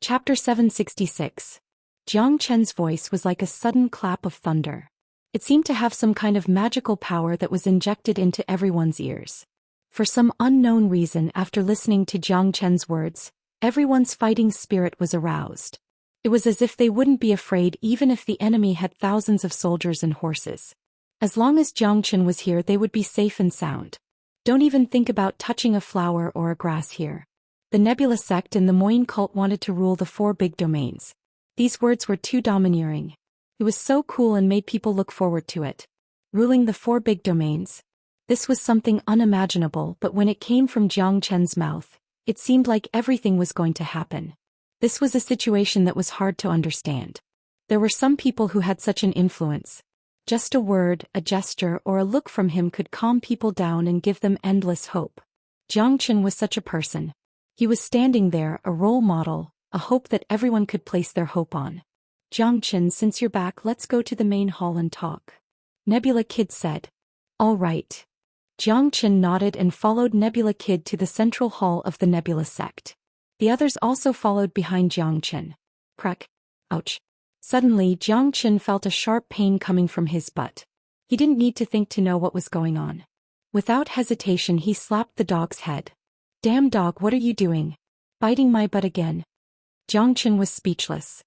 Chapter 766. Jiang Chen's voice was like a sudden clap of thunder. It seemed to have some kind of magical power that was injected into everyone's ears. For some unknown reason, after listening to Jiang Chen's words, everyone's fighting spirit was aroused. It was as if they wouldn't be afraid even if the enemy had thousands of soldiers and horses. As long as Jiang Chen was here, they would be safe and sound. Don't even think about touching a flower or a grass here. The Nebula sect and the Moyin cult wanted to rule the 4 big domains. These words were too domineering. It was so cool and made people look forward to it. Ruling the 4 big domains. This was something unimaginable, but when it came from Jiang Chen's mouth, it seemed like everything was going to happen. This was a situation that was hard to understand. There were some people who had such an influence. Just a word, a gesture, or a look from him could calm people down and give them endless hope. Jiang Chen was such a person. He was standing there, a role model, a hope that everyone could place their hope on. Jiang Chen, since you're back, let's go to the main hall and talk. Nebula Kid said. All right. Jiang Chen nodded and followed Nebula Kid to the central hall of the Nebula sect. The others also followed behind Jiang Chen. Crack. Ouch. Suddenly, Jiang Chen felt a sharp pain coming from his butt. He didn't need to think to know what was going on. Without hesitation, he slapped the dog's head. Damn dog, what are you doing? Biting my butt again? Jiang Chen was speechless.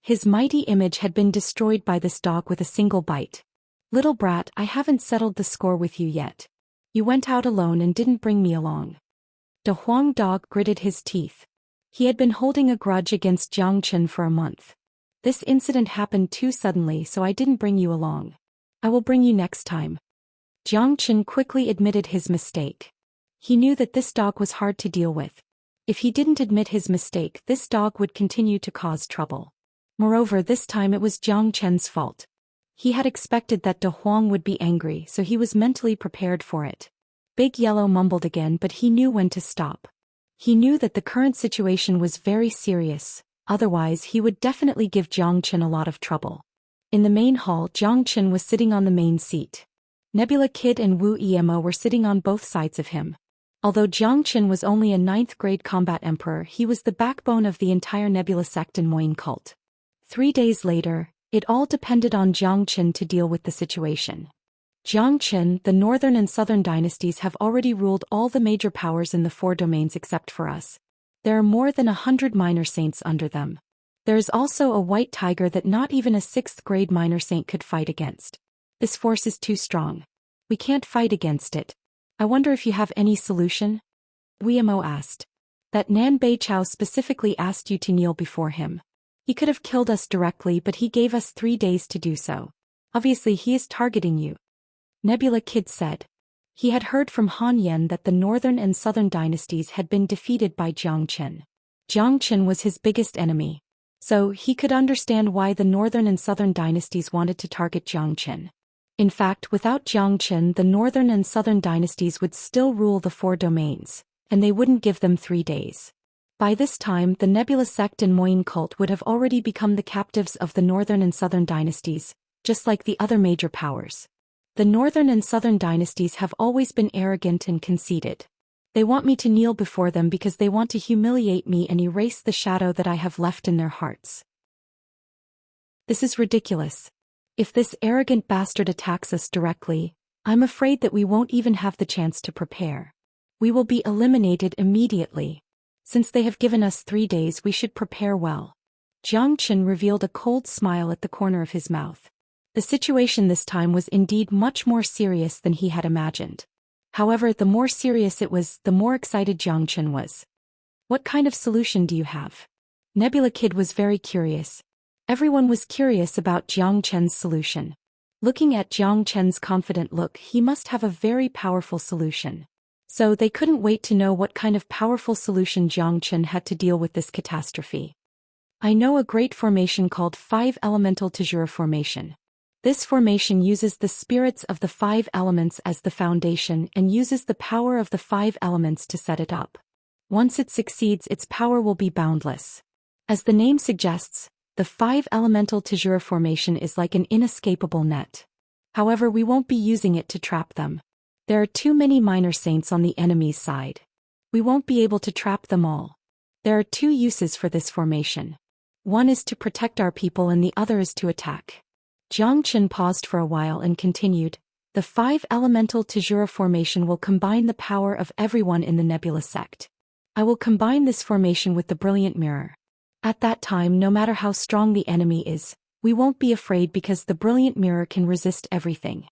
His mighty image had been destroyed by this dog with a single bite. Little brat, I haven't settled the score with you yet. You went out alone and didn't bring me along. De Huang dog gritted his teeth. He had been holding a grudge against Jiang Chen for a month. This incident happened too suddenly, so I didn't bring you along. I will bring you next time. Jiang Chen quickly admitted his mistake. He knew that this dog was hard to deal with. If he didn't admit his mistake, this dog would continue to cause trouble. Moreover, this time it was Jiang Chen's fault. He had expected that De Huang would be angry, so he was mentally prepared for it. Big Yellow mumbled again, but he knew when to stop. He knew that the current situation was very serious, otherwise he would definitely give Jiang Chen a lot of trouble. In the main hall, Jiang Chen was sitting on the main seat. Nebula Kid and Wu Emo were sitting on both sides of him. Although Jiang Chen was only a 9th grade combat emperor, he was the backbone of the entire Nebula sect and Moyin cult. 3 days later, it all depended on Jiang Chen to deal with the situation. Jiang Chen, the northern and southern dynasties have already ruled all the major powers in the 4 domains except for us. There are more than 100 minor saints under them. There is also a white tiger that not even a 6th grade minor saint could fight against. This force is too strong. We can't fight against it. I wonder if you have any solution? Weimo asked. That Nan Beichao specifically asked you to kneel before him. He could have killed us directly, but he gave us 3 days to do so. Obviously he is targeting you. Nebula Kid said. He had heard from Han Yen that the northern and southern dynasties had been defeated by Jiang Chen. Jiang Chen was his biggest enemy. So he could understand why the northern and southern dynasties wanted to target Jiang Chen. In fact, without Jiang Chen, the northern and southern dynasties would still rule the 4 domains, and they wouldn't give them 3 days. By this time, the Nebula sect and Moyin cult would have already become the captives of the northern and southern dynasties, just like the other major powers. The northern and southern dynasties have always been arrogant and conceited. They want me to kneel before them because they want to humiliate me and erase the shadow that I have left in their hearts. This is ridiculous. If this arrogant bastard attacks us directly, I'm afraid that we won't even have the chance to prepare. We will be eliminated immediately. Since they have given us 3 days, we should prepare well. Jiang Chen revealed a cold smile at the corner of his mouth. The situation this time was indeed much more serious than he had imagined. However, the more serious it was, the more excited Jiang Chen was. What kind of solution do you have? Nebula Kid was very curious. Everyone was curious about Jiang Chen's solution. Looking at Jiang Chen's confident look, he must have a very powerful solution. So they couldn't wait to know what kind of powerful solution Jiang Chen had to deal with this catastrophe. I know a great formation called 5 Elemental Tajura Formation. This formation uses the spirits of the 5 elements as the foundation and uses the power of the 5 elements to set it up. Once it succeeds, its power will be boundless. As the name suggests, the 5 Elemental Tajura Formation is like an inescapable net. However, we won't be using it to trap them. There are too many minor saints on the enemy's side. We won't be able to trap them all. There are two uses for this formation. One is to protect our people and the other is to attack. Jiang Chen paused for a while and continued, the 5 elemental Tajura formation will combine the power of everyone in the Nebula sect. I will combine this formation with the brilliant mirror. At that time, no matter how strong the enemy is, we won't be afraid because the brilliant mirror can resist everything.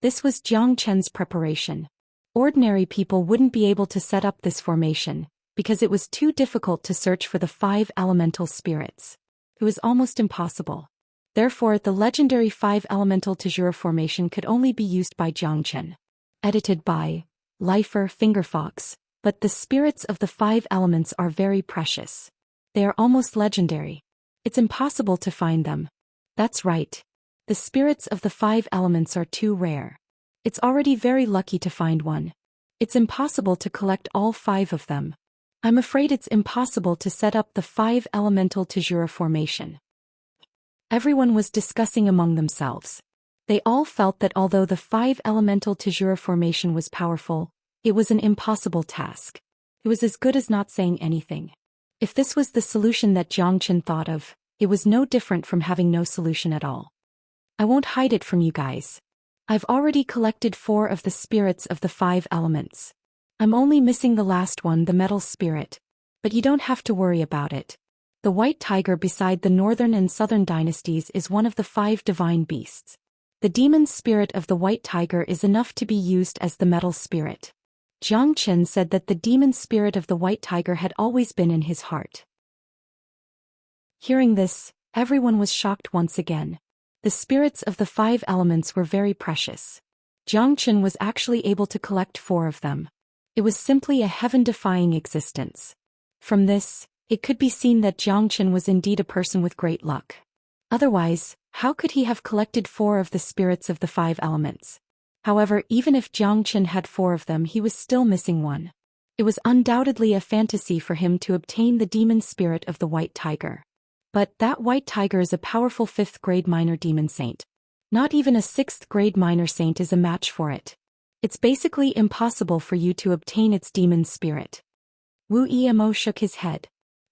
This was Jiang Chen's preparation. Ordinary people wouldn't be able to set up this formation, because it was too difficult to search for the 5 elemental spirits. It was almost impossible. Therefore, the legendary 5 elemental Tajura formation could only be used by Jiang Chen. Edited by Lifer Fingerfox, but the spirits of the 5 elements are very precious. They are almost legendary. It's impossible to find them. That's right. The spirits of the 5 elements are too rare. It's already very lucky to find one. It's impossible to collect all 5 of them. I'm afraid it's impossible to set up the 5 elemental Tajura formation. Everyone was discussing among themselves. They all felt that although the 5 elemental Tajura formation was powerful, it was an impossible task. It was as good as not saying anything. If this was the solution that Jiang Chen thought of, it was no different from having no solution at all. I won't hide it from you guys. I've already collected 4 of the spirits of the 5 elements. I'm only missing the last one, the metal spirit. But you don't have to worry about it. The white tiger beside the northern and southern dynasties is one of the 5 divine beasts. The demon spirit of the white tiger is enough to be used as the metal spirit. Jiang Chen said that the demon spirit of the white tiger had always been in his heart. Hearing this, everyone was shocked once again. The spirits of the 5 elements were very precious. Jiang Chen was actually able to collect 4 of them. It was simply a heaven-defying existence. From this, it could be seen that Jiang Chen was indeed a person with great luck. Otherwise, how could he have collected 4 of the spirits of the 5 elements? However, even if Jiang Chen had 4 of them, he was still missing one. It was undoubtedly a fantasy for him to obtain the demon spirit of the white tiger. But that white tiger is a powerful 5th grade minor demon saint. Not even a 6th grade minor saint is a match for it. It's basically impossible for you to obtain its demon spirit. Wu Emo shook his head.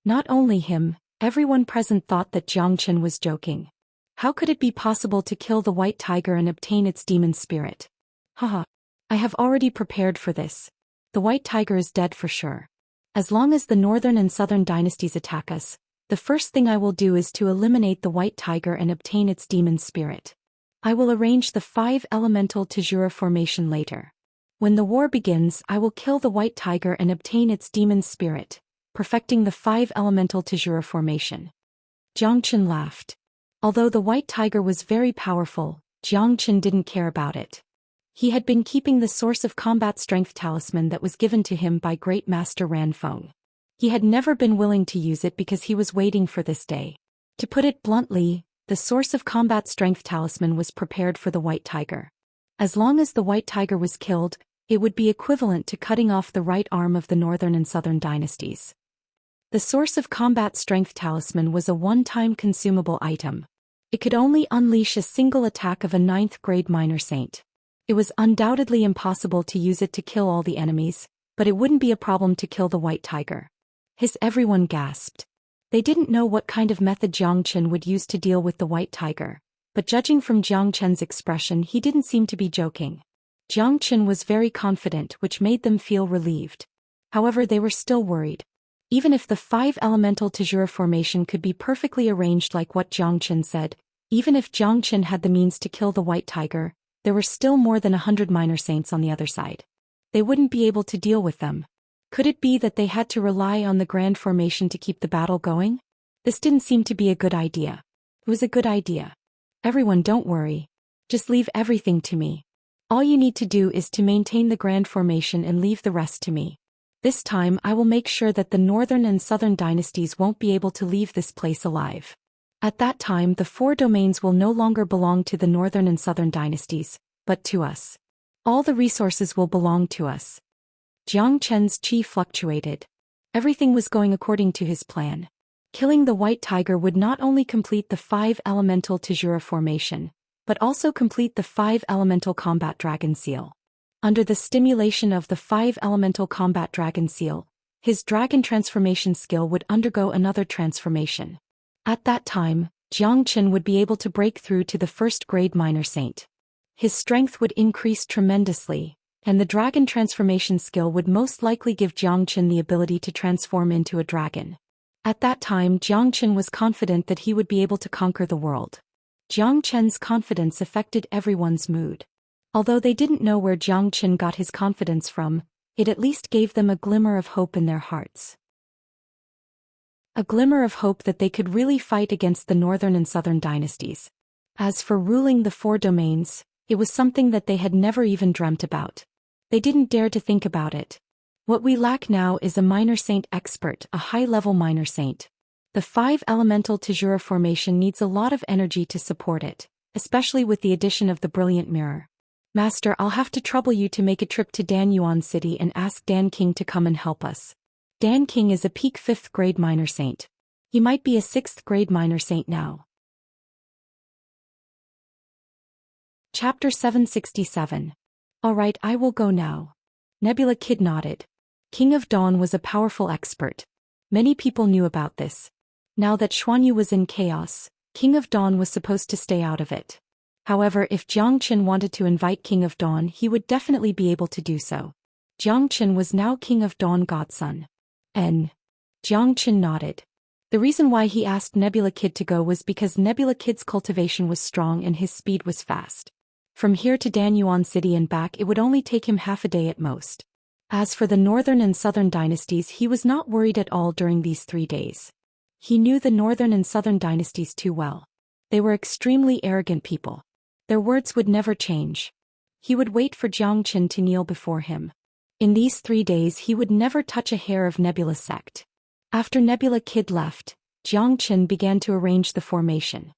Not only him, everyone present thought that Jiang Chen was joking. How could it be possible to kill the white tiger and obtain its demon spirit? Haha. I have already prepared for this. The white tiger is dead for sure. As long as the northern and southern dynasties attack us, the first thing I will do is to eliminate the white tiger and obtain its demon spirit. I will arrange the 5 elemental Tajura formation later. When the war begins, I will kill the white tiger and obtain its demon spirit, perfecting the 5 elemental Tajura formation. Jiang Chen laughed. Although the white tiger was very powerful, Jiang Chen didn't care about it. He had been keeping the source of combat strength talisman that was given to him by Great Master Ran Feng. He had never been willing to use it because he was waiting for this day. To put it bluntly, the source of combat strength talisman was prepared for the white tiger. As long as the white tiger was killed, it would be equivalent to cutting off the right arm of the northern and southern dynasties. The source of combat strength talisman was a one-time consumable item. It could only unleash a single attack of a 9th grade minor saint. It was undoubtedly impossible to use it to kill all the enemies, but it wouldn't be a problem to kill the white tiger. Everyone gasped. They didn't know what kind of method Jiang Chen would use to deal with the white tiger, but judging from Jiang Chen's expression, he didn't seem to be joking. Jiang Chen was very confident, which made them feel relieved. However, they were still worried. Even if the 5 elemental Tajura formation could be perfectly arranged like what Jiang Chen said, even if Jiang Chen had the means to kill the white tiger, there were still more than 100 minor saints on the other side. They wouldn't be able to deal with them. Could it be that they had to rely on the grand formation to keep the battle going? This didn't seem to be a good idea. It was a good idea. Everyone, don't worry. Just leave everything to me. All you need to do is to maintain the grand formation and leave the rest to me. This time I will make sure that the northern and southern dynasties won't be able to leave this place alive. At that time the 4 domains will no longer belong to the northern and southern dynasties, but to us. All the resources will belong to us. Jiang Chen's chi fluctuated. Everything was going according to his plan. Killing the white tiger would not only complete the 5 elemental Tajura formation, but also complete the 5 elemental combat dragon seal. Under the stimulation of the 5 elemental combat dragon seal, his dragon transformation skill would undergo another transformation. At that time, Xianxia would be able to break through to the first-grade minor saint. His strength would increase tremendously, and the dragon transformation skill would most likely give Xianxia the ability to transform into a dragon. At that time, Xianxia was confident that he would be able to conquer the world. Xianxia's confidence affected everyone's mood. Although they didn't know where Xianxia got his confidence from, it at least gave them a glimmer of hope in their hearts. A glimmer of hope that they could really fight against the northern and southern dynasties. As for ruling the 4 domains, it was something that they had never even dreamt about. They didn't dare to think about it. What we lack now is a minor saint expert, a high-level minor saint. The 5 elemental Tajura formation needs a lot of energy to support it, especially with the addition of the brilliant mirror. Master, I'll have to trouble you to make a trip to Danyuan City and ask Dan King to come and help us. Dan King is a peak 5th grade minor saint. He might be a 6th grade minor saint now. Chapter 767. Alright, I will go now. Nebula Kid nodded. King of Dawn was a powerful expert. Many people knew about this. Now that Xuanyu was in chaos, King of Dawn was supposed to stay out of it. However, if Xianxia wanted to invite King of Dawn, he would definitely be able to do so. Xianxia was now King of Dawn godson. Xianxia nodded. The reason why he asked Nebula Kid to go was because Nebula Kid's cultivation was strong and his speed was fast. From here to Danyuan City and back it would only take him half a day at most. As for the northern and southern dynasties, he was not worried at all during these 3 days. He knew the northern and southern dynasties too well. They were extremely arrogant people. Their words would never change. He would wait for Xianxia to kneel before him. In these 3 days he would never touch a hair of Nebula's sect. After Nebula Kid left, Xianxia began to arrange the formation.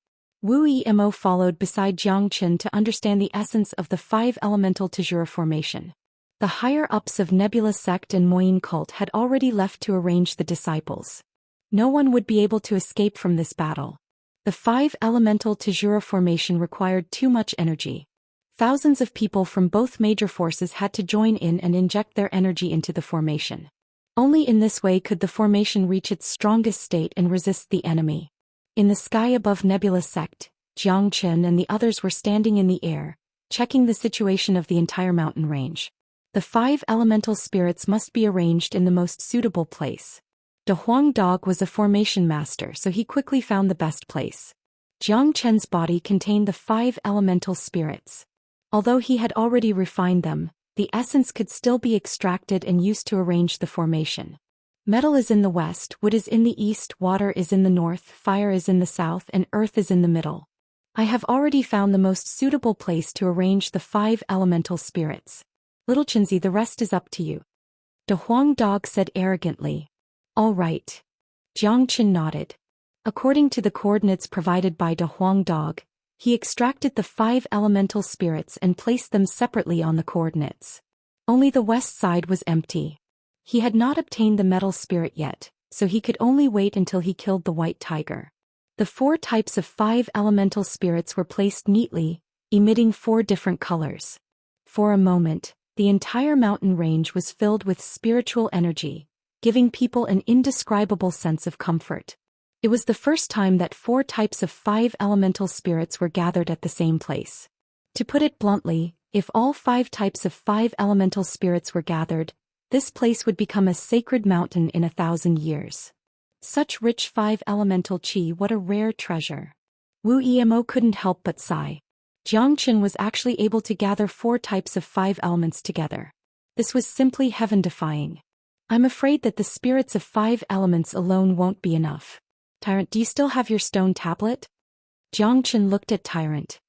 Wuxia followed beside Xianxia to understand the essence of the 5 elemental Tajura formation. The higher-ups of Nebula sect and Moyin cult had already left to arrange the disciples. No one would be able to escape from this battle. The 5 elemental Tajura formation required too much energy. Thousands of people from both major forces had to join in and inject their energy into the formation. Only in this way could the formation reach its strongest state and resist the enemy. In the sky above Nebula sect, Xianxia and the others were standing in the air, checking the situation of the entire mountain range. The 5 elemental spirits must be arranged in the most suitable place. De Huang Dog was a formation master, so he quickly found the best place. Xianxia's body contained the 5 elemental spirits. Although he had already refined them, the essence could still be extracted and used to arrange the formation. Metal is in the west, wood is in the east, water is in the north, fire is in the south, and earth is in the middle. I have already found the most suitable place to arrange the 5 elemental spirits. Little Chinzi, the rest is up to you. De Huang Dog said arrogantly. All right. Xianxia nodded. According to the coordinates provided by De Huang Dog, he extracted the 5 elemental spirits and placed them separately on the coordinates. Only the west side was empty. He had not obtained the metal spirit yet, so he could only wait until he killed the white tiger. The 4 types of 5 elemental spirits were placed neatly, emitting 4 different colors. For a moment, the entire mountain range was filled with spiritual energy, giving people an indescribable sense of comfort. It was the first time that 4 types of 5 elemental spirits were gathered at the same place. To put it bluntly, if all 5 types of 5 elemental spirits were gathered, this place would become a sacred mountain in 1,000 years. Such rich 5 elemental chi, what a rare treasure. Wuxia couldn't help but sigh. Xianxia was actually able to gather 4 types of 5 elements together. This was simply heaven-defying. I'm afraid that the spirits of 5 elements alone won't be enough. Tyrant, do you still have your stone tablet? Xianxia looked at Tyrant.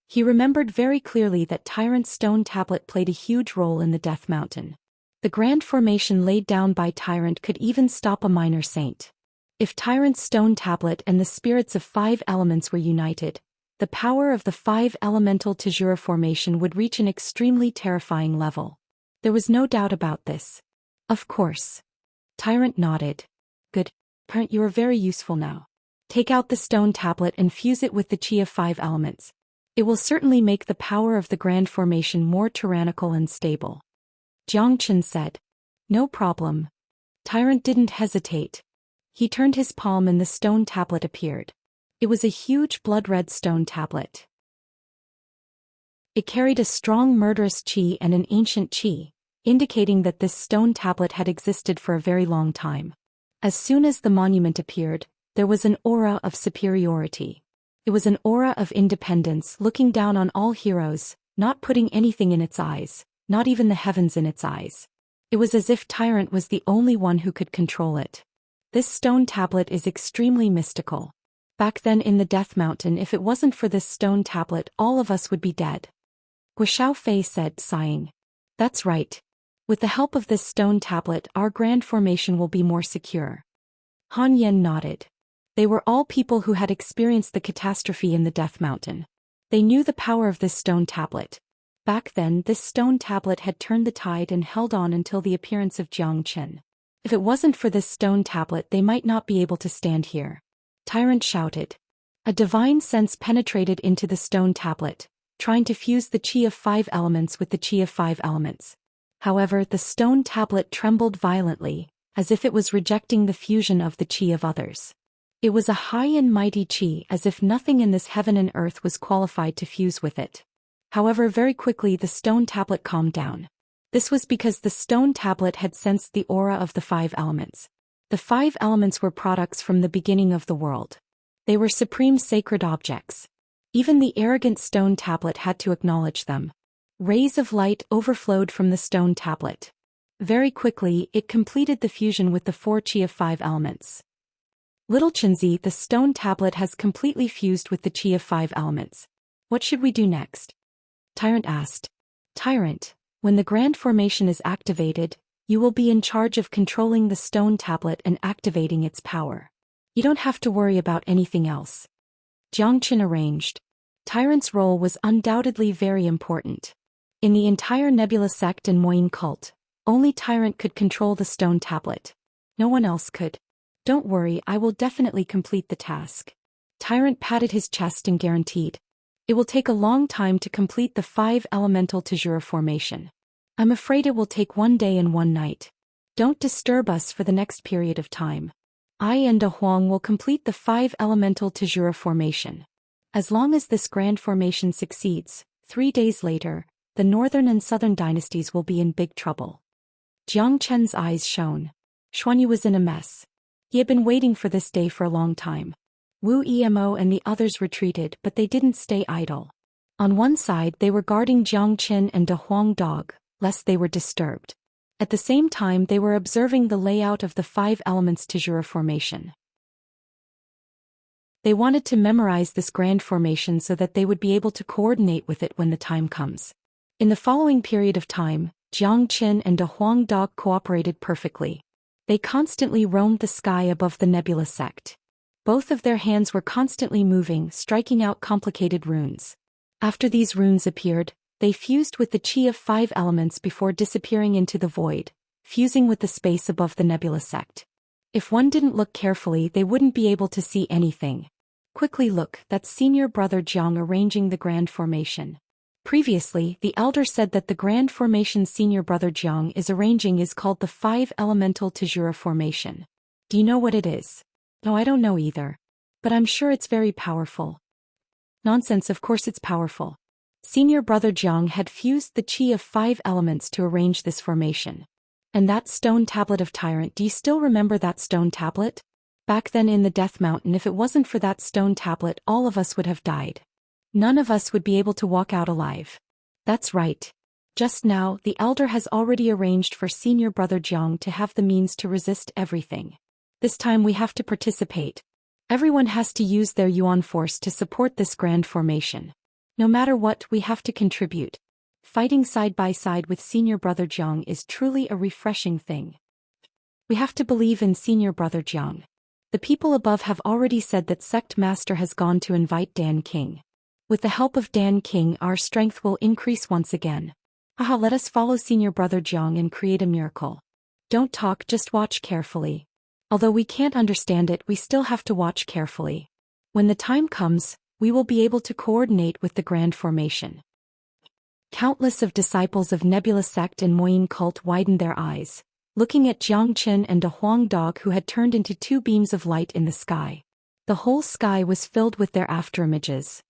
He remembered very clearly that Tyrant's stone tablet played a huge role in the Death Mountain. The grand formation laid down by Tyrant could even stop a minor saint. If Tyrant's stone tablet and the spirits of 5 elements were united, the power of the 5 elemental Tajura formation would reach an extremely terrifying level. There was no doubt about this. Of course. Tyrant nodded. Good. Parent, you are very useful now. Take out the stone tablet and fuse it with the chi of 5 elements. It will certainly make the power of the grand formation more tyrannical and stable. Xianxia said. No problem. Tyrant didn't hesitate. He turned his palm and the stone tablet appeared. It was a huge blood-red stone tablet. It carried a strong murderous qi and an ancient qi, indicating that this stone tablet had existed for a very long time. As soon as the monument appeared, there was an aura of superiority. It was an aura of independence looking down on all heroes, not putting anything in its eyes, not even the heavens in its eyes. It was as if Tyrant was the only one who could control it. This stone tablet is extremely mystical. Back then in the Death Mountain, if it wasn't for this stone tablet, all of us would be dead. Guo Fei said, sighing. That's right. With the help of this stone tablet, our grand formation will be more secure. Han Yen nodded. They were all people who had experienced the catastrophe in the Death Mountain. They knew the power of this stone tablet. Back then, this stone tablet had turned the tide and held on until the appearance of Zhou Xian. If it wasn't for this stone tablet, they might not be able to stand here. Tyrant shouted. A divine sense penetrated into the stone tablet, trying to fuse the qi of 5 elements with the qi of 5 elements. However, the stone tablet trembled violently, as if it was rejecting the fusion of the qi of others. It was a high and mighty qi, as if nothing in this heaven and earth was qualified to fuse with it. However, very quickly the stone tablet calmed down. This was because the stone tablet had sensed the aura of the 5 elements. The 5 elements were products from the beginning of the world. They were supreme sacred objects. Even the arrogant stone tablet had to acknowledge them. Rays of light overflowed from the stone tablet. Very quickly, it completed the fusion with the 4 qi of 5 elements. Little Chenzi, the stone tablet has completely fused with the qi of 5 elements. What should we do next? Tyrant asked. Tyrant, when the grand formation is activated, you will be in charge of controlling the stone tablet and activating its power. You don't have to worry about anything else. Jiang Qin arranged. Tyrant's role was undoubtedly very important. In the entire Nebula sect and Moyin cult, only Tyrant could control the stone tablet. No one else could. Don't worry, I will definitely complete the task. Tyrant patted his chest and guaranteed. It will take a long time to complete the 5 elemental Tajura formation. I'm afraid it will take 1 day and 1 night. Don't disturb us for the next period of time. I and De Huang will complete the 5 elemental Tajura formation. As long as this grand formation succeeds, 3 days later, the northern and southern dynasties will be in big trouble. Jiang Chen's eyes shone. Xuanyu was in a mess. He had been waiting for this day for a long time. Wu Emo and the others retreated, but they didn't stay idle. On one side they were guarding Jiang Qin and De Huang Dog, lest they were disturbed. At the same time they were observing the layout of the 5 elements Tajura formation. They wanted to memorize this grand formation so that they would be able to coordinate with it when the time comes. In the following period of time, Jiang Qin and De Huang Dog cooperated perfectly. They constantly roamed the sky above the Nebula sect. Both of their hands were constantly moving, striking out complicated runes. After these runes appeared, they fused with the qi of 5 elements before disappearing into the void, fusing with the space above the Nebula sect. If one didn't look carefully, they wouldn't be able to see anything. Quickly look, that's senior brother Jiang arranging the grand formation. Previously, the elder said that the grand formation senior brother Jiang is arranging is called the 5 elemental Tajura formation. Do you know what it is? No, I don't know either. But I'm sure it's very powerful. Nonsense, of course it's powerful. Senior brother Jiang had fused the qi of 5 elements to arrange this formation. And that stone tablet of Tyrant, do you still remember that stone tablet? Back then in the Death Mountain, if it wasn't for that stone tablet, all of us would have died. None of us would be able to walk out alive. That's right. Just now, the elder has already arranged for senior brother Jiang to have the means to resist everything. This time we have to participate. Everyone has to use their yuan force to support this grand formation. No matter what, we have to contribute. Fighting side by side with senior brother Jiang is truly a refreshing thing. We have to believe in senior brother Jiang. The people above have already said that Sect Master has gone to invite Dan King. With the help of Dan King, our strength will increase once again. Haha, let us follow senior brother Jiang and create a miracle. Don't talk, just watch carefully. Although we can't understand it, we still have to watch carefully. When the time comes, we will be able to coordinate with the grand formation. Countless of disciples of Nebula sect and Moyin cult widened their eyes. looking at Jiang Qin and a Huang dog who had turned into two beams of light in the sky. The whole sky was filled with their afterimages.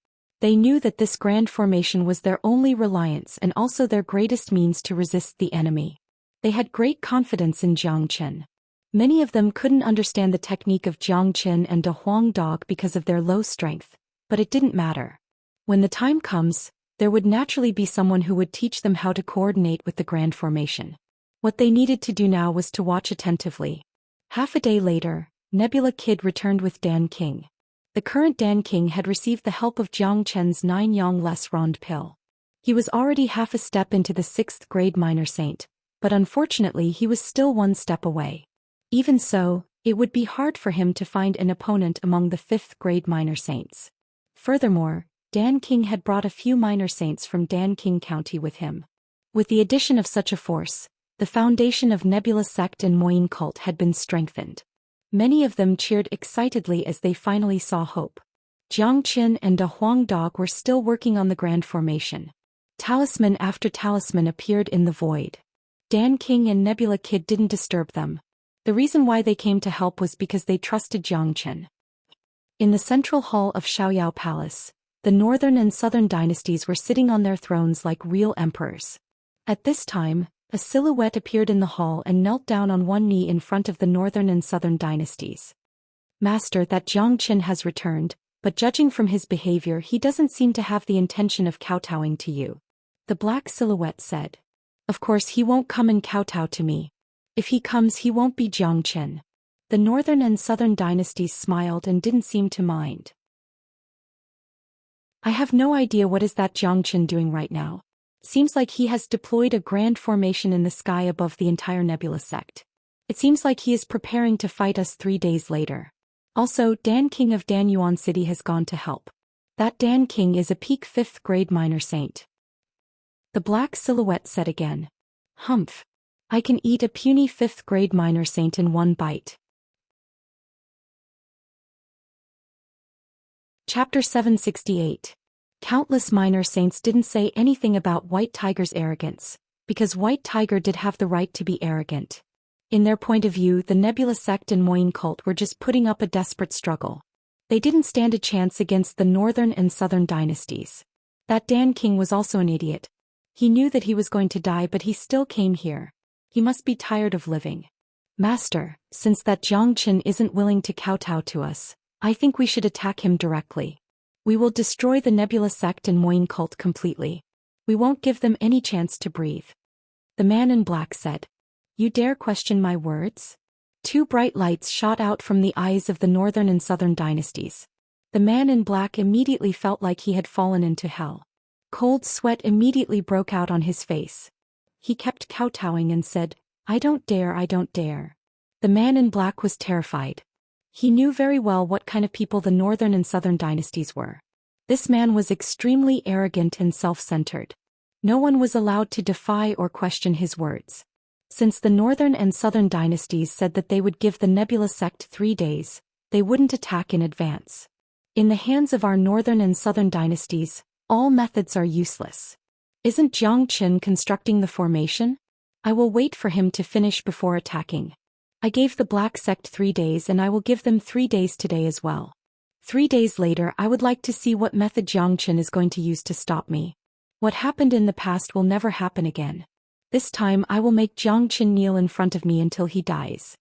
They knew that this grand formation was their only reliance and also their greatest means to resist the enemy. They had great confidence in Jiang Qin. Many of them couldn't understand the technique of Jiang Qin and a Huang dog because of their low strength, but it didn't matter. When the time comes, there would naturally be someone who would teach them how to coordinate with the grand formation. What they needed to do now was to watch attentively. Half a day later, Nebula Kid returned with Dan King. The current Dan King had received the help of Jiang Chen's 9 Yang Les Ronde pill. He was already half a step into the 6th grade minor saint, but unfortunately he was still one step away. Even so, it would be hard for him to find an opponent among the 5th grade minor saints. Furthermore, Dan King had brought a few minor saints from Dan King County with him. With the addition of such a force, the foundation of Nebula Sect and Moyin Cult had been strengthened. Many of them cheered excitedly as they finally saw hope. Jiang Qin and a Huang dog were still working on the grand formation. Talisman after talisman appeared in the void. Dan King and Nebula Kid didn't disturb them. The reason why they came to help was because they trusted Jiang Qin. In the central hall of Xiaoyao Palace, the northern and southern dynasties were sitting on their thrones like real emperors. At this time, a silhouette appeared in the hall and knelt down on one knee in front of the northern and southern dynasties. Master, that Jiang Qin has returned, but judging from his behavior he doesn't seem to have the intention of kowtowing to you. The black silhouette said. Of course he won't come and kowtow to me. If he comes he won't be Jiang Qin. The northern and southern dynasties smiled and didn't seem to mind. I have no idea what is that Jiang Qin doing right now. Seems like he has deployed a grand formation in the sky above the entire Nebula Sect. It seems like he is preparing to fight us 3 days later. Also, Dan King of Dan Yuan City has gone to help. That Dan King is a peak 5th grade minor saint. The black silhouette said again. Humph. I can eat a puny 5th grade minor saint in one bite. Chapter 768. Countless minor saints didn't say anything about White Tiger's arrogance, because White Tiger did have the right to be arrogant. In their point of view, the Nebula Sect and Moyin Cult were just putting up a desperate struggle. They didn't stand a chance against the northern and southern dynasties. That Dan King was also an idiot. He knew that he was going to die, but he still came here. He must be tired of living. Master, since that Jiang Qin isn't willing to kowtow to us, I think we should attack him directly. We will destroy the Nebula Sect and Moyin Cult completely. We won't give them any chance to breathe. The man in black said. You dare question my words? 2 bright lights shot out from the eyes of the northern and southern dynasties. The man in black immediately felt like he had fallen into hell. Cold sweat immediately broke out on his face. He kept kowtowing and said, I don't dare, I don't dare. The man in black was terrified. He knew very well what kind of people the northern and southern dynasties were. This man was extremely arrogant and self-centered. No one was allowed to defy or question his words. Since the northern and southern dynasties said that they would give the Nebula Sect 3 days, they wouldn't attack in advance. In the hands of our northern and southern dynasties, all methods are useless. Isn't Jiang Qin constructing the formation? I will wait for him to finish before attacking. I gave the Black Sect 3 days and I will give them 3 days today as well. 3 days later I would like to see what method Jiang Qin is going to use to stop me. What happened in the past will never happen again. This time I will make Jiang Qin kneel in front of me until he dies.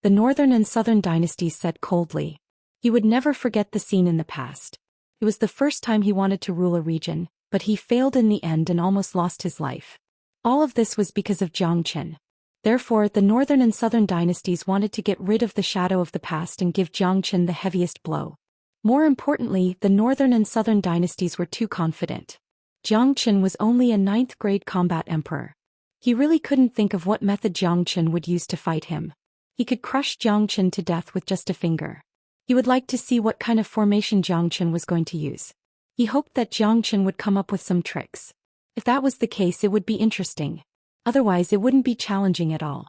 The northern and southern dynasties said coldly. He would never forget the scene in the past. It was the first time he wanted to rule a region, but he failed in the end and almost lost his life. All of this was because of Jiang Qin. Therefore, the northern and southern dynasties wanted to get rid of the shadow of the past and give Jiang Qin the heaviest blow. More importantly, the northern and southern dynasties were too confident. Jiang Qin was only a 9th grade combat emperor. He really couldn't think of what method Jiang Qin would use to fight him. He could crush Jiang Qin to death with just a finger. He would like to see what kind of formation Jiang Qin was going to use. He hoped that Jiang Qin would come up with some tricks. If that was the case, it would be interesting. Otherwise it wouldn't be challenging at all.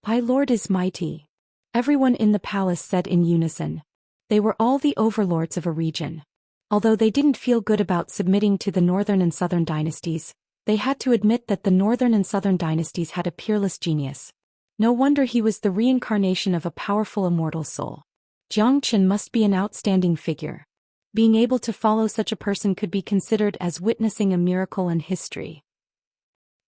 My lord is mighty. Everyone in the palace said in unison. They were all the overlords of a region. Although they didn't feel good about submitting to the northern and southern dynasties, they had to admit that the northern and southern dynasties had a peerless genius. No wonder he was the reincarnation of a powerful immortal soul. Jiang Chen must be an outstanding figure. Being able to follow such a person could be considered as witnessing a miracle in history.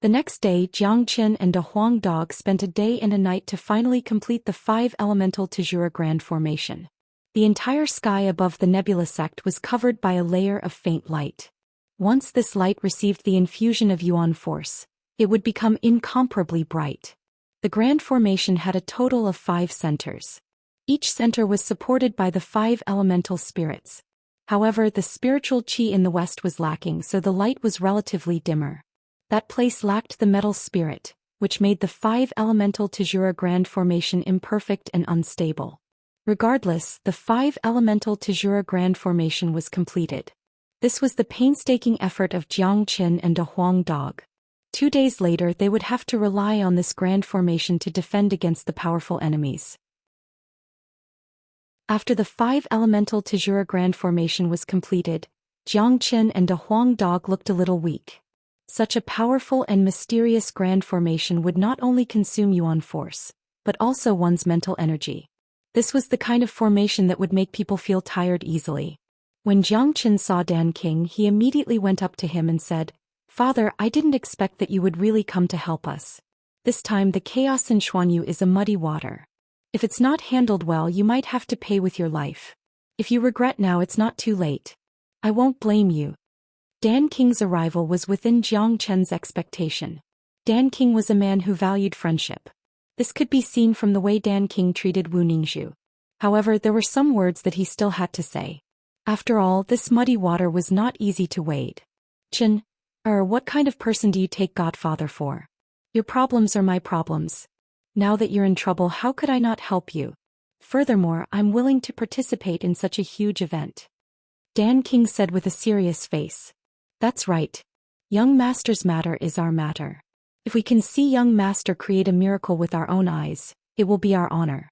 The next day, Jiang Chen and a Huang dog spent a day and a night to finally complete the 5 elemental Tajura Grand Formation. The entire sky above the nebula sect was covered by a layer of faint light. Once this light received the infusion of Yuan force, it would become incomparably bright. The Grand Formation had a total of 5 centers. Each center was supported by the 5 elemental spirits. However, the spiritual qi in the west was lacking, so the light was relatively dimmer. That place lacked the metal spirit, which made the 5 elemental Tajura Grand Formation imperfect and unstable. Regardless, the 5 elemental Tajura Grand Formation was completed. This was the painstaking effort of Jiang Chen and a Huang dog. 2 days later, they would have to rely on this Grand Formation to defend against the powerful enemies. After the 5 elemental Tajura Grand Formation was completed, Jiang Chen and a Huang dog looked a little weak. Such a powerful and mysterious Grand Formation would not only consume Yuan force, but also one's mental energy. This was the kind of formation that would make people feel tired easily. When Jiang Chen saw Dan King, he immediately went up to him and said, "Father, I didn't expect that you would really come to help us. This time the chaos in Xuanyu is a muddy water. If it's not handled well, you might have to pay with your life. If you regret now, it's not too late. I won't blame you." Dan King's arrival was within Jiang Chen's expectation. Dan King was a man who valued friendship. This could be seen from the way Dan King treated Wu Ningzhu. However, there were some words that he still had to say. After all, this muddy water was not easy to wade. "Chen, what kind of person do you take Godfather for? Your problems are my problems. Now that you're in trouble, how could I not help you? Furthermore, I'm willing to participate in such a huge event." Dan King said with a serious face. "That's right. Young Master's matter is our matter. If we can see young Master create a miracle with our own eyes, it will be our honor."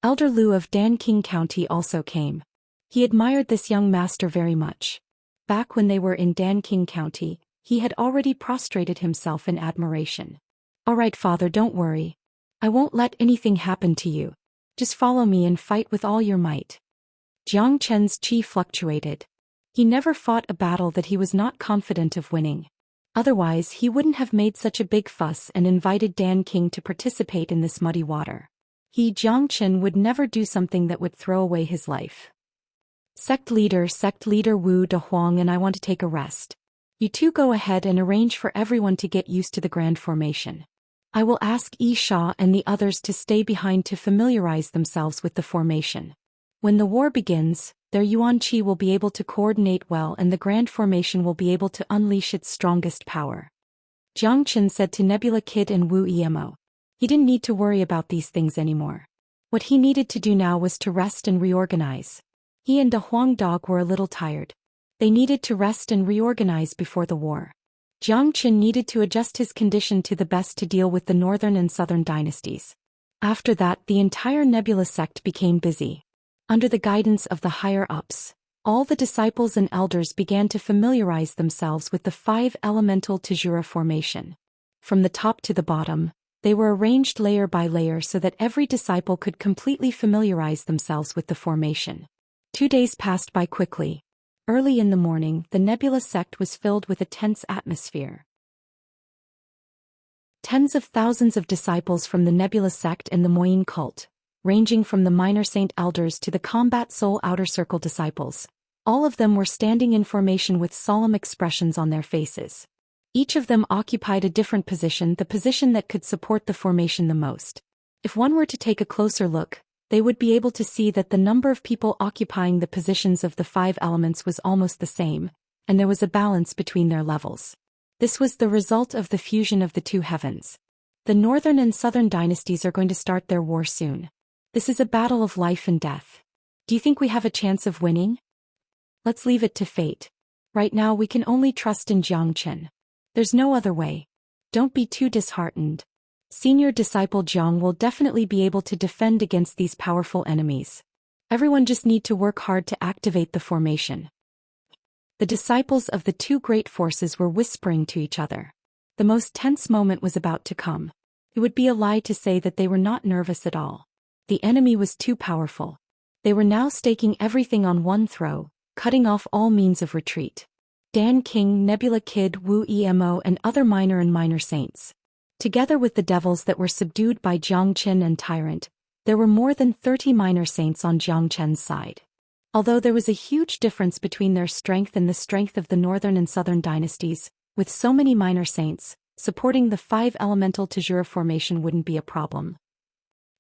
Elder Liu of Dan King County also came. He admired this young master very much. Back when they were in Dan King County, he had already prostrated himself in admiration. "All right, Father, don't worry. I won't let anything happen to you. Just follow me and fight with all your might." Jiang Chen's qi fluctuated. He never fought a battle that he was not confident of winning. Otherwise, he wouldn't have made such a big fuss and invited Dan King to participate in this muddy water. He, Jiang Chen, would never do something that would throw away his life. Sect leader Wu De Huang and I want to take a rest. You two go ahead and arrange for everyone to get used to the Grand Formation. I will ask Yi Sha and the others to stay behind to familiarize themselves with the formation. When the war begins, their Yuan Qi will be able to coordinate well and the Grand Formation will be able to unleash its strongest power. Jiang Chen said to Nebula Kid and Wu Emo. He didn't need to worry about these things anymore. What he needed to do now was to rest and reorganize. He and the Huang dog were a little tired. They needed to rest and reorganize before the war. Jiang Chen needed to adjust his condition to the best to deal with the northern and southern dynasties. After that, the entire Nebula sect became busy. Under the guidance of the higher-ups, all the disciples and elders began to familiarize themselves with the 5 elemental Tajura formation. From the top to the bottom, they were arranged layer by layer so that every disciple could completely familiarize themselves with the formation. 2 days passed by quickly. Early in the morning, the Nebula sect was filled with a tense atmosphere. Tens of thousands of disciples from the Nebula sect and the Moyin cult, ranging from the minor saint elders to the combat soul outer circle disciples, all of them were standing in formation with solemn expressions on their faces. Each of them occupied a different position, the position that could support the formation the most. If one were to take a closer look, they would be able to see that the number of people occupying the positions of the 5 elements was almost the same, and there was a balance between their levels. This was the result of the fusion of the 2 heavens. The northern and southern dynasties are going to start their war soon. This is a battle of life and death. Do you think we have a chance of winning? Let's leave it to fate. Right now we can only trust in Jiang Chen. There's no other way. Don't be too disheartened. Senior disciple Jiang will definitely be able to defend against these powerful enemies. Everyone just need to work hard to activate the formation. The disciples of the 2 great forces were whispering to each other. The most tense moment was about to come. It would be a lie to say that they were not nervous at all. The enemy was too powerful. They were now staking everything on one throw, cutting off all means of retreat. Dan King, Nebula Kid, Wu Emo and other minor saints. Together with the devils that were subdued by Zhou Xian and Tyrant, there were more than 30 minor saints on Zhou Qian's side. Although there was a huge difference between their strength and the strength of the northern and southern dynasties, with so many minor saints, supporting the 5 elemental Tajura formation wouldn't be a problem.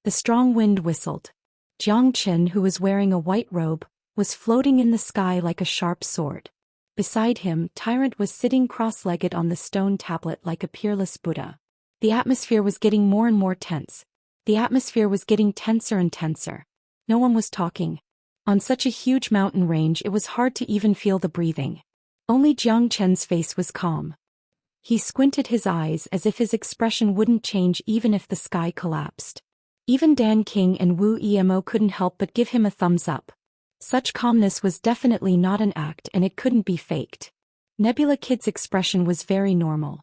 The strong wind whistled. Zhou Qian, who was wearing a white robe, was floating in the sky like a sharp sword. Beside him, Tyrant was sitting cross-legged on the stone tablet like a peerless Buddha. The atmosphere was getting more and more tense. The atmosphere was getting tenser and tenser. No one was talking. On such a huge mountain range it was hard to even feel the breathing. Only Zhou Qian's face was calm. He squinted his eyes as if his expression wouldn't change even if the sky collapsed. Even Dan King and Wu Emo couldn't help but give him a thumbs up. Such calmness was definitely not an act and it couldn't be faked. Nebula Kid's expression was very normal.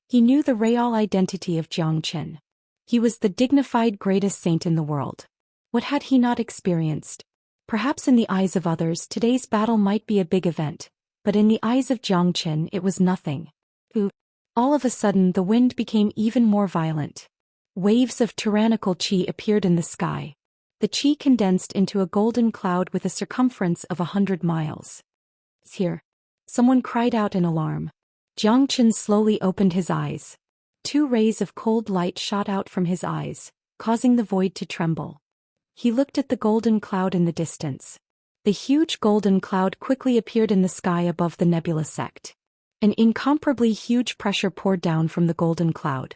He knew the real identity of Zhou Qian. He was the dignified greatest saint in the world. What had he not experienced? Perhaps in the eyes of others today's battle might be a big event, but in the eyes of Zhou Qian it was nothing. All of a sudden the wind became even more violent. Waves of tyrannical qi appeared in the sky. The qi condensed into a golden cloud with a circumference of 100 miles. "It's here." Someone cried out in alarm. Zhou Qian slowly opened his eyes. 2 rays of cold light shot out from his eyes, causing the void to tremble. He looked at the golden cloud in the distance. The huge golden cloud quickly appeared in the sky above the nebula sect. An incomparably huge pressure poured down from the golden cloud.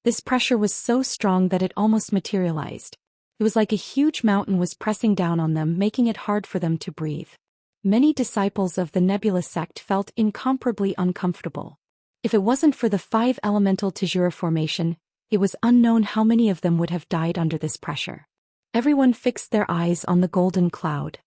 This pressure was so strong that it almost materialized. It was like a huge mountain was pressing down on them, making it hard for them to breathe. Many disciples of the nebula sect felt incomparably uncomfortable. If it wasn't for the 5 elemental Tajura formation, it was unknown how many of them would have died under this pressure. Everyone fixed their eyes on the golden cloud.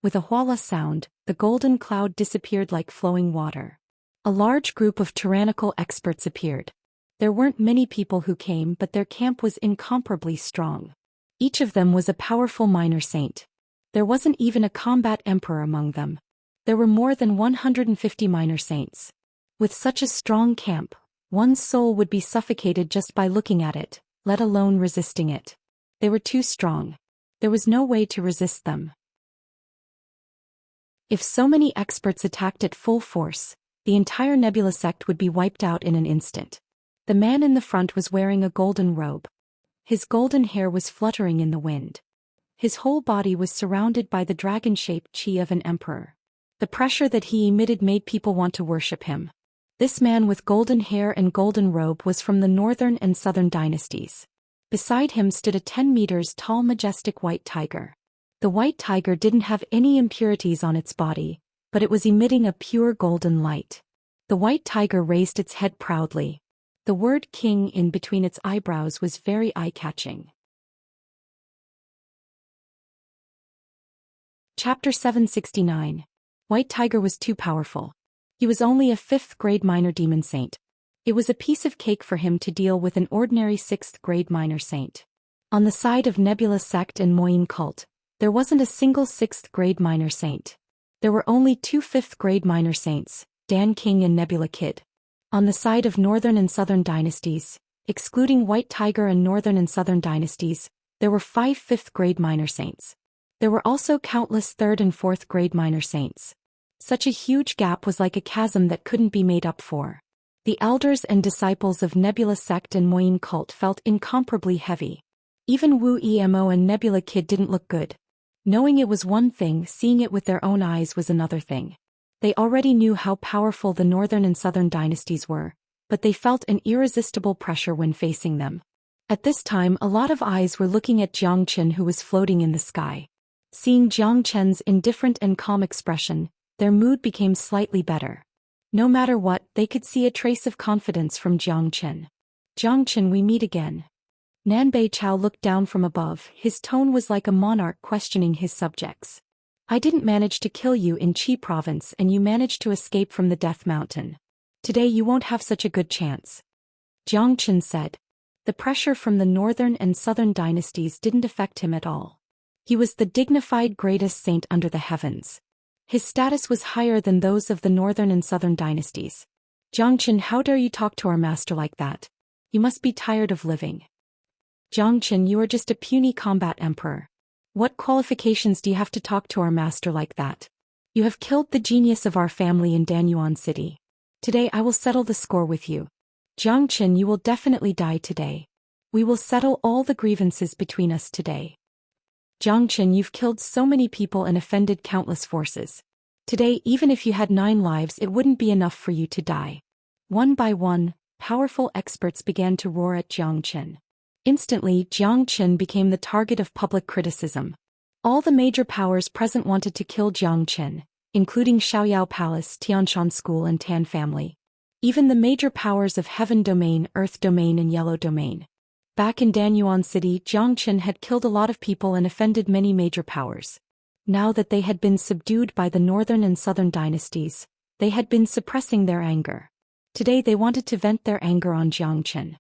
With a huala sound, the golden cloud disappeared like flowing water. A large group of tyrannical experts appeared. There weren't many people who came, but their camp was incomparably strong. Each of them was a powerful minor saint. There wasn't even a combat emperor among them. There were more than 150 minor saints. With such a strong camp, one's soul would be suffocated just by looking at it, let alone resisting it. They were too strong. There was no way to resist them. If so many experts attacked at full force, the entire nebula sect would be wiped out in an instant. The man in the front was wearing a golden robe. His golden hair was fluttering in the wind. His whole body was surrounded by the dragon-shaped qi of an emperor. The pressure that he emitted made people want to worship him. This man with golden hair and golden robe was from the northern and southern dynasties. Beside him stood a 10 meters tall majestic white tiger. The white tiger didn't have any impurities on its body, but it was emitting a pure golden light. The white tiger raised its head proudly. The word king in between its eyebrows was very eye-catching. Chapter 769. White Tiger was too powerful. He was only a 5th grade minor demon saint. It was a piece of cake for him to deal with an ordinary 6th grade minor saint. On the side of Nebula Sect and Moyin Cult, there wasn't a single 6th grade minor saint. There were only 2 5th grade minor saints, Dan King and Nebula Kid. On the side of Northern and Southern dynasties, excluding White Tiger and Northern and Southern dynasties, there were 5 5th grade minor saints. There were also countless 3rd and 4th grade minor saints. Such a huge gap was like a chasm that couldn't be made up for. The elders and disciples of Nebula Sect and Moyin Cult felt incomparably heavy. Even Wu Emo and Nebula Kid didn't look good. Knowing it was one thing, seeing it with their own eyes was another thing. They already knew how powerful the Northern and Southern dynasties were, but they felt an irresistible pressure when facing them. At this time a lot of eyes were looking at Zhou Qian, who was floating in the sky. Seeing Zhou Qian's indifferent and calm expression, their mood became slightly better. No matter what, they could see a trace of confidence from Zhou Qian. "Zhou Qian, we meet again." Nanbei Chao looked down from above. His tone was like a monarch questioning his subjects. "I didn't manage to kill you in Qi province and you managed to escape from the Death Mountain. Today you won't have such a good chance." Zhou Qian said. The pressure from the northern and southern dynasties didn't affect him at all. He was the dignified greatest saint under the heavens. His status was higher than those of the northern and southern dynasties. Xianxia, how dare you talk to our master like that? You must be tired of living. Xianxia, you are just a puny combat emperor. What qualifications do you have to talk to our master like that? You have killed the genius of our family in Danyuan City. Today I will settle the score with you. Xianxia, you will definitely die today. We will settle all the grievances between us today. Xianxia, you've killed so many people and offended countless forces. Today, even if you had 9 lives, it wouldn't be enough for you to die. One by one, powerful experts began to roar at Xianxia. Instantly, Xianxia became the target of public criticism. All the major powers present wanted to kill Xianxia, including Xiaoyao Palace, Tianshan School and Tan family. Even the major powers of Heaven Domain, Earth Domain and Yellow Domain. Back in Danyuan City, Xianxia had killed a lot of people and offended many major powers. Now that they had been subdued by the northern and southern dynasties, they had been suppressing their anger. Today they wanted to vent their anger on Xianxia.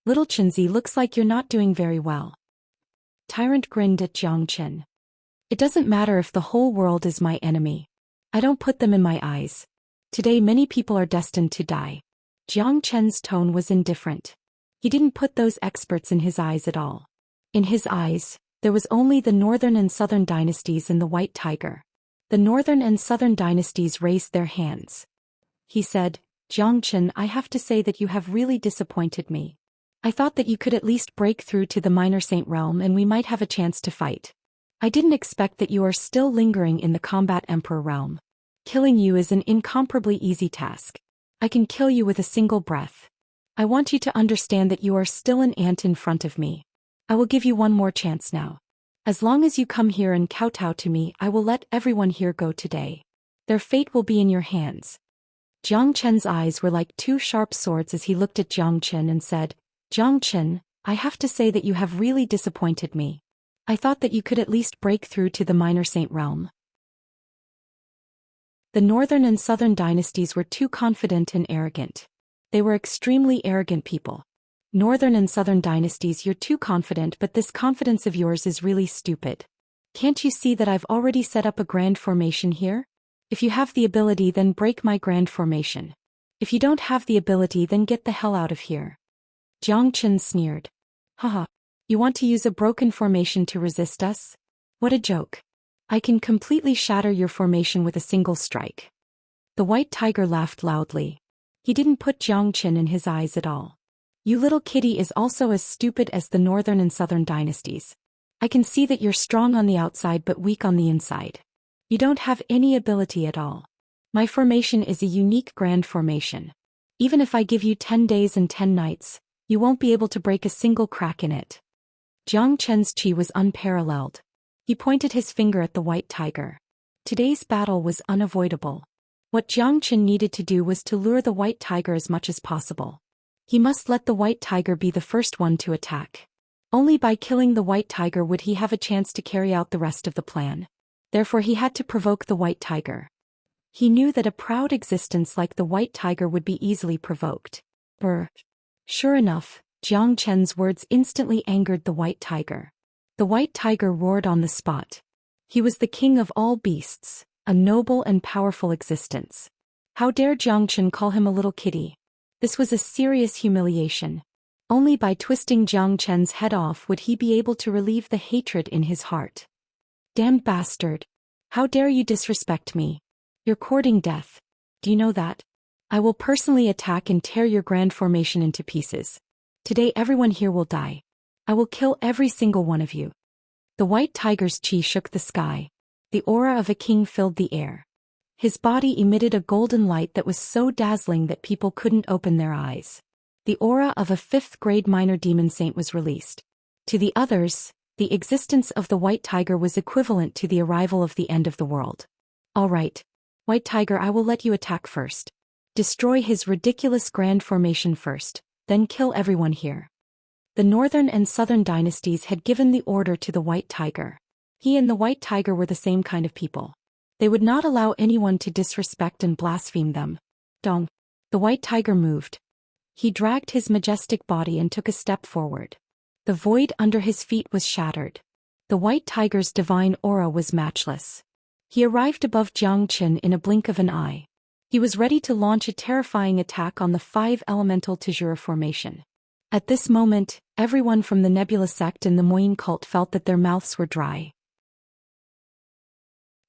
Little Chenzi, looks like you're not doing very well. Tyrant grinned at Xianxia. It doesn't matter if the whole world is my enemy. I don't put them in my eyes. Today many people are destined to die. Xianxia's tone was indifferent. He didn't put those experts in his eyes at all. In his eyes, there was only the northern and southern dynasties and the white tiger. The northern and southern dynasties raised their hands. He said, Xianxia, I have to say that you have really disappointed me. I thought that you could at least break through to the minor saint realm and we might have a chance to fight. I didn't expect that you are still lingering in the combat emperor realm. Killing you is an incomparably easy task. I can kill you with a single breath. I want you to understand that you are still an ant in front of me. I will give you one more chance now. As long as you come here and kowtow to me, I will let everyone here go today. Their fate will be in your hands. Xianxia's eyes were like 2 sharp swords as he looked at Xianxia and said, Xianxia, I have to say that you have really disappointed me. I thought that you could at least break through to the minor saint realm. The northern and southern dynasties were too confident and arrogant. They were extremely arrogant people. Northern and southern dynasties, you're too confident, but this confidence of yours is really stupid. Can't you see that I've already set up a grand formation here? If you have the ability, then break my grand formation. If you don't have the ability, then get the hell out of here. Xianxia sneered. Haha. You want to use a broken formation to resist us? What a joke. I can completely shatter your formation with a single strike. The white tiger laughed loudly. He didn't put Xianxia in his eyes at all. You little kitty is also as stupid as the northern and southern dynasties. I can see that you're strong on the outside but weak on the inside. You don't have any ability at all. My formation is a unique grand formation. Even if I give you 10 days and 10 nights, you won't be able to break a single crack in it. Xianxia's chi was unparalleled. He pointed his finger at the white tiger. Today's battle was unavoidable. What Xianxia needed to do was to lure the white tiger as much as possible. He must let the white tiger be the first one to attack. Only by killing the white tiger would he have a chance to carry out the rest of the plan. Therefore he had to provoke the white tiger. He knew that a proud existence like the white tiger would be easily provoked. Sure enough, Xianxia's words instantly angered the white tiger. The white tiger roared on the spot. He was the king of all beasts, a noble and powerful existence. How dare Xianxia call him a little kitty? This was a serious humiliation. Only by twisting Xianxia's head off would he be able to relieve the hatred in his heart. Damned bastard. How dare you disrespect me? You're courting death. Do you know that? I will personally attack and tear your grand formation into pieces. Today everyone here will die. I will kill every single one of you. The white tiger's chi shook the sky. The aura of a king filled the air. His body emitted a golden light that was so dazzling that people couldn't open their eyes. The aura of a 5th-grade minor demon saint was released. To the others, the existence of the white tiger was equivalent to the arrival of the end of the world. All right, white tiger, I will let you attack first. Destroy his ridiculous grand formation first, then kill everyone here. The northern and southern dynasties had given the order to the white tiger. He and the white tiger were the same kind of people. They would not allow anyone to disrespect and blaspheme them. Dong. The white tiger moved. He dragged his majestic body and took a step forward. The void under his feet was shattered. The white tiger's divine aura was matchless. He arrived above Zhou Xian in a blink of an eye. He was ready to launch a terrifying attack on the 5 elemental Tijura formation. At this moment, everyone from the Nebula sect and the Moyin cult felt that their mouths were dry.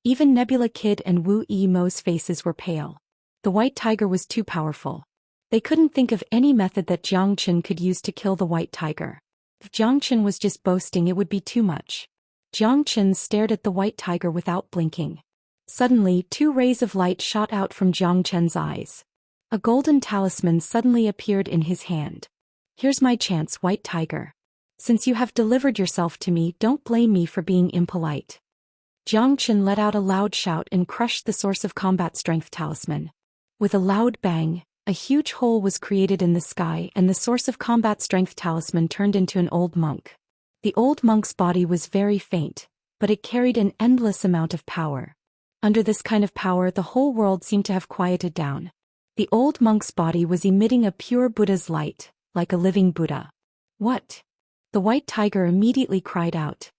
Even Nebula Kid and Wu Mo's faces were pale. The white tiger was too powerful. They couldn't think of any method that Zhou Xian could use to kill the white tiger. If Zhou Xian was just boasting, it would be too much. Zhou Xian stared at the white tiger without blinking. Suddenly, 2 rays of light shot out from Zhou Qian's eyes. A golden talisman suddenly appeared in his hand. Here's my chance, white tiger. Since you have delivered yourself to me, don't blame me for being impolite. Zhou Xian let out a loud shout and crushed the source of combat strength talisman. With a loud bang, a huge hole was created in the sky and the source of combat strength talisman turned into an old monk. The old monk's body was very faint, but it carried an endless amount of power. Under this kind of power, the whole world seemed to have quieted down. The old monk's body was emitting a pure Buddha's light, like a living Buddha. What? The white tiger immediately cried out.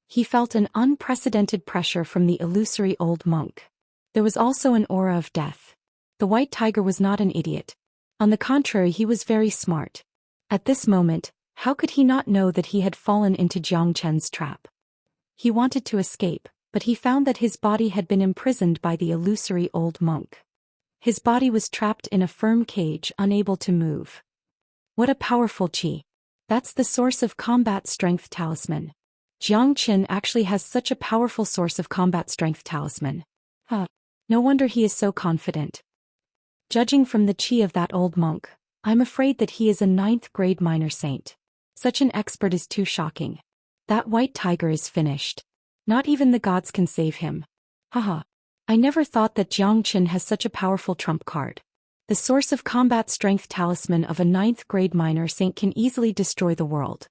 He felt an unprecedented pressure from the illusory old monk. There was also an aura of death. The white tiger was not an idiot. On the contrary, he was very smart. At this moment, how could he not know that he had fallen into Zhou Qian's trap? He wanted to escape, but he found that his body had been imprisoned by the illusory old monk. His body was trapped in a firm cage, unable to move. What a powerful chi. That's the source of combat strength talisman. Zhou Qian actually has such a powerful source of combat strength talisman. No wonder he is so confident. Judging from the chi of that old monk, I'm afraid that he is a 9th grade minor saint. Such an expert is too shocking. That white tiger is finished. Not even the gods can save him. Haha. I never thought that Zhou Qian has such a powerful trump card. The source of combat strength talisman of a 9th grade minor saint can easily destroy the world.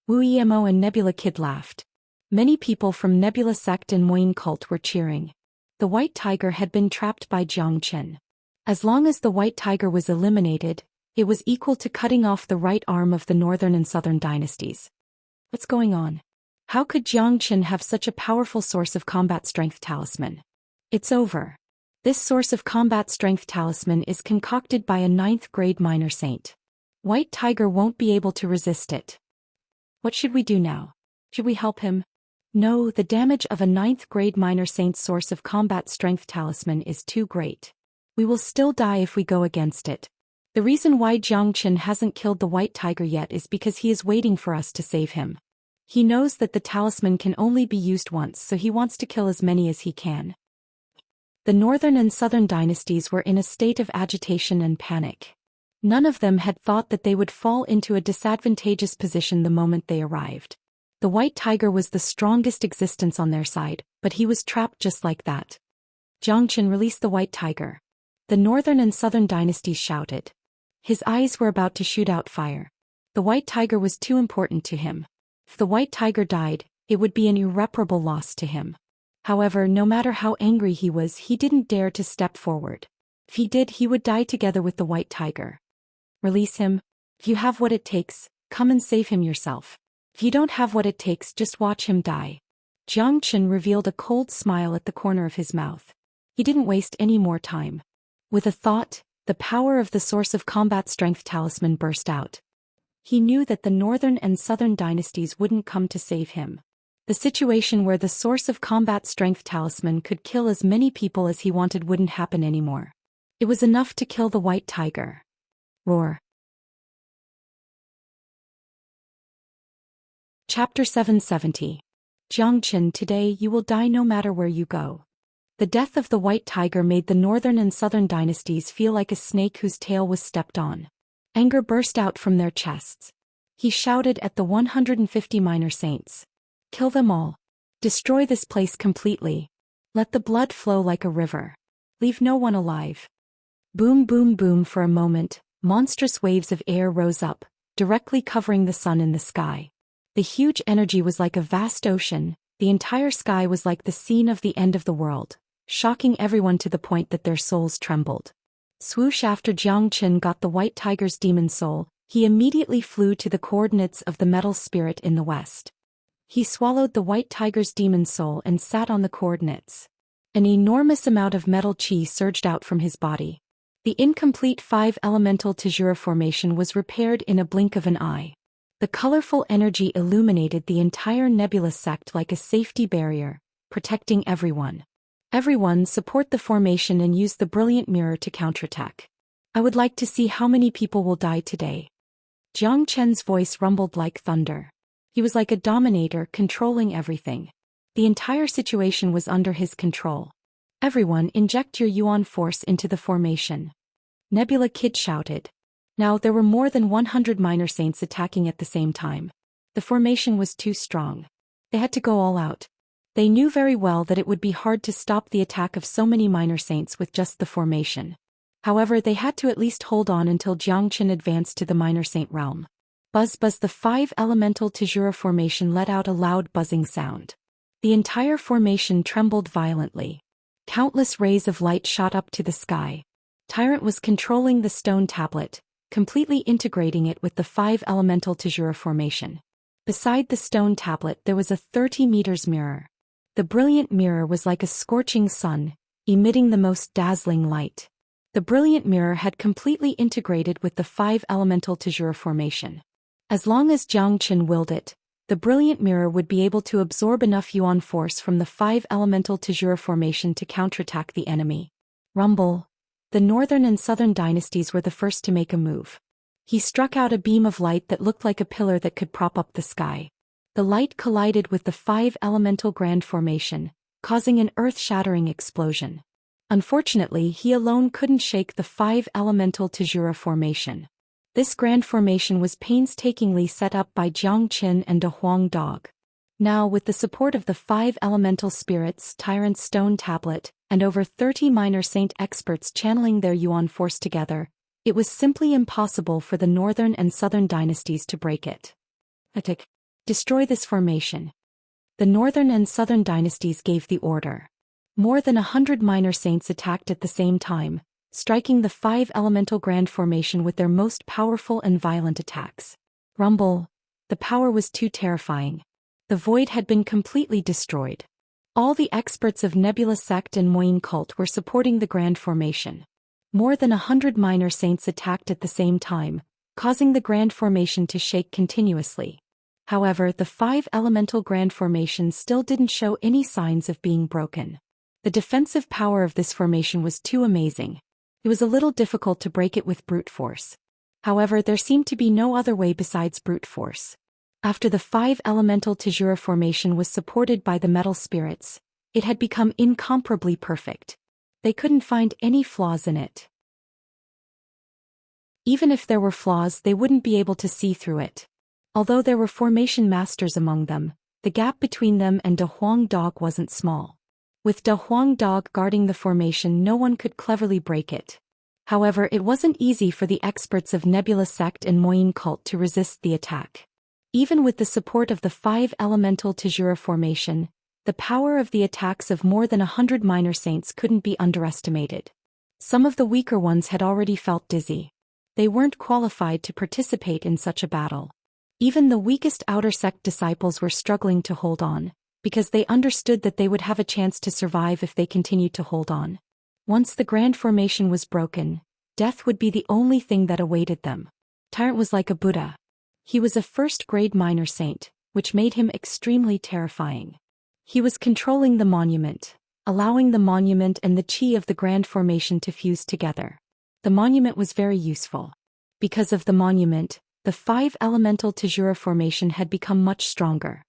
Wu Mo and Nebula Kid laughed. Many people from Nebula sect and Moyin cult were cheering. The white tiger had been trapped by Zhou Qian. As long as the white tiger was eliminated, it was equal to cutting off the right arm of the northern and southern dynasties. What's going on? How could Zhou Qian have such a powerful source of combat strength talisman? It's over. This source of combat strength talisman is concocted by a 9th grade minor saint. White tiger won't be able to resist it. What should we do now? Should we help him? No, the damage of a 9th grade minor saint's source of combat strength talisman is too great. We will still die if we go against it. The reason why Zhou Qian hasn't killed the white tiger yet is because he is waiting for us to save him. He knows that the talisman can only be used once, so he wants to kill as many as he can. The northern and southern dynasties were in a state of agitation and panic. None of them had thought that they would fall into a disadvantageous position the moment they arrived. The white tiger was the strongest existence on their side, but he was trapped just like that. Zhou Qian released the white tiger. The northern and southern dynasties shouted. His eyes were about to shoot out fire. The white tiger was too important to him. If the white tiger died, it would be an irreparable loss to him. However, no matter how angry he was, he didn't dare to step forward. If he did, he would die together with the white tiger. Release him. If you have what it takes, come and save him yourself. If you don't have what it takes, just watch him die. Zhou Qian revealed a cold smile at the corner of his mouth. He didn't waste any more time. With a thought, the power of the source of combat strength talisman burst out. He knew that the northern and southern dynasties wouldn't come to save him. The situation where the source of combat strength talisman could kill as many people as he wanted wouldn't happen anymore. It was enough to kill the white tiger. Roar. Chapter 770. Zhou Qian, today you will die no matter where you go. The death of the white tiger made the northern and southern dynasties feel like a snake whose tail was stepped on. Anger burst out from their chests. He shouted at the 150 minor saints. Kill them all. Destroy this place completely. Let the blood flow like a river. Leave no one alive. Boom, boom, boom. For a moment, monstrous waves of air rose up, directly covering the sun in the sky. The huge energy was like a vast ocean. The entire sky was like the scene of the end of the world, shocking everyone to the point that their souls trembled. Swoosh! After Jiang Chen got the White Tiger's demon soul, he immediately flew to the coordinates of the metal spirit in the west. He swallowed the White Tiger's demon soul and sat on the coordinates. An enormous amount of metal chi surged out from his body. The incomplete 5-elemental Tajura formation was repaired in a blink of an eye. The colorful energy illuminated the entire nebula sect like a safety barrier, protecting everyone. Everyone support the formation and use the brilliant mirror to counterattack. I would like to see how many people will die today. Jiang Chen's voice rumbled like thunder. He was like a dominator controlling everything. The entire situation was under his control. Everyone inject your Yuan force into the formation. Nebula Kid shouted. Now there were more than 100 minor saints attacking at the same time. The formation was too strong. They had to go all out. They knew very well that it would be hard to stop the attack of so many minor saints with just the formation. However, they had to at least hold on until Jiang Chen advanced to the minor saint realm. Buzz buzz! The 5-elemental Tajura formation let out a loud buzzing sound. The entire formation trembled violently. Countless rays of light shot up to the sky. Tyrant was controlling the stone tablet, completely integrating it with the 5-elemental Tajura formation. Beside the stone tablet there was a 30 meters mirror. The brilliant mirror was like a scorching sun, emitting the most dazzling light. The brilliant mirror had completely integrated with the 5-elemental Tajura formation. As long as Jiang Chen willed it, the brilliant mirror would be able to absorb enough Yuan force from the 5-elemental Tajura formation to counterattack the enemy. Rumble. The northern and southern dynasties were the first to make a move. He struck out a beam of light that looked like a pillar that could prop up the sky. The light collided with the 5-elemental grand formation, causing an earth-shattering explosion. Unfortunately, he alone couldn't shake the 5-elemental Tajura formation. This grand formation was painstakingly set up by Jiang Chen and a Huang dog. Now, with the support of the 5-elemental spirits, Tyrant's stone tablet, and over 30 minor saint experts channeling their Yuan force together, it was simply impossible for the northern and southern dynasties to break it. Attack! Destroy this formation. The northern and southern dynasties gave the order. More than 100 minor saints attacked at the same time, striking the 5-elemental grand formation with their most powerful and violent attacks. Rumble. The power was too terrifying. The void had been completely destroyed. All the experts of Nebula Sect and Moyin cult were supporting the grand formation. More than 100 minor saints attacked at the same time, causing the grand formation to shake continuously. However, the 5-elemental grand formation still didn't show any signs of being broken. The defensive power of this formation was too amazing. It was a little difficult to break it with brute force. However, there seemed to be no other way besides brute force. After the 5-elemental Tajura formation was supported by the metal spirits, it had become incomparably perfect. They couldn't find any flaws in it. Even if there were flaws, they wouldn't be able to see through it. Although there were formation masters among them, the gap between them and De Huang Dog wasn't small. With De Huang Dog guarding the formation, no one could cleverly break it. However, it wasn't easy for the experts of Nebula Sect and Moyin cult to resist the attack. Even with the support of the 5-elemental Tajura formation, the power of the attacks of more than 100 minor saints couldn't be underestimated. Some of the weaker ones had already felt dizzy. They weren't qualified to participate in such a battle. Even the weakest outer sect disciples were struggling to hold on, because they understood that they would have a chance to survive if they continued to hold on. Once the grand formation was broken, death would be the only thing that awaited them. Tyrant was like a Buddha. He was a first-grade minor saint, which made him extremely terrifying. He was controlling the monument, allowing the monument and the chi of the grand formation to fuse together. The monument was very useful. Because of the monument, the 5-elemental Tajura formation had become much stronger.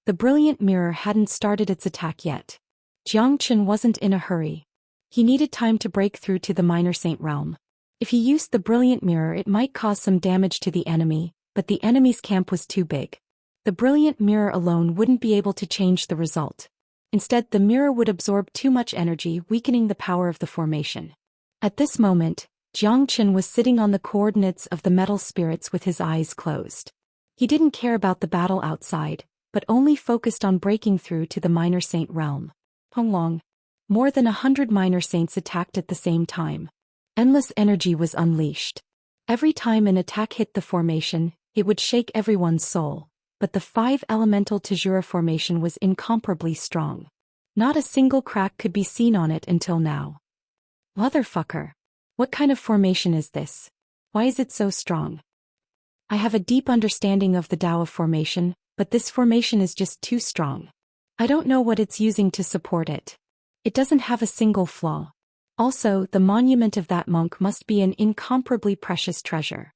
The brilliant mirror hadn't started its attack yet. Jiang Chen wasn't in a hurry. He needed time to break through to the minor saint realm. If he used the brilliant mirror, it might cause some damage to the enemy, but the enemy's camp was too big. The brilliant mirror alone wouldn't be able to change the result. Instead, the mirror would absorb too much energy, weakening the power of the formation. At this moment, Jiang Chen was sitting on the coordinates of the metal spirits with his eyes closed. He didn't care about the battle outside, but only focused on breaking through to the minor saint realm. Honglong. More than 100 minor saints attacked at the same time. Endless energy was unleashed. Every time an attack hit the formation, it would shake everyone's soul, but the 5-elemental Tajura formation was incomparably strong. Not a single crack could be seen on it until now. Motherfucker! What kind of formation is this? Why is it so strong? I have a deep understanding of the Tao of formation, but this formation is just too strong. I don't know what it's using to support it. It doesn't have a single flaw. Also, the monument of that monk must be an incomparably precious treasure.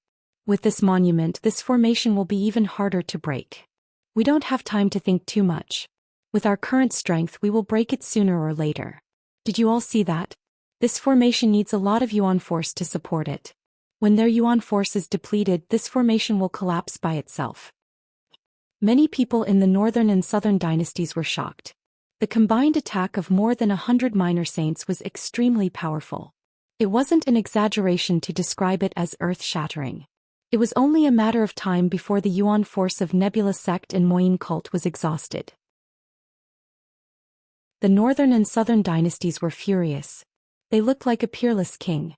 With this monument, this formation will be even harder to break. We don't have time to think too much. With our current strength, we will break it sooner or later. Did you all see that? This formation needs a lot of yuan force to support it. When their yuan force is depleted, this formation will collapse by itself. Many people in the northern and southern dynasties were shocked. The combined attack of more than 100 minor saints was extremely powerful. It wasn't an exaggeration to describe it as earth-shattering. It was only a matter of time before the yuan force of Nebula sect and Moyin cult was exhausted. The northern and southern dynasties were furious. They looked like a peerless king.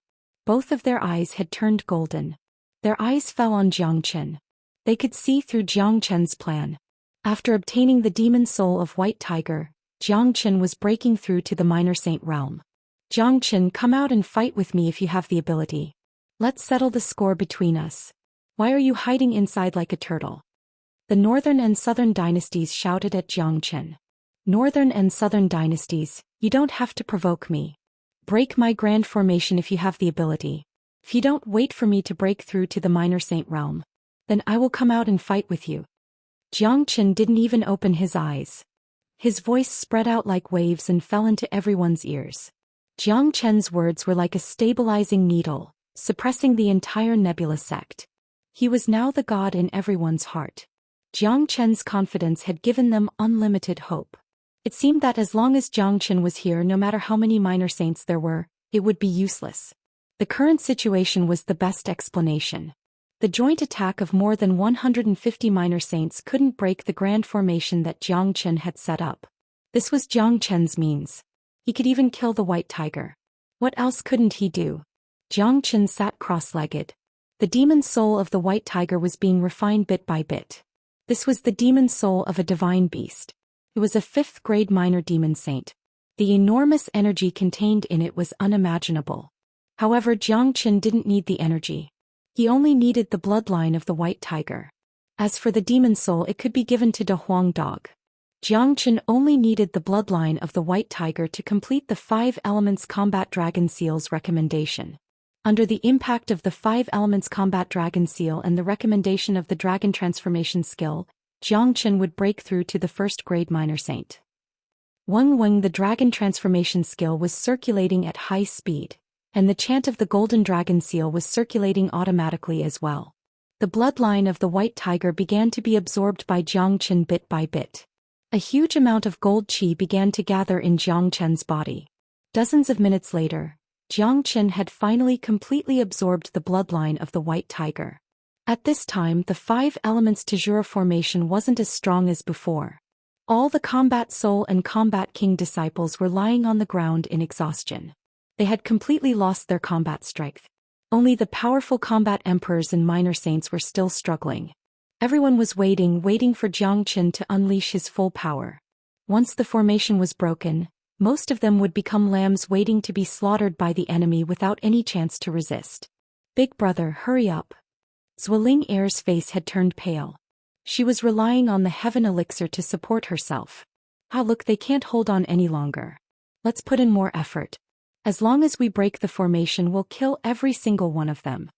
Both of their eyes had turned golden. Their eyes fell on Jiang Chen. They could see through Jiang Chen's plan. After obtaining the demon soul of White Tiger, Jiang Chen was breaking through to the minor saint realm. Jiang Chen, come out and fight with me if you have the ability. Let's settle the score between us. Why are you hiding inside like a turtle? The northern and southern dynasties shouted at Jiang Chen. Northern and southern dynasties, you don't have to provoke me. Break my grand formation if you have the ability. If you don't wait for me to break through to the minor saint realm, then I will come out and fight with you. Jiang Chen didn't even open his eyes. His voice spread out like waves and fell into everyone's ears. Jiang Chen's words were like a stabilizing needle, suppressing the entire Nebula sect. He was now the god in everyone's heart. Jiang Chen's confidence had given them unlimited hope. It seemed that as long as Jiang Chen was here, no matter how many minor saints there were, it would be useless. The current situation was the best explanation. The joint attack of more than 150 minor saints couldn't break the grand formation that Jiang Chen had set up. This was Jiang Chen's means. He could even kill the White Tiger. What else couldn't he do? Jiang Chen sat cross-legged. The demon soul of the White Tiger was being refined bit by bit. This was the demon soul of a divine beast. It was a 5th-grade minor demon saint. The enormous energy contained in it was unimaginable. However, Jiang Chen didn't need the energy. He only needed the bloodline of the White Tiger. As for the demon soul, it could be given to De Huang Dog. Jiang Chen only needed the bloodline of the White Tiger to complete the 5 Elements Combat Dragon Seal's recommendation. Under the impact of the 5 Elements Combat Dragon Seal and the recommendation of the Dragon Transformation skill, Jiang Chen would break through to the 1st-grade minor saint. Weng, the Dragon Transformation skill was circulating at high speed, and the chant of the Golden Dragon Seal was circulating automatically as well. The bloodline of the White Tiger began to be absorbed by Jiang Chen bit by bit. A huge amount of gold qi began to gather in Jiang Chen's body. Dozens of minutes later, Jiang Chen had finally completely absorbed the bloodline of the White Tiger. At this time, the 5 Elements Tajura formation wasn't as strong as before. All the Combat Soul and Combat King disciples were lying on the ground in exhaustion. They had completely lost their combat strength. Only the powerful combat emperors and minor saints were still struggling. Everyone was waiting for Jiang Chen to unleash his full power. Once the formation was broken, most of them would become lambs waiting to be slaughtered by the enemy without any chance to resist. Big brother, hurry up. Zueling Air's face had turned pale. She was relying on the heaven elixir to support herself. Ah, look, they can't hold on any longer. Let's put in more effort. As long as we break the formation, we'll kill every single one of them.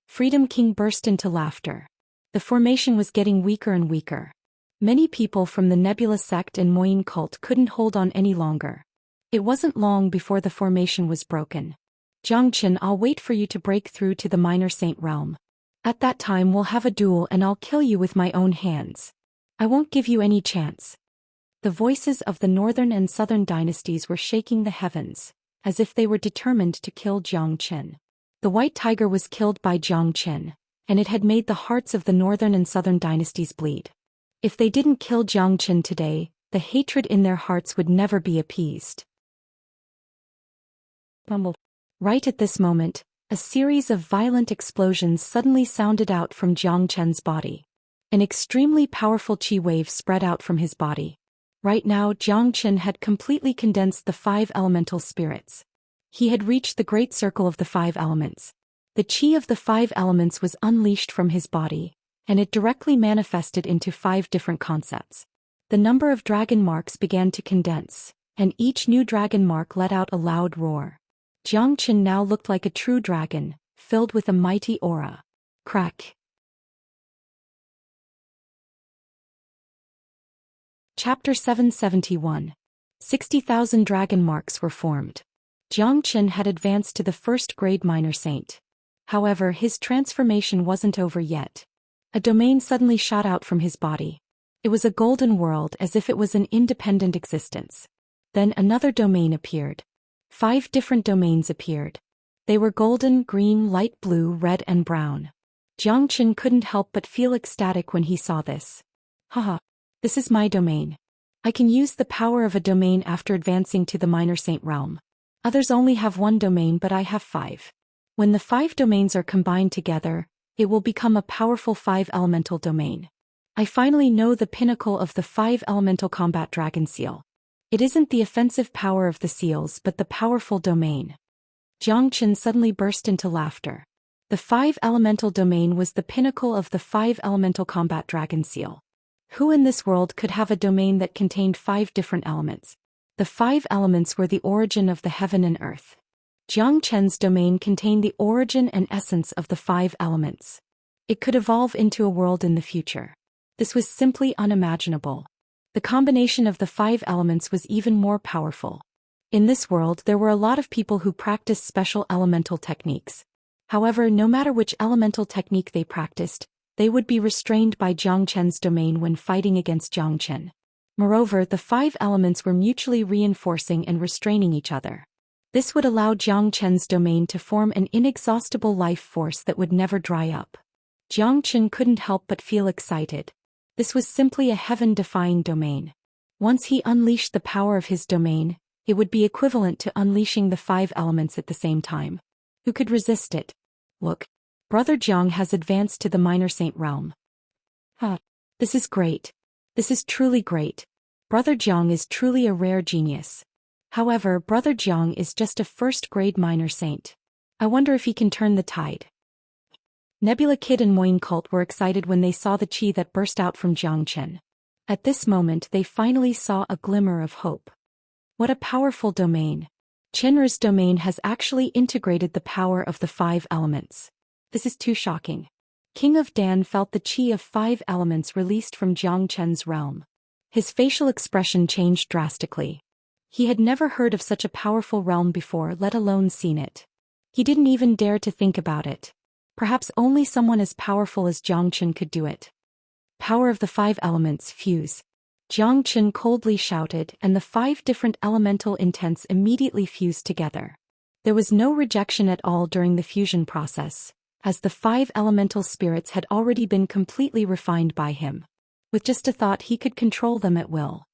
Freedom King burst into laughter. The formation was getting weaker and weaker. Many people from the Nebula sect and Moyin cult couldn't hold on any longer. It wasn't long before the formation was broken. Jiang Chen, I'll wait for you to break through to the minor saint realm. At that time we'll have a duel and I'll kill you with my own hands. I won't give you any chance. The voices of the northern and southern dynasties were shaking the heavens, as if they were determined to kill Jiang Chen. The White Tiger was killed by Jiang Chen, and it had made the hearts of the northern and southern dynasties bleed. If they didn't kill Jiang Chen today, the hatred in their hearts would never be appeased. Right at this moment, a series of violent explosions suddenly sounded out from Zhou Xian's body. An extremely powerful qi wave spread out from his body. Right now Zhou Xian had completely condensed the 5 elemental spirits. He had reached the great circle of the 5 elements. The qi of the 5 elements was unleashed from his body, and it directly manifested into 5 different concepts. The number of dragon marks began to condense, and each new dragon mark let out a loud roar. Zhou Xian now looked like a true dragon, filled with a mighty aura. Crack. Chapter 771. 60,000 dragon marks were formed. Zhou Xian had advanced to the first-grade minor saint. However, his transformation wasn't over yet. A domain suddenly shot out from his body. It was a golden world, as if it was an independent existence. Then another domain appeared. 5 different domains appeared. They were golden, green, light blue, red and brown. Zhou Xian couldn't help but feel ecstatic when he saw this. Haha. This is my domain. I can use the power of a domain after advancing to the minor saint realm. Others only have 1 domain, but I have 5. When the 5 domains are combined together, it will become a powerful 5 elemental domain. I finally know the pinnacle of the 5 elemental combat dragon seal. It isn't the offensive power of the seals but the powerful domain. Zhou Xian suddenly burst into laughter. The 5 elemental domain was the pinnacle of the 5 elemental combat dragon seal. Who in this world could have a domain that contained 5 different elements? The 5 elements were the origin of the heaven and earth. Zhou Xian's domain contained the origin and essence of the 5 elements. It could evolve into a world in the future. This was simply unimaginable. The combination of the 5 elements was even more powerful. In this world there were a lot of people who practiced special elemental techniques. However, no matter which elemental technique they practiced, they would be restrained by Zhou Xian's domain when fighting against Zhou Xian. Moreover, the 5 elements were mutually reinforcing and restraining each other. This would allow Zhou Xian's domain to form an inexhaustible life force that would never dry up. Zhou Xian couldn't help but feel excited. This was simply a heaven-defying domain. Once he unleashed the power of his domain, it would be equivalent to unleashing the 5 elements at the same time. Who could resist it? Look. Brother Zhang has advanced to the minor saint realm. This is great. This is truly great. Brother Zhang is truly a rare genius. However, Brother Zhang is just a first-grade minor saint. I wonder if he can turn the tide. Nebula Kid and Moin Cult were excited when they saw the qi that burst out from Zhou Xian. At this moment they finally saw a glimmer of hope. What a powerful domain. Qinra's domain has actually integrated the power of the 5 elements. This is too shocking. King of Dan felt the qi of 5 elements released from Zhou Xian's realm. His facial expression changed drastically. He had never heard of such a powerful realm before, let alone seen it. He didn't even dare to think about it. Perhaps only someone as powerful as Zhou Xian could do it. Power of the 5 elements, fuse. Zhou Xian coldly shouted, and the 5 different elemental intents immediately fused together. There was no rejection at all during the fusion process, as the 5 elemental spirits had already been completely refined by him. With just a thought he could control them at will.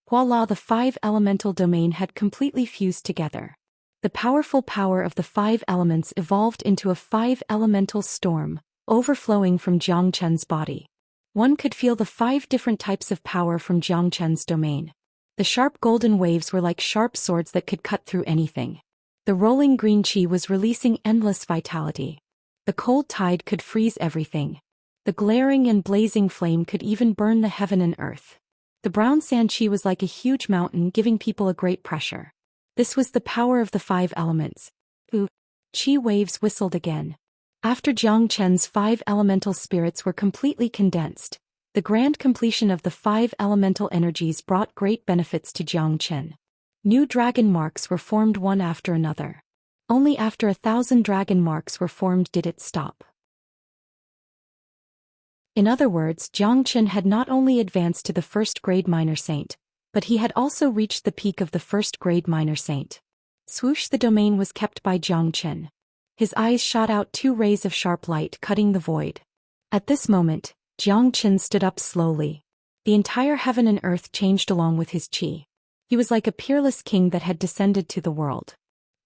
Voila, the 5 elemental domain had completely fused together. The powerful power of the 5 elements evolved into a 5 elemental storm, overflowing from Zhou Xian's body. One could feel the 5 different types of power from Zhou Xian's domain. The sharp golden waves were like sharp swords that could cut through anything. The rolling green qi was releasing endless vitality. The cold tide could freeze everything. The glaring and blazing flame could even burn the heaven and earth. The brown sand qi was like a huge mountain, giving people a great pressure. This was the power of the 5 elements. Qi waves whistled again. After Zhou Xian's 5 elemental spirits were completely condensed, the grand completion of the 5 elemental energies brought great benefits to Zhou Xian. New dragon marks were formed one after another. Only after 1,000 dragon marks were formed did it stop. In other words, Zhou Xian had not only advanced to the first-grade minor saint, but he had also reached the peak of the first-grade minor saint. Swoosh, the domain was kept by Zhou Xian. His eyes shot out 2 rays of sharp light, cutting the void. At this moment, Zhou Xian stood up slowly. The entire heaven and earth changed along with his qi. He was like a peerless king that had descended to the world.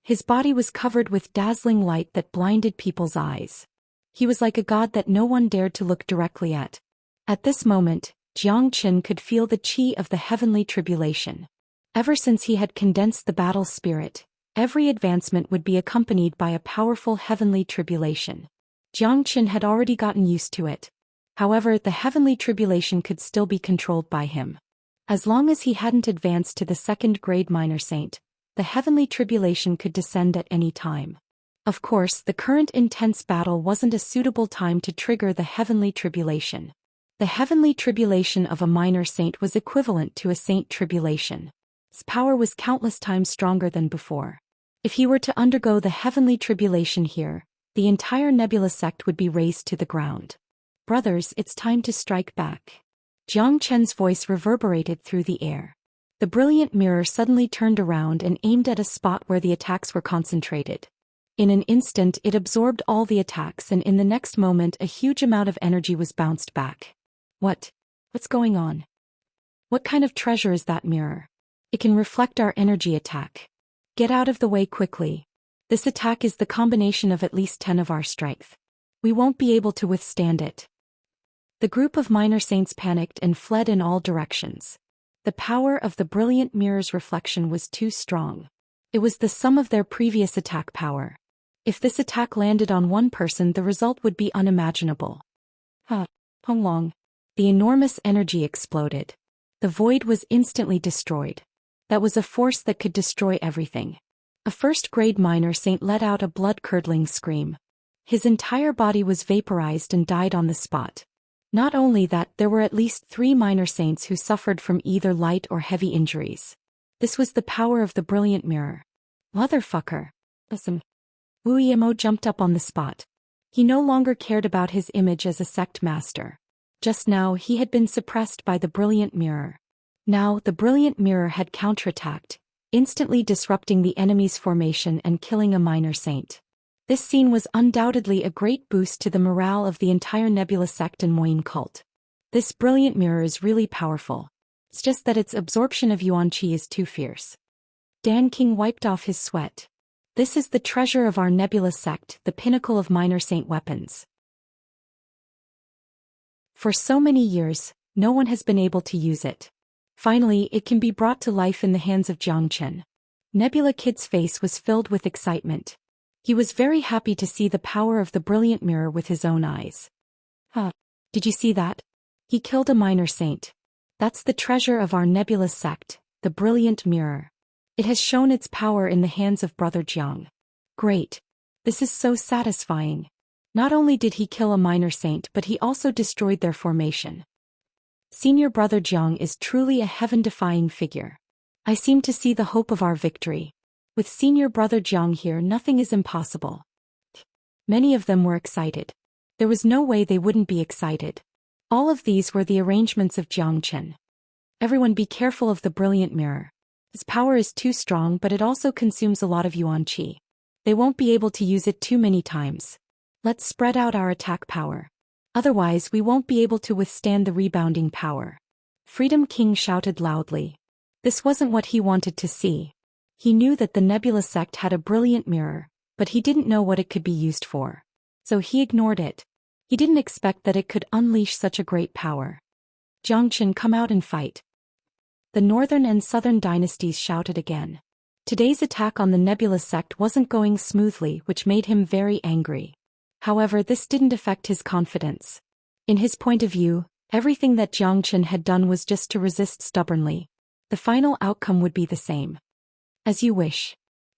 His body was covered with dazzling light that blinded people's eyes. He was like a god that no one dared to look directly at. At this moment, Jiang Qin could feel the qi of the heavenly tribulation. Ever since he had condensed the battle spirit, every advancement would be accompanied by a powerful heavenly tribulation. Jiang Qin had already gotten used to it. However, the heavenly tribulation could still be controlled by him. As long as he hadn't advanced to the second-grade minor saint, the heavenly tribulation could descend at any time. Of course, the current intense battle wasn't a suitable time to trigger the heavenly tribulation. The heavenly tribulation of a minor saint was equivalent to a saint tribulation. Its power was countless times stronger than before. If he were to undergo the heavenly tribulation here, the entire nebula sect would be razed to the ground. Brothers, it's time to strike back. Jiang Chen's voice reverberated through the air. The brilliant mirror suddenly turned around and aimed at a spot where the attacks were concentrated. In an instant it absorbed all the attacks, and in the next moment a huge amount of energy was bounced back. What's going on? What kind of treasure is that mirror? It can reflect our energy attack. Get out of the way quickly. This attack is the combination of at least 10 of our strength. We won't be able to withstand it. The group of minor saints panicked and fled in all directions. The power of the brilliant mirror's reflection was too strong. It was the sum of their previous attack power. If this attack landed on one person, the result would be unimaginable. Honglong. The enormous energy exploded. The void was instantly destroyed. That was a force that could destroy everything. A first-grade minor saint let out a blood-curdling scream. His entire body was vaporized and died on the spot. Not only that, there were at least 3 minor saints who suffered from either light or heavy injuries. This was the power of the brilliant mirror. Motherfucker. Listen. Wu Yimo jumped up on the spot. He no longer cared about his image as a sect master. Just now he had been suppressed by the brilliant mirror. Now the brilliant mirror had counterattacked, instantly disrupting the enemy's formation and killing a minor saint. This scene was undoubtedly a great boost to the morale of the entire Nebula sect and Moyin cult. This brilliant mirror is really powerful. It's just that its absorption of Yuan Qi is too fierce. Dan King wiped off his sweat. This is the treasure of our Nebula sect, the pinnacle of minor saint weapons. For so many years, no one has been able to use it. Finally, it can be brought to life in the hands of Jiang Chen. Nebula Kid's face was filled with excitement. He was very happy to see the power of the brilliant mirror with his own eyes. Did you see that? He killed a minor saint. That's the treasure of our Nebula sect, the brilliant mirror. It has shown its power in the hands of Brother Jiang. Great. This is so satisfying. Not only did he kill a minor saint, but he also destroyed their formation. Senior Brother Jiang is truly a heaven-defying figure. I seem to see the hope of our victory. With Senior Brother Jiang here, nothing is impossible. Many of them were excited. There was no way they wouldn't be excited. All of these were the arrangements of Jiang Chen. Everyone be careful of the brilliant mirror. Its power is too strong, but it also consumes a lot of Yuan Qi. They won't be able to use it too many times. Let's spread out our attack power. Otherwise we won't be able to withstand the rebounding power. Freedom King shouted loudly. This wasn't what he wanted to see. He knew that the Nebula sect had a brilliant mirror, but he didn't know what it could be used for. So he ignored it. He didn't expect that it could unleash such a great power. Jiang Chen, come out and fight. The northern and southern dynasties shouted again. Today's attack on the Nebula sect wasn't going smoothly, which made him very angry. However, this didn't affect his confidence. In his point of view, everything that Jiang Chen had done was just to resist stubbornly. The final outcome would be the same. As you wish.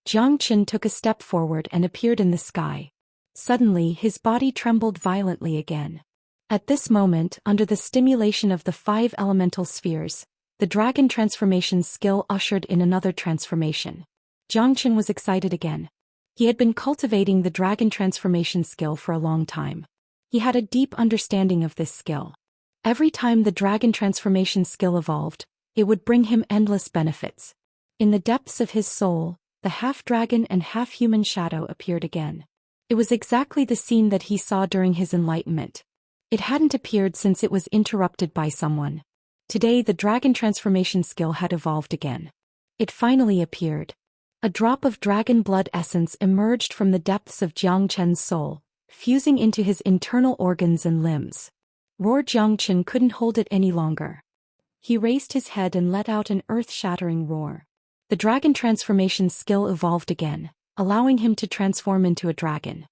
Jiang Chen took a step forward and appeared in the sky. Suddenly his body trembled violently again. At this moment, under the stimulation of the 5 elemental spheres, the dragon transformation skill ushered in another transformation. Jiang Chen was excited again. He had been cultivating the dragon transformation skill for a long time. He had a deep understanding of this skill. Every time the dragon transformation skill evolved, it would bring him endless benefits. In the depths of his soul, the half-dragon and half-human shadow appeared again. It was exactly the scene that he saw during his enlightenment. It hadn't appeared since it was interrupted by someone. Today the dragon transformation skill had evolved again. It finally appeared. A drop of dragon blood essence emerged from the depths of Jiang Chen's soul, fusing into his internal organs and limbs. Jiang Chen couldn't hold it any longer. He raised his head and let out an earth-shattering roar. The dragon transformation skill evolved again, allowing him to transform into a dragon.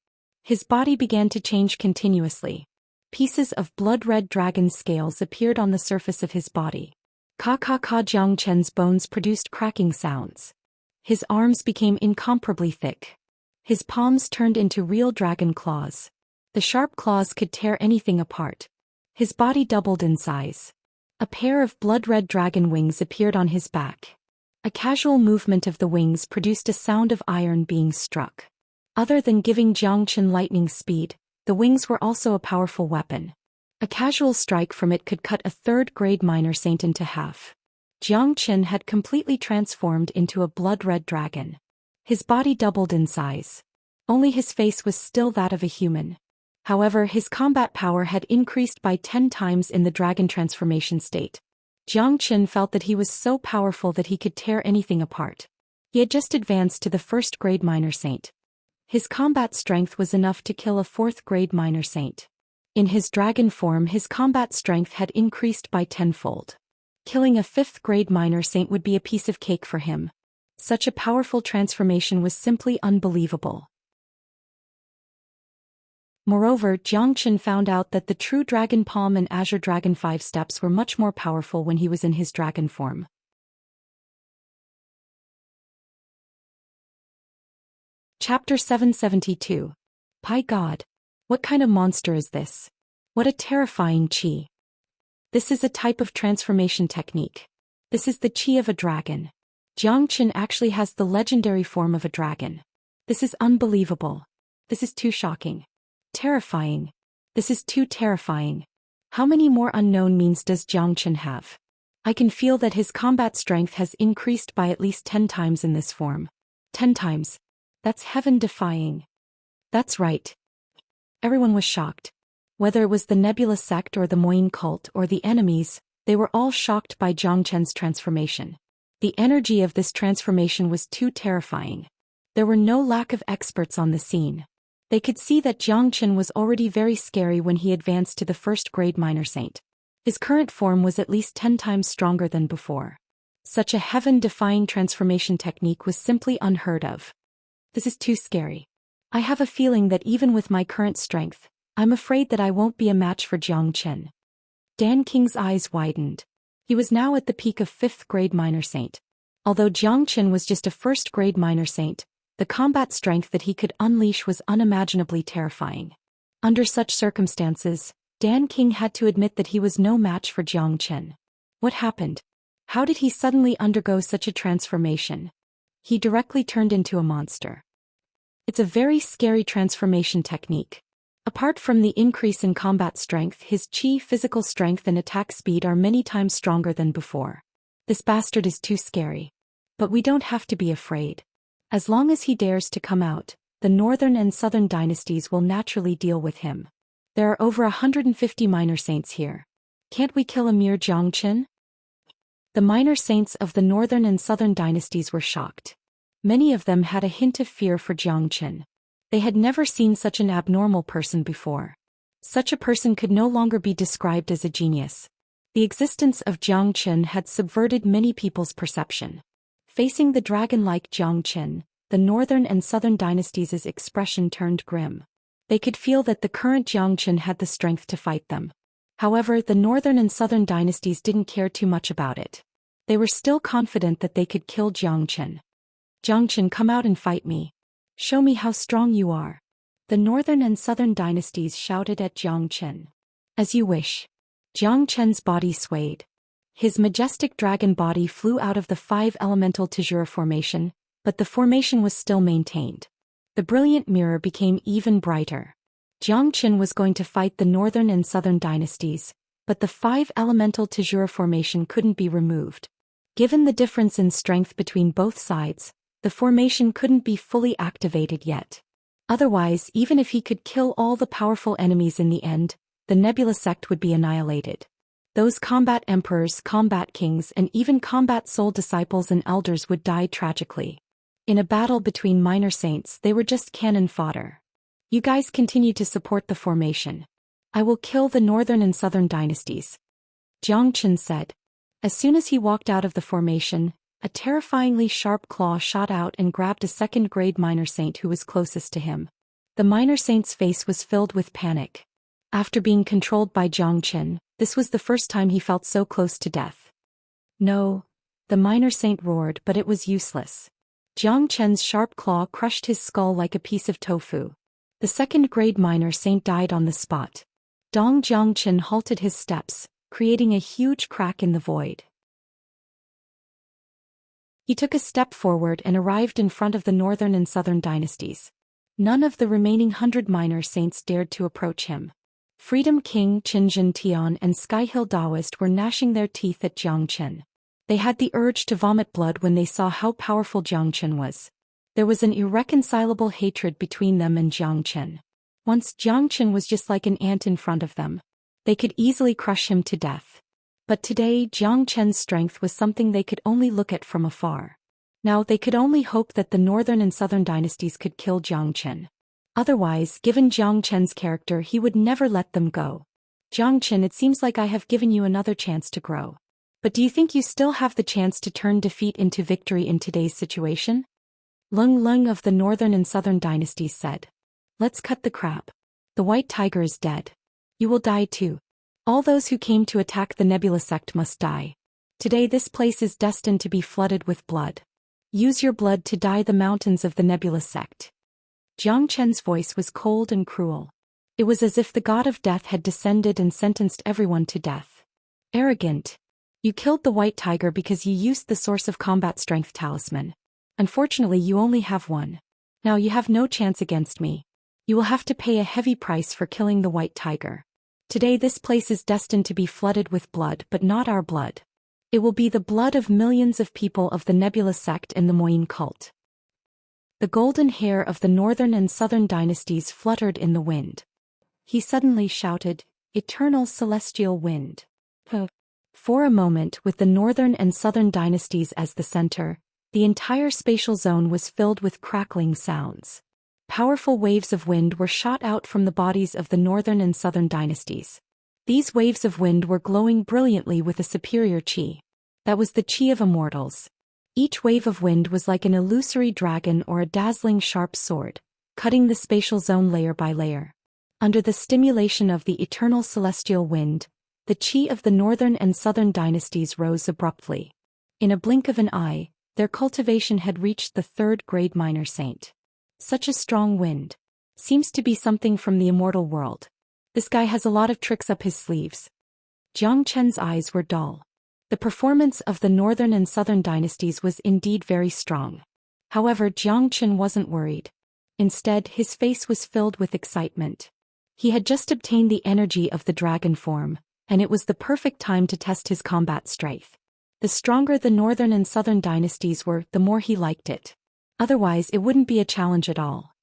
His body began to change continuously. Pieces of blood-red dragon scales appeared on the surface of his body. Ka-ka-ka. Jiang Chen's bones produced cracking sounds. His arms became incomparably thick. His palms turned into real dragon claws. The sharp claws could tear anything apart. His body doubled in size. A pair of blood-red dragon wings appeared on his back. A casual movement of the wings produced a sound of iron being struck. Other than giving Jiang Chen lightning speed, the wings were also a powerful weapon. A casual strike from it could cut a third-grade minor saint into half. Jiang Chen had completely transformed into a blood-red dragon. His body doubled in size. Only his face was still that of a human. However, his combat power had increased by 10 times in the dragon transformation state. Jiang Chen felt that he was so powerful that he could tear anything apart. He had just advanced to the first-grade minor saint. His combat strength was enough to kill a fourth-grade minor saint. In his dragon form, his combat strength had increased by 10-fold. Killing a fifth-grade minor saint would be a piece of cake for him. Such a powerful transformation was simply unbelievable. Moreover, Jiang Chen found out that the true Dragon Palm and Azure Dragon 5 steps were much more powerful when he was in his dragon form. Chapter 772. By God! What kind of monster is this? What a terrifying chi! This is a type of transformation technique. This is the chi of a dragon. Jiang Chen actually has the legendary form of a dragon. This is unbelievable. This is too shocking. Terrifying. This is too terrifying. How many more unknown means does Jiang Chen have? I can feel that his combat strength has increased by at least 10 times in this form. 10 times. That's heaven-defying. That's right. Everyone was shocked. Whether it was the Nebula sect or the Moyin cult or the enemies, they were all shocked by Jiang Chen's transformation. The energy of this transformation was too terrifying. There were no lack of experts on the scene. They could see that Jiang Chen was already very scary when he advanced to the first-grade minor saint. His current form was at least 10 times stronger than before. Such a heaven-defying transformation technique was simply unheard of. This is too scary. I have a feeling that even with my current strength, I'm afraid that I won't be a match for Jiang Chen. Dan King's eyes widened. He was now at the peak of 5th-grade minor saint. Although Jiang Chen was just a first-grade minor saint, the combat strength that he could unleash was unimaginably terrifying. Under such circumstances, Dan King had to admit that he was no match for Jiang Chen. What happened? How did he suddenly undergo such a transformation? He directly turned into a monster. It's a very scary transformation technique. Apart from the increase in combat strength, his chi, physical strength and attack speed are many times stronger than before. This bastard is too scary. But we don't have to be afraid. As long as he dares to come out, the northern and southern dynasties will naturally deal with him. There are over 150 minor saints here. Can't we kill a mere Jiang Chen? The minor saints of the northern and southern dynasties were shocked. Many of them had a hint of fear for Jiang Chen. They had never seen such an abnormal person before. Such a person could no longer be described as a genius. The existence of Jiang Chen had subverted many people's perception. Facing the dragon-like Jiang Chen, the northern and southern dynasties' expression turned grim. They could feel that the current Jiang Chen had the strength to fight them. However, the northern and southern dynasties didn't care too much about it. They were still confident that they could kill Jiang Chen. Jiang Chen, come out and fight me. Show me how strong you are. The northern and southern dynasties shouted at Jiang Chen. As you wish. Jiang Chen's body swayed. His majestic dragon body flew out of the 5-elemental Tejura formation, but the formation was still maintained. The brilliant mirror became even brighter. Jiang Chen was going to fight the northern and southern dynasties, but the 5-elemental Tejura formation couldn't be removed. Given the difference in strength between both sides, the formation couldn't be fully activated yet. Otherwise, even if he could kill all the powerful enemies in the end, the Nebula sect would be annihilated. Those combat emperors, combat kings, and even combat soul disciples and elders would die tragically. In a battle between minor saints, they were just cannon fodder. You guys continue to support the formation. I will kill the northern and southern dynasties, Zhou Xian said. As soon as he walked out of the formation, a terrifyingly sharp claw shot out and grabbed a second-grade minor saint who was closest to him. The minor saint's face was filled with panic. After being controlled by Zhou Xian, this was the first time he felt so close to death. No, the minor saint roared, but it was useless. Zhou Qian's sharp claw crushed his skull like a piece of tofu. The second-grade minor saint died on the spot. Zhou Qian halted his steps, creating a huge crack in the void. He took a step forward and arrived in front of the northern and southern dynasties. None of the remaining 100 minor saints dared to approach him. Freedom King Qinzhen Tian and Skyhill Daoist were gnashing their teeth at Zhou Xian. They had the urge to vomit blood when they saw how powerful Zhou Xian was. There was an irreconcilable hatred between them and Zhou Xian. Once Zhou Xian was just like an ant in front of them. They could easily crush him to death. But today Zhou Qian's strength was something they could only look at from afar. Now they could only hope that the northern and southern dynasties could kill Zhou Xian. Otherwise, given Zhou Qian's character, he would never let them go. Zhou Qian, it seems like I have given you another chance to grow. But do you think you still have the chance to turn defeat into victory in today's situation? Lung Lung of the northern and southern dynasties said. Let's cut the crap. The white tiger is dead. You will die too. All those who came to attack the Nebula sect must die. Today this place is destined to be flooded with blood. Use your blood to dye the mountains of the Nebula sect. Zhou Qian's voice was cold and cruel. It was as if the god of death had descended and sentenced everyone to death. Arrogant. You killed the white tiger because you used the source of combat strength talisman. Unfortunately, you only have one. Now you have no chance against me. You will have to pay a heavy price for killing the white tiger. Today this place is destined to be flooded with blood, but not our blood. It will be the blood of millions of people of the Nebula sect and the Moyin cult. The golden hair of the northern and southern dynasties fluttered in the wind. He suddenly shouted, "Eternal celestial wind." For a moment, with the northern and southern dynasties as the center, the entire spatial zone was filled with crackling sounds. Powerful waves of wind were shot out from the bodies of the northern and southern dynasties. These waves of wind were glowing brilliantly with a superior chi. That was the chi of immortals. Each wave of wind was like an illusory dragon or a dazzling sharp sword, cutting the spatial zone layer by layer. Under the stimulation of the eternal celestial wind, the chi of the northern and southern dynasties rose abruptly. In a blink of an eye, their cultivation had reached the third-grade minor saint. Such a strong wind. Seems to be something from the immortal world. This guy has a lot of tricks up his sleeves. Zhou Qian's eyes were dull. The performance of the northern and southern dynasties was indeed very strong. However, Zhou Qian wasn't worried. Instead, his face was filled with excitement. He had just obtained the energy of the dragon form, and it was the perfect time to test his combat strength. The stronger the northern and southern dynasties were, the more he liked it. Otherwise, it wouldn't be a challenge at all.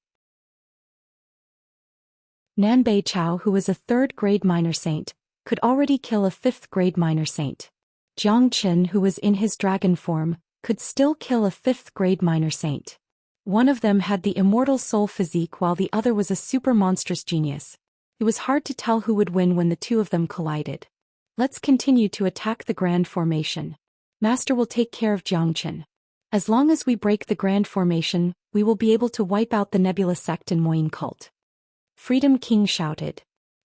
Nanbei Chao, who was a third-grade minor saint, could already kill a fifth-grade minor saint. Zhou Qian, who was in his dragon form, could still kill a fifth-grade minor saint. One of them had the immortal soul physique while the other was a super monstrous genius. It was hard to tell who would win when the two of them collided. Let's continue to attack the Grand Formation. Master will take care of Zhou Qian. As long as we break the Grand Formation, we will be able to wipe out the Nebula sect and Moyin cult. Freedom King shouted.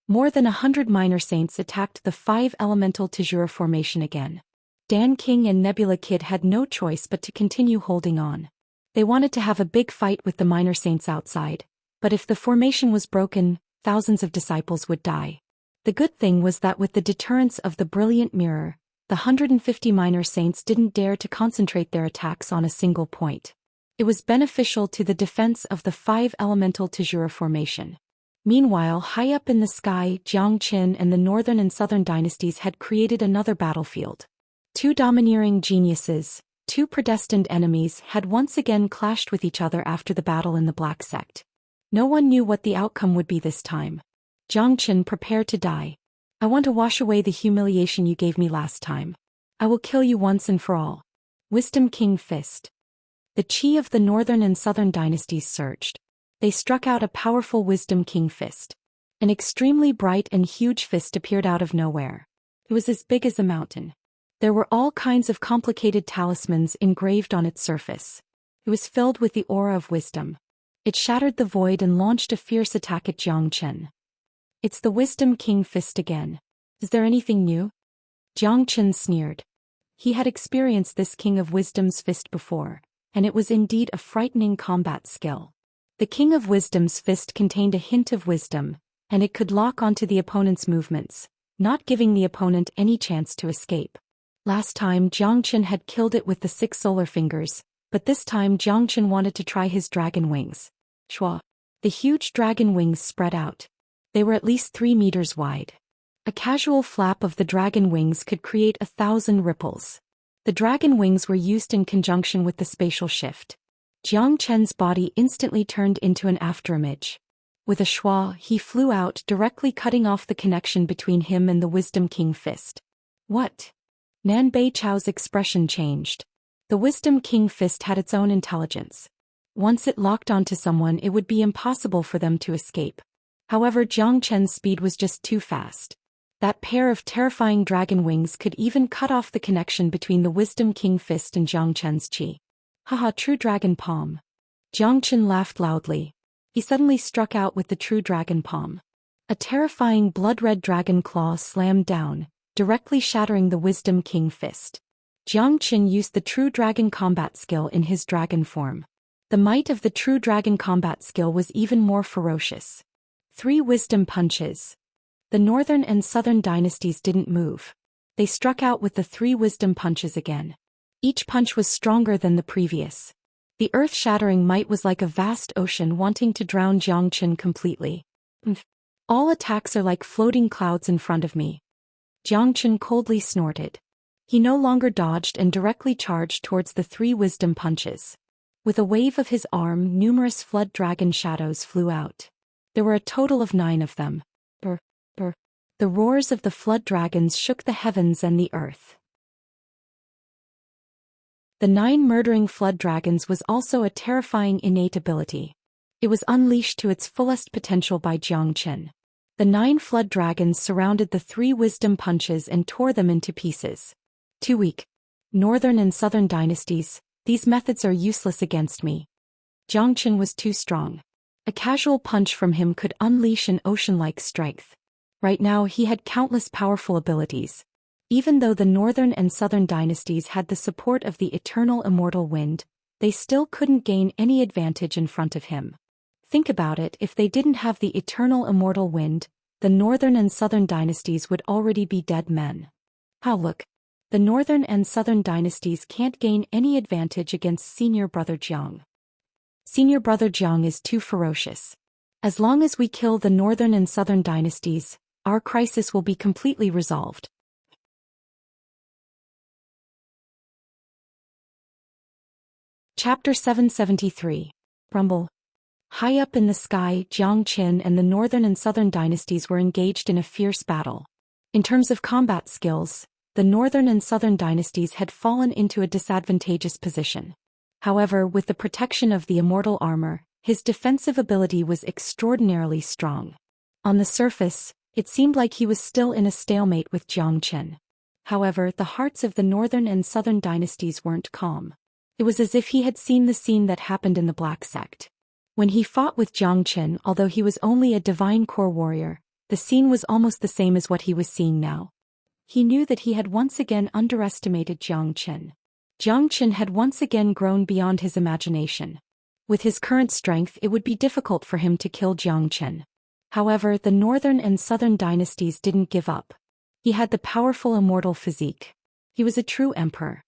More than 100 minor saints attacked the 5 elemental Tajura formation again. Dan King and Nebula Kid had no choice but to continue holding on. They wanted to have a big fight with the minor saints outside, but if the formation was broken, thousands of disciples would die. The good thing was that with the deterrence of the brilliant mirror, the 150 minor saints didn't dare to concentrate their attacks on a single point. It was beneficial to the defense of the 5 elemental Tajura formation. Meanwhile, high up in the sky, Zhou Qian and the northern and southern dynasties had created another battlefield. 2 domineering geniuses, 2 predestined enemies, had once again clashed with each other after the battle in the Black Sect. No one knew what the outcome would be this time. Zhou Qian, prepare to die. I want to wash away the humiliation you gave me last time. I will kill you once and for all. Wisdom King Fist. The qi of the northern and southern dynasties surged. They struck out a powerful Wisdom King fist. An extremely bright and huge fist appeared out of nowhere. It was as big as a mountain. There were all kinds of complicated talismans engraved on its surface. It was filled with the aura of wisdom. It shattered the void and launched a fierce attack at Zhou Xian. It's the Wisdom King fist again. Is there anything new? Zhou Xian sneered. He had experienced this King of Wisdom's fist before, and it was indeed a frightening combat skill. The King of Wisdom's fist contained a hint of wisdom, and it could lock onto the opponent's movements, not giving the opponent any chance to escape. Last time Zhou Xian had killed it with the 6 solar fingers, but this time Zhou Xian wanted to try his dragon wings. Shua. The huge dragon wings spread out. They were at least 3 meters wide. A casual flap of the dragon wings could create 1,000 ripples. The dragon wings were used in conjunction with the spatial shift. Zhou Qian's body instantly turned into an afterimage. With a schwa, he flew out, directly cutting off the connection between him and the Wisdom King fist. What? Nan Beichao's expression changed. The Wisdom King fist had its own intelligence. Once it locked onto someone, it would be impossible for them to escape. However, Zhou Qian's speed was just too fast. That pair of terrifying dragon wings could even cut off the connection between the Wisdom King fist and Zhou Qian's qi. Haha, true dragon palm. Zhou Qian laughed loudly. He suddenly struck out with the true dragon palm. A terrifying blood-red dragon claw slammed down, directly shattering the Wisdom King fist. Zhou Qian used the true dragon combat skill in his dragon form. The might of the true dragon combat skill was even more ferocious. 3 wisdom punches. The northern and southern dynasties didn't move. They struck out with the 3 wisdom punches again. Each punch was stronger than the previous. The earth-shattering might was like a vast ocean wanting to drown Zhou Qian completely. All attacks are like floating clouds in front of me. Zhou Qian coldly snorted. He no longer dodged and directly charged towards the 3 wisdom punches. With a wave of his arm, numerous flood dragon shadows flew out. There were a total of 9 of them. The roars of the flood dragons shook the heavens and the earth. The 9 murdering flood dragons was also a terrifying innate ability. It was unleashed to its fullest potential by Zhou Qian. The 9 flood dragons surrounded the 3 wisdom punches and tore them into pieces. Too weak. Northern and southern dynasties, these methods are useless against me. Zhou Qian was too strong. A casual punch from him could unleash an ocean-like strength. Right now he had countless powerful abilities. Even though the northern and southern dynasties had the support of the eternal immortal wind, they still couldn't gain any advantage in front of him. Think about it, if they didn't have the eternal immortal wind, the northern and southern dynasties would already be dead men. How look. The northern and southern dynasties can't gain any advantage against senior brother Jiang. Senior brother Jiang is too ferocious. As long as we kill the northern and southern dynasties, our crisis will be completely resolved. Chapter 773. Rumble. High up in the sky, Zhou Qian and the northern and southern dynasties were engaged in a fierce battle. In terms of combat skills, the northern and southern dynasties had fallen into a disadvantageous position. However, with the protection of the immortal armor, his defensive ability was extraordinarily strong. On the surface, it seemed like he was still in a stalemate with Zhou Qian. However, the hearts of the northern and southern dynasties weren't calm. It was as if he had seen the scene that happened in the Black Sect. When he fought with Zhou Qian, although he was only a divine core warrior, the scene was almost the same as what he was seeing now. He knew that he had once again underestimated Zhou Qian. Zhou Qian had once again grown beyond his imagination. With his current strength, it would be difficult for him to kill Zhou Qian. However, the northern and southern dynasties didn't give up. He had the powerful immortal physique. He was a true emperor.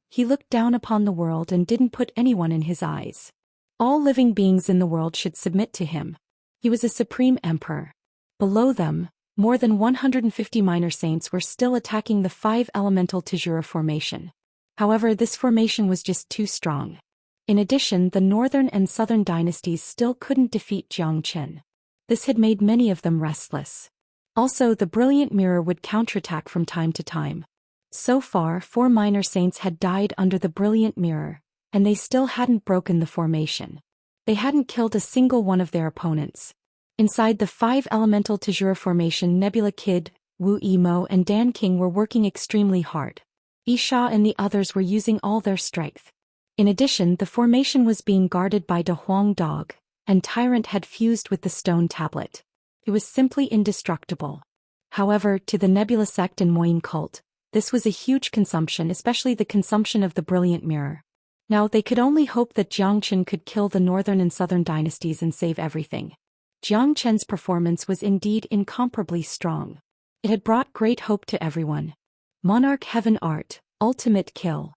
He looked down upon the world and didn't put anyone in his eyes. All living beings in the world should submit to him. He was a supreme emperor. Below them, more than 150 minor saints were still attacking the 5 elemental Tijura formation. However, this formation was just too strong. In addition, the northern and southern dynasties still couldn't defeat Zhou Qian. This had made many of them restless. Also, the brilliant mirror would counterattack from time to time. So far, 4 minor saints had died under the brilliant mirror, and they still hadn't broken the formation. They hadn't killed a single one of their opponents. Inside the 5 elemental Tajura formation, Nebula Kid, Wu Yimo and Dan King were working extremely hard. Isha and the others were using all their strength. In addition, the formation was being guarded by De Huang Dog, and Tyrant had fused with the stone tablet. It was simply indestructible. However, to the Nebula sect and Moyin cult, this was a huge consumption, especially the consumption of the brilliant mirror. Now they could only hope that Jiang Chen could kill the northern and southern dynasties and save everything. Jiang Chen's performance was indeed incomparably strong. It had brought great hope to everyone. Monarch Heaven Art, ultimate kill.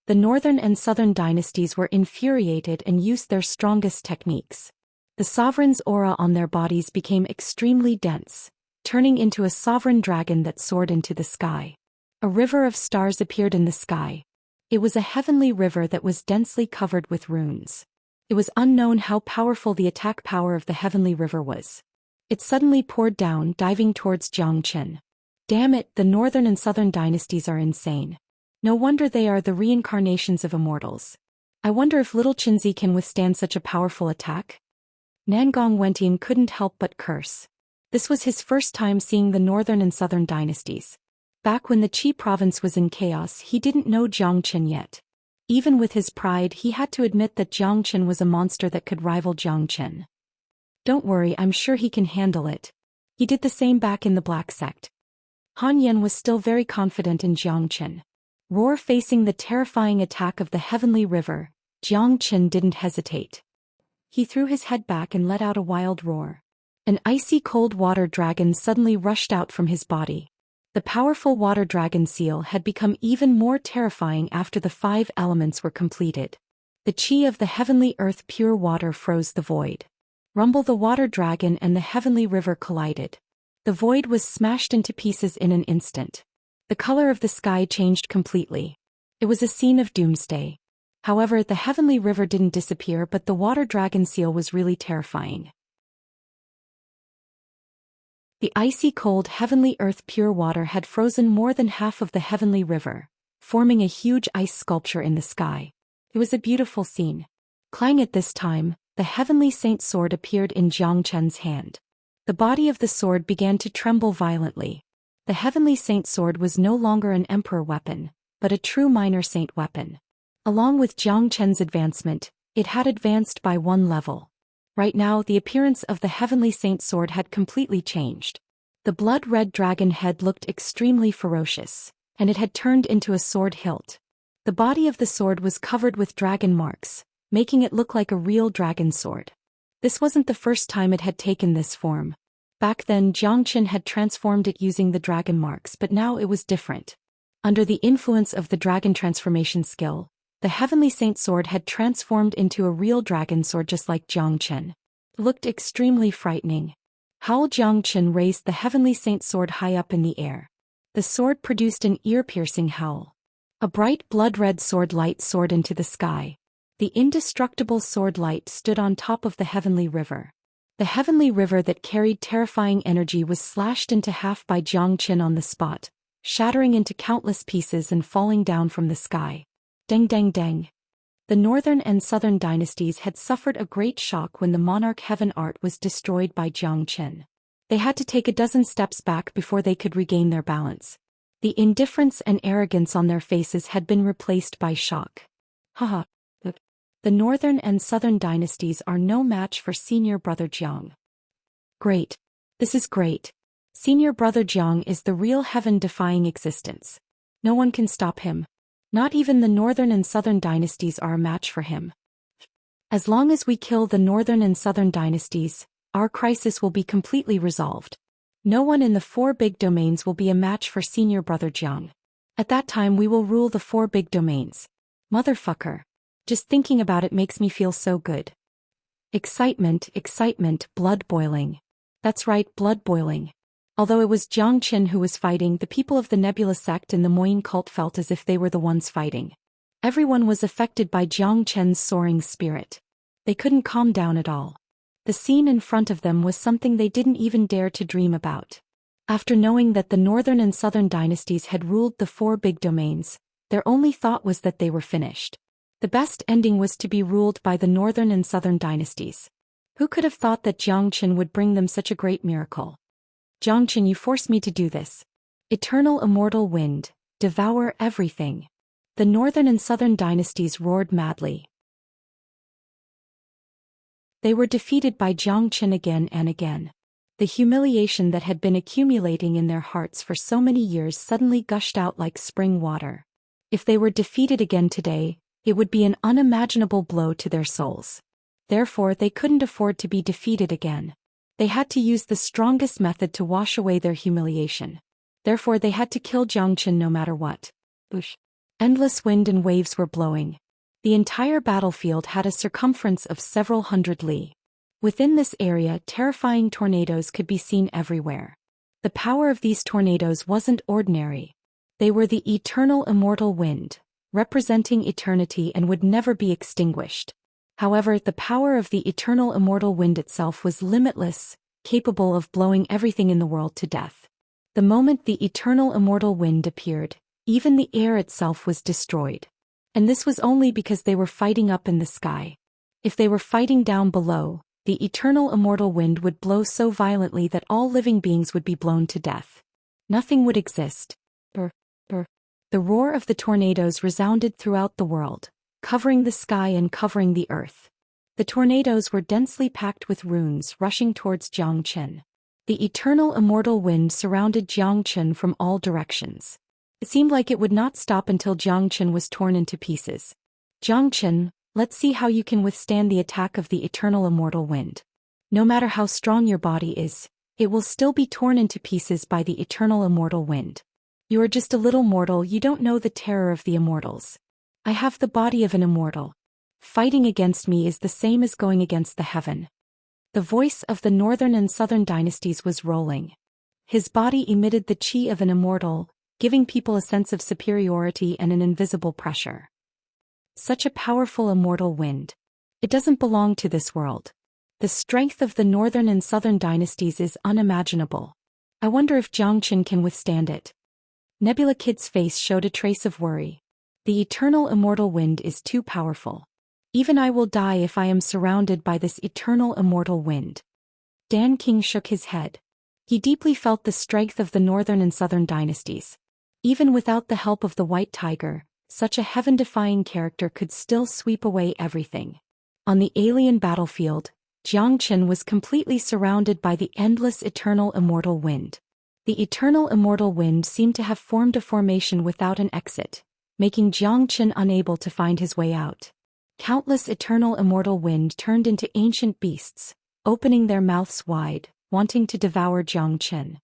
The northern and southern dynasties were infuriated and used their strongest techniques. The sovereign's aura on their bodies became extremely dense, turning into a sovereign dragon that soared into the sky. A river of stars appeared in the sky. It was a heavenly river that was densely covered with runes. It was unknown how powerful the attack power of the heavenly river was. It suddenly poured down, diving towards Jiang Chen. Damn it, the northern and southern dynasties are insane. No wonder they are the reincarnations of immortals. I wonder if little Qinzi can withstand such a powerful attack? Nangong Wentian couldn't help but curse. This was his first time seeing the northern and southern dynasties. Back when the Qi province was in chaos, he didn't know Jiang Chen yet. Even with his pride, he had to admit that Jiang Chen was a monster that could rival Jiang Chen. Don't worry, I'm sure he can handle it. He did the same back in the Black Sect. Han Yan was still very confident in Jiang Chen. Roar facing the terrifying attack of the heavenly river, Jiang Chen didn't hesitate. He threw his head back and let out a wild roar. An icy cold water dragon suddenly rushed out from his body. The powerful water dragon seal had become even more terrifying after the 5 elements were completed. The qi of the heavenly earth pure water froze the void. Rumble the water dragon and the heavenly river collided. The void was smashed into pieces in an instant. The color of the sky changed completely. It was a scene of doomsday. However, the heavenly river didn't disappear, but the water dragon seal was really terrifying. The icy cold heavenly earth pure water had frozen more than half of the heavenly river, forming a huge ice sculpture in the sky. It was a beautiful scene. Clang at this time, the heavenly saint sword appeared in Jiang Chen's hand. The body of the sword began to tremble violently. The heavenly saint sword was no longer an emperor weapon, but a true minor saint weapon. Along with Jiang Chen's advancement, it had advanced by 1 level. Right now, the appearance of the heavenly saint sword had completely changed. The blood-red dragon head looked extremely ferocious, and it had turned into a sword hilt. The body of the sword was covered with dragon marks, making it look like a real dragon sword. This wasn't the first time it had taken this form. Back then, Jiang Chen had transformed it using the dragon marks, but now it was different. Under the influence of the dragon transformation skill, the heavenly saint sword had transformed into a real dragon sword just like Jiang Chen. It looked extremely frightening. Howl Jiang Chen raised the heavenly saint sword high up in the air. The sword produced an ear-piercing howl. A bright blood-red sword light soared into the sky. The indestructible sword light stood on top of the heavenly river. The heavenly river that carried terrifying energy was slashed into half by Jiang Chen on the spot, shattering into countless pieces and falling down from the sky. Deng deng deng. The northern and southern dynasties had suffered a great shock when the monarch heaven art was destroyed by Jiang Chen. They had to take a dozen steps back before they could regain their balance. The indifference and arrogance on their faces had been replaced by shock. Haha. The northern and southern dynasties are no match for senior brother Jiang. Great. This is great. Senior brother Jiang is the real heaven-defying existence. No one can stop him. Not even the northern and southern dynasties are a match for him. As long as we kill the northern and southern dynasties, our crisis will be completely resolved. No one in the 4 big domains will be a match for senior brother Jiang. At that time we will rule the 4 big domains. Motherfucker. Just thinking about it makes me feel so good. Excitement, excitement, blood boiling. That's right, blood boiling. Although it was Jiang Chen who was fighting, the people of the Nebula sect and the Moyin cult felt as if they were the ones fighting. Everyone was affected by Jiang Chen's soaring spirit. They couldn't calm down at all. The scene in front of them was something they didn't even dare to dream about. After knowing that the northern and southern dynasties had ruled the 4 big domains, their only thought was that they were finished. The best ending was to be ruled by the northern and southern dynasties. Who could have thought that Xianxia would bring them such a great miracle? Xianxia, you forced me to do this. Eternal immortal wind, devour everything. The northern and southern dynasties roared madly. They were defeated by Xianxia again and again. The humiliation that had been accumulating in their hearts for so many years suddenly gushed out like spring water. If they were defeated again today, it would be an unimaginable blow to their souls. Therefore, they couldn't afford to be defeated again. They had to use the strongest method to wash away their humiliation. Therefore, they had to kill Xianxia no matter what. Boosh. Endless wind and waves were blowing. The entire battlefield had a circumference of several hundred li. Within this area, terrifying tornadoes could be seen everywhere. The power of these tornadoes wasn't ordinary. They were the eternal immortal wind, representing eternity and would never be extinguished. However, the power of the eternal immortal wind itself was limitless, capable of blowing everything in the world to death. The moment the eternal immortal wind appeared, even the air itself was destroyed. And this was only because they were fighting up in the sky. If they were fighting down below, the eternal immortal wind would blow so violently that all living beings would be blown to death. Nothing would exist. Brr, brr. The roar of the tornadoes resounded throughout the world, covering the sky and covering the earth. The tornadoes were densely packed with runes rushing towards Xianxia. The eternal immortal wind surrounded Xianxia from all directions. It seemed like it would not stop until Xianxia was torn into pieces. Xianxia, let's see how you can withstand the attack of the eternal immortal wind. No matter how strong your body is, it will still be torn into pieces by the eternal immortal wind. You are just a little mortal, you don't know the terror of the immortals. I have the body of an immortal. Fighting against me is the same as going against the heaven. The voice of the northern and southern dynasties was rolling. His body emitted the chi of an immortal, giving people a sense of superiority and an invisible pressure. Such a powerful immortal wind. It doesn't belong to this world. The strength of the northern and southern dynasties is unimaginable. I wonder if Xianxia can withstand it. Nebula Kid's face showed a trace of worry. The eternal immortal wind is too powerful. Even I will die if I am surrounded by this eternal immortal wind. Dan King shook his head. He deeply felt the strength of the northern and southern dynasties. Even without the help of the white tiger, such a heaven-defying character could still sweep away everything. On the alien battlefield, Xianxia was completely surrounded by the endless eternal immortal wind. The eternal immortal wind seemed to have formed a formation without an exit, making Xianxia unable to find his way out. Countless eternal immortal wind turned into ancient beasts, opening their mouths wide, wanting to devour Xianxia.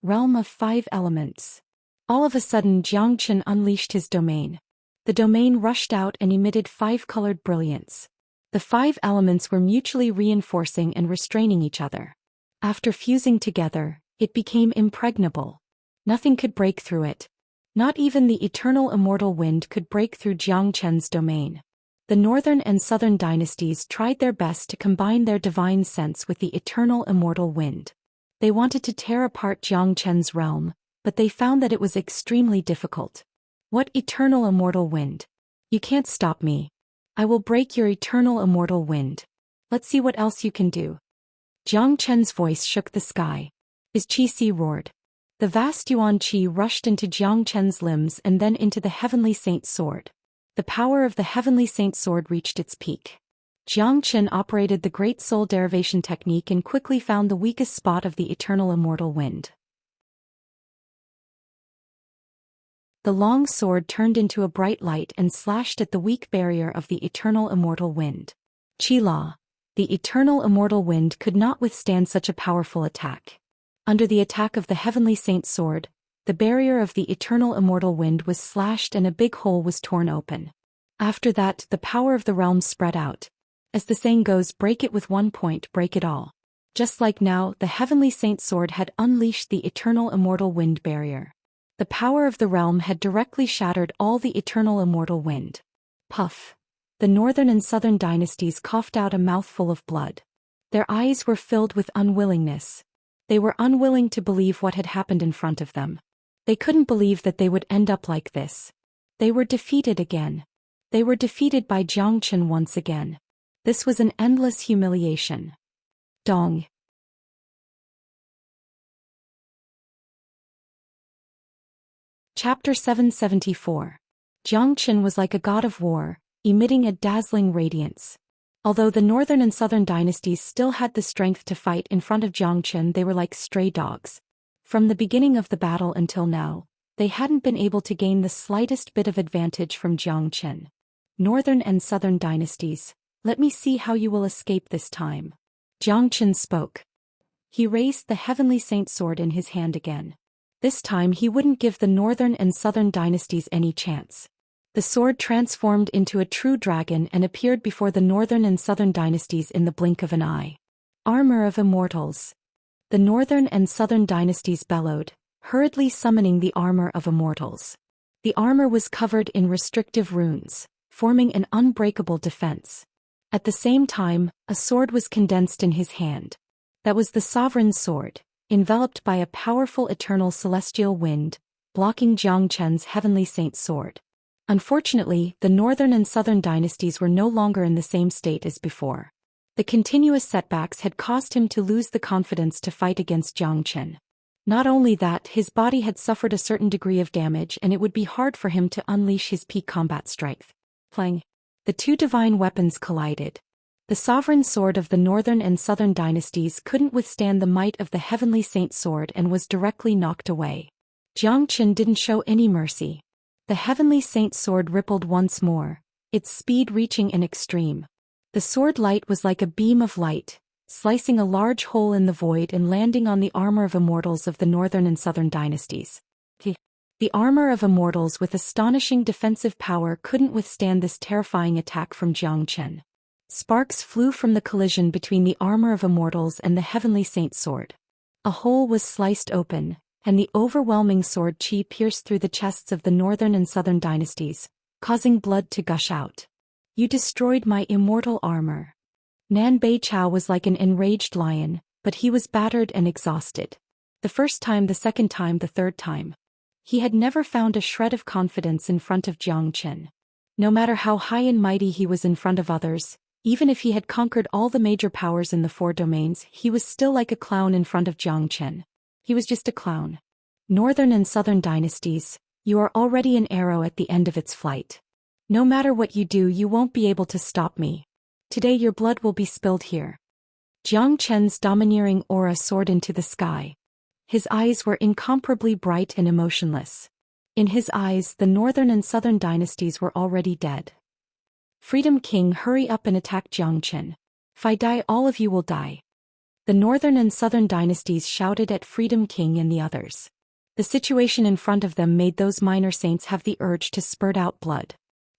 Realm of 5 elements. All of a sudden Xianxia unleashed his domain. The domain rushed out and emitted 5-colored brilliance. The 5 elements were mutually reinforcing and restraining each other. After fusing together, it became impregnable. Nothing could break through it. Not even the eternal immortal wind could break through Xianxia's domain. The northern and southern dynasties tried their best to combine their divine sense with the eternal immortal wind. They wanted to tear apart Xianxia's realm, but they found that it was extremely difficult. What eternal immortal wind? You can't stop me. I will break your eternal immortal wind. Let's see what else you can do. Xianxia's voice shook the sky. His qi roared. The vast yuan qi rushed into Xianxia's limbs and then into the heavenly saint sword. The power of the heavenly saint sword reached its peak. Xianxia operated the great soul derivation technique and quickly found the weakest spot of the eternal immortal wind. The long sword turned into a bright light and slashed at the weak barrier of the eternal immortal wind. Qi law. The eternal immortal wind could not withstand such a powerful attack. Under the attack of the heavenly saint sword, the barrier of the eternal immortal wind was slashed and a big hole was torn open. After that, the power of the realm spread out. As the saying goes, break it with one point, break it all. Just like now, the heavenly saint sword had unleashed the eternal immortal wind barrier. The power of the realm had directly shattered all the eternal immortal wind. Puff. The northern and southern dynasties coughed out a mouthful of blood. Their eyes were filled with unwillingness. They were unwilling to believe what had happened in front of them. They couldn't believe that they would end up like this. They were defeated again. They were defeated by Jiang Chen once again. This was an endless humiliation. Dong. Chapter 774. Jiang Chen was like a god of war, emitting a dazzling radiance. Although the northern and southern dynasties still had the strength to fight in front of Jiang Chen, they were like stray dogs. From the beginning of the battle until now, they hadn't been able to gain the slightest bit of advantage from Jiang Chen. Northern and southern dynasties, let me see how you will escape this time. Jiang Chen spoke. He raised the heavenly saint sword in his hand again. This time he wouldn't give the northern and southern dynasties any chance. The sword transformed into a true dragon and appeared before the northern and southern dynasties in the blink of an eye. Armor of Immortals. The northern and southern dynasties bellowed, hurriedly summoning the armor of Immortals. The armor was covered in restrictive runes, forming an unbreakable defense. At the same time, a sword was condensed in his hand. That was the sovereign sword, enveloped by a powerful eternal celestial wind, blocking Jiang Chen's heavenly saint sword. Unfortunately, the northern and southern dynasties were no longer in the same state as before. The continuous setbacks had caused him to lose the confidence to fight against Jiang Chen. Not only that, his body had suffered a certain degree of damage and it would be hard for him to unleash his peak combat strength. Clang. The two divine weapons collided. The sovereign sword of the northern and southern dynasties couldn't withstand the might of the heavenly saint sword and was directly knocked away. Jiang Chen didn't show any mercy. The heavenly saint sword rippled once more, its speed reaching an extreme. The sword light was like a beam of light, slicing a large hole in the void and landing on the armor of Immortals of the northern and southern dynasties. The armor of Immortals with astonishing defensive power couldn't withstand this terrifying attack from Jiang Chen. Sparks flew from the collision between the armor of Immortals and the heavenly saint sword. A hole was sliced open, and the overwhelming sword chi pierced through the chests of the northern and southern dynasties, causing blood to gush out. You destroyed my immortal armor. Nan Beichao was like an enraged lion, but he was battered and exhausted. The first time, the second time, the third time. He had never found a shred of confidence in front of Jiang Chen. No matter how high and mighty he was in front of others, even if he had conquered all the major powers in the four domains, he was still like a clown in front of Jiang Chen. He was just a clown. Northern and southern dynasties, you are already an arrow at the end of its flight. No matter what you do, you won't be able to stop me. Today your blood will be spilled here. Jiang Chen's domineering aura soared into the sky. His eyes were incomparably bright and emotionless. In his eyes, the northern and southern dynasties were already dead. Freedom King, hurry up and attack Jiang Chen. If I die, all of you will die. The northern and southern dynasties shouted at Freedom King and the others. The situation in front of them made those minor saints have the urge to spurt out blood.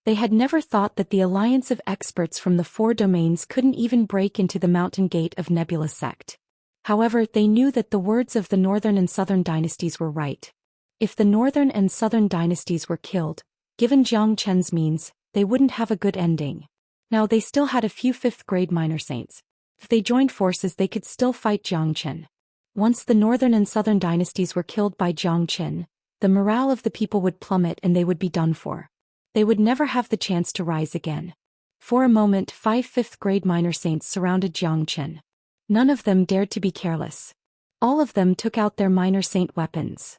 They had never thought that the alliance of experts from the four domains couldn't even break into the mountain gate of Nebula Sect. However, they knew that the words of the northern and southern dynasties were right. If the northern and southern dynasties were killed, given Jiang Chen's means, they wouldn't have a good ending. Now they still had a few fifth-grade minor saints. If they joined forces, they could still fight Jiang Chen. Once the northern and southern dynasties were killed by Jiang Chen, the morale of the people would plummet and they would be done for. They would never have the chance to rise again. For a moment, 5 fifth-grade minor saints surrounded Jiang Chen. None of them dared to be careless. All of them took out their minor saint weapons.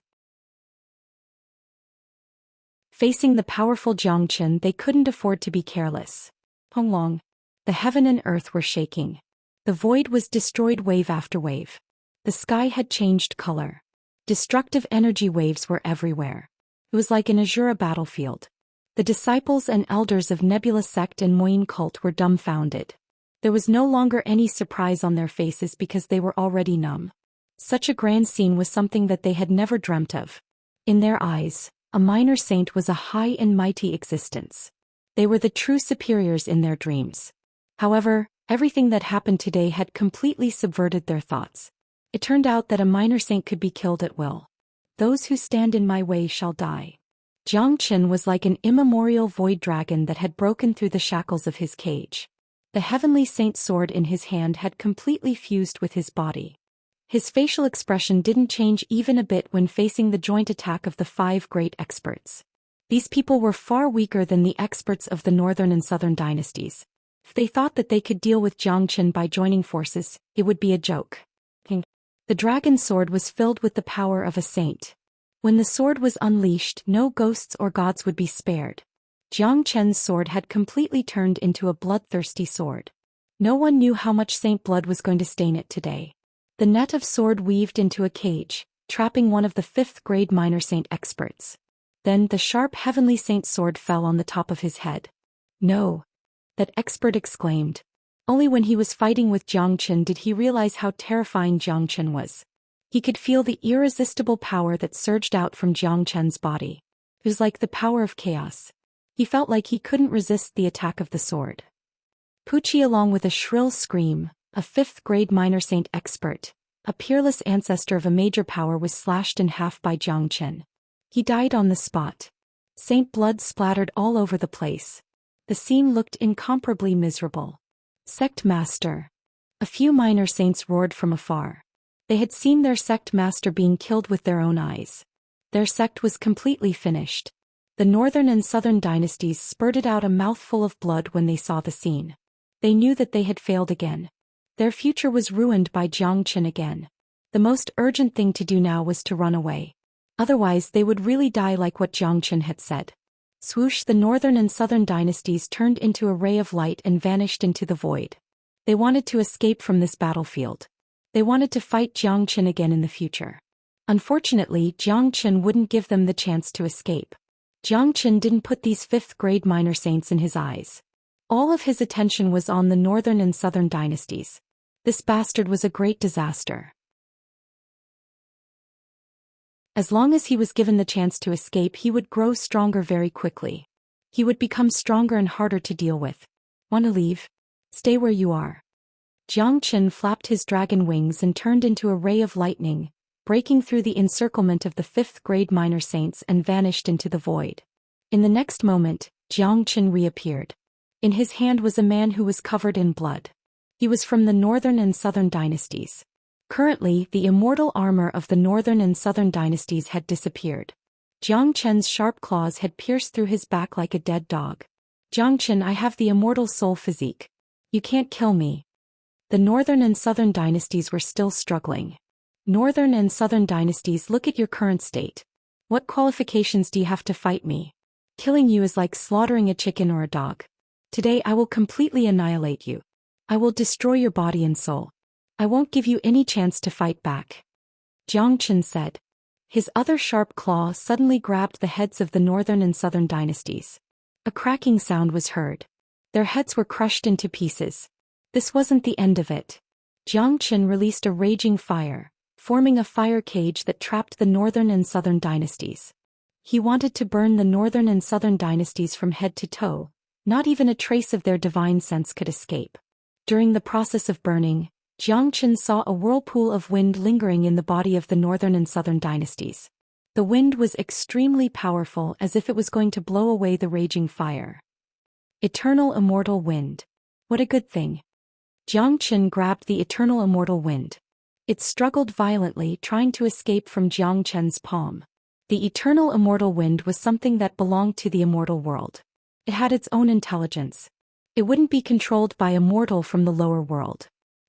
Facing the powerful Jiang Chen, they couldn't afford to be careless. Honglong. The heaven and earth were shaking. The void was destroyed wave after wave. The sky had changed color. Destructive energy waves were everywhere. It was like an Azura battlefield. The disciples and elders of Nebula Sect and Moyin cult were dumbfounded. There was no longer any surprise on their faces because they were already numb. Such a grand scene was something that they had never dreamt of. In their eyes, a minor saint was a high and mighty existence. They were the true superiors in their dreams. However, everything that happened today had completely subverted their thoughts. It turned out that a minor saint could be killed at will. Those who stand in my way shall die. Jiang Chen was like an immemorial void dragon that had broken through the shackles of his cage. The heavenly saint sword in his hand had completely fused with his body. His facial expression didn't change even a bit when facing the joint attack of the 5 great experts. These people were far weaker than the experts of the northern and southern dynasties. If they thought that they could deal with Xianxia by joining forces, it would be a joke. The dragon sword was filled with the power of a saint. When the sword was unleashed, no ghosts or gods would be spared. Xianxia's sword had completely turned into a bloodthirsty sword. No one knew how much saint blood was going to stain it today. The net of sword weaved into a cage, trapping one of the 5th-grade minor saint experts. Then the sharp heavenly saint sword fell on the top of his head. No! That expert exclaimed. Only when he was fighting with Xianxia did he realize how terrifying Xianxia was. He could feel the irresistible power that surged out from Xianxia's body. It was like the power of chaos. He felt like he couldn't resist the attack of the sword. Pucci, along with a shrill scream, a 5th-grade minor saint expert, a peerless ancestor of a major power, was slashed in half by Xianxia. He died on the spot. Saint blood splattered all over the place. The scene looked incomparably miserable. Sect master. A few minor saints roared from afar. They had seen their sect master being killed with their own eyes. Their sect was completely finished. The northern and southern dynasties spurted out a mouthful of blood when they saw the scene. They knew that they had failed again. Their future was ruined by Xianxia again. The most urgent thing to do now was to run away. Otherwise they would really die, like what Xianxia had said. Swoosh! The northern and southern dynasties turned into a ray of light and vanished into the void. They wanted to escape from this battlefield. They wanted to fight Xianxia again in the future. Unfortunately, Xianxia wouldn't give them the chance to escape. Xianxia didn't put these 5th-grade minor saints in his eyes. All of his attention was on the northern and southern dynasties. This bastard was a great disaster. As long as he was given the chance to escape, he would grow stronger very quickly. He would become stronger and harder to deal with. Want to leave? Stay where you are. Xianxia flapped his dragon wings and turned into a ray of lightning, breaking through the encirclement of the 5th-grade minor saints and vanished into the void. In the next moment, Xianxia reappeared. In his hand was a man who was covered in blood. He was from the northern and southern dynasties. Currently, the immortal armor of the northern and southern dynasties had disappeared. Xianxia's sharp claws had pierced through his back like a dead dog. Xianxia, I have the immortal soul physique. You can't kill me. The northern and southern dynasties were still struggling. Northern and southern dynasties, look at your current state. What qualifications do you have to fight me? Killing you is like slaughtering a chicken or a dog. Today I will completely annihilate you. I will destroy your body and soul. I won't give you any chance to fight back. Xianxia said. His other sharp claw suddenly grabbed the heads of the northern and southern dynasties. A cracking sound was heard. Their heads were crushed into pieces. This wasn't the end of it. Xianxia released a raging fire, forming a fire cage that trapped the northern and southern dynasties. He wanted to burn the northern and southern dynasties from head to toe. Not even a trace of their divine sense could escape. During the process of burning, Xianxia saw a whirlpool of wind lingering in the body of the northern and southern dynasties. The wind was extremely powerful, as if it was going to blow away the raging fire. Eternal immortal wind. What a good thing. Xianxia grabbed the eternal immortal wind. It struggled violently, trying to escape from Xianxia's palm. The eternal immortal wind was something that belonged to the immortal world. It had its own intelligence. It wouldn't be controlled by a mortal from the lower world.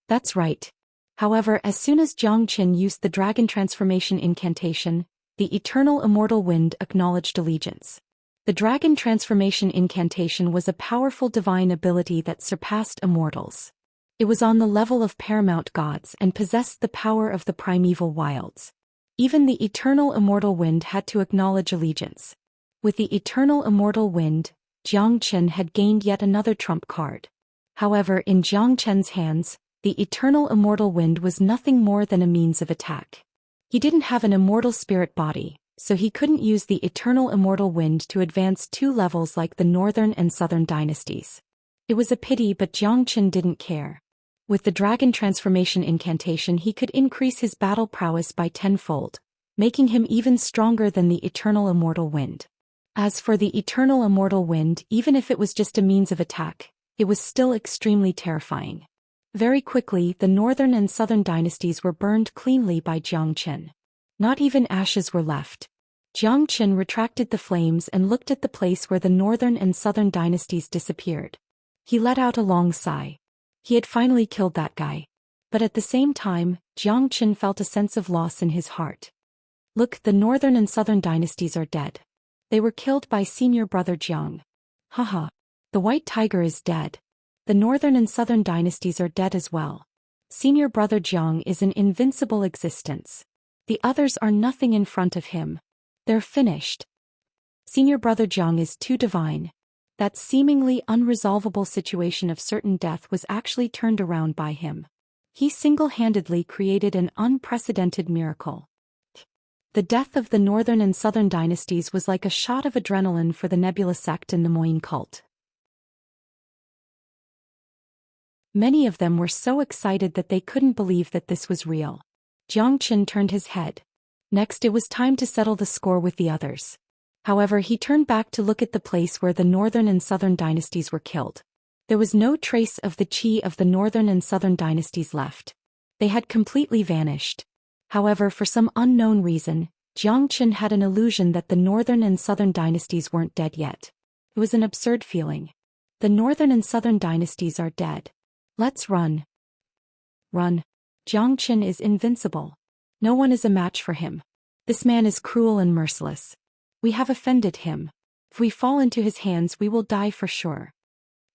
That's right. However, as soon as Xianxia used the dragon transformation incantation, the eternal immortal wind acknowledged allegiance. The dragon transformation incantation was a powerful divine ability that surpassed immortals. It was on the level of paramount gods and possessed the power of the primeval wilds. Even the eternal immortal wind had to acknowledge allegiance. With the eternal immortal wind, Xianxia had gained yet another trump card. However, in Xianxia's hands, the eternal immortal wind was nothing more than a means of attack. He didn't have an immortal spirit body, so he couldn't use the eternal immortal wind to advance 2 levels like the northern and southern dynasties. It was a pity, but Xianxia didn't care. With the dragon transformation incantation, he could increase his battle prowess by 10-fold, making him even stronger than the eternal immortal wind. As for the eternal immortal wind, even if it was just a means of attack, it was still extremely terrifying. Very quickly, the northern and southern dynasties were burned cleanly by Xianxia. Not even ashes were left. Jiang Qin retracted the flames and looked at the place where the northern and southern dynasties disappeared. He let out a long sigh. He had finally killed that guy. But at the same time, Jiang Qin felt a sense of loss in his heart. Look, the northern and southern dynasties are dead. They were killed by senior brother Jiang. Haha. The white tiger is dead. The northern and southern dynasties are dead as well. Senior brother Jiang is an invincible existence. The others are nothing in front of him. They're finished. Senior brother Jiang is too divine. That seemingly unresolvable situation of certain death was actually turned around by him. He single-handedly created an unprecedented miracle. The death of the northern and southern dynasties was like a shot of adrenaline for the Nebula sect and the Moyin cult. Many of them were so excited that they couldn't believe that this was real. Jiang Qin turned his head. Next, it was time to settle the score with the others. However, he turned back to look at the place where the northern and southern dynasties were killed. There was no trace of the qi of the northern and southern dynasties left. They had completely vanished. However, for some unknown reason, Jiang Qin had an illusion that the northern and southern dynasties weren't dead yet. It was an absurd feeling. The northern and southern dynasties are dead. Let's run. Run. Jiang Qin is invincible. No one is a match for him. This man is cruel and merciless. We have offended him. If we fall into his hands, we will die for sure.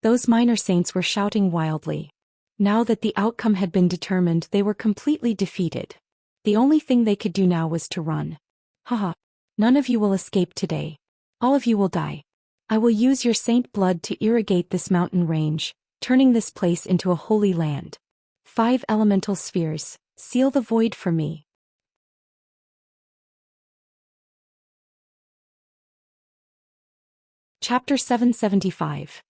Those minor saints were shouting wildly. Now that the outcome had been determined, they were completely defeated. The only thing they could do now was to run. Haha. None of you will escape today. All of you will die. I will use your saint blood to irrigate this mountain range, turning this place into a holy land. 5 elemental spheres, seal the void for me. Chapter 775.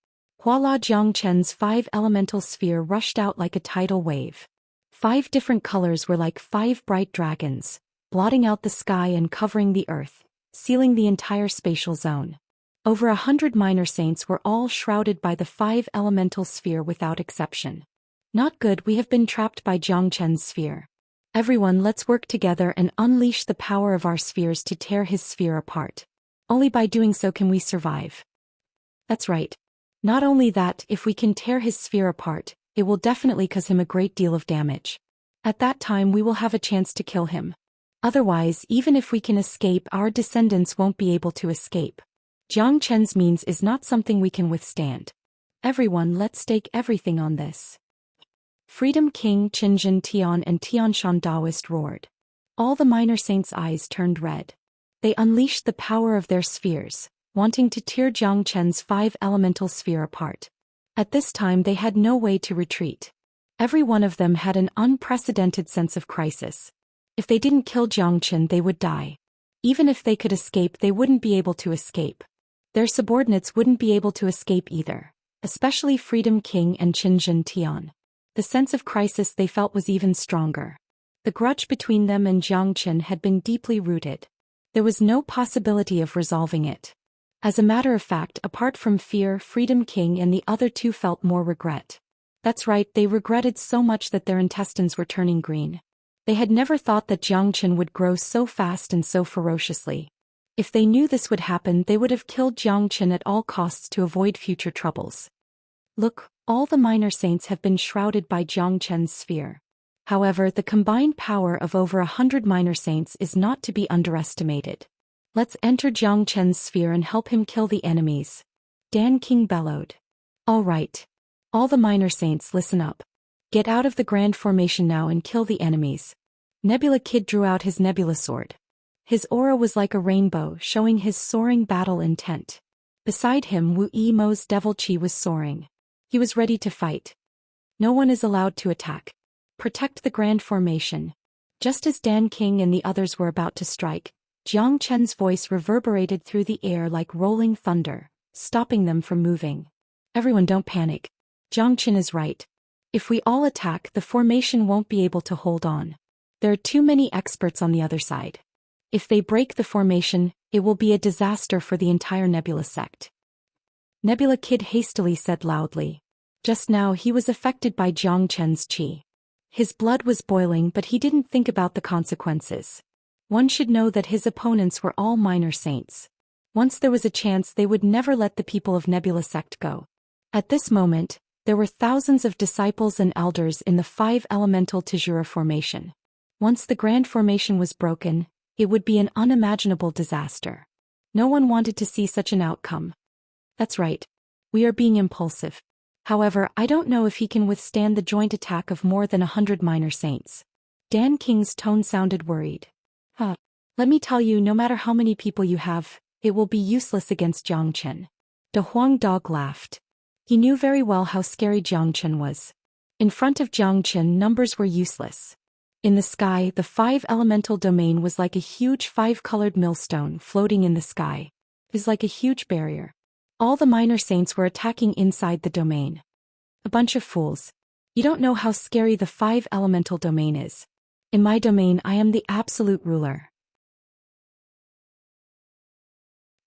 Huala Jiang Chen's 5 elemental sphere rushed out like a tidal wave. 5 different colors were like 5 bright dragons, blotting out the sky and covering the earth, sealing the entire spatial zone. Over 100 minor saints were all shrouded by the 5 elemental sphere without exception. Not good, we have been trapped by Jiang Chen's sphere. Everyone, let's work together and unleash the power of our spheres to tear his sphere apart. Only by doing so can we survive. That's right. Not only that, if we can tear his sphere apart, it will definitely cause him a great deal of damage. At that time we will have a chance to kill him. Otherwise, even if we can escape, our descendants won't be able to escape. Jiang Chen's means is not something we can withstand. Everyone, let's stake everything on this. Freedom King Qinzhen Tian and Tianshan Daoist roared. All the minor saints' eyes turned red. They unleashed the power of their spheres, wanting to tear Jiang Chen's 5 elemental sphere apart. At this time they had no way to retreat. Every one of them had an unprecedented sense of crisis. If they didn't kill Jiang Chen, they would die. Even if they could escape, they wouldn't be able to escape. Their subordinates wouldn't be able to escape either, especially Freedom King and Qinzhen Tian. The sense of crisis they felt was even stronger. The grudge between them and Jiang Chen had been deeply rooted. There was no possibility of resolving it. As a matter of fact, apart from fear, Freedom King and the other 2 felt more regret. That's right, they regretted so much that their intestines were turning green. They had never thought that Jiang Chen would grow so fast and so ferociously. If they knew this would happen, they would have killed Jiang Chen at all costs to avoid future troubles. Look, all the minor saints have been shrouded by Jiang Chen's sphere. However, the combined power of over 100 minor saints is not to be underestimated. Let's enter Jiang Chen's sphere and help him kill the enemies. Dan King bellowed. All right. All the minor saints, listen up. Get out of the grand formation now and kill the enemies. Nebula Kid drew out his nebula sword. His aura was like a rainbow, showing his soaring battle intent. Beside him, Wu Yimo's devil chi was soaring. He was ready to fight. No one is allowed to attack. Protect the grand formation. Just as Dan King and the others were about to strike, Jiang Chen's voice reverberated through the air like rolling thunder, stopping them from moving. Everyone, don't panic. Jiang Chen is right. If we all attack, the formation won't be able to hold on. There are too many experts on the other side. If they break the formation, it will be a disaster for the entire Nebula sect. Nebula Kid hastily said loudly. Just now he was affected by Jiang Chen's qi. His blood was boiling, but he didn't think about the consequences. One should know that his opponents were all minor saints. Once there was a chance they would never let the people of Nebula sect go. At this moment, there were thousands of disciples and elders in the 5 elemental Tijura formation. Once the grand formation was broken, it would be an unimaginable disaster. No one wanted to see such an outcome. That's right. We are being impulsive. However, I don't know if he can withstand the joint attack of more than 100 minor saints. Dan King's tone sounded worried. Let me tell you, no matter how many people you have, it will be useless against Zhou Xian. De Huang Dog laughed. He knew very well how scary Zhou Xian was. In front of Zhou Xian, numbers were useless. In the sky, the 5 elemental domain was like a huge 5-colored millstone floating in the sky. It was like a huge barrier. All the minor saints were attacking inside the domain. A bunch of fools. You don't know how scary the 5 elemental domain is. In my domain, I am the absolute ruler.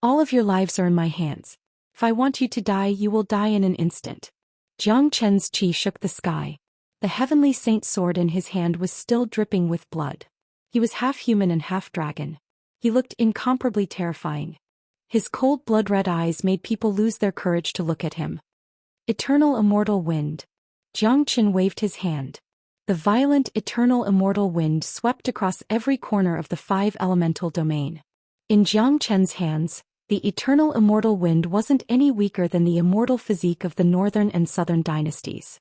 All of your lives are in my hands. If I want you to die, you will die in an instant. Zhou Qian's chi shook the sky. The heavenly saint sword in his hand was still dripping with blood. He was half human and half dragon. He looked incomparably terrifying. His cold blood-red eyes made people lose their courage to look at him. Eternal immortal wind. Zhou Qian waved his hand. The violent eternal immortal wind swept across every corner of the 5 elemental domain. In Zhou Qian's hands, the eternal immortal wind wasn't any weaker than the immortal physique of the northern and southern dynasties.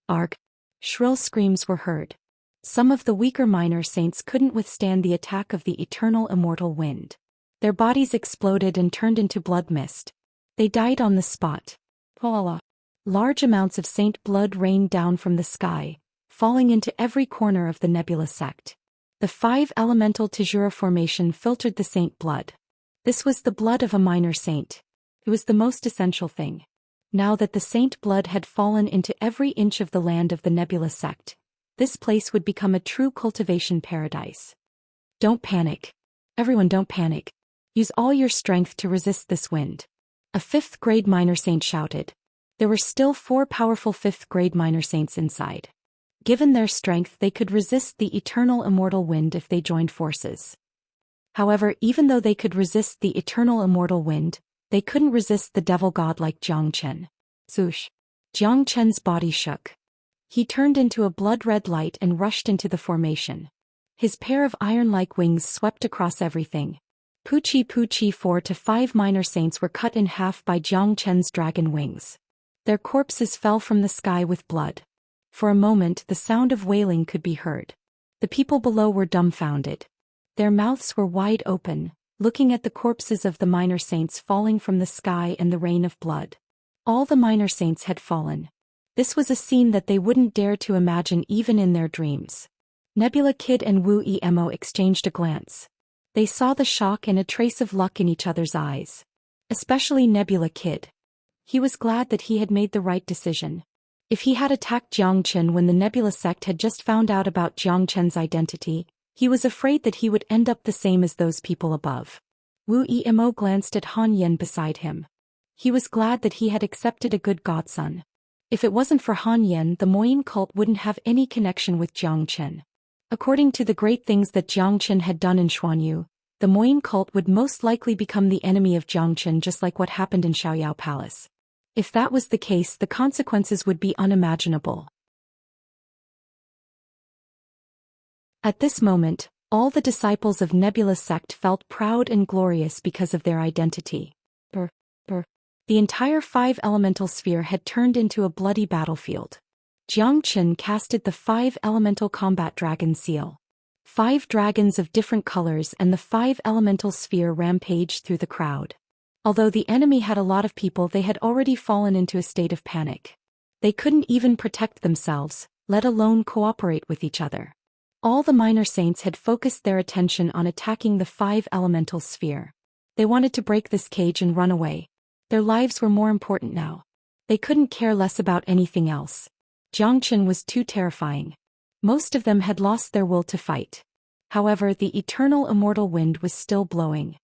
Arg! Shrill screams were heard. Some of the weaker minor saints couldn't withstand the attack of the eternal immortal wind. Their bodies exploded and turned into blood mist. They died on the spot. Large amounts of saint blood rained down from the sky, falling into every corner of the Nebula sect. The 5 elemental Tijura formation filtered the saint blood. This was the blood of a minor saint. It was the most essential thing. Now that the saint blood had fallen into every inch of the land of the Nebula sect, this place would become a true cultivation paradise. Don't panic. Everyone, don't panic. Use all your strength to resist this wind. A 5th grade minor saint shouted. There were still 4 powerful 5th grade minor saints inside. Given their strength, they could resist the eternal immortal wind if they joined forces. However, even though they could resist the eternal immortal wind, they couldn't resist the devil god like Zhou Qian. Zhou Qian's body shook. He turned into a blood-red light and rushed into the formation. His pair of iron-like wings swept across everything. Puchi 4 to 5 minor saints were cut in half by Zhou Qian's dragon wings. Their corpses fell from the sky with blood. For a moment, the sound of wailing could be heard. The people below were dumbfounded. Their mouths were wide open, looking at the corpses of the minor saints falling from the sky and the rain of blood. All the minor saints had fallen. This was a scene that they wouldn't dare to imagine even in their dreams. Nebula Kid and Wu Emo exchanged a glance. They saw the shock and a trace of luck in each other's eyes. Especially Nebula Kid. He was glad that he had made the right decision. If he had attacked Zhou Qian when the Nebula sect had just found out about Zhou Qian's identity, he was afraid that he would end up the same as those people above. Wu Emo glanced at Han Yen beside him. He was glad that he had accepted a good godson. If it wasn't for Han Yen, the Moyin cult wouldn't have any connection with Zhou Qian. According to the great things that Zhou Qian had done in Xuanyu, the Moyin cult would most likely become the enemy of Zhou Qian, just like what happened in Xiaoyao Palace. If that was the case, the consequences would be unimaginable. At this moment, all the disciples of Nebula sect felt proud and glorious because of their identity. The entire 5 elemental sphere had turned into a bloody battlefield. Zhou Qian casted the 5 elemental combat dragon seal. 5 dragons of different colors and the 5 elemental sphere rampaged through the crowd. Although the enemy had a lot of people, they had already fallen into a state of panic. They couldn't even protect themselves, let alone cooperate with each other. All the minor saints had focused their attention on attacking the 5 elemental sphere. They wanted to break this cage and run away. Their lives were more important now. They couldn't care less about anything else. Zhou Qian was too terrifying. Most of them had lost their will to fight. However, the eternal immortal wind was still blowing.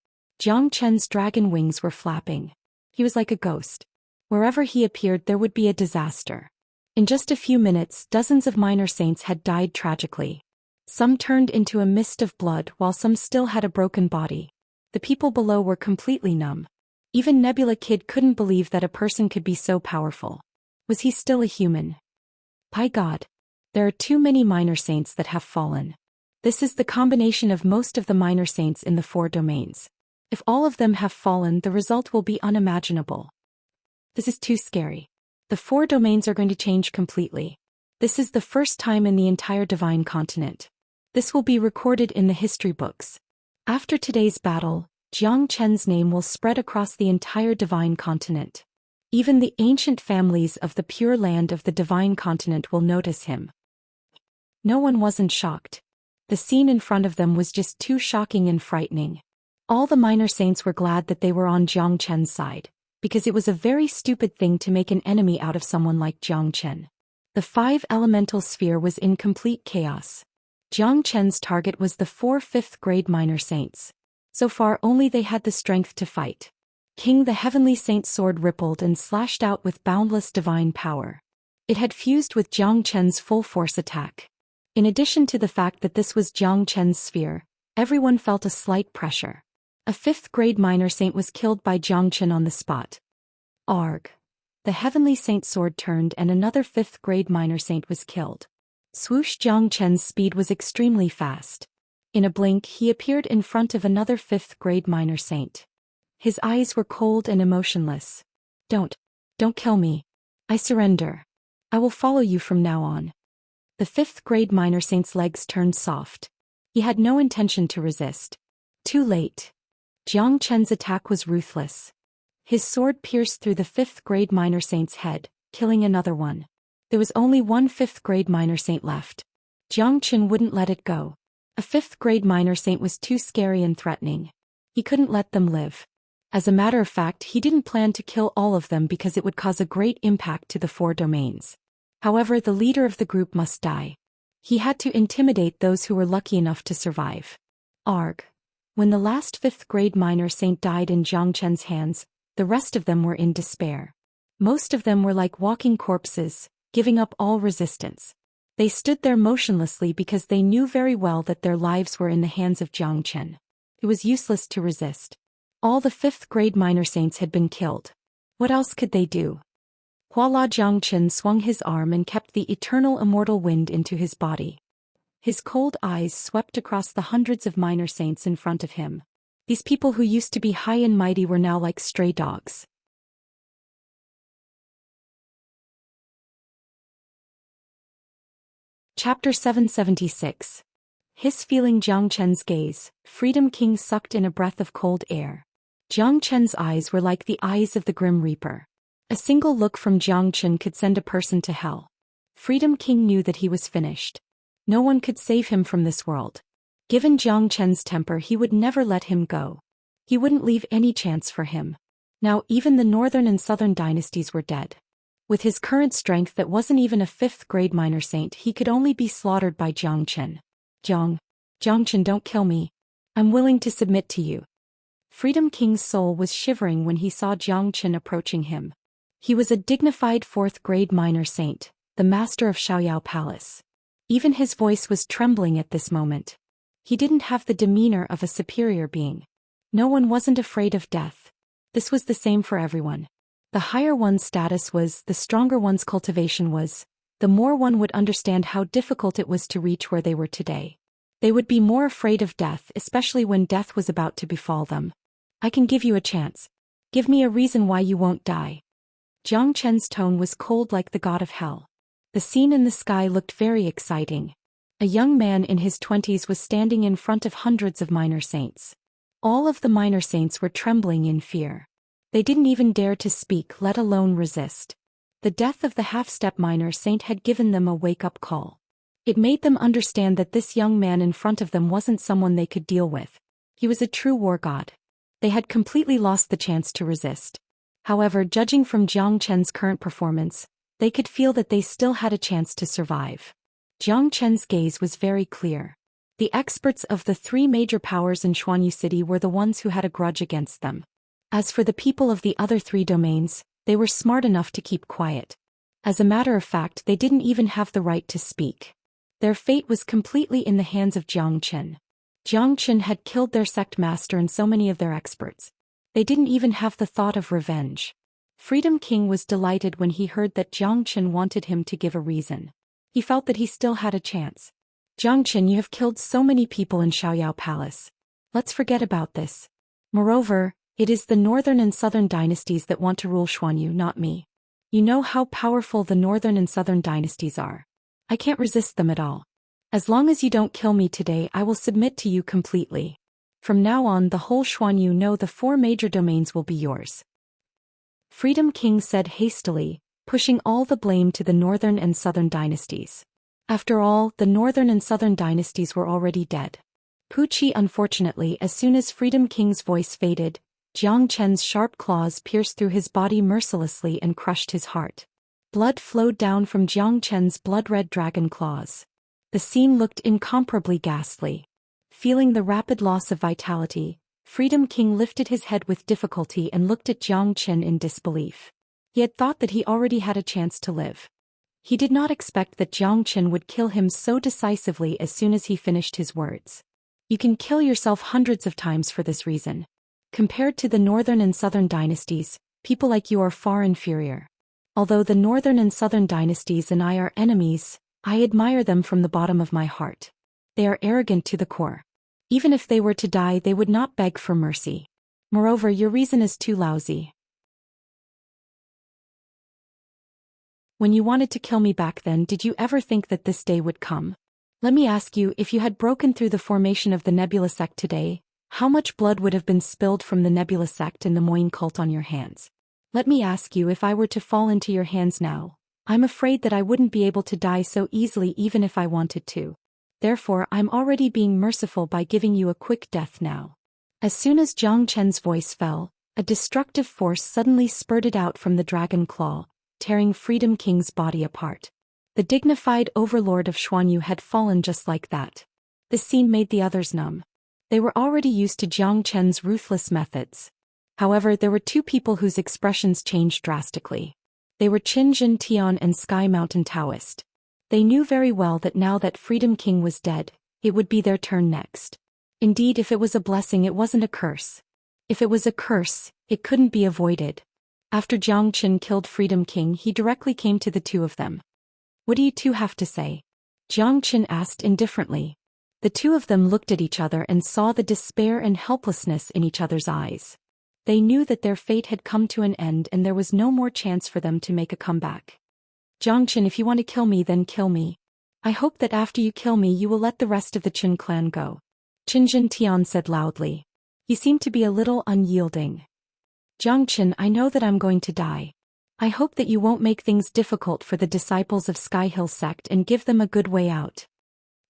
Zhou Qian's dragon wings were flapping. He was like a ghost. Wherever he appeared, there would be a disaster. In just a few minutes, dozens of minor saints had died tragically. Some turned into a mist of blood while some still had a broken body. The people below were completely numb. Even Nebula Kid couldn't believe that a person could be so powerful. Was he still a human? By God. There are too many minor saints that have fallen. This is the combination of most of the minor saints in the 4 domains. If all of them have fallen, the result will be unimaginable. This is too scary. The 4 domains are going to change completely. This is the first time in the entire divine continent. This will be recorded in the history books. After today's battle, Jiang Chen's name will spread across the entire divine continent. Even the ancient families of the pure land of the divine continent will notice him. No one wasn't shocked. The scene in front of them was just too shocking and frightening. All the minor saints were glad that they were on Jiang Chen's side, because it was a very stupid thing to make an enemy out of someone like Jiang Chen. The 5 elemental sphere was in complete chaos. Jiang Chen's target was the 4 5th grade minor saints. So far only they had the strength to fight. King the Heavenly Saint's sword rippled and slashed out with boundless divine power. It had fused with Jiang Chen's full force attack. In addition to the fact that this was Jiang Chen's sphere, everyone felt a slight pressure. A 5th grade minor saint was killed by Jiang Chen on the spot. Arg. The Heavenly Saint's sword turned and another 5th grade minor saint was killed. Swoosh. Jiang Chen's speed was extremely fast. In a blink he appeared in front of another 5th grade minor saint. His eyes were cold and emotionless. Don't kill me. I surrender. I will follow you from now on. The 5th grade minor saint's legs turned soft. He had no intention to resist. Too late. Jiang Chen's attack was ruthless. His sword pierced through the 5th grade minor saint's head, killing another one. There was only one 5th grade minor saint left. Jiang Chen wouldn't let it go. A 5th grade minor saint was too scary and threatening. He couldn't let them live. As a matter of fact, he didn't plan to kill all of them because it would cause a great impact to the 4 domains. However, the leader of the group must die. He had to intimidate those who were lucky enough to survive. Arg. When the last 5th grade minor saint died in Jiang Chen's hands, the rest of them were in despair. Most of them were like walking corpses, giving up all resistance. They stood there motionlessly because they knew very well that their lives were in the hands of Jiang Chen. It was useless to resist. All the 5th grade minor saints had been killed. What else could they do? Voila! Jiang Chen swung his arm and kept the eternal immortal wind into his body. His cold eyes swept across the hundreds of minor saints in front of him. These people who used to be high and mighty were now like stray dogs. Chapter 776. His feeling Jiang Chen's gaze, Freedom King sucked in a breath of cold air. Jiang Chen's eyes were like the eyes of the Grim Reaper. A single look from Jiang Chen could send a person to hell. Freedom King knew that he was finished. No one could save him from this world. Given Jiang Chen's temper, he would never let him go. He wouldn't leave any chance for him. Now even the northern and southern dynasties were dead. With his current strength that wasn't even a 5th grade minor saint, he could only be slaughtered by Jiang Chen. Jiang Chen, don't kill me. I'm willing to submit to you. Freedom King's soul was shivering when he saw Jiang Chen approaching him. He was a dignified 4th grade minor saint, the master of Xiaoyao Palace. Even his voice was trembling at this moment. He didn't have the demeanor of a superior being. No one wasn't afraid of death. This was the same for everyone. The higher one's status was, the stronger one's cultivation was, the more one would understand how difficult it was to reach where they were today. They would be more afraid of death, especially when death was about to befall them. I can give you a chance. Give me a reason why you won't die. Jiang Chen's tone was cold like the god of hell. The scene in the sky looked very exciting. A young man in his 20s was standing in front of hundreds of minor saints. All of the minor saints were trembling in fear. They didn't even dare to speak, let alone resist. The death of the half-step minor saint had given them a wake-up call. It made them understand that this young man in front of them wasn't someone they could deal with. He was a true war god. They had completely lost the chance to resist. However, judging from Jiang Chen's current performance, they could feel that they still had a chance to survive. Jiang Chen's gaze was very clear. The experts of the 3 major powers in Xuanyu City were the ones who had a grudge against them. As for the people of the other 3 domains, they were smart enough to keep quiet. As a matter of fact, they didn't even have the right to speak. Their fate was completely in the hands of Zhou Xian. Zhou Xian had killed their sect master and so many of their experts. They didn't even have the thought of revenge. Freedom King was delighted when he heard that Zhou Xian wanted him to give a reason. He felt that he still had a chance. Zhou Xian, you have killed so many people in Xiaoyao Palace. Let's forget about this. Moreover, it is the northern and southern dynasties that want to rule Xuanyu, not me. You know how powerful the northern and southern dynasties are. I can't resist them at all. As long as you don't kill me today, I will submit to you completely. From now on, the whole Xuanyu know the 4 major domains will be yours. Freedom King said hastily, pushing all the blame to the northern and southern dynasties. After all, the northern and southern dynasties were already dead. Puqi, unfortunately, as soon as Freedom King's voice faded, Zhou Qian's sharp claws pierced through his body mercilessly and crushed his heart. Blood flowed down from Zhou Qian's blood-red dragon claws. The scene looked incomparably ghastly. Feeling the rapid loss of vitality, Freedom King lifted his head with difficulty and looked at Zhou Qian in disbelief. He had thought that he already had a chance to live. He did not expect that Zhou Qian would kill him so decisively as soon as he finished his words. You can kill yourself hundreds of times for this reason. Compared to the northern and southern dynasties, people like you are far inferior. Although the northern and southern dynasties and I are enemies, I admire them from the bottom of my heart. They are arrogant to the core. Even if they were to die, they would not beg for mercy. Moreover, your reason is too lousy. When you wanted to kill me back then, did you ever think that this day would come? Let me ask you, if you had broken through the formation of the Nebula sect today, how much blood would have been spilled from the Nebula sect and the Moine cult on your hands? Let me ask you, if I were to fall into your hands now, I'm afraid that I wouldn't be able to die so easily even if I wanted to. Therefore, I'm already being merciful by giving you a quick death now. As soon as Zhou Qian's voice fell, a destructive force suddenly spurted out from the dragon claw, tearing Freedom King's body apart. The dignified overlord of Xuanyu had fallen just like that. This scene made the others numb. They were already used to Zhou Qian's ruthless methods. However, there were 2 people whose expressions changed drastically. They were Qinjin Tian and Sky Mountain Daoist. They knew very well that now that Freedom King was dead, it would be their turn next. Indeed, if it was a blessing, it wasn't a curse. If it was a curse, it couldn't be avoided. After Zhou Qian killed Freedom King, he directly came to the 2 of them. What do you 2 have to say? Zhou Qian asked indifferently. The 2 of them looked at each other and saw the despair and helplessness in each other's eyes. They knew that their fate had come to an end and there was no more chance for them to make a comeback. Zhou Qian, if you want to kill me, then kill me. I hope that after you kill me you will let the rest of the Qin clan go. Qinjin Tian said loudly. He seemed to be a little unyielding. Zhou Qian, I know that I'm going to die. I hope that you won't make things difficult for the disciples of Sky Hill sect and give them a good way out.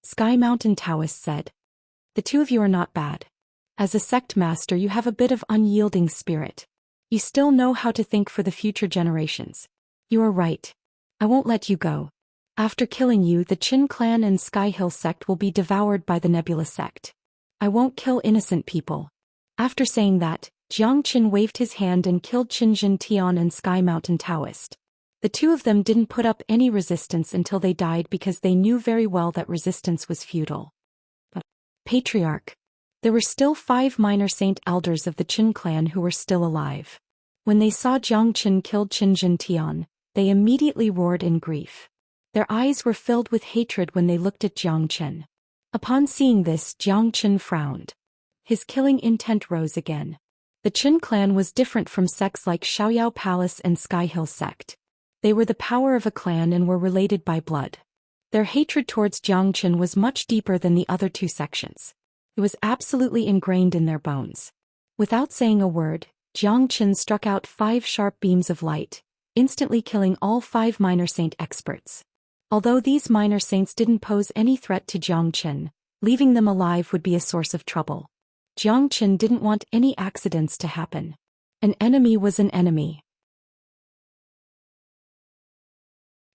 Sky Mountain Daoist said. The 2 of you are not bad. As a sect master, you have a bit of unyielding spirit. You still know how to think for the future generations. You are right. I won't let you go. After killing you, the Qin clan and Sky Hill sect will be devoured by the Nebula sect. I won't kill innocent people. After saying that, Zhou Qian waved his hand and killed Qinjin Tian and Sky Mountain Daoist. The 2 of them didn't put up any resistance until they died because they knew very well that resistance was futile. But Patriarch. There were still 5 minor saint elders of the Qin clan who were still alive. When they saw Zhou Qian kill Qinjin Tian, they immediately roared in grief. Their eyes were filled with hatred when they looked at Zhou Qian. Upon seeing this, Zhou Qian frowned. His killing intent rose again. The Qin clan was different from sects like Xiaoyao Palace and Sky Hill sect. They were the power of a clan and were related by blood. Their hatred towards Zhou Qian was much deeper than the other 2 sections. It was absolutely ingrained in their bones. Without saying a word, Zhou Qian struck out 5 sharp beams of light, instantly killing all 5 minor saint experts. Although these minor saints didn't pose any threat to Zhou Qian, leaving them alive would be a source of trouble. Zhou Qian didn't want any accidents to happen. An enemy was an enemy.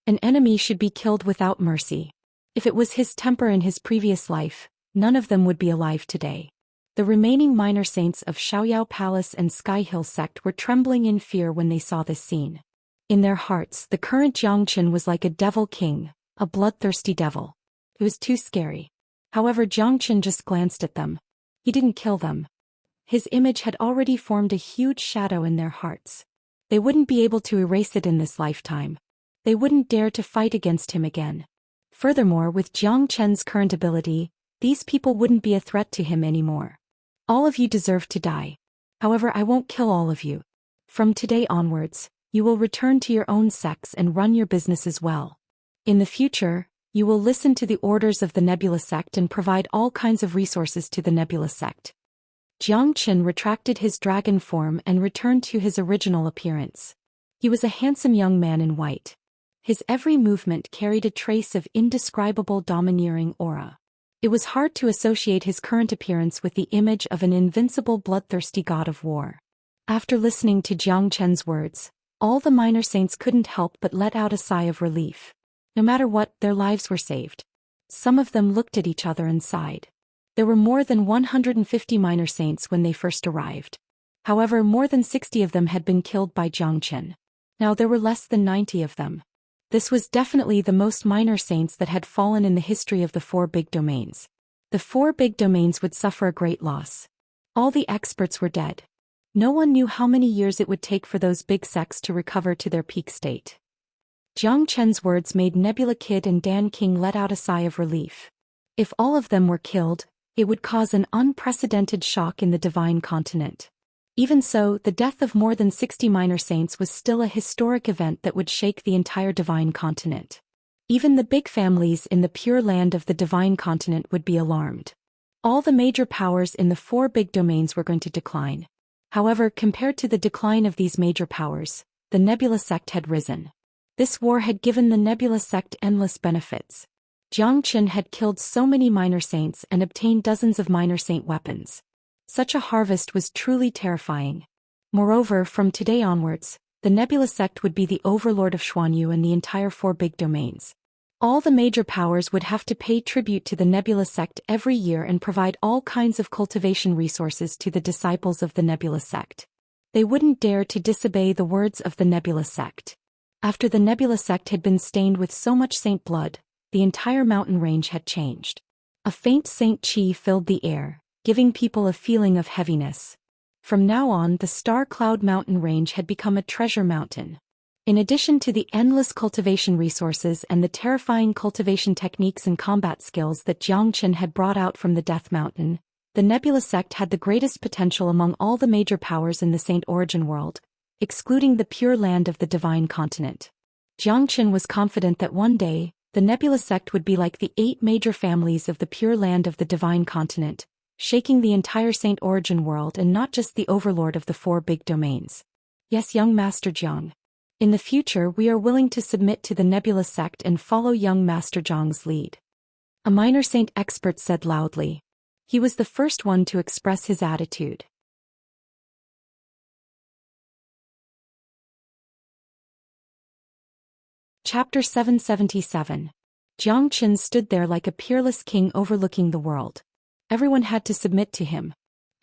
An enemy should be killed without mercy. If it was his temper in his previous life, none of them would be alive today. The remaining minor saints of Xiaoyao Palace and Sky Hill sect were trembling in fear when they saw this scene. In their hearts, the current Zhou Qian was like a devil king, a bloodthirsty devil. It was too scary. However, Jiang Chen just glanced at them. He didn't kill them. His image had already formed a huge shadow in their hearts. They wouldn't be able to erase it in this lifetime. They wouldn't dare to fight against him again. Furthermore, with Jiang Chen's current ability, these people wouldn't be a threat to him anymore. All of you deserve to die. However, I won't kill all of you. From today onwards, you will return to your own sects and run your businesses well. In the future, you will listen to the orders of the Nebula sect and provide all kinds of resources to the Nebula sect. Jiang Chen retracted his dragon form and returned to his original appearance. He was a handsome young man in white. His every movement carried a trace of indescribable domineering aura. It was hard to associate his current appearance with the image of an invincible bloodthirsty god of war. After listening to Jiang Chen's words, all the minor saints couldn't help but let out a sigh of relief. No matter what, their lives were saved. Some of them looked at each other and sighed. There were more than 150 minor saints when they first arrived. However, more than 60 of them had been killed by Jiang Chen. Now there were less than 90 of them. This was definitely the most minor saints that had fallen in the history of the 4 big domains. The 4 big domains would suffer a great loss. All the experts were dead. No one knew how many years it would take for those big sects to recover to their peak state. Jiang Chen's words made Nebula Kid and Dan King let out a sigh of relief. If all of them were killed, it would cause an unprecedented shock in the Divine Continent. Even so, the death of more than 60 minor saints was still a historic event that would shake the entire Divine Continent. Even the big families in the pure land of the Divine Continent would be alarmed. All the major powers in the 4 big domains were going to decline. However, compared to the decline of these major powers, the Nebula sect had risen. This war had given the Nebula sect endless benefits. Jiang Chen had killed so many minor saints and obtained dozens of minor saint weapons. Such a harvest was truly terrifying. Moreover, from today onwards, the Nebula sect would be the overlord of Xuanyu and the entire 4 big domains. All the major powers would have to pay tribute to the Nebula sect every year and provide all kinds of cultivation resources to the disciples of the Nebula sect. They wouldn't dare to disobey the words of the Nebula sect. After the Nebula sect had been stained with so much saint blood, the entire mountain range had changed. A faint saint chi filled the air, giving people a feeling of heaviness. From now on, the Star Cloud mountain range had become a treasure mountain. In addition to the endless cultivation resources and the terrifying cultivation techniques and combat skills that Jiang Chen had brought out from the Death Mountain, the Nebula sect had the greatest potential among all the major powers in the Saint Origin world, excluding the pure land of the Divine Continent. Jiang Chen was confident that one day, the Nebula sect would be like the 8 major families of the pure land of the Divine Continent, shaking the entire Saint Origin world and not just the overlord of the 4 big domains. Yes, young Master Jiang. In the future, we are willing to submit to the Nebula sect and follow young Master Jiang's lead. A minor saint expert said loudly. He was the first one to express his attitude. Chapter 777. Jiang Chen stood there like a peerless king overlooking the world. Everyone had to submit to him.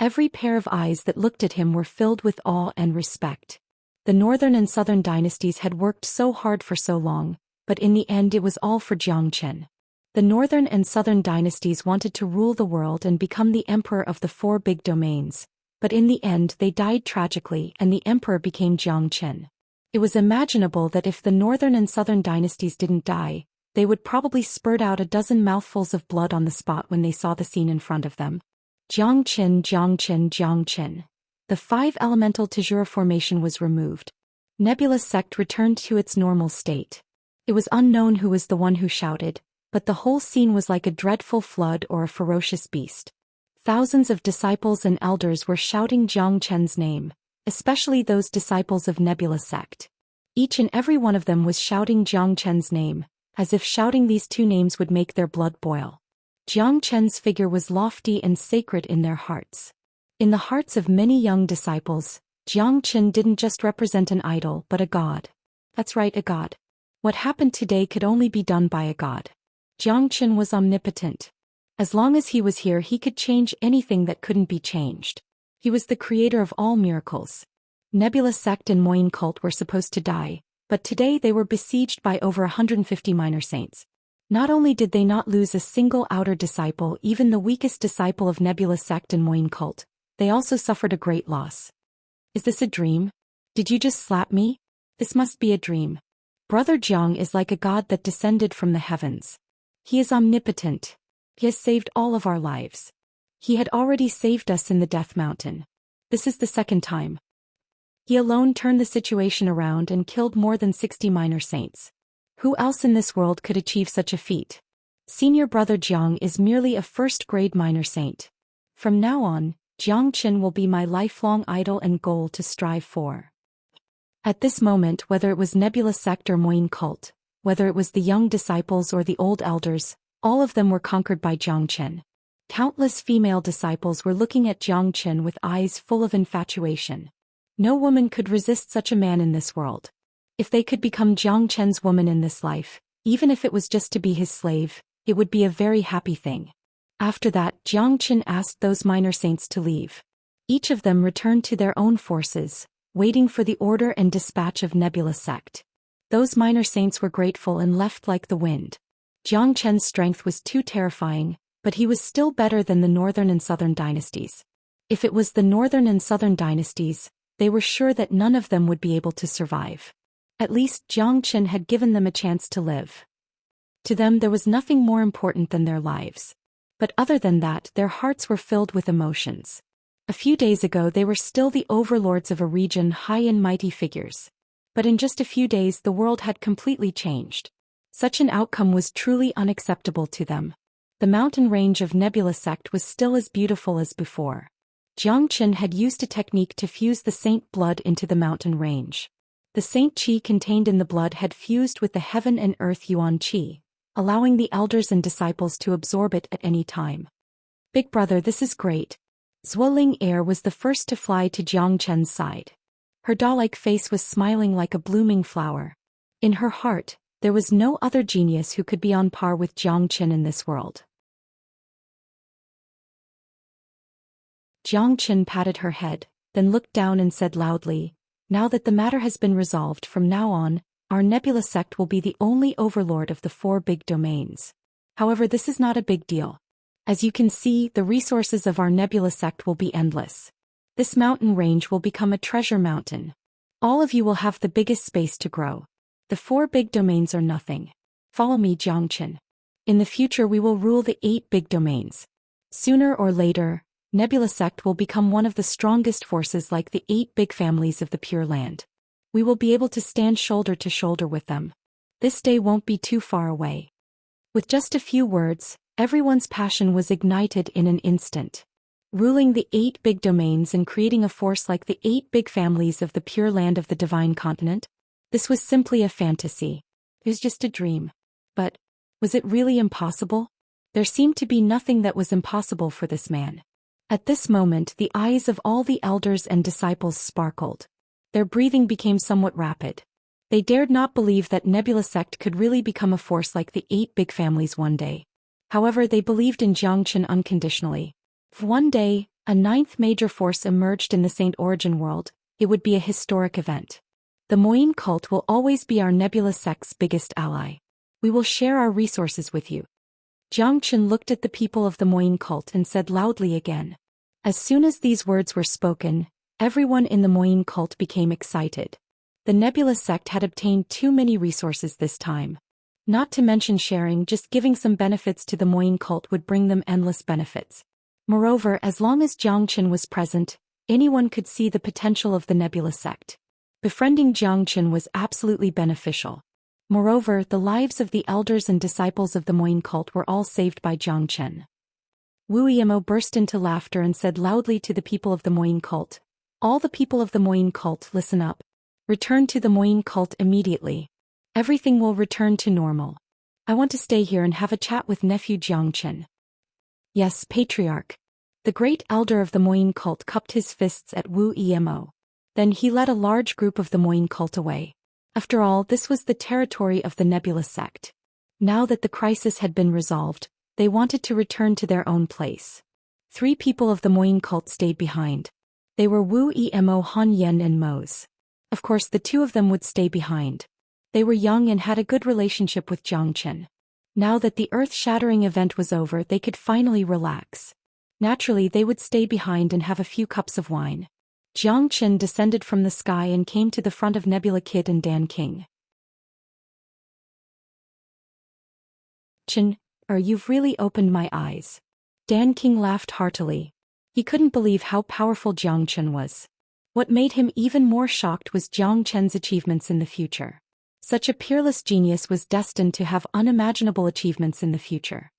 Every pair of eyes that looked at him were filled with awe and respect. The northern and southern dynasties had worked so hard for so long, but in the end it was all for Jiang Chen. The northern and southern dynasties wanted to rule the world and become the emperor of the 4 big domains, but in the end they died tragically and the emperor became Jiang Chen. It was imaginable that if the northern and southern dynasties didn't die, they would probably spurt out a dozen mouthfuls of blood on the spot when they saw the scene in front of them. Jiang Chen, Jiang Chen, Jiang Chen. The 5 elemental Tajura formation was removed. Nebula sect returned to its normal state. It was unknown who was the one who shouted, but the whole scene was like a dreadful flood or a ferocious beast. Thousands of disciples and elders were shouting Jiang Chen's name, especially those disciples of Nebula sect. Each and every one of them was shouting Jiang Chen's name, as if shouting these 2 names would make their blood boil. Jiang Chen's figure was lofty and sacred in their hearts. In the hearts of many young disciples, Jiang Chen didn't just represent an idol but a god. That's right, a god. What happened today could only be done by a god. Jiang Chen was omnipotent. As long as he was here, he could change anything that couldn't be changed. He was the creator of all miracles. Nebula sect and Moyin cult were supposed to die, but today they were besieged by over 150 minor saints. Not only did they not lose a single outer disciple, even the weakest disciple of Nebula sect and Moine cult, they also suffered a great loss. Is this a dream? Did you just slap me? This must be a dream. Brother Jiang is like a god that descended from the heavens. He is omnipotent. He has saved all of our lives. He had already saved us in the Death Mountain. This is the second time. He alone turned the situation around and killed more than 60 minor saints. Who else in this world could achieve such a feat? Senior brother Jiang is merely a first-grade minor saint. From now on, Jiang Qin will be my lifelong idol and goal to strive for. At this moment, whether it was Nebula sect or Moine cult, whether it was the young disciples or the old elders, all of them were conquered by Jiang Qin. Countless female disciples were looking at Jiang Qin with eyes full of infatuation. No woman could resist such a man in this world. If they could become Jiang Qin's woman in this life, even if it was just to be his slave, it would be a very happy thing. After that, Jiang Qin asked those minor saints to leave. Each of them returned to their own forces, waiting for the order and dispatch of Nebula sect. Those minor saints were grateful and left like the wind. Jiang Qin's strength was too terrifying, but he was still better than the northern and southern dynasties. If it was the northern and southern dynasties, they were sure that none of them would be able to survive. At least Jiang Qin had given them a chance to live. To them there was nothing more important than their lives. But other than that, their hearts were filled with emotions. A few days ago they were still the overlords of a region high in mighty figures. But in just a few days the world had completely changed. Such an outcome was truly unacceptable to them. The mountain range of Nebula sect was still as beautiful as before. Jiang Qin had used a technique to fuse the saint blood into the mountain range. The saint qi contained in the blood had fused with the heaven and earth yuan qi, allowing the elders and disciples to absorb it at any time. Big brother, this is great. Zhuoling Air was the first to fly to Jiang Qin's side. Her doll-like face was smiling like a blooming flower. In her heart, there was no other genius who could be on par with Jiang Qin in this world. Jiang Qin patted her head, then looked down and said loudly, "Now that the matter has been resolved, from now on, our Nebula sect will be the only overlord of the 4 big domains. However, this is not a big deal. As you can see, the resources of our Nebula sect will be endless. This mountain range will become a treasure mountain. All of you will have the biggest space to grow. The 4 big domains are nothing. Follow me, Jiang Qin. In the future we will rule the 8 big domains. Sooner or later, Nebula sect will become one of the strongest forces like the 8 big families of the Pure Land. We will be able to stand shoulder to shoulder with them. This day won't be too far away." With just a few words, everyone's passion was ignited in an instant. Ruling the 8 big domains and creating a force like the 8 big families of the Pure Land of the Divine Continent? This was simply a fantasy. It was just a dream. But, was it really impossible? There seemed to be nothing that was impossible for this man. At this moment the eyes of all the elders and disciples sparkled. Their breathing became somewhat rapid. They dared not believe that Nebula sect could really become a force like the 8 big families one day. However, they believed in Jiang Qin unconditionally. If one day, a 9th major force emerged in the Saint Origin world, it would be a historic event. The Moine cult will always be our Nebula sect's biggest ally. We will share our resources with you. Jiang Qin looked at the people of the Moine cult and said loudly again. As soon as these words were spoken, everyone in the Moine cult became excited. The Nebula sect had obtained too many resources this time. Not to mention sharing, just giving some benefits to the Moine cult would bring them endless benefits. Moreover, as long as Jiang Qin was present, anyone could see the potential of the Nebula sect. Befriending Jiang Qin was absolutely beneficial. Moreover, the lives of the elders and disciples of the Moine cult were all saved by Jiang Qin. Wu Yimo burst into laughter and said loudly to the people of the Moine cult, "All the people of the Moine cult, listen up. Return to the Moine cult immediately. Everything will return to normal. I want to stay here and have a chat with nephew Jiang Qin." "Yes, Patriarch." The great elder of the Moine cult cupped his fists at Wu Yimo. Then he led a large group of the Moine cult away. After all, this was the territory of the Nebula sect. Now that the crisis had been resolved, they wanted to return to their own place. 3 people of the Moine cult stayed behind. They were Wu Yimo, Han Yen and Mose. Of course, the 2 of them would stay behind. They were young and had a good relationship with Jiang Qin. Now that the earth-shattering event was over, they could finally relax. Naturally, they would stay behind and have a few cups of wine. Zhou Xian descended from the sky and came to the front of Nebula Kid and Dan King. "Chen, you've really opened my eyes." Dan King laughed heartily. He couldn't believe how powerful Zhou Xian was. What made him even more shocked was Zhou Qian's achievements in the future. Such a peerless genius was destined to have unimaginable achievements in the future.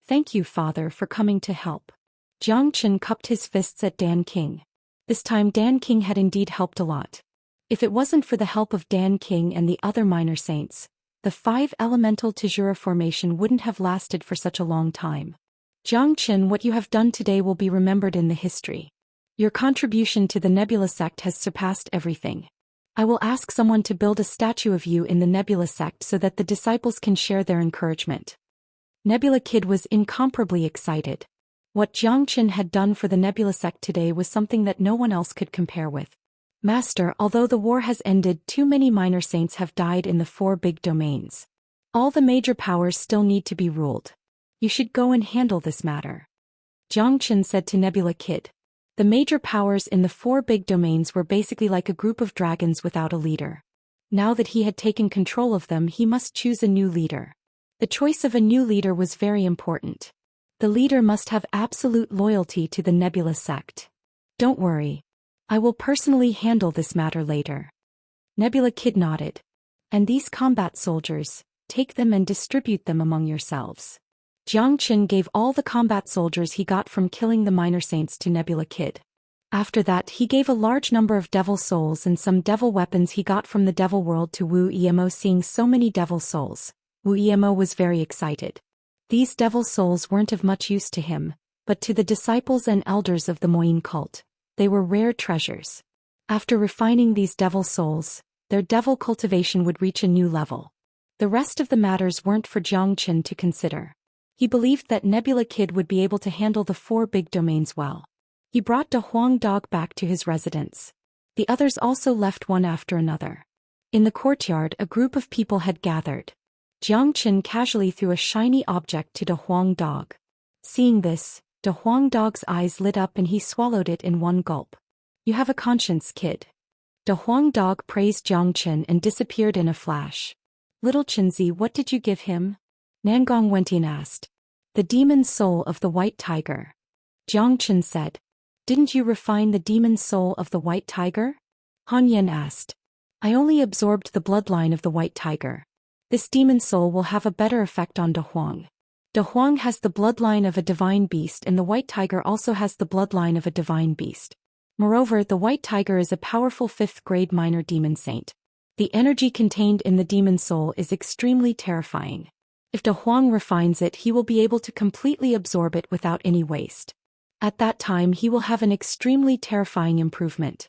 "Thank you, Father, for coming to help." Zhou Qian cupped his fists at Dan King. This time Dan King had indeed helped a lot. If it wasn't for the help of Dan King and the other minor saints, the 5 elemental Tejura formation wouldn't have lasted for such a long time. "Zhou Qian, what you have done today will be remembered in the history. Your contribution to the Nebula sect has surpassed everything. I will ask someone to build a statue of you in the Nebula sect so that the disciples can share their encouragement." Nebula Kid was incomparably excited. What Zhou Qian had done for the Nebula sect today was something that no one else could compare with. "Master, although the war has ended, too many minor saints have died in the 4 big domains. All the major powers still need to be ruled. You should go and handle this matter." Zhou Qian said to Nebula Kid. The major powers in the 4 big domains were basically like a group of dragons without a leader. Now that he had taken control of them, he must choose a new leader. The choice of a new leader was very important. The leader must have absolute loyalty to the Nebula sect. "Don't worry. I will personally handle this matter later." Nebula Kid nodded. "And these combat soldiers, take them and distribute them among yourselves." Zhou Qian gave all the combat soldiers he got from killing the minor saints to Nebula Kid. After that, he gave a large number of devil souls and some devil weapons he got from the devil world to Wu Emo. Seeing so many devil souls, Wu Emo was very excited. These devil souls weren't of much use to him, but to the disciples and elders of the Moyin cult, they were rare treasures. After refining these devil souls, their devil cultivation would reach a new level. The rest of the matters weren't for Zhou Qian to consider. He believed that Nebula Kid would be able to handle the 4 big domains well. He brought De Huang Dog back to his residence. The others also left one after another. In the courtyard, a group of people had gathered. Zhou Qian casually threw a shiny object to De Huang Dog. Seeing this, De Huang Dog's eyes lit up and he swallowed it in one gulp. "You have a conscience, kid." De Huang Dog praised Zhou Qian and disappeared in a flash. "Little Qinzi, what did you give him?" Nangong Wentian asked. "The demon soul of the white tiger." Zhou Qian said. "Didn't you refine the demon soul of the white tiger?" Han Yan asked. "I only absorbed the bloodline of the white tiger. This demon soul will have a better effect on De Huang. De Huang has the bloodline of a divine beast and the white tiger also has the bloodline of a divine beast. Moreover, the white tiger is a powerful 5th-grade minor demon saint. The energy contained in the demon soul is extremely terrifying. If De Huang refines it, he will be able to completely absorb it without any waste. At that time he will have an extremely terrifying improvement."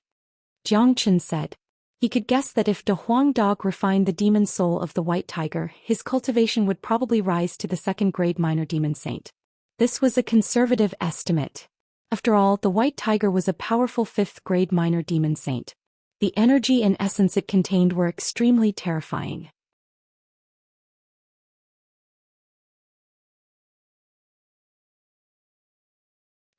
Zhou Qian said. He could guess that if De Huang Dog refined the demon soul of the white tiger, his cultivation would probably rise to the 2nd-grade minor demon saint. This was a conservative estimate. After all, the white tiger was a powerful 5th-grade minor demon saint. The energy and essence it contained were extremely terrifying.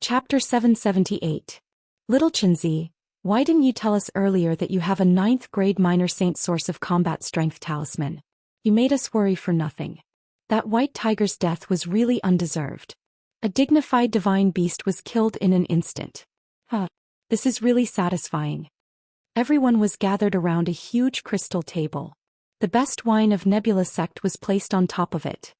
Chapter 778. Little Qinzi, why didn't you tell us earlier that you have a 9th-grade minor saint source of combat strength talisman? You made us worry for nothing. That white tiger's death was really undeserved. A dignified divine beast was killed in an instant. This is really satisfying. Everyone was gathered around a huge crystal table. The best wine of Nebula sect was placed on top of it.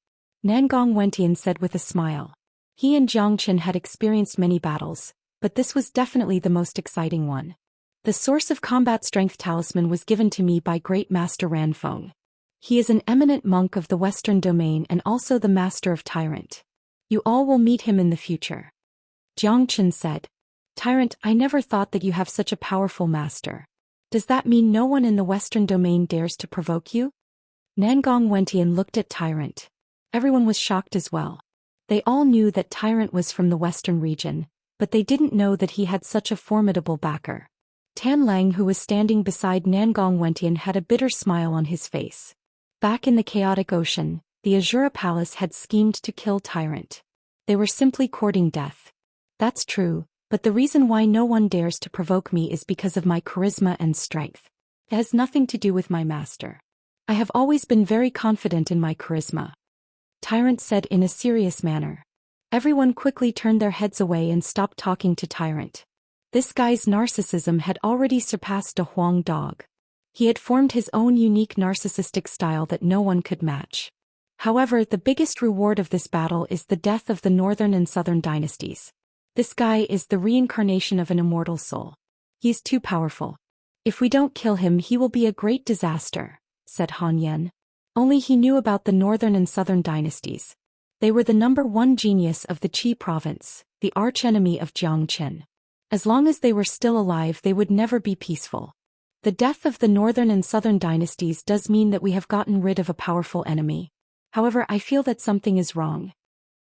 Nangong Wentian said with a smile. He and Zhou Qian had experienced many battles, but this was definitely the most exciting one. The source of combat strength talisman was given to me by Great Master Ranfeng. He is an eminent monk of the Western Domain and also the Master of Tyrant. You all will meet him in the future. Zhou Qian said. Tyrant, I never thought that you have such a powerful master. Does that mean no one in the Western Domain dares to provoke you? Nangong Wentian looked at Tyrant. Everyone was shocked as well. They all knew that Tyrant was from the Western region, but they didn't know that he had such a formidable backer. Tan Lang, who was standing beside Nangong Wentian, had a bitter smile on his face. Back in the chaotic ocean, The Azura Palace had schemed to kill Tyrant. They were simply courting death. That's true, but the reason why no one dares to provoke me is because of my charisma and strength. It has nothing to do with my master. I have always been very confident in my charisma. Tyrant said in a serious manner. Everyone quickly turned their heads away and stopped talking to Tyrant. This guy's narcissism had already surpassed a Huang dog. He had formed his own unique narcissistic style that no one could match. However, the biggest reward of this battle is the death of the northern and southern dynasties. This guy is the reincarnation of an immortal soul. He is too powerful. If we don't kill him, he will be a great disaster, said Han Yen. Only he knew about the northern and southern dynasties. They were the #1 genius of the Qi province, the archenemy of Jiang Qin. As long as they were still alive, they would never be peaceful. The death of the northern and southern dynasties does mean that we have gotten rid of a powerful enemy. However, I feel that something is wrong.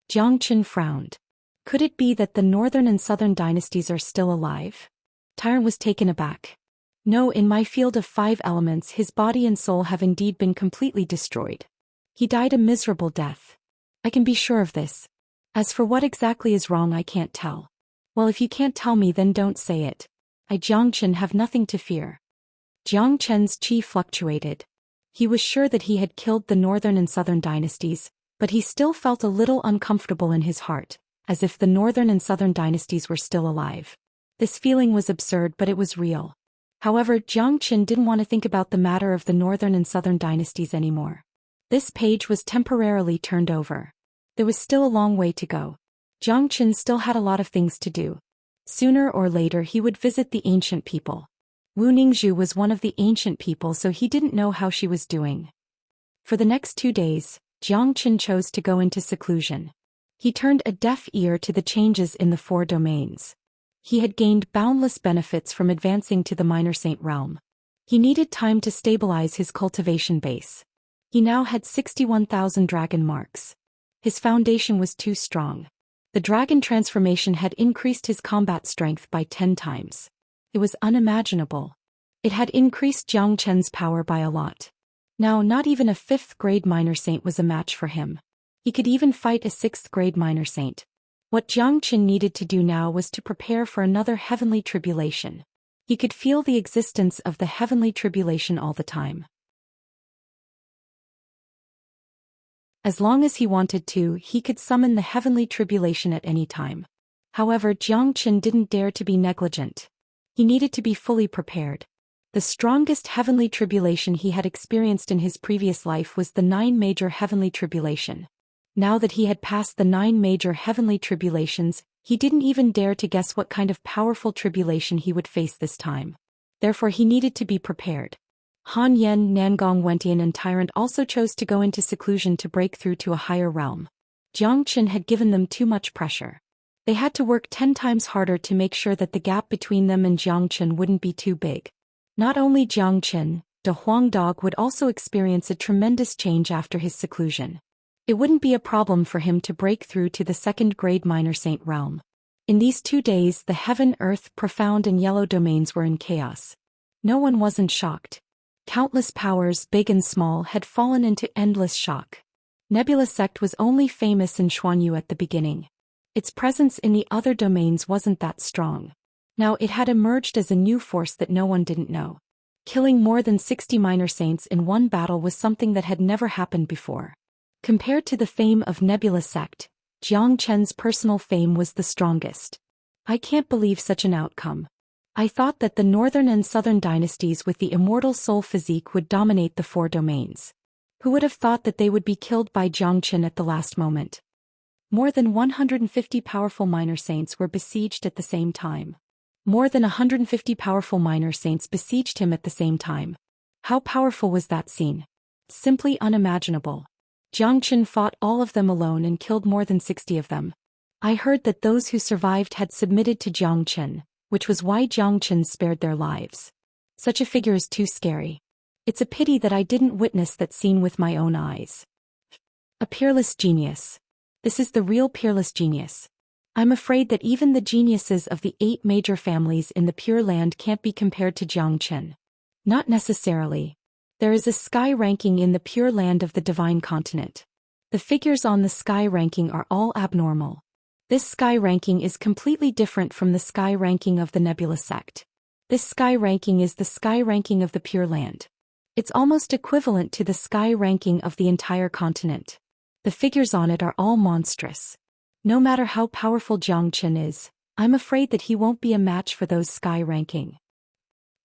Jiang Qin frowned. Could it be that the northern and southern dynasties are still alive? Tyrant was taken aback. No, in my field of 5 elements, his body and soul have indeed been completely destroyed. He died a miserable death. I can be sure of this. As for what exactly is wrong, I can't tell. Well, if you can't tell me, then don't say it. I, Jiang Qin, have nothing to fear. Jiang Qin's qi fluctuated. He was sure that he had killed the northern and southern dynasties, but he still felt a little uncomfortable in his heart, as if the northern and southern dynasties were still alive. This feeling was absurd, but it was real. However, Jiang Qin didn't want to think about the matter of the northern and southern dynasties anymore. This page was temporarily turned over. There was still a long way to go. Jiang Qin still had a lot of things to do. Sooner or later he would visit the ancient people. Wu Ningzhu was one of the ancient people, so he didn't know how she was doing. For the next 2 days, Jiang Qin chose to go into seclusion. He turned a deaf ear to the changes in the 4 domains. He had gained boundless benefits from advancing to the minor saint realm. He needed time to stabilize his cultivation base. He now had 61,000 dragon marks. His foundation was too strong. The dragon transformation had increased his combat strength by 10 times. It was unimaginable. It had increased Jiang Qin's power by a lot. Now, not even a 5th grade minor saint was a match for him. He could even fight a 6th grade minor saint. What Jiang Qin needed to do now was to prepare for another heavenly tribulation. He could feel the existence of the heavenly tribulation all the time. As long as he wanted to, he could summon the heavenly tribulation at any time. However, Jiang Qin didn't dare to be negligent. He needed to be fully prepared. The strongest heavenly tribulation he had experienced in his previous life was the 9 major heavenly tribulation. Now that he had passed the 9 major heavenly tribulations, he didn't even dare to guess what kind of powerful tribulation he would face this time. Therefore he needed to be prepared. Han Yen, Nangong Wentian and Tyrant also chose to go into seclusion to break through to a higher realm. Jiang Qin had given them too much pressure. They had to work 10 times harder to make sure that the gap between them and Jiang Qin wouldn't be too big. Not only Jiang Qin, the Huang dog would also experience a tremendous change after his seclusion. It wouldn't be a problem for him to break through to the 2nd grade minor saint realm. In these 2 days, the heaven, earth, profound and yellow domains were in chaos. No one wasn't shocked. Countless powers, big and small, had fallen into endless shock. Nebula sect was only famous in Xuanyu at the beginning. Its presence in the other domains wasn't that strong. Now it had emerged as a new force that no one didn't know. Killing more than 60 minor saints in one battle was something that had never happened before. Compared to the fame of Nebula sect, Jiang Qin's personal fame was the strongest. I can't believe such an outcome. I thought that the northern and southern dynasties with the immortal soul physique would dominate the 4 domains. Who would have thought that they would be killed by Jiang Qin at the last moment? More than 150 powerful minor saints were besieged at the same time. More than 150 powerful minor saints besieged him at the same time. How powerful was that scene? Simply unimaginable. Jiang Qin fought all of them alone and killed more than 60 of them. I heard that those who survived had submitted to Jiang Qin, which was why Jiang Qin spared their lives. Such a figure is too scary. It's a pity that I didn't witness that scene with my own eyes. A peerless genius. This is the real peerless genius. I'm afraid that even the geniuses of the 8 major families in the Pure Land can't be compared to Jiang Qin. Not necessarily. There is a sky ranking in the Pure Land of the Divine Continent. The figures on the sky ranking are all abnormal. This sky ranking is completely different from the sky ranking of the Nebula sect. This sky ranking is the sky ranking of the Pure Land. It's almost equivalent to the sky ranking of the entire continent. The figures on it are all monstrous. No matter how powerful Zhou Xian is, I'm afraid that he won't be a match for those sky ranking.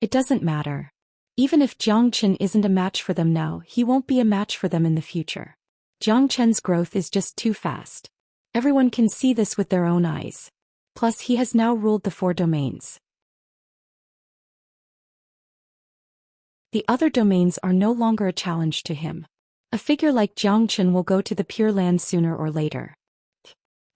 It doesn't matter. Even if Zhou Xian isn't a match for them now, he won't be a match for them in the future. Zhou Qian's growth is just too fast. Everyone can see this with their own eyes. Plus, he has now ruled the 4 domains. The other domains are no longer a challenge to him. A figure like Zhou Xian will go to the Pure Land sooner or later.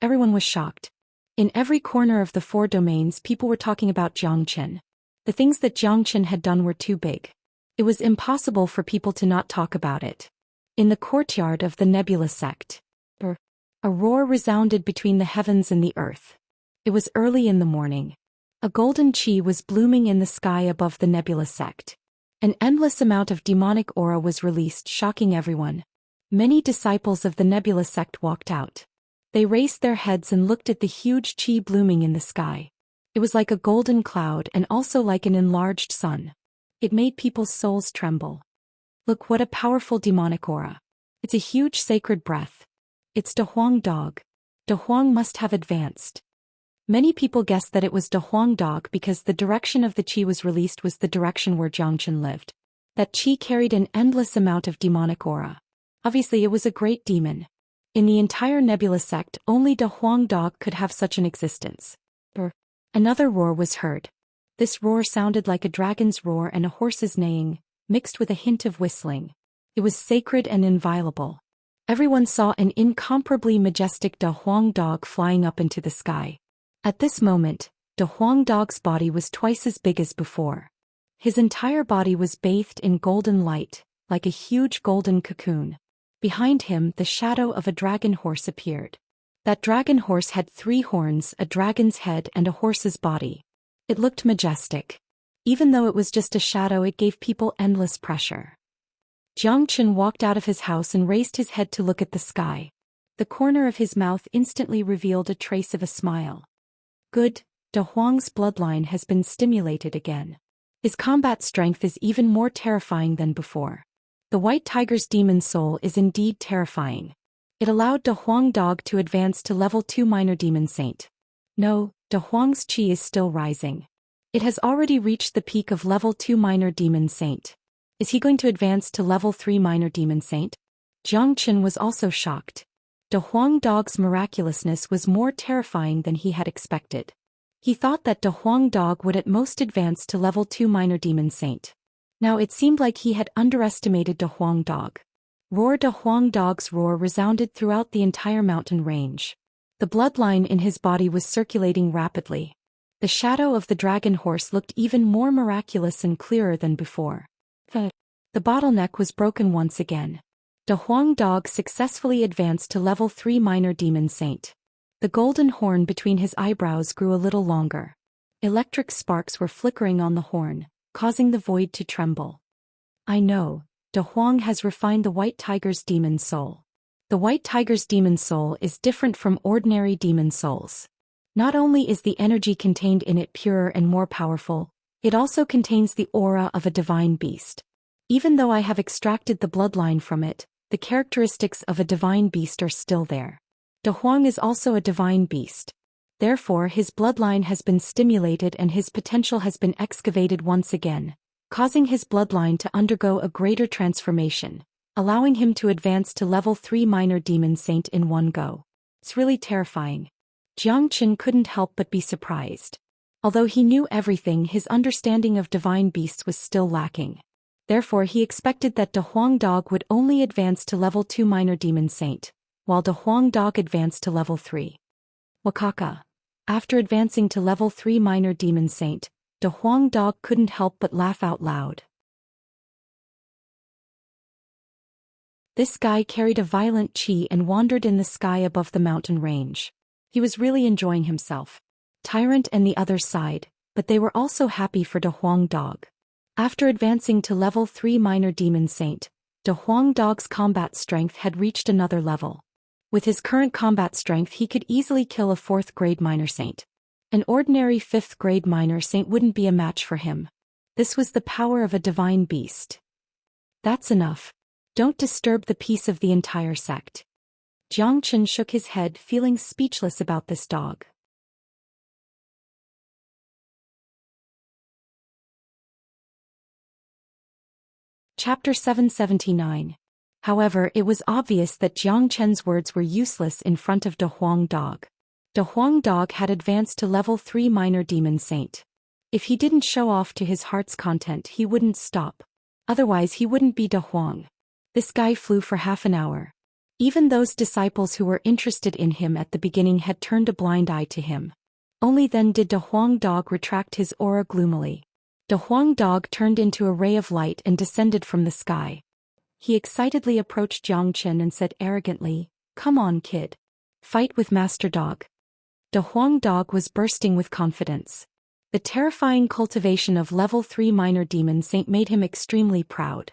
Everyone was shocked. In every corner of the 4 domains, people were talking about Zhou Xian. The things that Zhou Xian had done were too big. It was impossible for people to not talk about it. In the courtyard of the Nebula sect, a roar resounded between the heavens and the earth. It was early in the morning. A golden chi was blooming in the sky above the Nebula sect. An endless amount of demonic aura was released, shocking everyone. Many disciples of the Nebula sect walked out. They raised their heads and looked at the huge chi blooming in the sky. It was like a golden cloud and also like an enlarged sun. It made people's souls tremble. Look, what a powerful demonic aura. It's a huge sacred breath. It's De Huang Dog. De Huang must have advanced. Many people guessed that it was De Huang Dog because the direction of the chi was released was the direction where Zhou Xian lived. That chi carried an endless amount of demonic aura. Obviously, it was a great demon. In the entire Nebula sect, only De Huang Dog could have such an existence. Another roar was heard. This roar sounded like a dragon's roar and a horse's neighing, mixed with a hint of whistling. It was sacred and inviolable. Everyone saw an incomparably majestic De Huang Dog flying up into the sky. At this moment, De Huang Dog's body was twice as big as before. His entire body was bathed in golden light, like a huge golden cocoon. Behind him, the shadow of a dragon horse appeared. That dragon horse had 3 horns, a dragon's head and a horse's body. It looked majestic. Even though it was just a shadow, it gave people endless pressure. Zhou Xian walked out of his house and raised his head to look at the sky. The corner of his mouth instantly revealed a trace of a smile. Good, De Huang's bloodline has been stimulated again. His combat strength is even more terrifying than before. The White Tiger's demon soul is indeed terrifying. It allowed De Huang Dog to advance to level 2 minor demon saint. No, De Huang's chi is still rising. It has already reached the peak of level 2 minor demon saint. Is he going to advance to level 3 minor demon saint? Zhou Xian was also shocked. De Huang Dog's miraculousness was more terrifying than he had expected. He thought that De Huang Dog would at most advance to level 2 minor demon saint. Now it seemed like he had underestimated De Huang Dog. Roar! De Huang Dog's roar resounded throughout the entire mountain range. The bloodline in his body was circulating rapidly. The shadow of the dragon horse looked even more miraculous and clearer than before. The bottleneck was broken once again. De Huang Dog successfully advanced to level 3 minor demon saint. The golden horn between his eyebrows grew a little longer. Electric sparks were flickering on the horn, causing the void to tremble. I know, De Huang has refined the White Tiger's demon soul. The White Tiger's demon soul is different from ordinary demon souls. Not only is the energy contained in it purer and more powerful, it also contains the aura of a divine beast. Even though I have extracted the bloodline from it, the characteristics of a divine beast are still there. De Huang is also a divine beast. Therefore, his bloodline has been stimulated and his potential has been excavated once again, causing his bloodline to undergo a greater transformation, allowing him to advance to level 3 minor demon saint in one go. It's really terrifying. Zhou Xian couldn't help but be surprised. Although he knew everything, his understanding of divine beasts was still lacking. Therefore, he expected that De Huang Dog would only advance to level 2 minor demon saint, while De Huang Dog advanced to level 3. Wakaka. After advancing to level 3 minor demon saint, De Huang Dog couldn't help but laugh out loud. This guy carried a violent chi and wandered in the sky above the mountain range. He was really enjoying himself. Tyrant and the others sighed, but they were also happy for De Huang Dog. After advancing to level 3 minor demon saint, De Huang Dog's combat strength had reached another level. With his current combat strength he could easily kill a 4th-grade minor saint. An ordinary 5th-grade minor saint wouldn't be a match for him. This was the power of a divine beast. That's enough. Don't disturb the peace of the entire sect. Jiang Chen shook his head, feeling speechless about this dog. Chapter 779. However, it was obvious that Jiang Chen's words were useless in front of De Huang Dog. De Huang Dog had advanced to level 3 minor demon saint. If he didn't show off to his heart's content he wouldn't stop. Otherwise he wouldn't be De Huang. This guy flew for half an hour. Even those disciples who were interested in him at the beginning had turned a blind eye to him. Only then did De Huang Dog retract his aura gloomily. De Huang Dog turned into a ray of light and descended from the sky. He excitedly approached Jiang Chen and said arrogantly, "Come on, kid. Fight with Master Dog." De Huang Dog was bursting with confidence. The terrifying cultivation of level 3 minor demon saint made him extremely proud.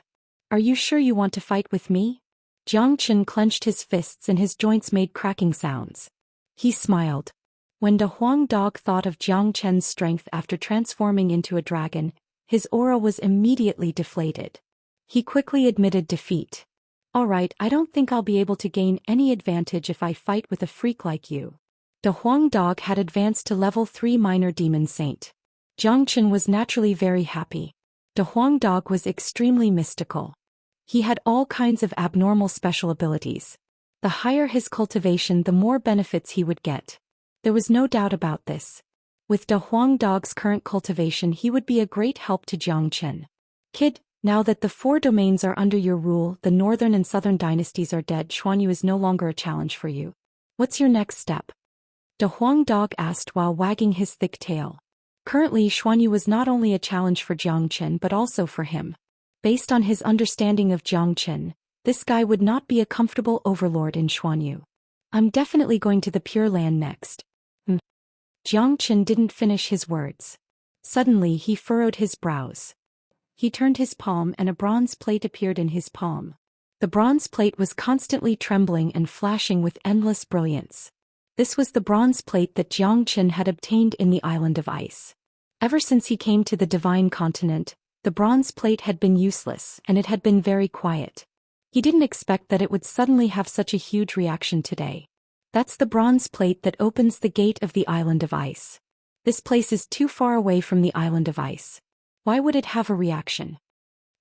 "Are you sure you want to fight with me?" Jiang Chen clenched his fists and his joints made cracking sounds. He smiled. When De Huang Dog thought of Jiang Chen's strength after transforming into a dragon, his aura was immediately deflated. He quickly admitted defeat. "Alright, I don't think I'll be able to gain any advantage if I fight with a freak like you." De Huang Dog had advanced to level 3 minor demon saint. Jiang Chen was naturally very happy. De Huang Dog was extremely mystical. He had all kinds of abnormal special abilities. The higher his cultivation, the more benefits he would get. There was no doubt about this. With De Huang Dog's current cultivation he would be a great help to Jiang Chen. "Kid, now that the 4 domains are under your rule, the northern and southern dynasties are dead, Xuanyu is no longer a challenge for you. What's your next step?" De Huang Dog asked while wagging his thick tail. Currently Xuanyu was not only a challenge for Jiang Chen but also for him. Based on his understanding of Jiang Chen, this guy would not be a comfortable overlord in Xuanyu. "I'm definitely going to the Pure Land next." Jiang Chen didn't finish his words. Suddenly he furrowed his brows. He turned his palm and a bronze plate appeared in his palm. The bronze plate was constantly trembling and flashing with endless brilliance. This was the bronze plate that Jiang Chen had obtained in the Island of Ice. Ever since he came to the Divine Continent, the bronze plate had been useless and it had been very quiet. He didn't expect that it would suddenly have such a huge reaction today. That's the bronze plate that opens the gate of the Island of Ice. This place is too far away from the Island of Ice. Why would it have a reaction?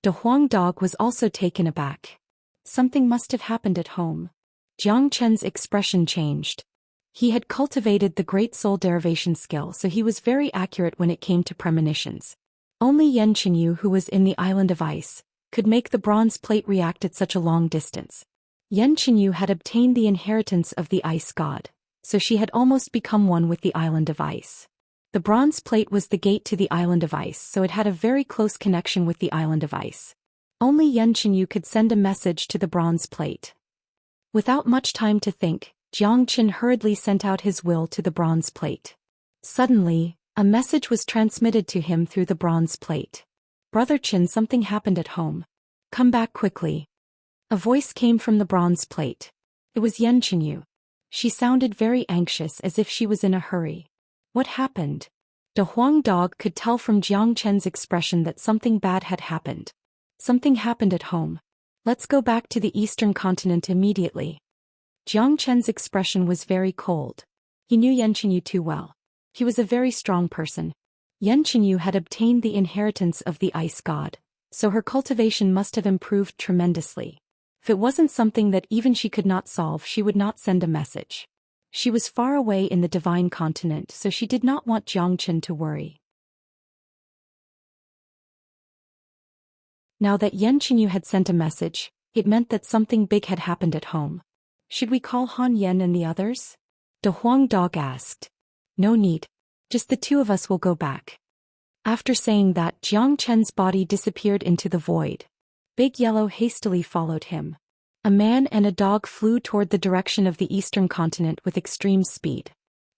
De Huang Dog was also taken aback. Something must have happened at home. Jiang Chen's expression changed. He had cultivated the Great Soul Derivation skill, so he was very accurate when it came to premonitions. Only Yan Qinyu, who was in the Island of Ice, could make the bronze plate react at such a long distance. Yan Qinyu had obtained the inheritance of the Ice God, so she had almost become one with the Island of Ice. The bronze plate was the gate to the Island of Ice, so it had a very close connection with the Island of Ice. Only Yan Qinyu could send a message to the bronze plate. Without much time to think, Jiang Chen hurriedly sent out his will to the bronze plate. Suddenly, a message was transmitted to him through the bronze plate. "Brother Chen, something happened at home. Come back quickly." A voice came from the bronze plate. It was Yan Qinyu. She sounded very anxious, as if she was in a hurry. What happened? De Huang Dog could tell from Jiang Chen's expression that something bad had happened. Something happened at home. Let's go back to the Eastern Continent immediately. Jiang Chen's expression was very cold. He knew Yan Qinyu too well. He was a very strong person. Yan Qinyu had obtained the inheritance of the Ice God, so her cultivation must have improved tremendously. If it wasn't something that even she could not solve, she would not send a message. She was far away in the Divine Continent, so she did not want Jiang Chen to worry. Now that Yan Qinyu had sent a message, it meant that something big had happened at home. Should we call Han Yan and the others? De Huang Dog asked. No need. Just the 2 of us will go back. After saying that, Jiang Chen's body disappeared into the void. Big Yellow hastily followed him. A man and a dog flew toward the direction of the Eastern Continent with extreme speed.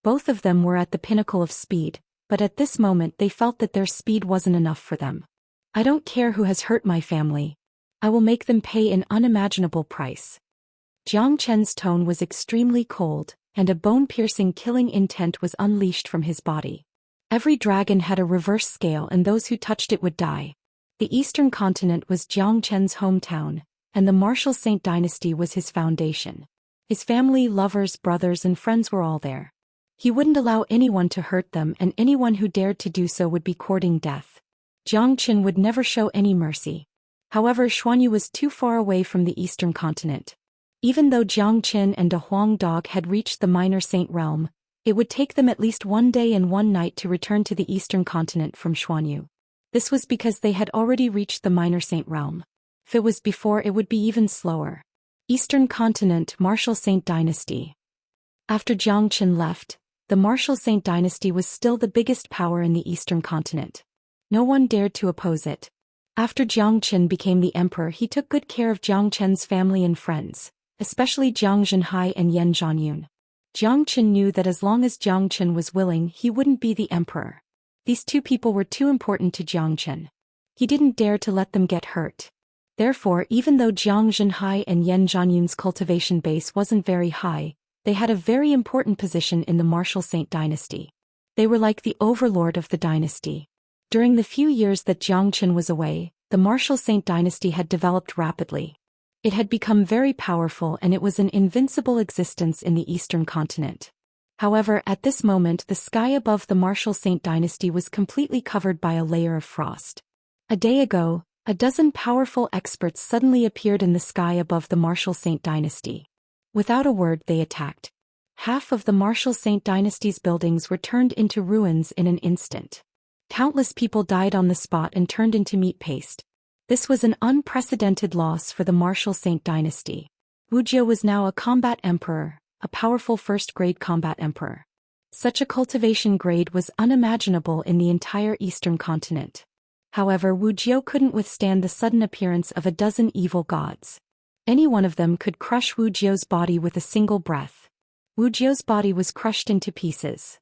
Both of them were at the pinnacle of speed, but at this moment they felt that their speed wasn't enough for them. I don't care who has hurt my family. I will make them pay an unimaginable price. Jiang Chen's tone was extremely cold, and a bone-piercing killing intent was unleashed from his body. Every dragon had a reverse scale and those who touched it would die. The Eastern Continent was Jiang Chen's hometown, and the Martial Saint Dynasty was his foundation. His family, lovers, brothers and friends were all there. He wouldn't allow anyone to hurt them, and anyone who dared to do so would be courting death. Jiang Chen would never show any mercy. However, Xuanyu was too far away from the Eastern Continent. Even though Jiang Chen and a Huang dog had reached the Minor Saint realm, it would take them at least 1 day and 1 night to return to the Eastern Continent from Xuanyu. This was because they had already reached the Minor Saint realm. If it was before, it would be even slower. Eastern Continent, Martial Saint Dynasty. After Jiang Chen left, the Martial Saint Dynasty was still the biggest power in the Eastern Continent. No one dared to oppose it. After Jiang Chen became the emperor, he took good care of Jiang Chen's family and friends, especially Jiang Zhenhai and Yan Zhanyun. Jiang Chen knew that as long as Jiang Chen was willing, he wouldn't be the emperor. These two people were too important to Jiang Chen. He didn't dare to let them get hurt. Therefore, even though Jiang Zhenhai and Yan Zhanyun's cultivation base wasn't very high, they had a very important position in the Martial Saint Dynasty. They were like the overlord of the dynasty. During the few years that Jiang Chen was away, the Martial Saint Dynasty had developed rapidly. It had become very powerful and it was an invincible existence in the Eastern Continent. However, at this moment the sky above the Martial Saint Dynasty was completely covered by a layer of frost. A day ago, a dozen powerful experts suddenly appeared in the sky above the Martial Saint Dynasty. Without a word, they attacked. Half of the Martial Saint Dynasty's buildings were turned into ruins in an instant. Countless people died on the spot and turned into meat paste. This was an unprecedented loss for the Martial Saint Dynasty. Wuxia was now a combat emperor, a powerful first-grade combat emperor. Such a cultivation grade was unimaginable in the entire Eastern Continent. However, Wuxia couldn't withstand the sudden appearance of a dozen evil gods. Any one of them could crush Wuxia's body with a single breath. Wuxia's body was crushed into pieces.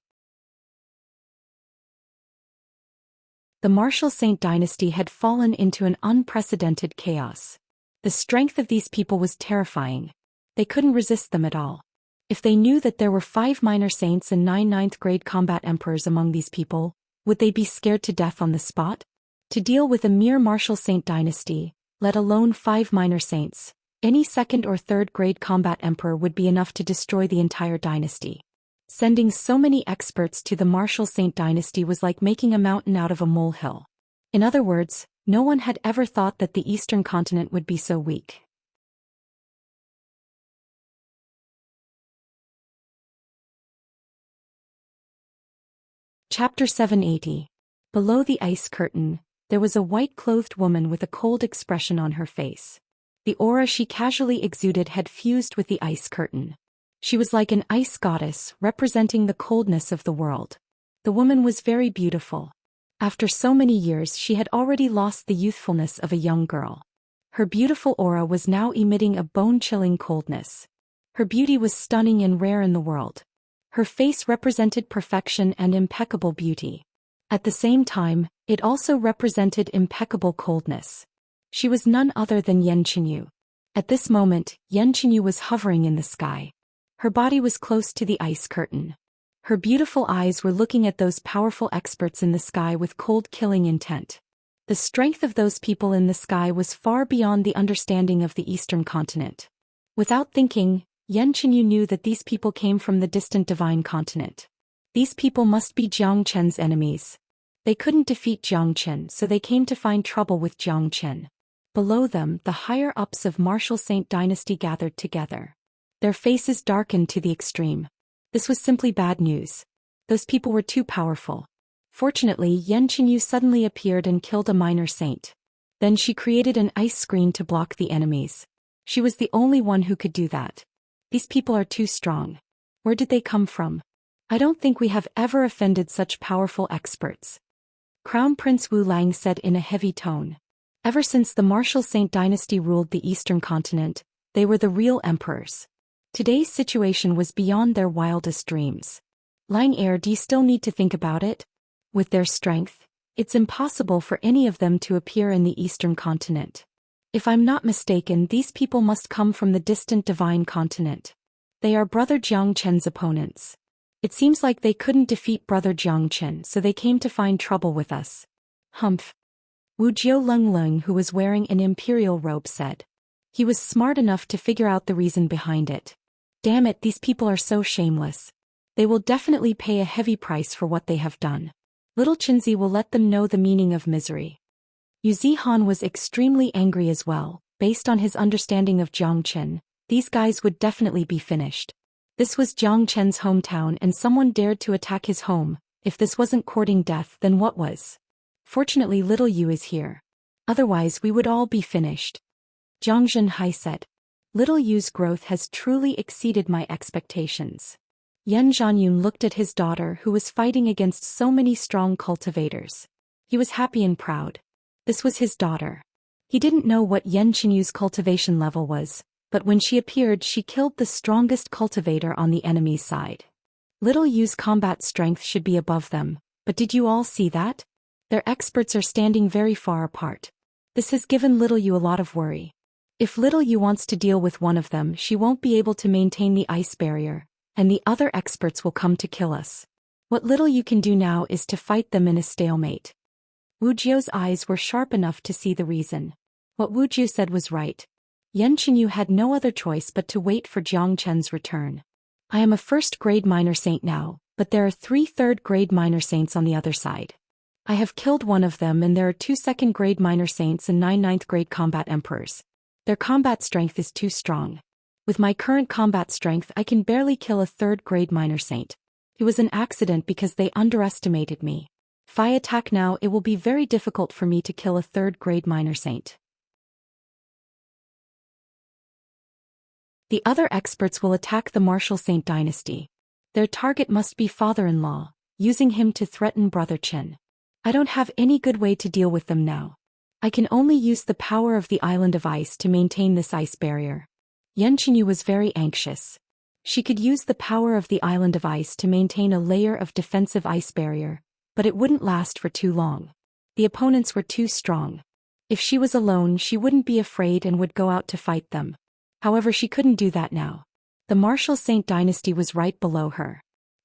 The Martial Saint Dynasty had fallen into an unprecedented chaos. The strength of these people was terrifying. They couldn't resist them at all. If they knew that there were 5 minor saints and 9 ninth-grade combat emperors among these people, would they be scared to death on the spot? To deal with a mere Martial Saint Dynasty, let alone 5 minor saints, any 2nd or 3rd grade combat emperor would be enough to destroy the entire dynasty. Sending so many experts to the Martial Saint Dynasty was like making a mountain out of a molehill. In other words, no one had ever thought that the Eastern Continent would be so weak. Chapter 780. Below the ice curtain, there was a white-clothed woman with a cold expression on her face. The aura she casually exuded had fused with the ice curtain. She was like an ice goddess, representing the coldness of the world. The woman was very beautiful. After so many years, she had already lost the youthfulness of a young girl. Her beautiful aura was now emitting a bone-chilling coldness. Her beauty was stunning and rare in the world. Her face represented perfection and impeccable beauty. At the same time, it also represented impeccable coldness. She was none other than Yan Qinyu. At this moment, Yan Qinyu was hovering in the sky. Her body was close to the ice curtain. Her beautiful eyes were looking at those powerful experts in the sky with cold, killing intent. The strength of those people in the sky was far beyond the understanding of the Eastern Continent. Without thinking, Yan Qinyu knew that these people came from the distant divine continent. These people must be Jiang Chen's enemies. They couldn't defeat Jiang Chen, so they came to find trouble with Jiang Chen. Below them, the higher-ups of Martial Saint Dynasty gathered together. Their faces darkened to the extreme. This was simply bad news. Those people were too powerful. Fortunately, Yan Qinyu suddenly appeared and killed a minor saint. Then she created an ice screen to block the enemies. She was the only one who could do that. These people are too strong. Where did they come from? I don't think we have ever offended such powerful experts. Crown Prince Wu Lang said in a heavy tone. Ever since the Martial Saint Dynasty ruled the Eastern Continent, they were the real emperors. Today's situation was beyond their wildest dreams. Lang Er, do you still need to think about it? With their strength, it's impossible for any of them to appear in the Eastern Continent. If I'm not mistaken, these people must come from the distant divine continent. They are Brother Jiang Chen's opponents. It seems like they couldn't defeat Brother Jiang Chen, so they came to find trouble with us. Humph. Wu Jiolunglung, who was wearing an imperial robe, said. He was smart enough to figure out the reason behind it. Damn it, these people are so shameless. They will definitely pay a heavy price for what they have done. Little Chinzi will let them know the meaning of misery. Yu Zihan was extremely angry as well. Based on his understanding of Jiang Chen, these guys would definitely be finished. This was Jiang Chen's hometown and someone dared to attack his home. If this wasn't courting death, then what was? Fortunately, little Yu is here. Otherwise, we would all be finished. Jiang Zhenhai said. Little Yu's growth has truly exceeded my expectations. Yan Zhanyun looked at his daughter who was fighting against so many strong cultivators. He was happy and proud. This was his daughter. He didn't know what Yan Qinyu's cultivation level was, but when she appeared she killed the strongest cultivator on the enemy's side. Little Yu's combat strength should be above them, but did you all see that? Their experts are standing very far apart. This has given Little Yu a lot of worry. If Little Yu wants to deal with one of them, she won't be able to maintain the ice barrier, and the other experts will come to kill us. What Little Yu can do now is to fight them in a stalemate. Wu Jiu's eyes were sharp enough to see the reason. What Wu Jiu said was right. Yan Qinyu had no other choice but to wait for Jiang Chen's return. I am a first-grade minor saint now, but there are 3 third-grade minor saints on the other side. I have killed one of them and there are 2 second-grade minor saints and 9 ninth-grade combat emperors. Their combat strength is too strong. With my current combat strength I can barely kill a third-grade minor saint. It was an accident because they underestimated me. If I attack now it will be very difficult for me to kill a third-grade minor saint. The other experts will attack the Martial Saint dynasty. Their target must be father-in-law, using him to threaten Brother Chen. I don't have any good way to deal with them now. I can only use the power of the island of ice to maintain this ice barrier. Yan Qinyu was very anxious. She could use the power of the island of ice to maintain a layer of defensive ice barrier, but it wouldn't last for too long. The opponents were too strong. If she was alone she wouldn't be afraid and would go out to fight them. However, she couldn't do that now. The Martial Saint dynasty was right below her.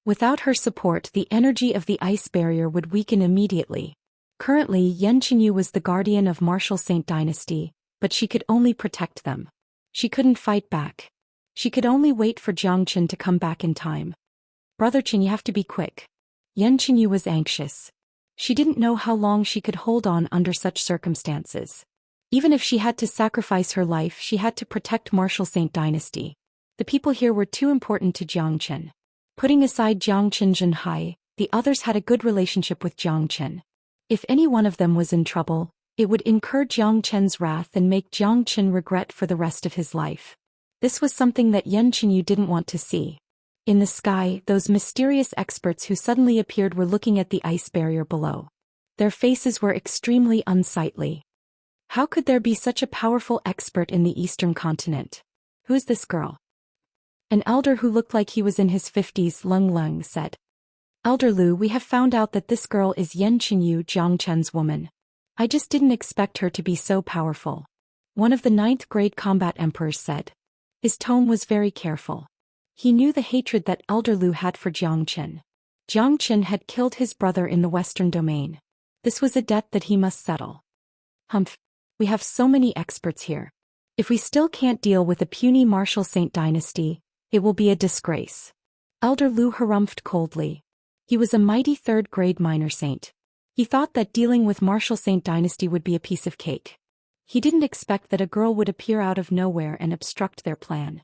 Without her support the energy of the ice barrier would weaken immediately. Currently Yan Qinyu was the guardian of Martial Saint dynasty, but she could only protect them. She couldn't fight back. She could only wait for Jiang Chen to come back in time. Brother Chen, you have to be quick. Yan Qinyu was anxious. She didn't know how long she could hold on under such circumstances. Even if she had to sacrifice her life she had to protect Martial Saint dynasty. The people here were too important to Jiang Chen. Putting aside Jiang Chen Zhenhai, the others had a good relationship with Jiang Chen. If any one of them was in trouble, it would incur Jiang Chen's wrath and make Jiang Chen regret for the rest of his life. This was something that Yan Qinyu didn't want to see. In the sky, those mysterious experts who suddenly appeared were looking at the ice barrier below. Their faces were extremely unsightly. How could there be such a powerful expert in the eastern continent? Who's this girl? An elder who looked like he was in his 50s, Lung Lung, said. Elder Lu, we have found out that this girl is Yan Qinyu, Jiang Chen's woman. I just didn't expect her to be so powerful. One of the 9th grade combat emperors said. His tone was very careful. He knew the hatred that Elder Lu had for Jiang Chen. Jiang Chen had killed his brother in the western domain. This was a debt that he must settle. Humph. We have so many experts here. If we still can't deal with the puny Martial Saint dynasty, it will be a disgrace. Elder Lu harumphed coldly. He was a mighty 3rd grade minor saint. He thought that dealing with Martial Saint dynasty would be a piece of cake. He didn't expect that a girl would appear out of nowhere and obstruct their plan.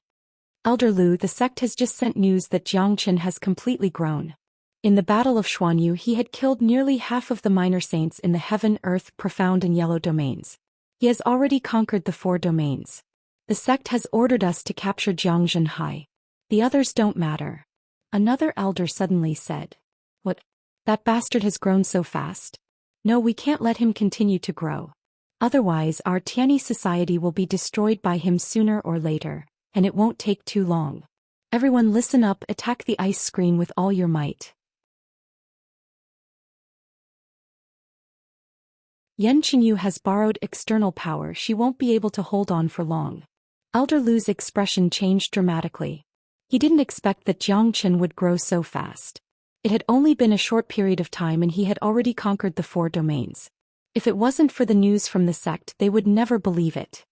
Elder Lu, the sect has just sent news that Jiang Chen has completely grown. In the Battle of Xuanyu he had killed nearly half of the minor saints in the Heaven, Earth, Profound and Yellow domains. He has already conquered the 4 domains. The sect has ordered us to capture Jiang Zhenhai. The others don't matter. Another elder suddenly said. What? That bastard has grown so fast? No, we can't let him continue to grow. Otherwise our Tianyi society will be destroyed by him sooner or later, and it won't take too long. Everyone listen up, attack the ice screen with all your might. Yan Qingyu has borrowed external power, she won't be able to hold on for long. Elder Lu's expression changed dramatically. He didn't expect that Jiangchen would grow so fast. It had only been a short period of time and he had already conquered the 4 domains. If it wasn't for the news from the sect, they would never believe it.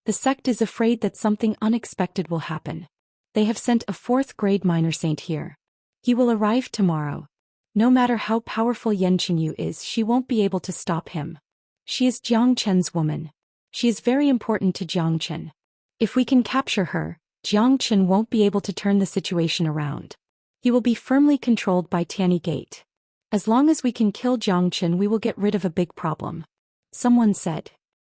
The sect is afraid that something unexpected will happen. They have sent a 4th grade minor saint here. He will arrive tomorrow. No matter how powerful Yan Qingyu is, she won't be able to stop him. She is Jiangchen's woman. She is very important to Jiangchen. If we can capture her, Jiangchen won't be able to turn the situation around. He will be firmly controlled by Tianyi Gate. As long as we can kill Jiangchen, we will get rid of a big problem. Someone said.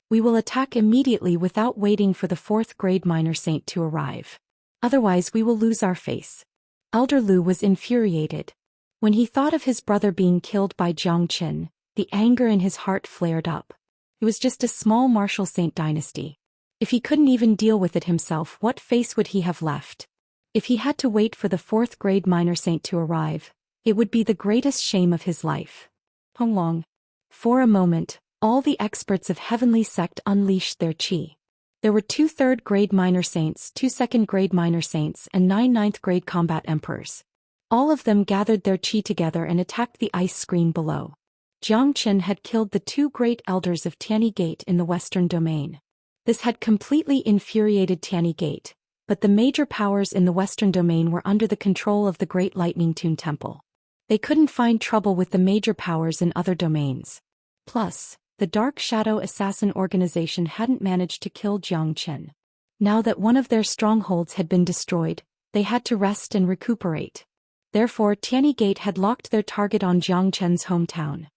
We will attack immediately without waiting for the 4th grade minor saint to arrive. Otherwise we will lose our face. Elder Lu was infuriated. When he thought of his brother being killed by Jiangchen, the anger in his heart flared up. It was just a small martial saint dynasty. If he couldn't even deal with it himself, what face would he have left? If he had to wait for the 4th grade minor saint to arrive, it would be the greatest shame of his life. Honglong. For a moment, all the experts of Heavenly Sect unleashed their qi. There were 2 3rd grade minor saints, 2 2nd grade minor saints, and 9 9th grade combat emperors. All of them gathered their qi together and attacked the ice screen below. Jiangchen had killed the 2 great elders of Tianyi Gate in the western domain. This had completely infuriated Tianyi Gate, but the major powers in the western domain were under the control of the Great Lightning Tune Temple. They couldn't find trouble with the major powers in other domains. Plus, the Dark Shadow Assassin organization hadn't managed to kill Jiangchen. Now that one of their strongholds had been destroyed, they had to rest and recuperate. Therefore, Tianyi Gate had locked their target on Jiangchen's hometown.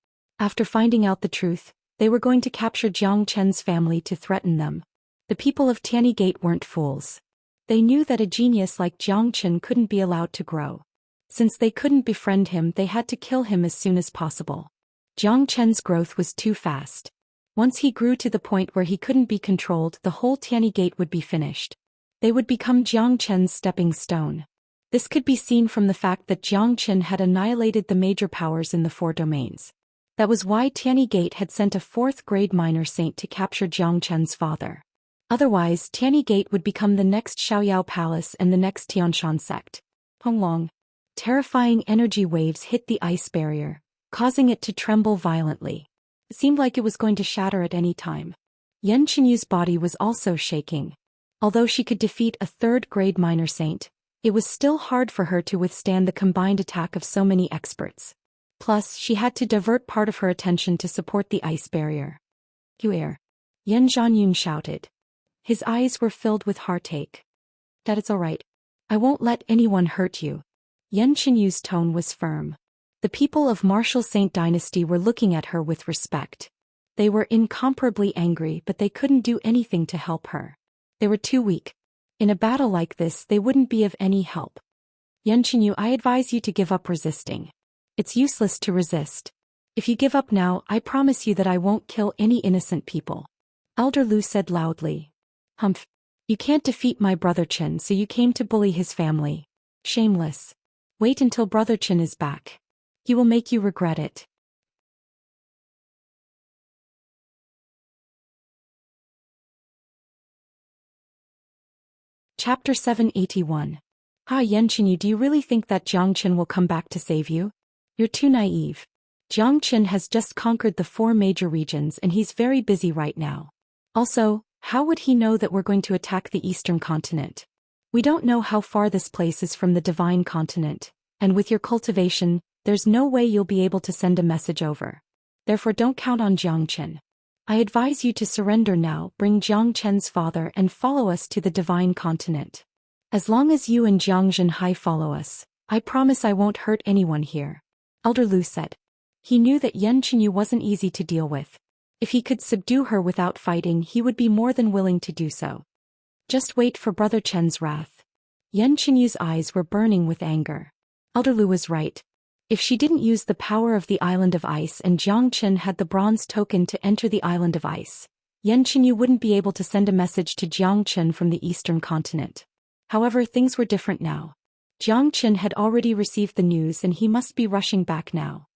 After finding out the truth, they were going to capture Jiangchen's family to threaten them. The people of Tianyi Gate weren't fools. They knew that a genius like Jiangchen couldn't be allowed to grow. Since they couldn't befriend him, they had to kill him as soon as possible. Jiangchen's growth was too fast. Once he grew to the point where he couldn't be controlled, the whole Tianyi Gate would be finished. They would become Jiangchen's stepping stone. This could be seen from the fact that Jiangchen had annihilated the major powers in the 4 domains. That was why Tianyi Gate had sent a 4th grade minor saint to capture Jiangchen's father. Otherwise, Tianyi Gate would become the next Xiaoyao Palace and the next Tianshan sect. Honglong. Terrifying energy waves hit the ice barrier, causing it to tremble violently. It seemed like it was going to shatter at any time. Yan Qinyu's body was also shaking. Although she could defeat a 3rd grade minor saint, it was still hard for her to withstand the combined attack of so many experts. Plus, she had to divert part of her attention to support the ice barrier. Huer. Yan Zhanyun shouted. His eyes were filled with heartache. That it's all right. I won't let anyone hurt you. Yan Qinyu's tone was firm. The people of Martial Saint Dynasty were looking at her with respect. They were incomparably angry, but they couldn't do anything to help her. They were too weak. In a battle like this, they wouldn't be of any help. Yan Qingyu, I advise you to give up resisting. It's useless to resist. If you give up now, I promise you that I won't kill any innocent people. Elder Lu said loudly. Humph. You can't defeat my brother Chen, so you came to bully his family. Shameless. Wait until brother Chen is back. He will make you regret it. Chapter 781. Yan Qingyu, do you really think that Jiangchen will come back to save you? You're too naive. Jiangchen has just conquered the 4 major regions and he's very busy right now. Also, how would he know that we're going to attack the eastern continent? We don't know how far this place is from the divine continent, and with your cultivation, there's no way you'll be able to send a message over. Therefore don't count on Jiangchen. I advise you to surrender now, bring Jiangchen's father and follow us to the divine continent. As long as you and Jiang Zhenhai follow us, I promise I won't hurt anyone here. Elder Lu said. He knew that Yan Qingyu wasn't easy to deal with. If he could subdue her without fighting, he would be more than willing to do so. Just wait for Brother Chen's wrath. Yan Qingyu's eyes were burning with anger. Elder Lu was right. If she didn't use the power of the Island of Ice and Jiang Chen had the bronze token to enter the Island of Ice, Yan Qingyu wouldn't be able to send a message to Jiang Chen from the eastern continent. However, things were different now. Jiang Chen had already received the news and he must be rushing back now.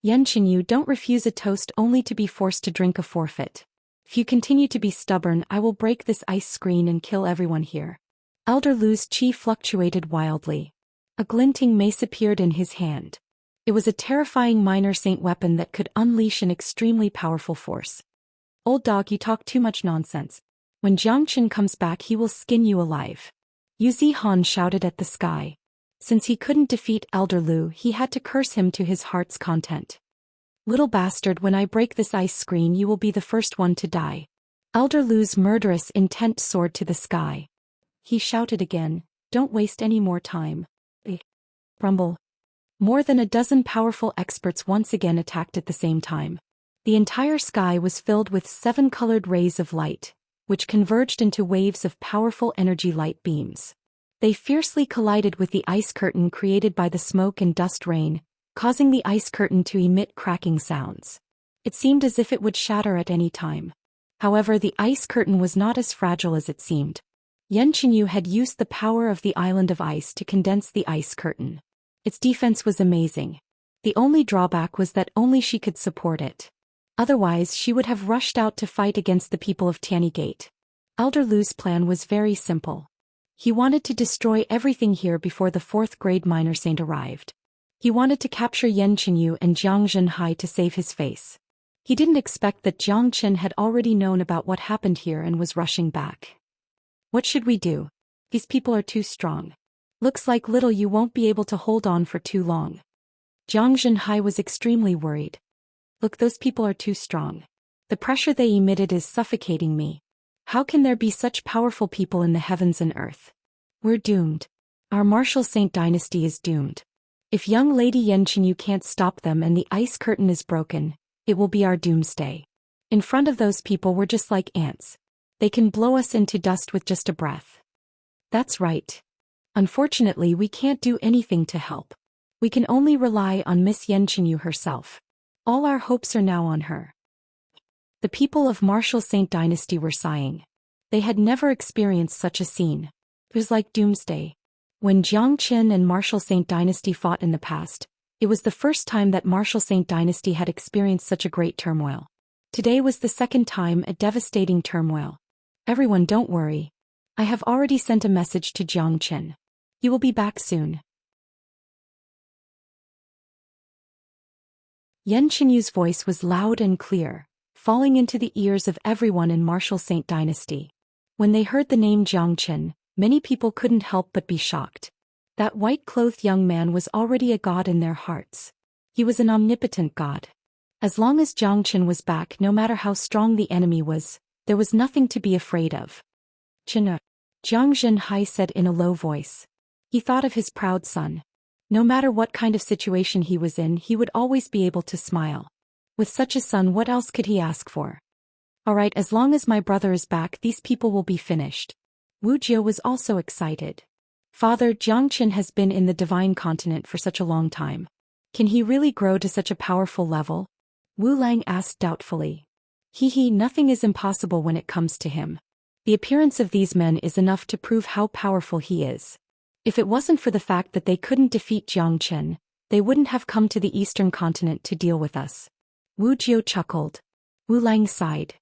Yan Qinyu, don't refuse a toast only to be forced to drink a forfeit. If you continue to be stubborn, I will break this ice screen and kill everyone here. Elder Lu's chi fluctuated wildly. A glinting mace appeared in his hand. It was a terrifying minor saint weapon that could unleash an extremely powerful force. Old dog, you talk too much nonsense. When Jiangchen comes back, he will skin you alive. Yu Zihan shouted at the sky. Since he couldn't defeat Elder Lu, he had to curse him to his heart's content. Little bastard, when I break this ice screen, you will be the first one to die. Elder Lu's murderous intent soared to the sky. He shouted again, don't waste any more time. Rumble. More than a dozen powerful experts once again attacked at the same time. The entire sky was filled with 7 colored rays of light, which converged into waves of powerful energy light beams. They fiercely collided with the ice curtain created by the smoke and dust rain, causing the ice curtain to emit cracking sounds. It seemed as if it would shatter at any time. However, the ice curtain was not as fragile as it seemed. Yan Qinyu had used the power of the island of ice to condense the ice curtain. Its defense was amazing. The only drawback was that only she could support it. Otherwise, she would have rushed out to fight against the people of Tianyi Gate. Elder Lu's plan was very simple. He wanted to destroy everything here before the 4th grade minor saint arrived. He wanted to capture Yan Qinyu and Jiang Zhenhai to save his face. He didn't expect that Jiang Chen had already known about what happened here and was rushing back. What should we do? These people are too strong. Looks like little you won't be able to hold on for too long. Jiang Zhenhai was extremely worried. Look, those people are too strong. The pressure they emitted is suffocating me. How can there be such powerful people in the heavens and earth? We're doomed. Our martial saint dynasty is doomed. If young lady Yan Qinyu can't stop them and the ice curtain is broken, it will be our doomsday. In front of those people we're just like ants. They can blow us into dust with just a breath. That's right. Unfortunately, we can't do anything to help. We can only rely on Miss Yan Qinyu herself. All our hopes are now on her. The people of Martial Saint Dynasty were sighing. They had never experienced such a scene. It was like doomsday. When Jiang Qin and Martial Saint Dynasty fought in the past, it was the first time that Martial Saint Dynasty had experienced such a great turmoil. Today was the second time, a devastating turmoil. Everyone, don't worry. I have already sent a message to Jiang Qin. He will be back soon. Yan Qinyu's voice was loud and clear, falling into the ears of everyone in Martial Saint Dynasty. When they heard the name Jiang Qin, many people couldn't help but be shocked. That white-clothed young man was already a god in their hearts. He was an omnipotent god. As long as Jiang Qin was back, no matter how strong the enemy was, there was nothing to be afraid of. Qin, Jiang Zhenhai said in a low voice. He thought of his proud son. No matter what kind of situation he was in, he would always be able to smile. With such a son, what else could he ask for? Alright, as long as my brother is back, these people will be finished. Wuxia was also excited. Father, Jiang Qin has been in the divine continent for such a long time. Can he really grow to such a powerful level? Wu Lang asked doubtfully. Nothing is impossible when it comes to him. The appearance of these men is enough to prove how powerful he is. If it wasn't for the fact that they couldn't defeat Jiang Qin, they wouldn't have come to the eastern continent to deal with us. Wu Jiu chuckled. Wu Lang sighed.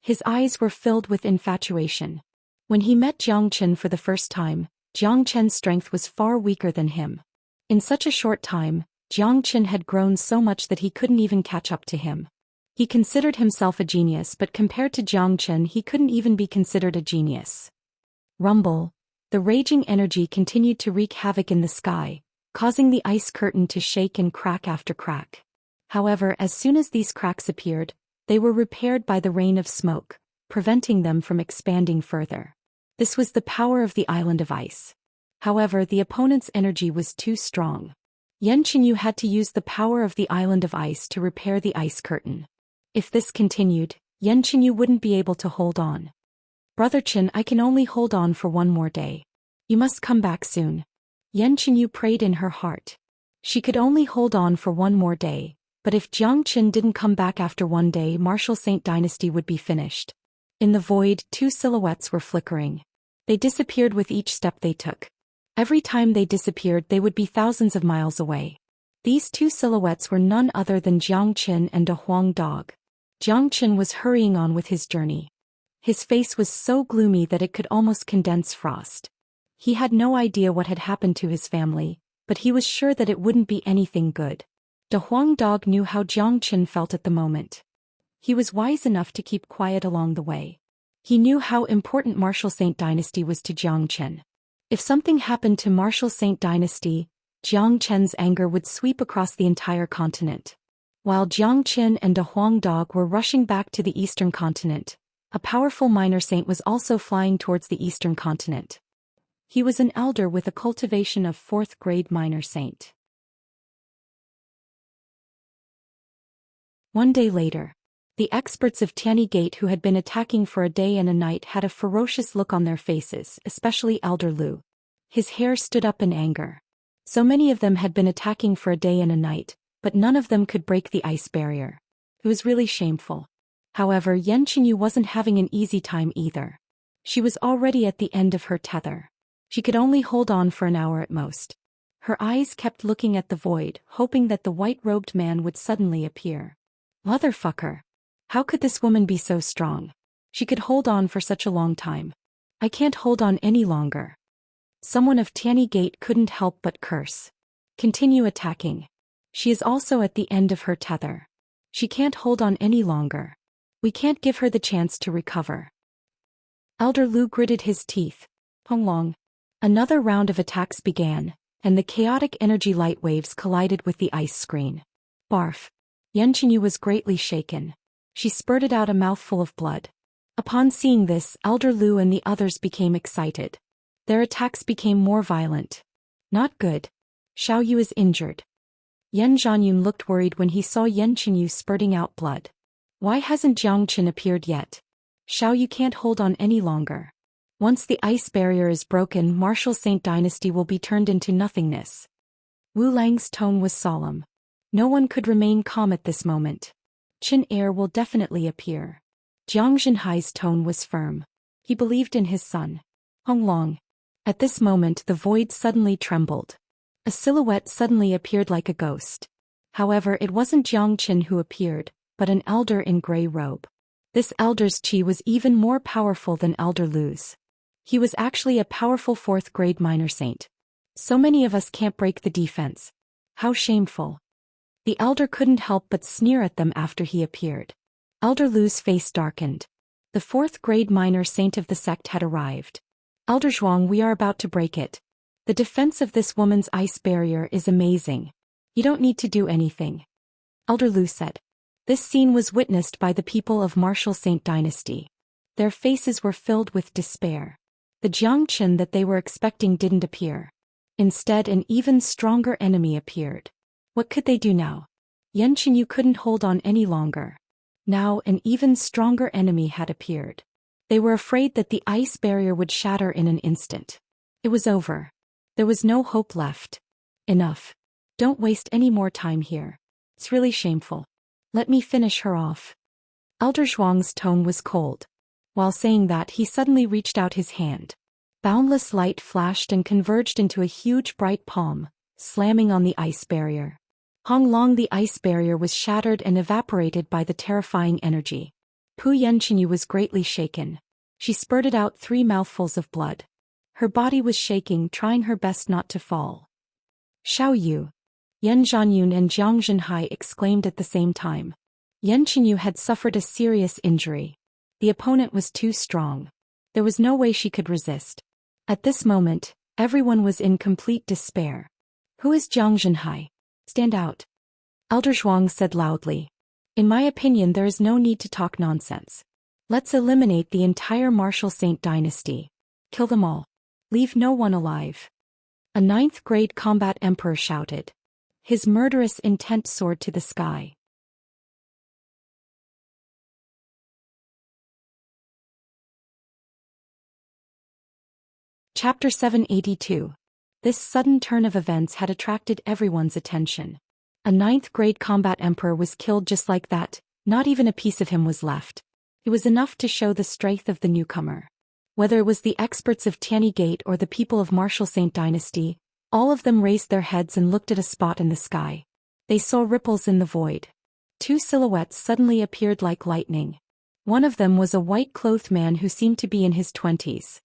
His eyes were filled with infatuation. When he met Jiang Qin for the first time, Jiang Qin's strength was far weaker than him. In such a short time, Jiang Qin had grown so much that he couldn't even catch up to him. He considered himself a genius, but compared to Jiang Qin, he couldn't even be considered a genius. Rumble. The raging energy continued to wreak havoc in the sky, causing the ice curtain to shake and crack after crack. However, as soon as these cracks appeared, they were repaired by the rain of smoke, preventing them from expanding further. This was the power of the island of ice. However, the opponent's energy was too strong. Yan Qinyu had to use the power of the island of ice to repair the ice curtain. If this continued, Yan Qinyu wouldn't be able to hold on. Brother Qin, I can only hold on for one more day. You must come back soon. Yan Qinyu prayed in her heart. She could only hold on for one more day, but if Jiang Qin didn't come back after one day, Martial Saint Dynasty would be finished. In the void, 2 silhouettes were flickering. They disappeared with each step they took. Every time they disappeared, they would be thousands of miles away. These two silhouettes were none other than Jiang Qin and a Huang dog. Jiang Qin was hurrying on with his journey. His face was so gloomy that it could almost condense frost. He had no idea what had happened to his family, but he was sure that it wouldn't be anything good. The Huang dog knew how Jiang Qin felt at the moment. He was wise enough to keep quiet along the way. He knew how important Martial Saint Dynasty was to Jiang Qin. If something happened to Martial Saint Dynasty, Jiang Qin's anger would sweep across the entire continent. While Jiang Qin and a Huang dog were rushing back to the eastern continent, a powerful minor saint was also flying towards the eastern continent. He was an elder with a cultivation of 4th grade minor saint. One day later, the experts of Tianyi Gate who had been attacking for a day and a night had a ferocious look on their faces, especially Elder Lu. His hair stood up in anger. So many of them had been attacking for a day and a night, but none of them could break the ice barrier. It was really shameful. However, Yan Qinyu wasn't having an easy time either. She was already at the end of her tether. She could only hold on for an hour at most. Her eyes kept looking at the void, hoping that the white-robed man would suddenly appear. Motherfucker! How could this woman be so strong? She could hold on for such a long time. I can't hold on any longer. Someone of Tianyi Gate couldn't help but curse. Continue attacking. She is also at the end of her tether. She can't hold on any longer. We can't give her the chance to recover. Elder Lu gritted his teeth. Honglong. Another round of attacks began, and the chaotic energy light waves collided with the ice screen. Barf. Yan Qinyu was greatly shaken. She spurted out a mouthful of blood. Upon seeing this, Elder Lu and the others became excited. Their attacks became more violent. Not good. Xiao Yu is injured. Yan Zhanyun looked worried when he saw Yan Qinyu spurting out blood. Why hasn't Jiang Qin appeared yet? Xiao Yu can't hold on any longer. Once the ice barrier is broken, Martial Saint Dynasty will be turned into nothingness. Wu Lang's tone was solemn. No one could remain calm at this moment. Qin heir will definitely appear. Jiang Zhenhai's tone was firm. He believed in his son. Honglong. At this moment the void suddenly trembled. A silhouette suddenly appeared like a ghost. However, it wasn't Jiang Qin who appeared, but an elder in grey robe. This elder's chi was even more powerful than Elder Lu's. He was actually a powerful 4th grade minor saint. So many of us can't break the defense. How shameful. The elder couldn't help but sneer at them after he appeared. Elder Lu's face darkened. The 4th grade minor saint of the sect had arrived. Elder Zhuang, we are about to break it. The defense of this woman's ice barrier is amazing. You don't need to do anything. Elder Lu said. This scene was witnessed by the people of Martial Saint Dynasty. Their faces were filled with despair. The Jiang Qin that they were expecting didn't appear. Instead, an even stronger enemy appeared. What could they do now? Yan Qinyu couldn't hold on any longer. Now an even stronger enemy had appeared. They were afraid that the ice barrier would shatter in an instant. It was over. There was no hope left. Enough. Don't waste any more time here. It's really shameful. Let me finish her off. Elder Zhuang's tone was cold. While saying that, he suddenly reached out his hand. Boundless light flashed and converged into a huge bright palm, slamming on the ice barrier. Honglong, the ice barrier was shattered and evaporated by the terrifying energy. Pu Yanqinyu was greatly shaken. She spurted out 3 mouthfuls of blood. Her body was shaking, trying her best not to fall. Xiao Yu. Yan Zhanyun and Jiang Zhenhai exclaimed at the same time. Yan Qinyu had suffered a serious injury. The opponent was too strong. There was no way she could resist. At this moment, everyone was in complete despair. Who is Jiang Zhenhai? Stand out. Elder Zhuang said loudly. In my opinion, there is no need to talk nonsense. Let's eliminate the entire Martial Saint Dynasty. Kill them all. Leave no one alive. A 9th grade combat emperor shouted. His murderous intent soared to the sky. Chapter 782. This sudden turn of events had attracted everyone's attention. A 9th grade combat emperor was killed just like that, not even a piece of him was left. It was enough to show the strength of the newcomer. Whether it was the experts of Tianyi Gate or the people of Martial Saint Dynasty, all of them raised their heads and looked at a spot in the sky. They saw ripples in the void. Two silhouettes suddenly appeared like lightning. One of them was a white-clothed man who seemed to be in his 20s.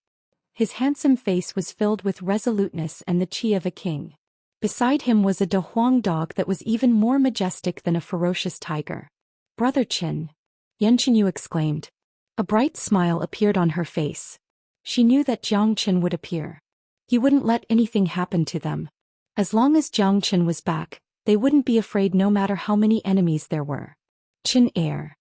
His handsome face was filled with resoluteness and the chi of a king. Beside him was a Dahuang dog that was even more majestic than a ferocious tiger. "Brother Qin," Yanqinyu exclaimed. A bright smile appeared on her face. She knew that Jiang Qin would appear. He wouldn't let anything happen to them. As long as Jiang Qin was back, they wouldn't be afraid no matter how many enemies there were. "Qin heir.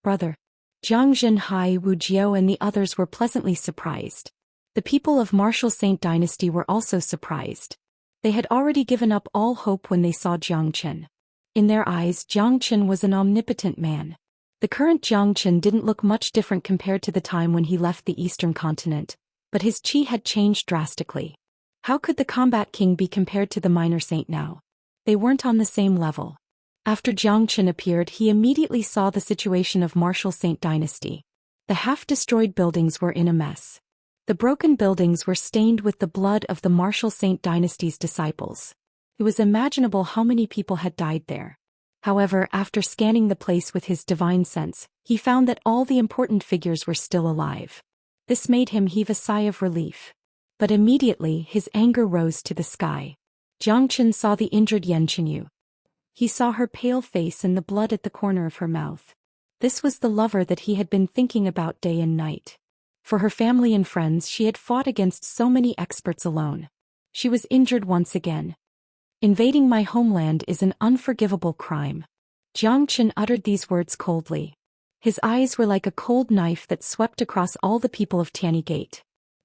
Brother." Jiang Zhenhai, Wu Jiao and the others were pleasantly surprised. The people of Martial Saint Dynasty were also surprised. They had already given up all hope when they saw Jiang Qin. In their eyes, Jiang Qin was an omnipotent man. The current Jiang Qin didn't look much different compared to the time when he left the eastern continent, but his chi had changed drastically. How could the combat king be compared to the minor saint now? They weren't on the same level. After Jiang Qin appeared, he immediately saw the situation of Martial Saint Dynasty. The half-destroyed buildings were in a mess. The broken buildings were stained with the blood of the Martial Saint Dynasty's disciples. It was imaginable how many people had died there. However, after scanning the place with his divine sense, he found that all the important figures were still alive. This made him heave a sigh of relief. But immediately his anger rose to the sky. Jiang Qin saw the injured Yanqinyu. He saw her pale face and the blood at the corner of her mouth. This was the lover that he had been thinking about day and night. For her family and friends, she had fought against so many experts alone. She was injured once again. "Invading my homeland is an unforgivable crime." Jiang Qin uttered these words coldly. His eyes were like a cold knife that swept across all the people of Tianyi Gate.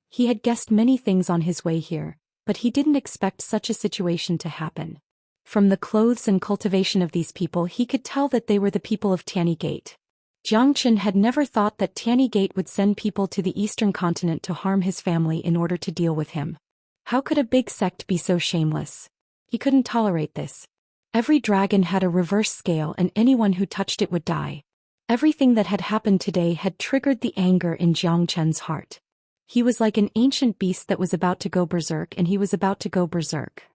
He had guessed many things on his way here, but he didn't expect such a situation to happen. From the clothes and cultivation of these people, he could tell that they were the people of Tianyi Gate. Jiang Qin had never thought that Tianyi Gate would send people to the eastern continent to harm his family in order to deal with him. How could a big sect be so shameless? He couldn't tolerate this. Every dragon had a reverse scale and anyone who touched it would die. Everything that had happened today had triggered the anger in Jiang Qin's heart. He was like an ancient beast that was about to go berserk, and he was about to go berserk.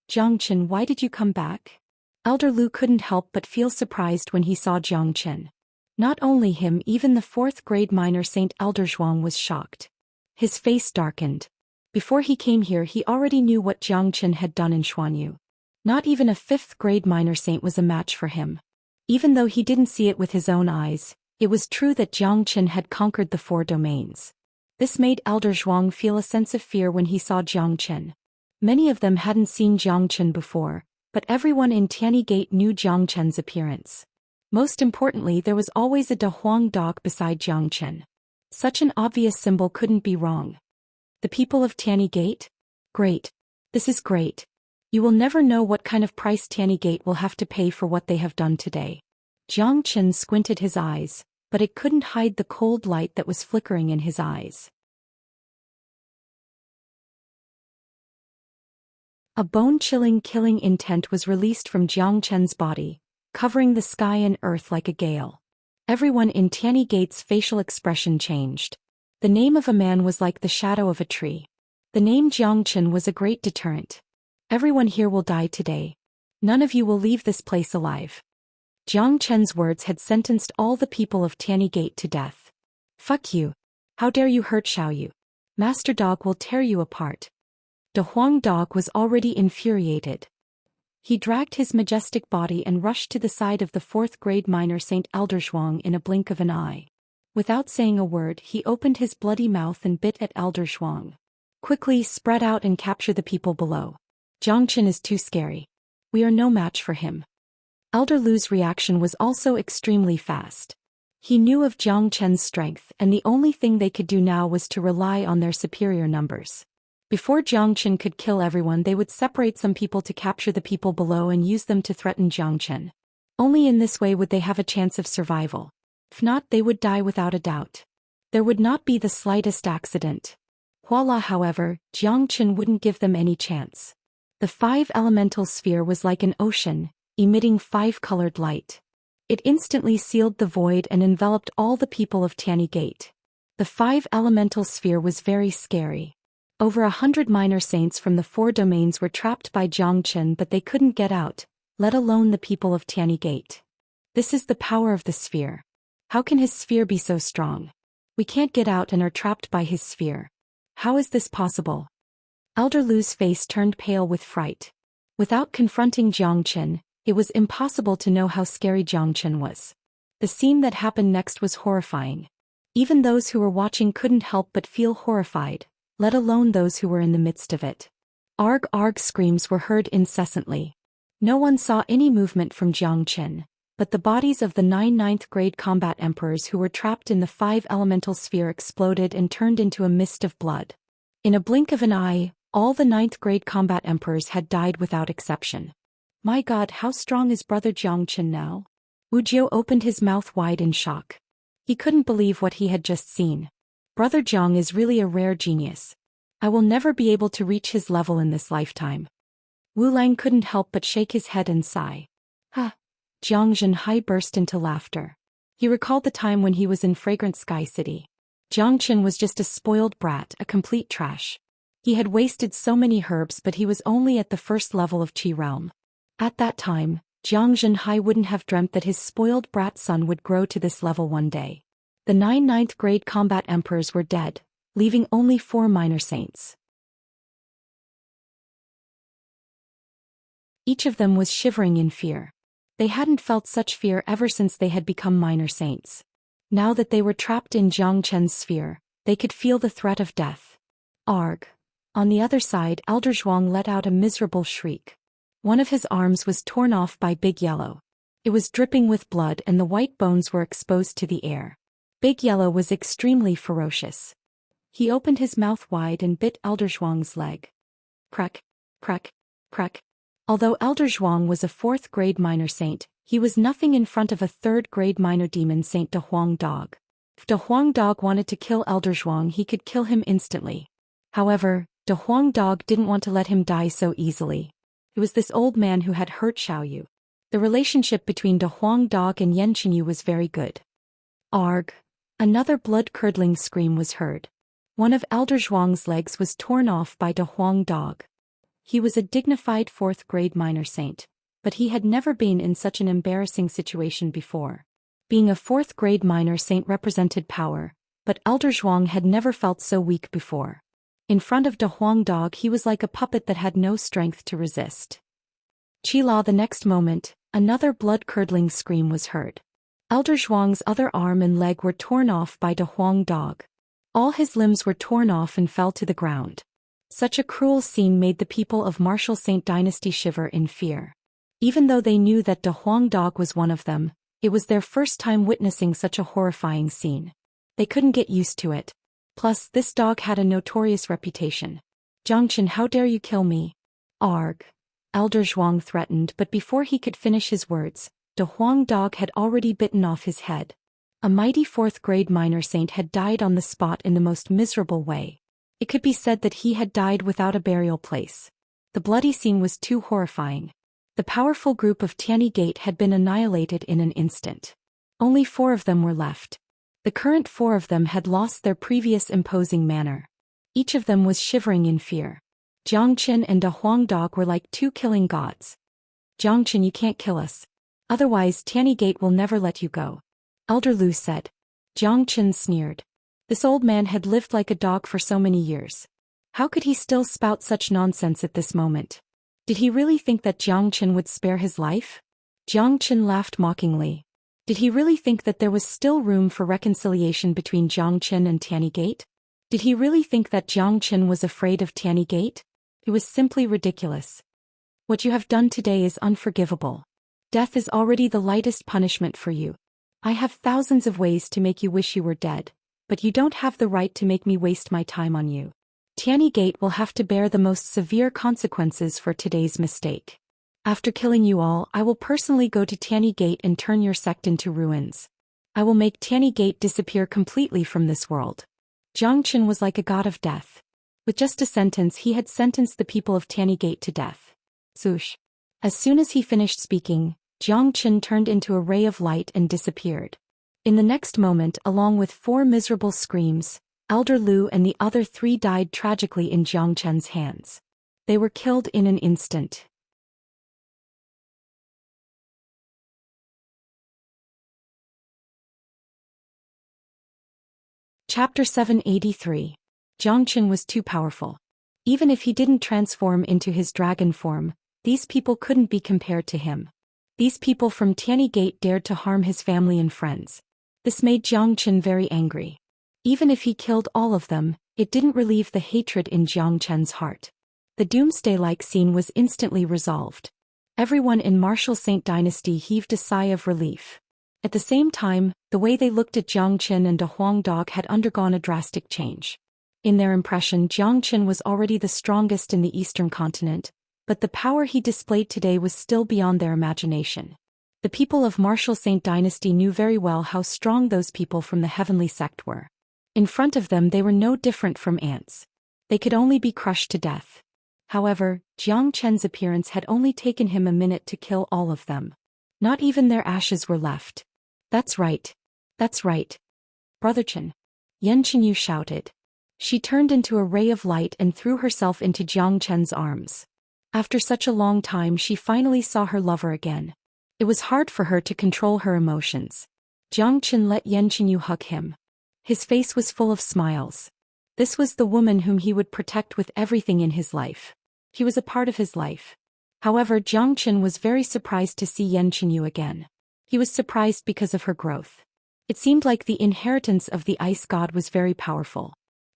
"Jiang Qin, why did you come back?" Elder Lu couldn't help but feel surprised when he saw Jiang Qin. Not only him, even the 4th grade minor Saint Elder Zhuang was shocked. His face darkened. Before he came here, he already knew what Jiang Qin had done in Xuanyu. Not even a 5th grade minor saint was a match for him. Even though he didn't see it with his own eyes, it was true that Jiang Qin had conquered the 4 domains. This made Elder Zhuang feel a sense of fear when he saw Jiang Qin. Many of them hadn't seen Jiang Qin before, but everyone in Tianyi Gate knew Jiang Qin's appearance. Most importantly, there was always a Dahuang dog beside Jiang Qin. Such an obvious symbol couldn't be wrong. "The people of Tianyi Gate? Great. This is great. You will never know what kind of price Tianyi Gate will have to pay for what they have done today." Jiang Qin squinted his eyes, but it couldn't hide the cold light that was flickering in his eyes. A bone-chilling killing intent was released from Jiang Qin's body, covering the sky and earth like a gale. Everyone in Tianyi Gate's facial expression changed. The name of a man was like the shadow of a tree. The name Jiang Qin was a great deterrent. "Everyone here will die today. None of you will leave this place alive." Jiang Qin's words had sentenced all the people of Tianyi Gate to death. "Fuck you. How dare you hurt Xiaoyu? Master Dog will tear you apart." The Huang Dog was already infuriated. He dragged his majestic body and rushed to the side of the 4th grade minor Saint Elder Zhuang in a blink of an eye. Without saying a word, he opened his bloody mouth and bit at Elder Zhuang. "Quickly spread out and capture the people below. Jiang Qin is too scary. We are no match for him." Elder Lu's reaction was also extremely fast. He knew of Jiang Qin's strength, and the only thing they could do now was to rely on their superior numbers. Before Jiang Qin could kill everyone, they would separate some people to capture the people below and use them to threaten Jiang Qin. Only in this way would they have a chance of survival. If not, they would die without a doubt. There would not be the slightest accident. Voila, however, Jiang Qin wouldn't give them any chance. The 5 elemental sphere was like an ocean, emitting 5-colored light. It instantly sealed the void and enveloped all the people of Tianyi Gate. The 5 elemental sphere was very scary. Over 100 minor saints from the 4 domains were trapped by Jiang Qin, but they couldn't get out, let alone the people of Tiany Gate. This is the power of the sphere. How can his sphere be so strong? We can't get out and are trapped by his sphere. How is this possible? Elder Lu's face turned pale with fright. Without confronting Jiang Chen, it was impossible to know how scary Jiang Chen was. The scene that happened next was horrifying. Even those who were watching couldn't help but feel horrified, let alone those who were in the midst of it. Arg arg screams were heard incessantly. No one saw any movement from Jiang Chen, but the bodies of the 9 ninth grade combat emperors who were trapped in the 5 elemental sphere exploded and turned into a mist of blood. In a blink of an eye, all the 9th grade combat emperors had died without exception. My God, how strong is Brother Jiang Chen now? Wuxia opened his mouth wide in shock. He couldn't believe what he had just seen. Brother Jiang is really a rare genius. I will never be able to reach his level in this lifetime. Wu Lang couldn't help but shake his head and sigh. Ha! Jiang Zhenhai burst into laughter. He recalled the time when he was in Fragrant Sky City. Jiang Chen was just a spoiled brat, a complete trash. He had wasted so many herbs, but he was only at the first level of Qi realm. At that time, Jiang Zhenhai wouldn't have dreamt that his spoiled brat son would grow to this level one day. The 9 ninth grade combat emperors were dead, leaving only 4 minor saints. Each of them was shivering in fear. They hadn't felt such fear ever since they had become minor saints. Now that they were trapped in Jiang Chen's sphere, they could feel the threat of death. Arg! On the other side, Elder Zhuang let out a miserable shriek. One of his arms was torn off by Big Yellow. It was dripping with blood and the white bones were exposed to the air. Big Yellow was extremely ferocious. He opened his mouth wide and bit Elder Zhuang's leg. Crack, crack, crack. Although Elder Zhuang was a 4th grade minor saint, he was nothing in front of a 3rd grade minor demon saint De Huang Dog. If De Huang Dog wanted to kill Elder Zhuang, he could kill him instantly. However, De Huang Dog didn't want to let him die so easily. It was this old man who had hurt Xiaoyu. The relationship between De Huang Dog and Yan Qinyu was very good. Arg! Another blood-curdling scream was heard. One of Elder Zhuang's legs was torn off by De Huang Dog. He was a dignified 4th grade minor saint, but he had never been in such an embarrassing situation before. Being a 4th grade minor saint represented power, but Elder Zhuang had never felt so weak before. In front of De Huang Dog he was like a puppet that had no strength to resist. Qila the next moment, another blood-curdling scream was heard. Elder Zhuang's other arm and leg were torn off by De Huang Dog. All his limbs were torn off and fell to the ground. Such a cruel scene made the people of Martial Saint Dynasty shiver in fear. Even though they knew that De Huang Dog was one of them, it was their first time witnessing such a horrifying scene. They couldn't get used to it. Plus, this dog had a notorious reputation. Jiang Chen, how dare you kill me? Arg! Elder Zhuang threatened, but before he could finish his words, De Huang Dog had already bitten off his head. A mighty 4th grade minor saint had died on the spot in the most miserable way. It could be said that he had died without a burial place. The bloody scene was too horrifying. The powerful group of Tiany Gate had been annihilated in an instant. Only 4 of them were left. The current 4 of them had lost their previous imposing manner. Each of them was shivering in fear. Jiang Chen and De Huang Dog were like 2 killing gods. Jiang Chen, you can't kill us. Otherwise Tiany Gate will never let you go. Elder Lu said. Jiang Chen sneered. This old man had lived like a dog for so many years. How could he still spout such nonsense at this moment? Did he really think that Jiang Chen would spare his life? Jiang Chen laughed mockingly. Did he really think that there was still room for reconciliation between Jiang Chen and Tiany Gate? Did he really think that Jiang Chen was afraid of Tiany Gate? It was simply ridiculous. What you have done today is unforgivable. Death is already the lightest punishment for you. I have thousands of ways to make you wish you were dead, but you don't have the right to make me waste my time on you. Tiany Gate will have to bear the most severe consequences for today's mistake. After killing you all, I will personally go to Tiany Gate and turn your sect into ruins. I will make Tiany Gate disappear completely from this world. Jiang Chen was like a god of death. With just a sentence he had sentenced the people of Tiany Gate to death. Swoosh. As soon as he finished speaking, Jiang Chen turned into a ray of light and disappeared. In the next moment, along with 4 miserable screams, Elder Lu and the other 3 died tragically in Jiang Chen's hands. They were killed in an instant. Chapter 783. Xianxia was too powerful. Even if he didn't transform into his dragon form, these people couldn't be compared to him. These people from Tianyi Gate dared to harm his family and friends. This made Xianxia very angry. Even if he killed all of them, it didn't relieve the hatred in Xianxia's heart. The doomsday-like scene was instantly resolved. Everyone in Martial Saint Dynasty heaved a sigh of relief. At the same time, the way they looked at Xianxia and De Huang Dog had undergone a drastic change. In their impression, Xianxia was already the strongest in the Eastern continent, but the power he displayed today was still beyond their imagination. The people of Martial Saint Dynasty knew very well how strong those people from the heavenly sect were. In front of them they were no different from ants. They could only be crushed to death. However, Xianxia's appearance had only taken him a minute to kill all of them. Not even their ashes were left. That's right. That's right. Brother Chen. Yan Qinyu shouted. She turned into a ray of light and threw herself into Xianxia's arms. After such a long time she finally saw her lover again. It was hard for her to control her emotions. Xianxia let Yan Qinyu hug him. His face was full of smiles. This was the woman whom he would protect with everything in his life. He was a part of his life. However, Xianxia was very surprised to see Yan Qinyu again. He was surprised because of her growth. It seemed like the inheritance of the ice god was very powerful.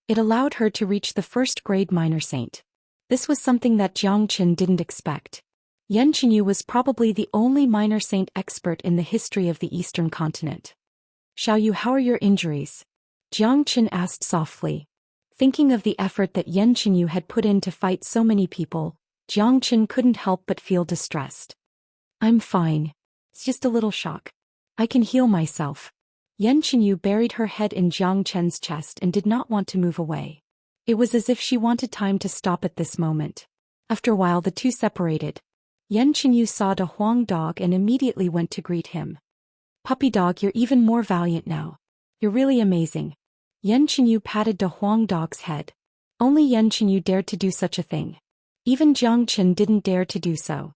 It allowed her to reach the first-grade minor saint. This was something that Xianxia didn't expect. Yan Qinyu was probably the only minor saint expert in the history of the Eastern continent. Xiaoyu, how are your injuries? Xianxia asked softly. Thinking of the effort that Yan Qinyu had put in to fight so many people, Xianxia couldn't help but feel distressed. I'm fine. It's just a little shock. I can heal myself. Yan Qinyu buried her head in Xianxia's chest and did not want to move away. It was as if she wanted time to stop at this moment. After a while the two separated. Yan Qinyu saw De Huang Dog and immediately went to greet him. Puppy dog, you're even more valiant now. You're really amazing. Yan Qinyu patted De Huang Dog's head. Only Yan Qinyu dared to do such a thing. Even Xianxia didn't dare to do so.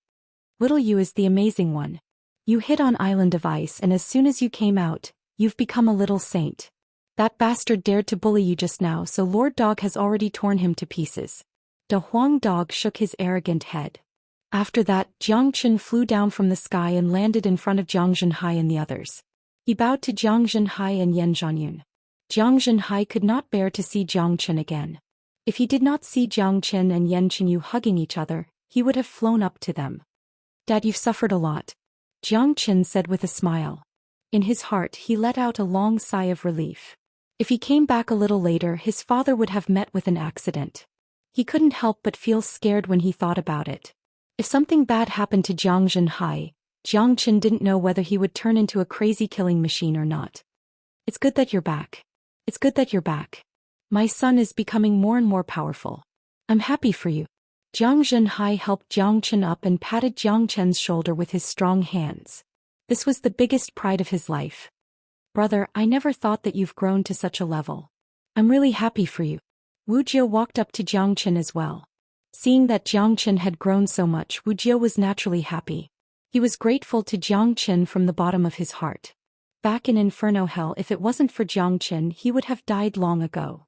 Little you is the amazing one. You hid on Island of Ice and as soon as you came out, you've become a little saint. That bastard dared to bully you just now, so Lord Dog has already torn him to pieces. De Huang Dog shook his arrogant head. After that, Xianxia flew down from the sky and landed in front of Jiang Zhenhai and the others. He bowed to Jiang Zhenhai and Yan Zhanyun. Jiang Zhenhai could not bear to see Xianxia again. If he did not see Xianxia and Yan Qinyu hugging each other, he would have flown up to them. Dad, you've suffered a lot. Xianxia said with a smile. In his heart he let out a long sigh of relief. If he came back a little later his father would have met with an accident. He couldn't help but feel scared when he thought about it. If something bad happened to Jiang Zhenhai, Xianxia didn't know whether he would turn into a crazy killing machine or not. It's good that you're back. It's good that you're back. My son is becoming more and more powerful. I'm happy for you. Jiang Zhenhai helped Xianxia up and patted Xianxia's shoulder with his strong hands. This was the biggest pride of his life. Brother, I never thought that you've grown to such a level. I'm really happy for you. Wuxia walked up to Xianxia as well. Seeing that Xianxia had grown so much, Wuxia was naturally happy. He was grateful to Xianxia from the bottom of his heart. Back in Inferno Hell, if it wasn't for Xianxia, he would have died long ago.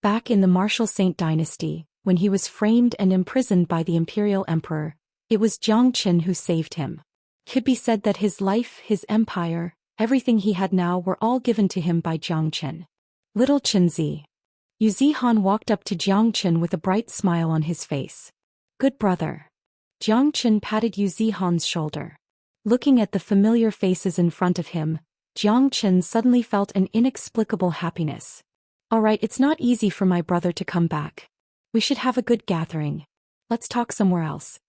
Back in the Martial Saint Dynasty, when he was framed and imprisoned by the Imperial Emperor, it was Xianxia who saved him. It could be said that his life, his empire, everything he had now were all given to him by Xianxia. Little Qinzi. Yu Zihan walked up to Xianxia with a bright smile on his face. Good brother. Xianxia patted Yu Zihan's shoulder. Looking at the familiar faces in front of him, Xianxia suddenly felt an inexplicable happiness. Alright, it's not easy for my brother to come back. We should have a good gathering. Let's talk somewhere else.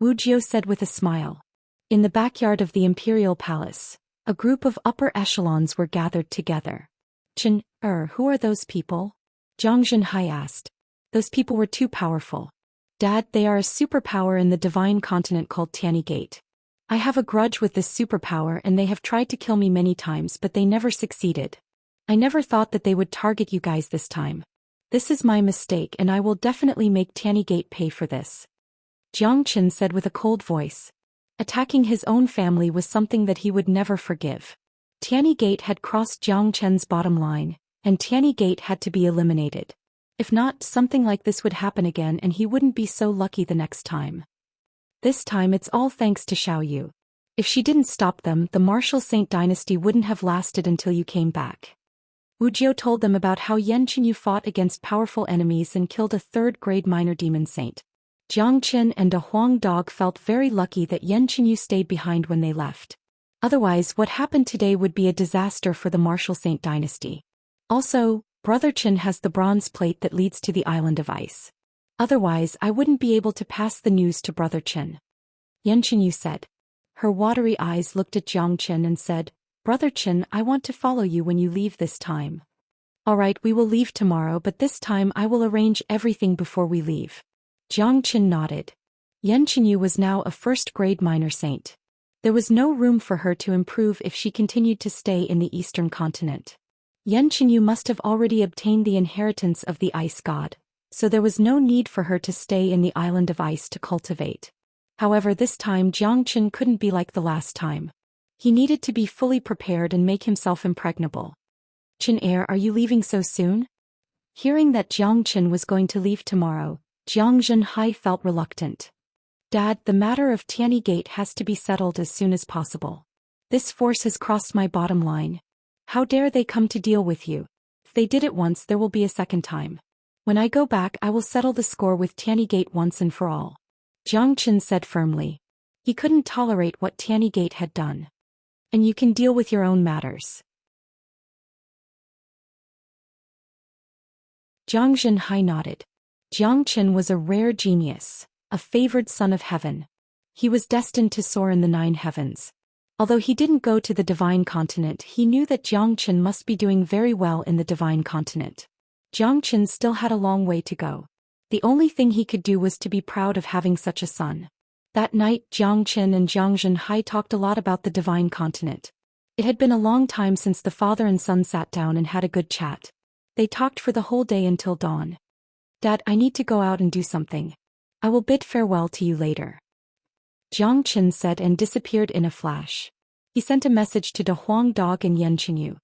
Wu Jiu said with a smile. In the backyard of the Imperial Palace, a group of upper echelons were gathered together. Chen, who are those people? Jiang Zhenhai asked. Those people were too powerful. Dad, they are a superpower in the divine continent called Tianyi Gate. I have a grudge with this superpower and they have tried to kill me many times but they never succeeded. I never thought that they would target you guys this time. This is my mistake and I will definitely make Tianyi Gate pay for this. Xianxia said with a cold voice. Attacking his own family was something that he would never forgive. Tianyi Gate had crossed Jiang Chen's bottom line, and Tianyi Gate had to be eliminated. If not, something like this would happen again and he wouldn't be so lucky the next time. This time it's all thanks to Xiao Yu. If she didn't stop them, the martial saint dynasty wouldn't have lasted until you came back. Wuxia told them about how Yan Qinyu fought against powerful enemies and killed a third-grade minor demon saint. Jiang Qin and De Huang Dog felt very lucky that Yan Qinyu stayed behind when they left. Otherwise, what happened today would be a disaster for the martial saint dynasty. Also, Brother Qin has the bronze plate that leads to the island of ice. Otherwise, I wouldn't be able to pass the news to Brother Qin. Yan Qinyu said. Her watery eyes looked at Jiang Qin and said, Brother Qin, I want to follow you when you leave this time. Alright, we will leave tomorrow, but this time I will arrange everything before we leave. Jiang Qin nodded. Yan Qinyu was now a first-grade minor saint. There was no room for her to improve if she continued to stay in the eastern continent. Yan Qinyu must have already obtained the inheritance of the ice god, so there was no need for her to stay in the island of ice to cultivate. However, this time Jiang Qin couldn't be like the last time. He needed to be fully prepared and make himself impregnable. Qin heir, are you leaving so soon? Hearing that Jiang Qin was going to leave tomorrow, Jiang Zhenhai felt reluctant. Dad, the matter of Tianyi Gate has to be settled as soon as possible. This force has crossed my bottom line. How dare they come to deal with you? If they did it once, there will be a second time. When I go back, I will settle the score with Tianyi Gate once and for all. Jiang Qin said firmly. He couldn't tolerate what Tianyi Gate had done. And you can deal with your own matters. Jiang Zhenhai nodded. Jiang Qin was a rare genius, a favored son of heaven. He was destined to soar in the 9 heavens. Although he didn't go to the divine continent, he knew that Jiang Qin must be doing very well in the divine continent. Jiang Qin still had a long way to go. The only thing he could do was to be proud of having such a son. That night, Jiang Qin and Jiang Zhenhai talked a lot about the divine continent. It had been a long time since the father and son sat down and had a good chat. They talked for the whole day until dawn. Dad, I need to go out and do something. I will bid farewell to you later. Jiang Qin said and disappeared in a flash. He sent a message to De Huang Dog and Yan Qinyu.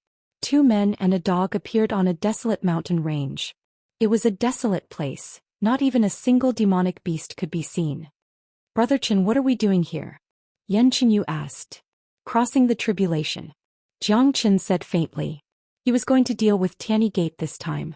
2 men and a dog appeared on a desolate mountain range. It was a desolate place, not even a single demonic beast could be seen. Brother Qin, what are we doing here? Yan Qinyu asked. Crossing the tribulation. Jiang Qin said faintly. He was going to deal with Tianyi Gate this time.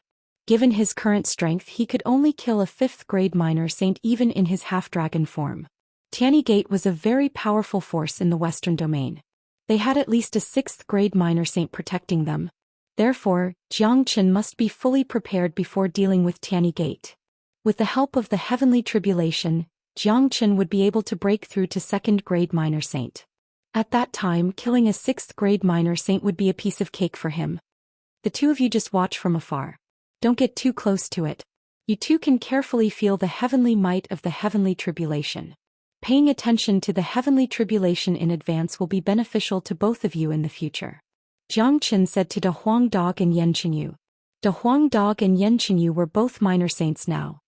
Given his current strength, he could only kill a 5th-grade minor saint even in his half-dragon form. Tianyi Gate was a very powerful force in the Western domain. They had at least a 6th-grade minor saint protecting them. Therefore, Jiang Qin must be fully prepared before dealing with Tianyi Gate. With the help of the heavenly tribulation, Jiang Qin would be able to break through to 2nd-grade minor saint. At that time, killing a 6th-grade minor saint would be a piece of cake for him. The 2 of you just watch from afar. Don't get too close to it. You 2 can carefully feel the heavenly might of the heavenly tribulation. Paying attention to the heavenly tribulation in advance will be beneficial to both of you in the future. Jiang Qin said to De Huang Dog and Yan Qinyu. De Huang Dog and Yan Qinyu were both minor saints now.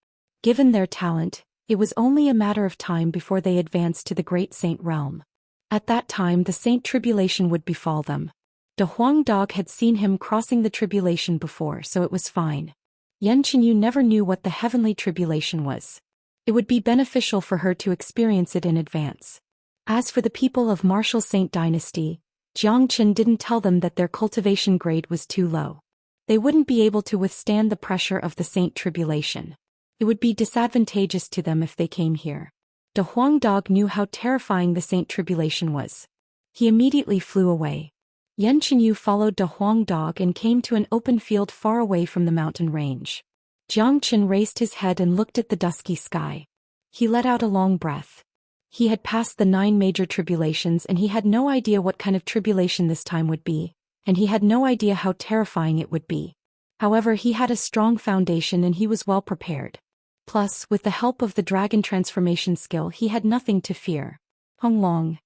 Given their talent, it was only a matter of time before they advanced to the great saint realm. At that time the saint tribulation would befall them. De Huang Dog had seen him crossing the tribulation before, so it was fine. Yan Qinyu never knew what the heavenly tribulation was. It would be beneficial for her to experience it in advance. As for the people of Martial Saint Dynasty, Jiang Qin didn't tell them that their cultivation grade was too low. They wouldn't be able to withstand the pressure of the saint tribulation. It would be disadvantageous to them if they came here. De Huang Dog knew how terrifying the saint tribulation was. He immediately flew away. Yan Qinyu followed De Huang Dog and came to an open field far away from the mountain range. Jiang Qin raised his head and looked at the dusky sky. He let out a long breath. He had passed the 9 major tribulations and he had no idea what kind of tribulation this time would be, and he had no idea how terrifying it would be. However, he had a strong foundation and he was well prepared. Plus, with the help of the dragon transformation skill, he had nothing to fear. Hong Long.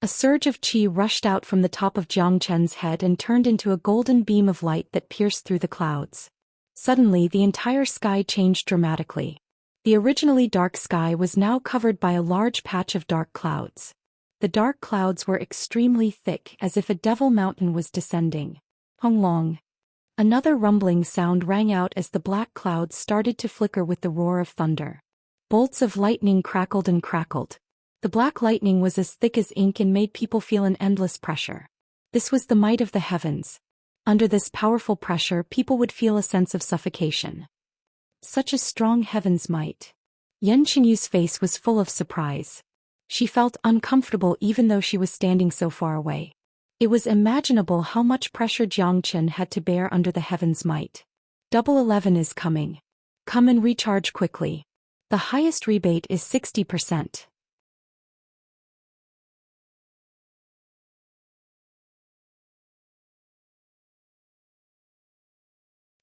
A surge of qi rushed out from the top of Jiang Chen's head and turned into a golden beam of light that pierced through the clouds. Suddenly, the entire sky changed dramatically. The originally dark sky was now covered by a large patch of dark clouds. The dark clouds were extremely thick, as if a devil mountain was descending. Hong long. Another rumbling sound rang out as the black clouds started to flicker with the roar of thunder. Bolts of lightning crackled and crackled. The black lightning was as thick as ink and made people feel an endless pressure. This was the might of the heavens. Under this powerful pressure, people would feel a sense of suffocation. Such a strong heaven's might. Yan Qinyu's face was full of surprise. She felt uncomfortable even though she was standing so far away. It was imaginable how much pressure Jiang Chen had to bear under the heaven's might. Double 11 is coming. Come and recharge quickly. The highest rebate is 60%.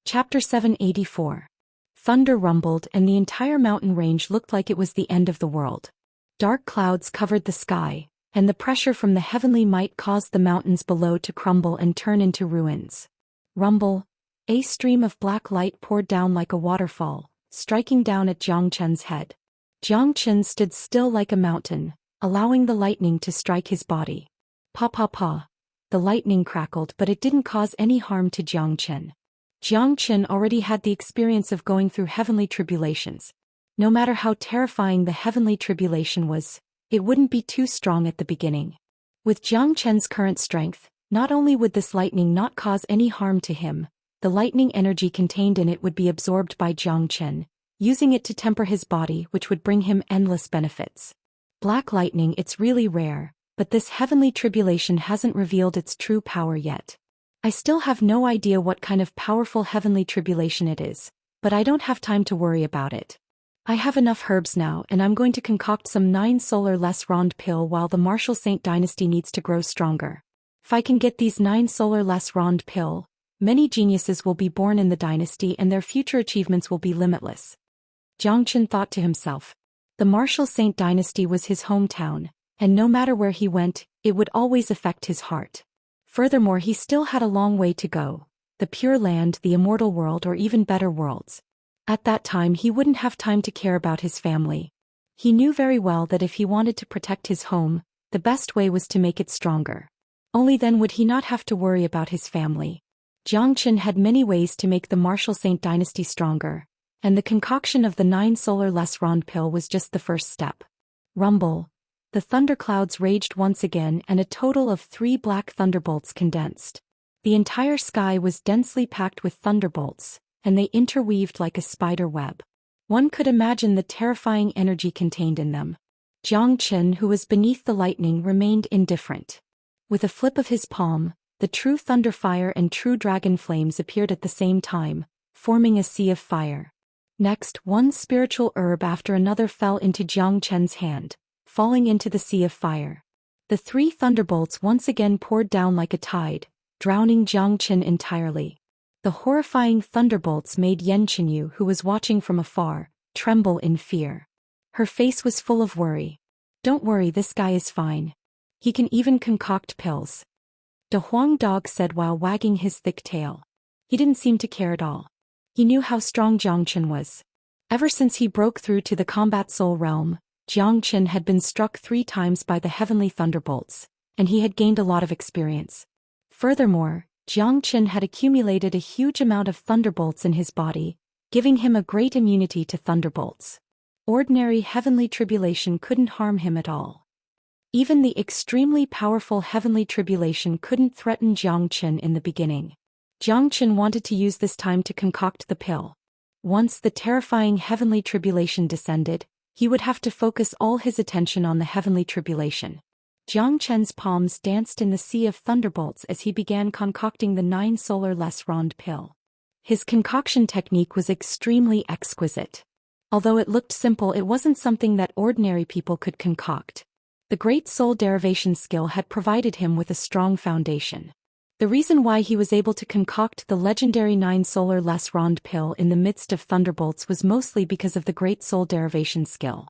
Chapter 784. Thunder rumbled and the entire mountain range looked like it was the end of the world. Dark clouds covered the sky, and the pressure from the heavenly might caused the mountains below to crumble and turn into ruins. Rumble. A stream of black light poured down like a waterfall, striking down at Jiang Chen's head. Jiang Chen stood still like a mountain, allowing the lightning to strike his body. Pa pa pa. The lightning crackled, but it didn't cause any harm to Jiang Chen. Jiang Chen already had the experience of going through heavenly tribulations. No matter how terrifying the heavenly tribulation was, it wouldn't be too strong at the beginning. With Jiang Chen's current strength, not only would this lightning not cause any harm to him, the lightning energy contained in it would be absorbed by Jiang Chen, using it to temper his body, which would bring him endless benefits. Black lightning, it's really rare, but this heavenly tribulation hasn't revealed its true power yet. I still have no idea what kind of powerful heavenly tribulation it is, but I don't have time to worry about it. I have enough herbs now, and I'm going to concoct some 9 solar less rond pill while the Martial Saint dynasty needs to grow stronger. If I can get these 9 solar less rond pill, many geniuses will be born in the dynasty and their future achievements will be limitless. Jiang Chen thought to himself. The Martial Saint dynasty was his hometown, and no matter where he went, it would always affect his heart. Furthermore, he still had a long way to go, the Pure Land, the Immortal World, or even better worlds. At that time he wouldn't have time to care about his family. He knew very well that if he wanted to protect his home, the best way was to make it stronger. Only then would he not have to worry about his family. Jiang Chen had many ways to make the Martial Saint dynasty stronger, and the concoction of the 9 solar less rond pill was just the first step. Rumble. The thunderclouds raged once again and a total of 3 black thunderbolts condensed. The entire sky was densely packed with thunderbolts, and they interweaved like a spider web. One could imagine the terrifying energy contained in them. Jiang Chen, who was beneath the lightning, remained indifferent. With a flip of his palm, the true thunder fire and true dragon flames appeared at the same time, forming a sea of fire. Next, one spiritual herb after another fell into Jiang Chen's hand, falling into the sea of fire. The 3 thunderbolts once again poured down like a tide, drowning Jiang Chen entirely. The horrifying thunderbolts made Yan Qinyu, who was watching from afar, tremble in fear. Her face was full of worry. Don't worry, this guy is fine. He can even concoct pills. De Huang Dog said while wagging his thick tail. He didn't seem to care at all. He knew how strong Jiang Chen was. Ever since he broke through to the combat soul realm, Jiang Chen had been struck 3 times by the heavenly thunderbolts, and he had gained a lot of experience. Furthermore, Jiang Chen had accumulated a huge amount of thunderbolts in his body, giving him a great immunity to thunderbolts. Ordinary heavenly tribulation couldn't harm him at all. Even the extremely powerful heavenly tribulation couldn't threaten Jiang Chen in the beginning. Jiang Chen wanted to use this time to concoct the pill. Once the terrifying heavenly tribulation descended, he would have to focus all his attention on the heavenly tribulation. Jiang Chen's palms danced in the sea of thunderbolts as he began concocting the 9 solar less rond pill. His concoction technique was extremely exquisite. Although it looked simple, it wasn't something that ordinary people could concoct. The great soul derivation skill had provided him with a strong foundation. The reason why he was able to concoct the legendary 9 solar less rond pill in the midst of thunderbolts was mostly because of the great soul derivation skill.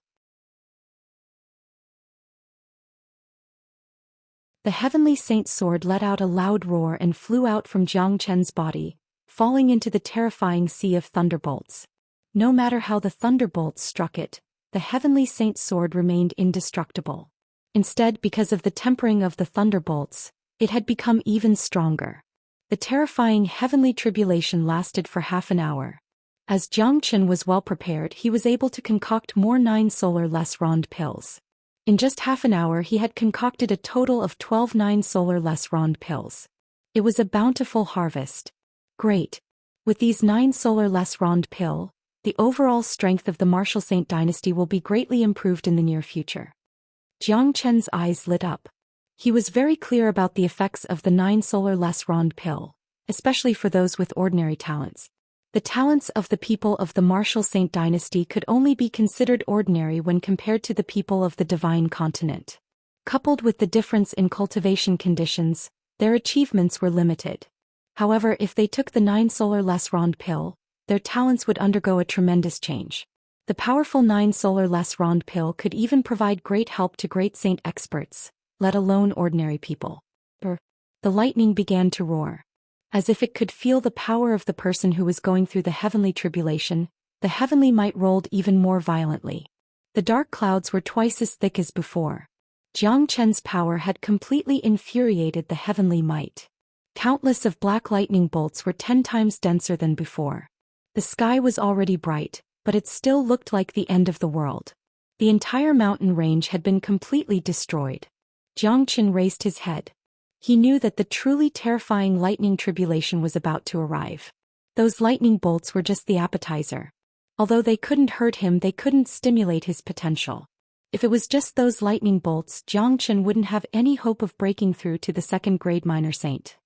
The heavenly saint's sword let out a loud roar and flew out from Jiang Chen's body, falling into the terrifying sea of thunderbolts. No matter how the thunderbolts struck it, the heavenly saint's sword remained indestructible. Instead, because of the tempering of the thunderbolts, it had become even stronger. The terrifying heavenly tribulation lasted for half an hour. As Jiang Chen was well prepared, he was able to concoct more 9 solar-less Rond pills. In just half an hour he had concocted a total of 12 9 solar-less Rond pills. It was a bountiful harvest. Great. With these 9 solar-less Rond pill, the overall strength of the Martial Saint dynasty will be greatly improved in the near future. Jiang Chen's eyes lit up. He was very clear about the effects of the 9 solar-less Rond pill, especially for those with ordinary talents. The talents of the people of the Martial Saint dynasty could only be considered ordinary when compared to the people of the Divine Continent. Coupled with the difference in cultivation conditions, their achievements were limited. However, if they took the 9 solar-less Rond pill, their talents would undergo a tremendous change. The powerful 9 solar-less Rond pill could even provide great help to great saint experts, let alone ordinary people. The lightning began to roar. As if it could feel the power of the person who was going through the heavenly tribulation, the heavenly might rolled even more violently. The dark clouds were twice as thick as before. Jiang Chen's power had completely infuriated the heavenly might. Countless of black lightning bolts were 10 times denser than before. The sky was already bright, but it still looked like the end of the world. The entire mountain range had been completely destroyed. Jiang Chen raised his head. He knew that the truly terrifying lightning tribulation was about to arrive. Those lightning bolts were just the appetizer. Although they couldn't hurt him, they couldn't stimulate his potential. If it was just those lightning bolts, Jiang Chen wouldn't have any hope of breaking through to the second-grade minor saint.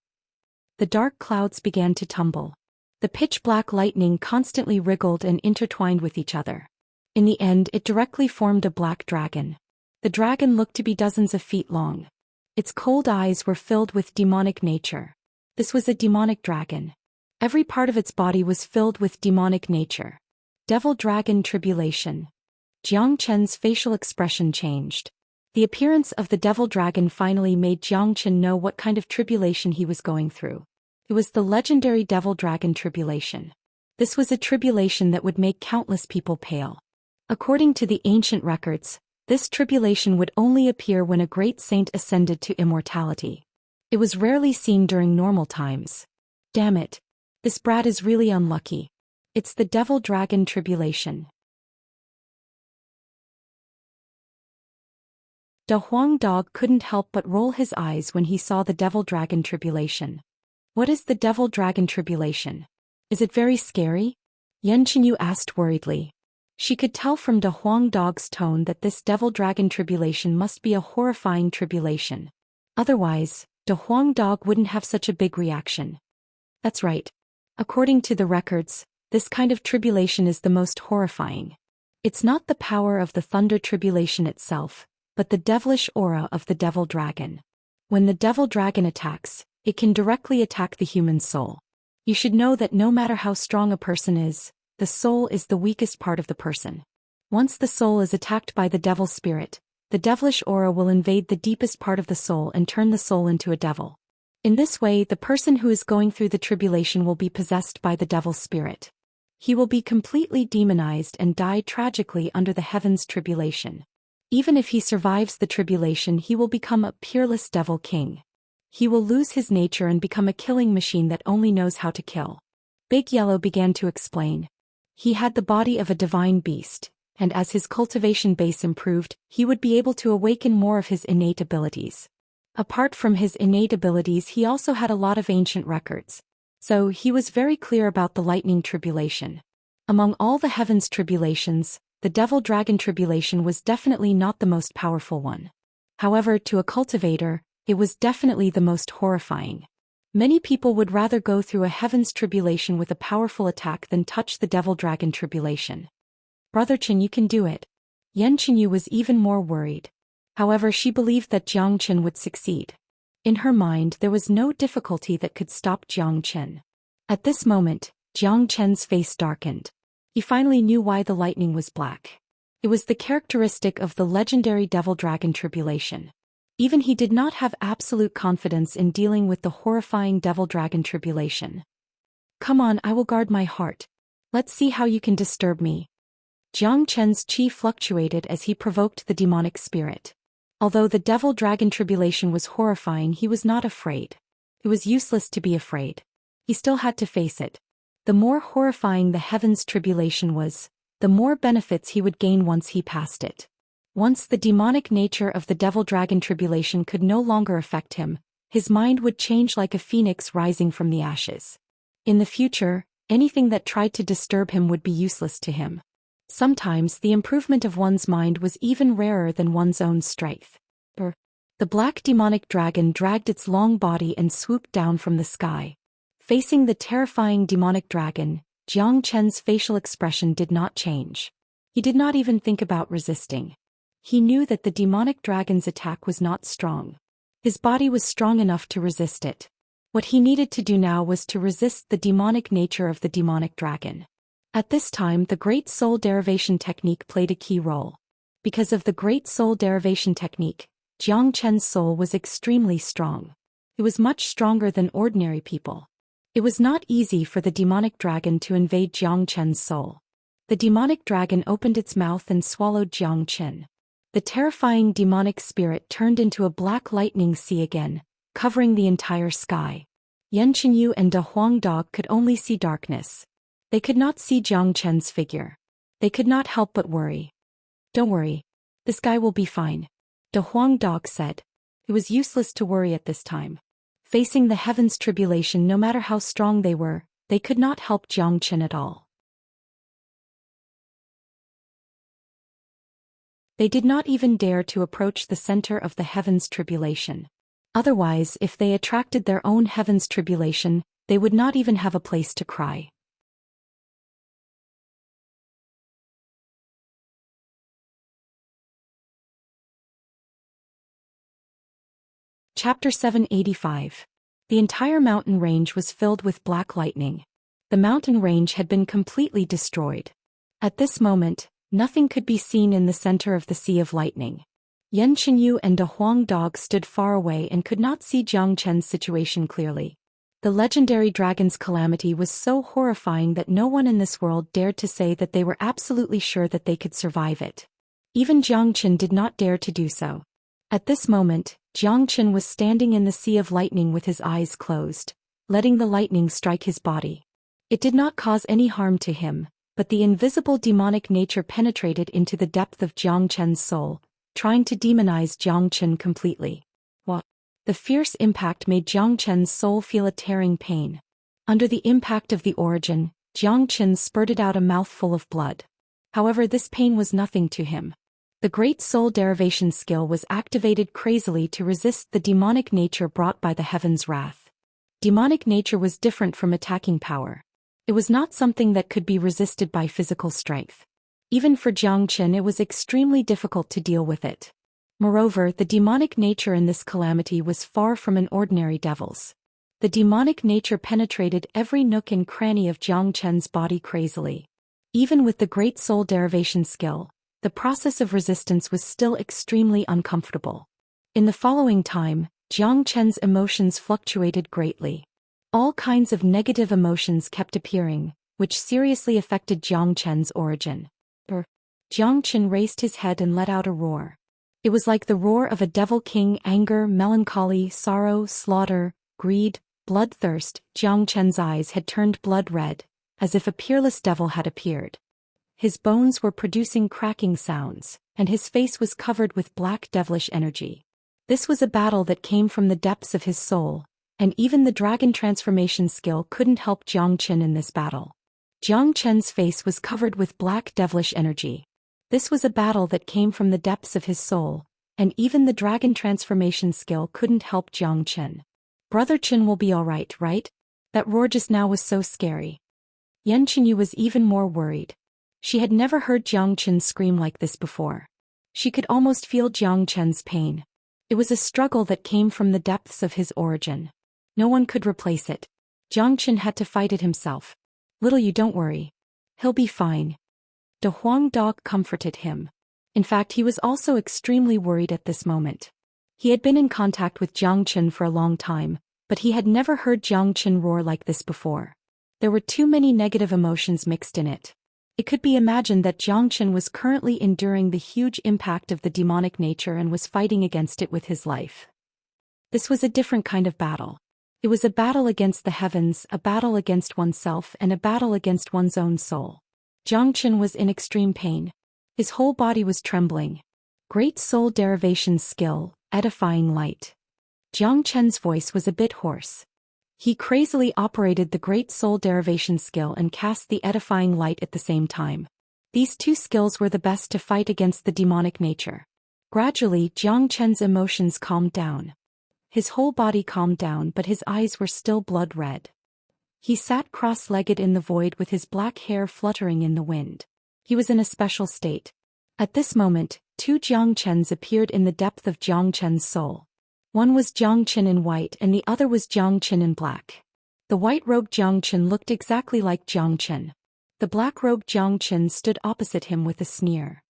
The dark clouds began to tumble. The pitch-black lightning constantly wriggled and intertwined with each other. In the end, it directly formed a black dragon. The dragon looked to be dozens of feet long. Its cold eyes were filled with demonic nature. This was a demonic dragon. Every part of its body was filled with demonic nature. Devil Dragon Tribulation. Jiang Chen's facial expression changed. The appearance of the Devil Dragon finally made Jiang Chen know what kind of tribulation he was going through. It was the legendary Devil Dragon Tribulation. This was a tribulation that would make countless people pale. According to the ancient records, this tribulation would only appear when a great saint ascended to immortality. It was rarely seen during normal times. Damn it. This brat is really unlucky. It's the Devil Dragon Tribulation. Da Huang Dog couldn't help but roll his eyes when he saw the Devil Dragon Tribulation. What is the Devil Dragon Tribulation? Is it very scary? Yan Chenyu asked worriedly. She could tell from Da Huang Dog's tone that this Devil Dragon Tribulation must be a horrifying tribulation. Otherwise, Da Huang Dog wouldn't have such a big reaction. That's right. According to the records, this kind of tribulation is the most horrifying. It's not the power of the thunder tribulation itself, but the devilish aura of the Devil Dragon. When the Devil Dragon attacks, it can directly attack the human soul. You should know that no matter how strong a person is, the soul is the weakest part of the person. Once the soul is attacked by the devil spirit, the devilish aura will invade the deepest part of the soul and turn the soul into a devil. In this way, the person who is going through the tribulation will be possessed by the devil spirit. He will be completely demonized and die tragically under the heavens tribulation. Even if he survives the tribulation, he will become a peerless devil king. He will lose his nature and become a killing machine that only knows how to kill. Big Yellow began to explain. He had the body of a divine beast, and as his cultivation base improved, he would be able to awaken more of his innate abilities. Apart from his innate abilities, he also had a lot of ancient records. So he was very clear about the lightning tribulation. Among all the heavens tribulations, the Devil Dragon Tribulation was definitely not the most powerful one. However, to a cultivator, it was definitely the most horrifying. Many people would rather go through a heavens tribulation with a powerful attack than touch the Devil Dragon Tribulation. Brother Chen, you can do it. Yan Chenyu was even more worried. However, she believed that Jiang Chen would succeed. In her mind, there was no difficulty that could stop Jiang Chen. At this moment, Jiang Chen's face darkened. He finally knew why the lightning was black. It was the characteristic of the legendary Devil Dragon Tribulation. Even he did not have absolute confidence in dealing with the horrifying Devil Dragon Tribulation. Come on, I will guard my heart. Let's see how you can disturb me. Jiang Chen's chi fluctuated as he provoked the demonic spirit. Although the devil-dragon tribulation was horrifying, he was not afraid. It was useless to be afraid. He still had to face it. The more horrifying the heavens tribulation was, the more benefits he would gain once he passed it. Once the demonic nature of the devil-dragon tribulation could no longer affect him, his mind would change like a phoenix rising from the ashes. In the future, anything that tried to disturb him would be useless to him. Sometimes the improvement of one's mind was even rarer than one's own strength. The black demonic dragon dragged its long body and swooped down from the sky. Facing the terrifying demonic dragon, Jiang Chen's facial expression did not change. He did not even think about resisting. He knew that the demonic dragon's attack was not strong. His body was strong enough to resist it. What he needed to do now was to resist the demonic nature of the demonic dragon. At this time, the Great Soul Derivation Technique played a key role. Because of the Great Soul Derivation Technique, Jiang Chen's soul was extremely strong. It was much stronger than ordinary people. It was not easy for the demonic dragon to invade Jiang Chen's soul. The demonic dragon opened its mouth and swallowed Jiang Chen. The terrifying demonic spirit turned into a black lightning sea again, covering the entire sky. Yan Chenyu and De Huang Dog could only see darkness. They could not see Jiang Chen's figure. They could not help but worry. "Don't worry. This guy will be fine," De Huang Dog said. It was useless to worry at this time. Facing the heavens tribulation, no matter how strong they were, they could not help Jiang Chen at all. They did not even dare to approach the center of the heavens tribulation. Otherwise, if they attracted their own heavens tribulation, they would not even have a place to cry. Chapter 785. The entire mountain range was filled with black lightning. The mountain range had been completely destroyed. At this moment, nothing could be seen in the center of the sea of lightning. Yan Chenyu and De Huang Dog stood far away and could not see Jiang Chen's situation clearly. The legendary dragon's calamity was so horrifying that no one in this world dared to say that they were absolutely sure that they could survive it. Even Jiang Chen did not dare to do so. At this moment, Jiang Chen was standing in the sea of lightning with his eyes closed, letting the lightning strike his body. It did not cause any harm to him, but the invisible demonic nature penetrated into the depth of Jiang Chen's soul, trying to demonize Jiang Chen completely. The fierce impact made Jiang Chen's soul feel a tearing pain. Under the impact of the origin, Jiang Chen spurted out a mouthful of blood. However, this pain was nothing to him. The Great Soul Derivation skill was activated crazily to resist the demonic nature brought by the heaven's wrath. Demonic nature was different from attacking power. It was not something that could be resisted by physical strength. Even for Jiang Chen, it was extremely difficult to deal with it. Moreover, the demonic nature in this calamity was far from an ordinary devil's. The demonic nature penetrated every nook and cranny of Jiang Chen's body crazily. Even with the Great Soul Derivation skill, the process of resistance was still extremely uncomfortable. In the following time, Jiang Chen's emotions fluctuated greatly. All kinds of negative emotions kept appearing, which seriously affected Jiang Chen's origin. Jiang Chen raised his head and let out a roar. It was like the roar of a devil king: anger, melancholy, sorrow, slaughter, greed, bloodthirst. Jiang Chen's eyes had turned blood red, as if a peerless devil had appeared. His bones were producing cracking sounds, and his face was covered with black devilish energy. This was a battle that came from the depths of his soul, and even the dragon transformation skill couldn't help Jiang Chen in this battle. Jiang Chen's face was covered with black devilish energy. This was a battle that came from the depths of his soul, and even the dragon transformation skill couldn't help Jiang Chen. "Brother Chen will be alright, right?" That roar just now was so scary. Yan Chenyu was even more worried. She had never heard Jiang Chen scream like this before. She could almost feel Jiang Chen's pain. It was a struggle that came from the depths of his origin. No one could replace it. Jiang Chen had to fight it himself. "Little you, don't worry. He'll be fine." De Huang Dog comforted him. In fact, he was also extremely worried at this moment. He had been in contact with Jiang Chen for a long time, but he had never heard Jiang Chen roar like this before. There were too many negative emotions mixed in it. It could be imagined that Zhou Xian was currently enduring the huge impact of the demonic nature and was fighting against it with his life. This was a different kind of battle. It was a battle against the heavens, a battle against oneself, and a battle against one's own soul. Zhou Xian was in extreme pain. His whole body was trembling. Great soul derivation skill, edifying light. Zhou Xian's voice was a bit hoarse. He crazily operated the great soul derivation skill and cast the edifying light at the same time. These two skills were the best to fight against the demonic nature. Gradually, Zhou Xian's emotions calmed down. His whole body calmed down, but his eyes were still blood red. He sat cross-legged in the void with his black hair fluttering in the wind. He was in a special state. At this moment, two Zhou Xians appeared in the depth of Zhou Xian's soul. One was Zhou Xian in white and the other was Zhou Xian in black. The white-robed Zhou Xian looked exactly like Zhou Xian. The black-robed Zhou Xian stood opposite him with a sneer.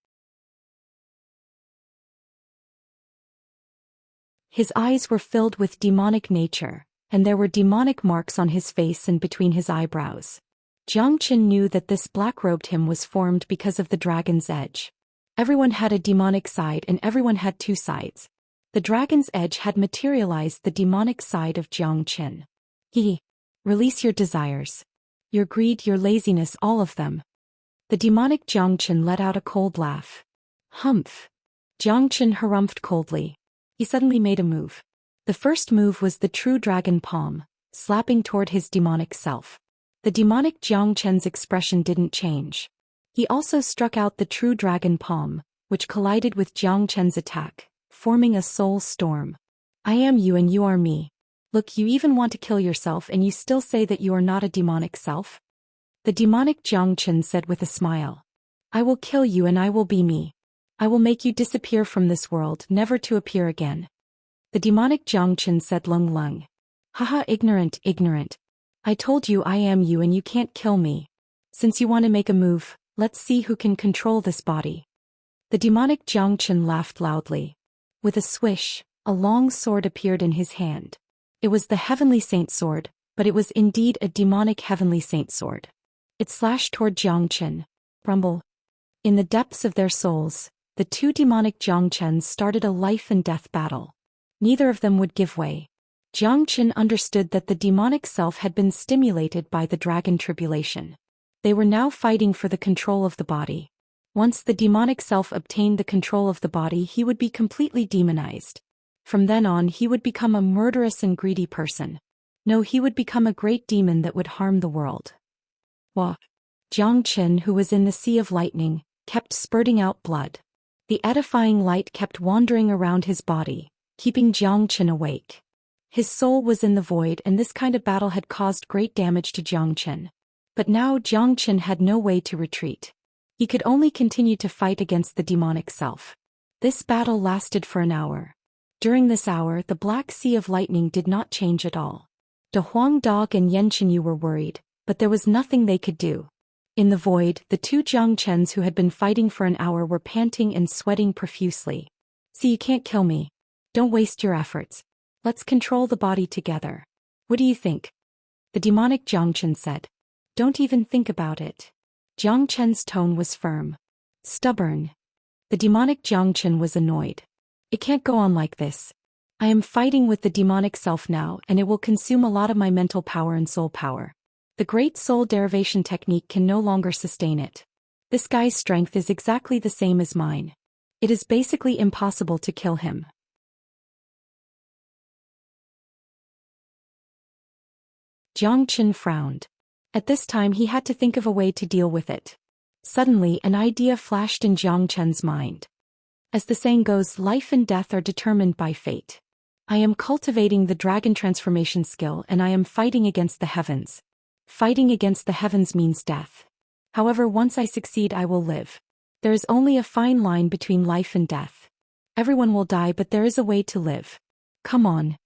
His eyes were filled with demonic nature, and there were demonic marks on his face and between his eyebrows. Zhou Xian knew that this black-robed him was formed because of the dragon's edge. Everyone had a demonic side and everyone had two sides. The dragon's edge had materialized the demonic side of Zhou Xian. Release your desires. Your greed, your laziness, all of them. The demonic Zhou Xian let out a cold laugh. Humph. Zhou Xian harumphed coldly. He suddenly made a move. The first move was the true dragon palm, slapping toward his demonic self. The demonic Zhou Xian's expression didn't change. He also struck out the true dragon palm, which collided with Zhou Xian's attack, forming a soul storm. I am you and you are me. Look, you even want to kill yourself and you still say that you are not a demonic self? The demonic Zhou Xian said with a smile. I will kill you and I will be me. I will make you disappear from this world, never to appear again. The demonic Zhou Xian said lung lung. Haha, ignorant, ignorant. I told you I am you and you can't kill me. Since you want to make a move, let's see who can control this body. The demonic Zhou Xian laughed loudly. With a swish, a long sword appeared in his hand. It was the Heavenly Saint sword, but it was indeed a demonic Heavenly Saint sword. It slashed toward Zhou Xian. Rumble. In the depths of their souls, the two demonic Zhou Xians started a life and death battle. Neither of them would give way. Zhou Xian understood that the demonic self had been stimulated by the dragon tribulation. They were now fighting for the control of the body. Once the demonic self obtained the control of the body, he would be completely demonized. From then on, he would become a murderous and greedy person. No, he would become a great demon that would harm the world. Wah! Zhou Xian, who was in the sea of lightning, kept spurting out blood. The edifying light kept wandering around his body, keeping Zhou Xian awake. His soul was in the void and this kind of battle had caused great damage to Zhou Xian. But now Zhou Xian had no way to retreat. He could only continue to fight against the demonic self. This battle lasted for an hour. During this hour, the black sea of lightning did not change at all. De Huang Dog and Yan Qinyu were worried, but there was nothing they could do. In the void, the two Zhou Xians who had been fighting for an hour were panting and sweating profusely. See, you can't kill me. Don't waste your efforts. Let's control the body together. What do you think? The demonic Zhou Xian said. Don't even think about it. Zhou Xian's tone was firm. Stubborn. The demonic Zhou Xian was annoyed. It can't go on like this. I am fighting with the demonic self now and it will consume a lot of my mental power and soul power. The great soul derivation technique can no longer sustain it. This guy's strength is exactly the same as mine. It is basically impossible to kill him. Zhou Xian frowned. At this time he had to think of a way to deal with it. Suddenly an idea flashed in Zhou Xian's mind. As the saying goes, life and death are determined by fate. I am cultivating the dragon transformation skill and I am fighting against the heavens. Fighting against the heavens means death. However, once I succeed I will live. There is only a fine line between life and death. Everyone will die but there is a way to live. Come on.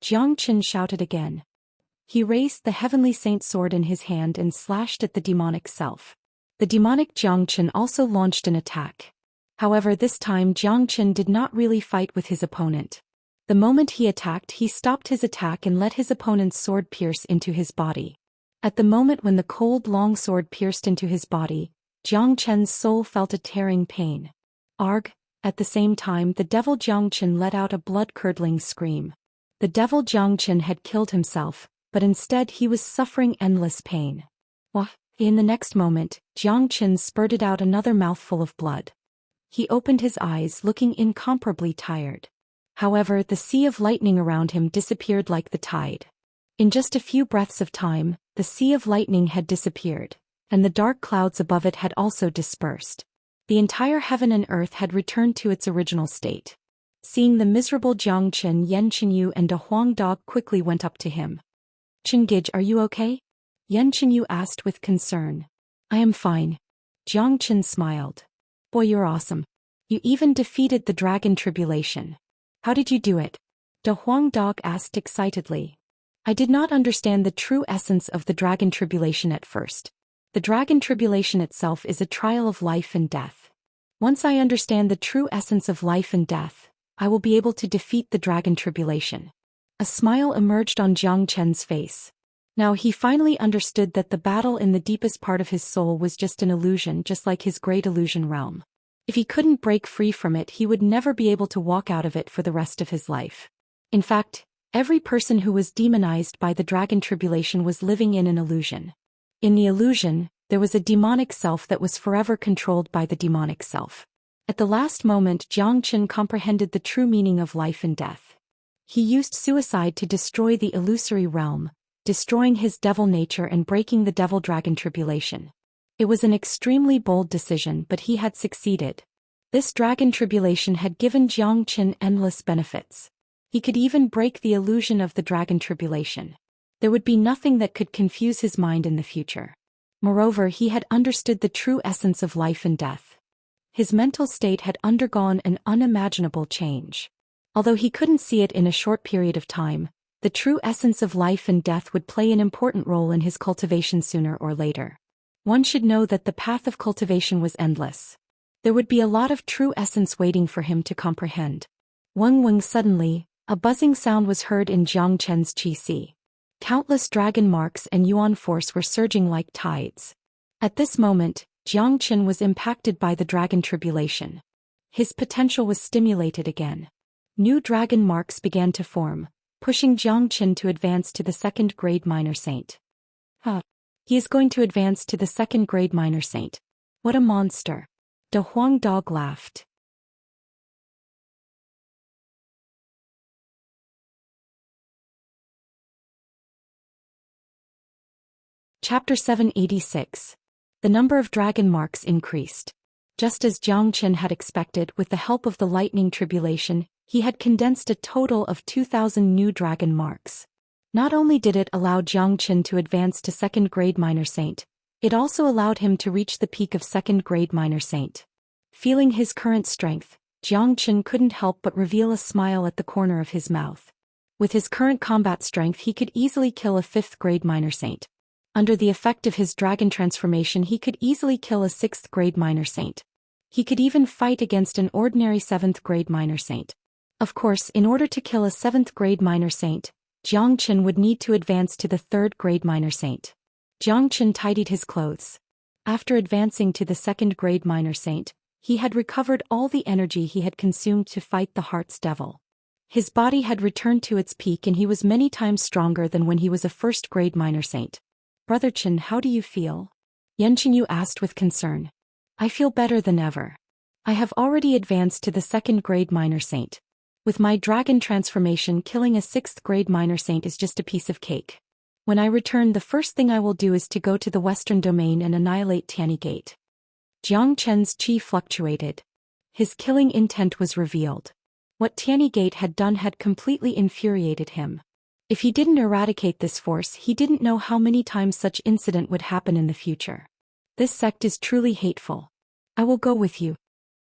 Zhou Xian shouted again. He raised the Heavenly Saint sword in his hand and slashed at the demonic self. The demonic Zhou Xian also launched an attack. However, this time Zhou Xian did not really fight with his opponent. The moment he attacked, he stopped his attack and let his opponent's sword pierce into his body. At the moment when the cold long sword pierced into his body, Jiang Chen's soul felt a tearing pain. Arg! At the same time the devil Jiang Chen let out a blood-curdling scream. The devil Jiang Chen had killed himself, but instead he was suffering endless pain. Wah! In the next moment, Jiang Chen spurted out another mouthful of blood. He opened his eyes looking incomparably tired. However, the sea of lightning around him disappeared like the tide. In just a few breaths of time, the sea of lightning had disappeared, and the dark clouds above it had also dispersed. The entire heaven and earth had returned to its original state. Seeing the miserable Jiang Chen, Yan Chenyu and De Huang Dog quickly went up to him. "Chengij, are you okay?" Yan Chenyu asked with concern. "I am fine." Jiang Chen smiled. "Boy, you're awesome. You even defeated the dragon tribulation. How did you do it?" De Huang Dog asked excitedly. "I did not understand the true essence of the dragon tribulation at first. The dragon tribulation itself is a trial of life and death. Once I understand the true essence of life and death, I will be able to defeat the dragon tribulation." A smile emerged on Jiang Chen's face. Now he finally understood that the battle in the deepest part of his soul was just an illusion, just like his great illusion realm. If he couldn't break free from it, he would never be able to walk out of it for the rest of his life. In fact, every person who was demonized by the dragon tribulation was living in an illusion. In the illusion, there was a demonic self that was forever controlled by the demonic self. At the last moment, Jiang Chen comprehended the true meaning of life and death. He used suicide to destroy the illusory realm, destroying his devil nature and breaking the devil-dragon tribulation. It was an extremely bold decision, but he had succeeded. This dragon tribulation had given Jiang Chen endless benefits. He could even break the illusion of the dragon tribulation. There would be nothing that could confuse his mind in the future. Moreover, he had understood the true essence of life and death. His mental state had undergone an unimaginable change. Although he couldn't see it in a short period of time, the true essence of life and death would play an important role in his cultivation sooner or later. One should know that the path of cultivation was endless. There would be a lot of true essence waiting for him to comprehend. Weng, suddenly, a buzzing sound was heard in Jiang Chen's qi. Countless dragon marks and yuan force were surging like tides. At this moment, Jiang Chen was impacted by the dragon tribulation. His potential was stimulated again. New dragon marks began to form, pushing Jiang Chen to advance to the second-grade minor saint. He is going to advance to the second-grade minor saint. What a monster. De Huang Dog laughed. Chapter 786. The number of dragon marks increased. Just as Jiang Chen had expected, with the help of the lightning tribulation, he had condensed a total of 2,000 new dragon marks. Not only did it allow Jiang Chen to advance to second-grade minor saint, it also allowed him to reach the peak of second-grade minor saint. Feeling his current strength, Jiang Chen couldn't help but reveal a smile at the corner of his mouth. With his current combat strength, he could easily kill a 5th-grade minor saint. Under the effect of his dragon transformation, he could easily kill a 6th-grade minor saint. He could even fight against an ordinary 7th-grade minor saint. Of course, in order to kill a 7th-grade minor saint, Jiang Chen would need to advance to the 3rd-grade minor saint. Jiang Chen tidied his clothes. After advancing to the 2nd-grade minor saint, he had recovered all the energy he had consumed to fight the Heart's Devil. His body had returned to its peak and he was many times stronger than when he was a 1st-grade minor saint. "Brother Chen, how do you feel?" Yan Chenyu asked with concern. "I feel better than ever. I have already advanced to the 2nd-grade minor saint. With my dragon transformation, killing a 6th-grade minor saint is just a piece of cake. When I return, the first thing I will do is to go to the western domain and annihilate Tianyi Gate." Jiang Chen's qi fluctuated. His killing intent was revealed. What Tianyi Gate had done had completely infuriated him. If he didn't eradicate this force, he didn't know how many times such incident would happen in the future. "This sect is truly hateful. I will go with you,"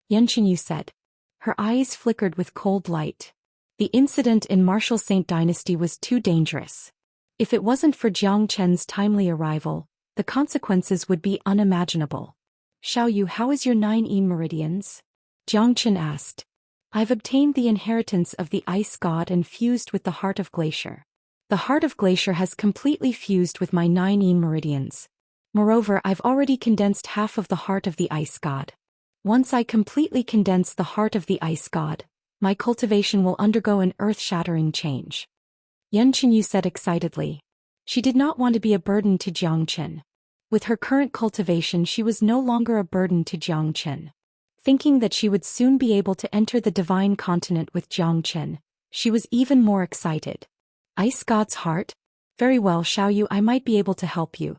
Yan Chenyu said. Her eyes flickered with cold light. The incident in Martial Saint Dynasty was too dangerous. If it wasn't for Jiang Chen's timely arrival, the consequences would be unimaginable. "Xiaoyu, how is your 9 meridians?" Jiang Chen asked. "I've obtained the inheritance of the Ice God and fused with the Heart of Glacier. The Heart of Glacier has completely fused with my 9 meridians. Moreover, I've already condensed half of the heart of the ice god. Once I completely condense the heart of the ice god, my cultivation will undergo an earth-shattering change. Yan Qinyu said excitedly. She did not want to be a burden to Jiang Qin. With her current cultivation, she was no longer a burden to Jiang Qin. Thinking that she would soon be able to enter the divine continent with Jiang Qin, she was even more excited. Ice God's heart? Very well, Xiaoyu, I might be able to help you.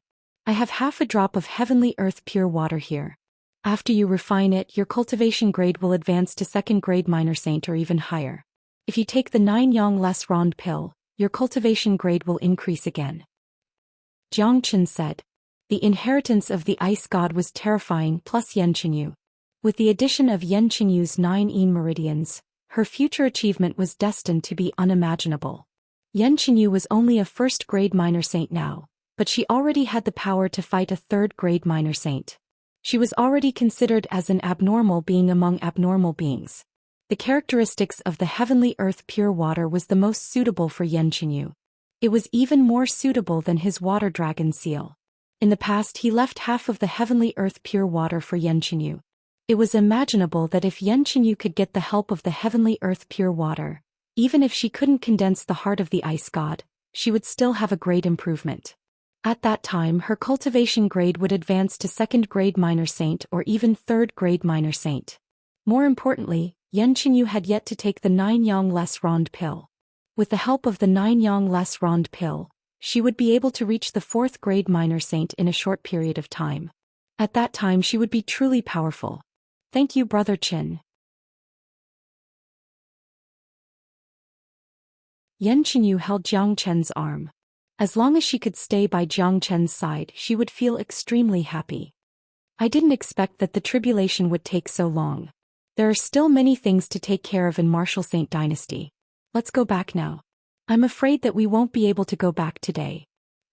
I have half a drop of heavenly earth pure water here. After you refine it, your cultivation grade will advance to 2nd grade minor saint or even higher. If you take the 9 yang less rond pill, your cultivation grade will increase again. Jiang Qin said. The inheritance of the ice god was terrifying plus Yan Qinyu. With the addition of Yan Qinyu's 9 yin meridians, her future achievement was destined to be unimaginable. Yan Qinyu was only a 1st grade minor saint now, but she already had the power to fight a 3rd grade minor saint. She was already considered as an abnormal being among abnormal beings. The characteristics of the heavenly earth pure water was the most suitable for Yan Qinyu. It was even more suitable than his water dragon seal. In the past, he left half of the heavenly earth pure water for Yan Qinyu. It was imaginable that if Yan Qinyu could get the help of the heavenly earth pure water, even if she couldn't condense the heart of the ice god, she would still have a great improvement. At that time, her cultivation grade would advance to 2nd grade minor saint or even 3rd grade minor saint. More importantly, Yan Qinyu had yet to take the 9 yang less rond pill. With the help of the 9 yang less rond pill, she would be able to reach the 4th grade minor saint in a short period of time. At that time she would be truly powerful. Thank you, Brother Qin. Yan Qinyu held Jiang Chen's arm. As long as she could stay by Jiang Chen's side, she would feel extremely happy. I didn't expect that the tribulation would take so long. There are still many things to take care of in Martial Saint Dynasty. Let's go back now. I'm afraid that we won't be able to go back today.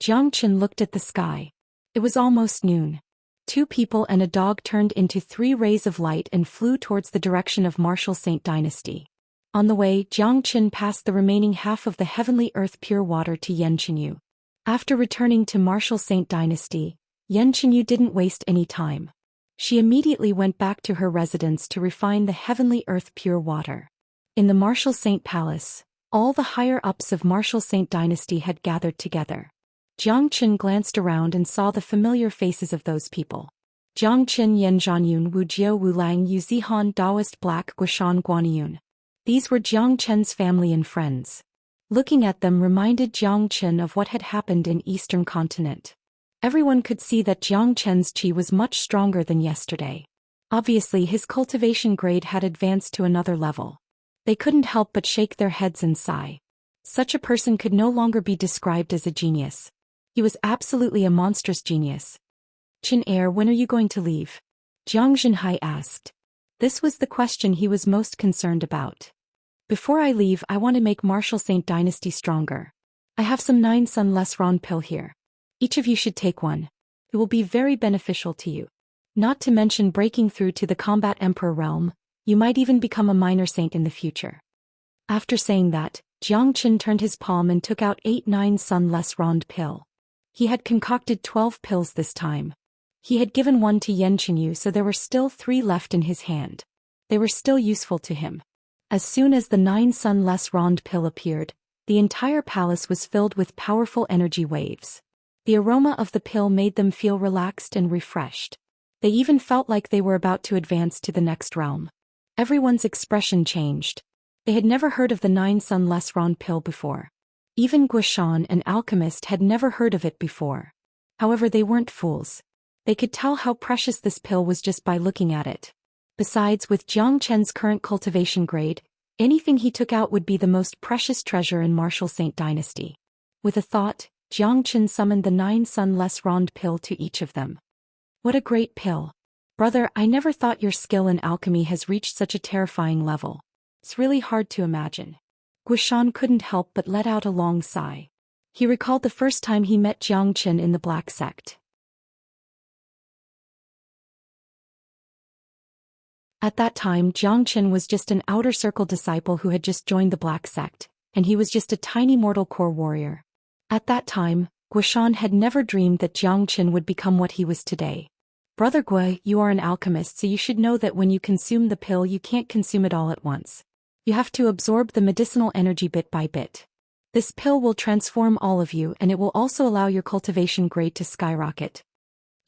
Jiang Chen looked at the sky. It was almost noon. 2 people and a dog turned into 3 rays of light and flew towards the direction of Martial Saint Dynasty. On the way, Jiang Qin passed the remaining half of the heavenly earth pure water to Yan Qinyu. After returning to Martial Saint Dynasty, Yan Qinyu didn't waste any time. She immediately went back to her residence to refine the heavenly earth pure water. In the Martial Saint Palace, all the higher-ups of Martial Saint Dynasty had gathered together. Jiang Qin glanced around and saw the familiar faces of those people. Jiang Qin, Yan Zhanyun, Wu Jiao, Wu Lang, Yu Zihan, Daoist, Black, Guishan, Guaniyun. These were Jiang Chen's family and friends. Looking at them reminded Jiang Chen of what had happened in Eastern Continent. Everyone could see that Jiang Chen's qi was much stronger than yesterday. Obviously, his cultivation grade had advanced to another level. They couldn't help but shake their heads and sigh. Such a person could no longer be described as a genius. He was absolutely a monstrous genius. Qin heir, when are you going to leave? Jiang Zhenhai asked. This was the question he was most concerned about. Before I leave, I want to make Martial Saint Dynasty stronger. I have some 9 sun less ron pill here. Each of you should take one. It will be very beneficial to you. Not to mention breaking through to the Combat Emperor realm, you might even become a minor saint in the future. After saying that, Jiang Qin turned his palm and took out 8 9 sun less rond pill. He had concocted 12 pills this time. He had given one to Yan Qinyu, so there were still 3 left in his hand. They were still useful to him. As soon as the 9 sun less rond pill appeared, the entire palace was filled with powerful energy waves. The aroma of the pill made them feel relaxed and refreshed. They even felt like they were about to advance to the next realm. Everyone's expression changed. They had never heard of the 9 sun less rond pill before. Even Guishan, an alchemist, had never heard of it before. However, they weren't fools. They could tell how precious this pill was just by looking at it. Besides, with Jiang Chen's current cultivation grade, anything he took out would be the most precious treasure in Martial Saint Dynasty. With a thought, Jiang Chen summoned the 9 sun less rond pill to each of them. What a great pill. Brother, I never thought your skill in alchemy has reached such a terrifying level. It's really hard to imagine. Guishan couldn't help but let out a long sigh. He recalled the first time he met Jiang Chen in the Black Sect. At that time, Jiang Chen was just an outer circle disciple who had just joined the Black Sect, and he was just a tiny mortal core warrior. At that time, Guishan had never dreamed that Zhou Xian would become what he was today. Brother Gui, you are an alchemist, so you should know that when you consume the pill you can't consume it all at once. You have to absorb the medicinal energy bit by bit. This pill will transform all of you, and it will also allow your cultivation grade to skyrocket.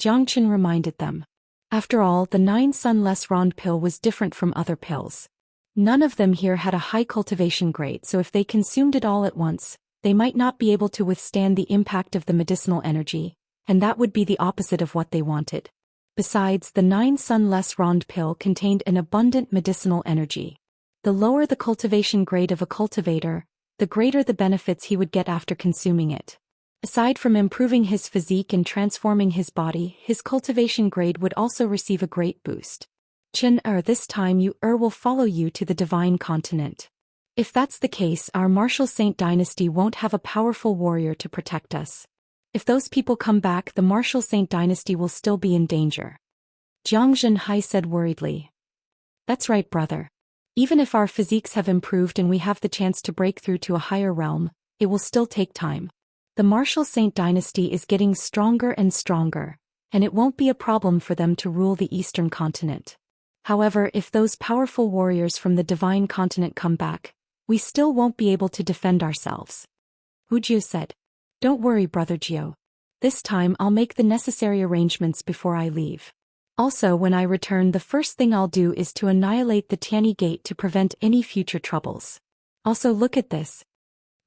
Zhou Xian reminded them. After all, the 9 Sunless Rond pill was different from other pills. None of them here had a high cultivation grade, so if they consumed it all at once, they might not be able to withstand the impact of the medicinal energy, and that would be the opposite of what they wanted. Besides, the 9 Sunless Rond pill contained an abundant medicinal energy. The lower the cultivation grade of a cultivator, the greater the benefits he would get after consuming it. Aside from improving his physique and transforming his body, his cultivation grade would also receive a great boost. Chen this time you will follow you to the divine continent. If that's the case, our martial saint dynasty won't have a powerful warrior to protect us. If those people come back, the martial saint dynasty will still be in danger. Jiang Zhenhai said worriedly. That's right, brother. Even if our physiques have improved and we have the chance to break through to a higher realm, it will still take time. The martial saint dynasty is getting stronger and stronger, and it won't be a problem for them to rule the eastern continent. However, if those powerful warriors from the divine continent come back, we still won't be able to defend ourselves. Wu Jiu said. Don't worry, Brother Jiu. This time I'll make the necessary arrangements before I leave. Also, when I return, the first thing I'll do is to annihilate the Tianyi Gate to prevent any future troubles. Also, look at this.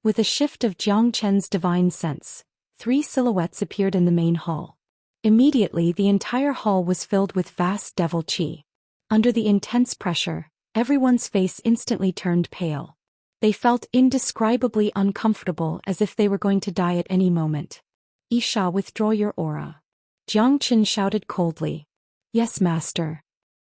With a shift of Jiang Chen's divine sense, 3 silhouettes appeared in the main hall. Immediately, the entire hall was filled with vast devil qi. Under the intense pressure, everyone's face instantly turned pale. They felt indescribably uncomfortable, as if they were going to die at any moment. Isha, withdraw your aura. Jiang Chen shouted coldly. Yes, master.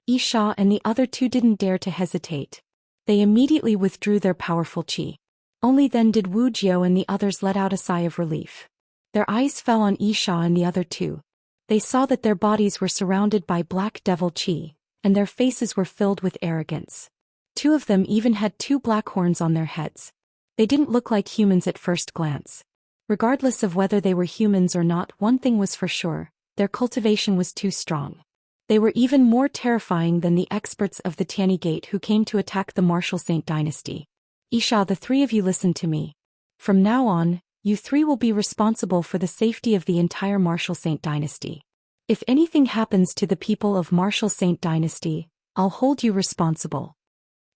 Isha and the other 2 didn't dare to hesitate. They immediately withdrew their powerful qi. Only then did Wu Jiu and the others let out a sigh of relief. Their eyes fell on Isha and the other 2. They saw that their bodies were surrounded by black devil qi, and their faces were filled with arrogance. 2 of them even had 2 black horns on their heads. They didn't look like humans at first glance. Regardless of whether they were humans or not, one thing was for sure: their cultivation was too strong. They were even more terrifying than the experts of the Tianyi Gate who came to attack the martial saint dynasty. Isha, the 3 of you listen to me. From now on, you 3 will be responsible for the safety of the entire martial saint dynasty. If anything happens to the people of martial saint dynasty, I'll hold you responsible.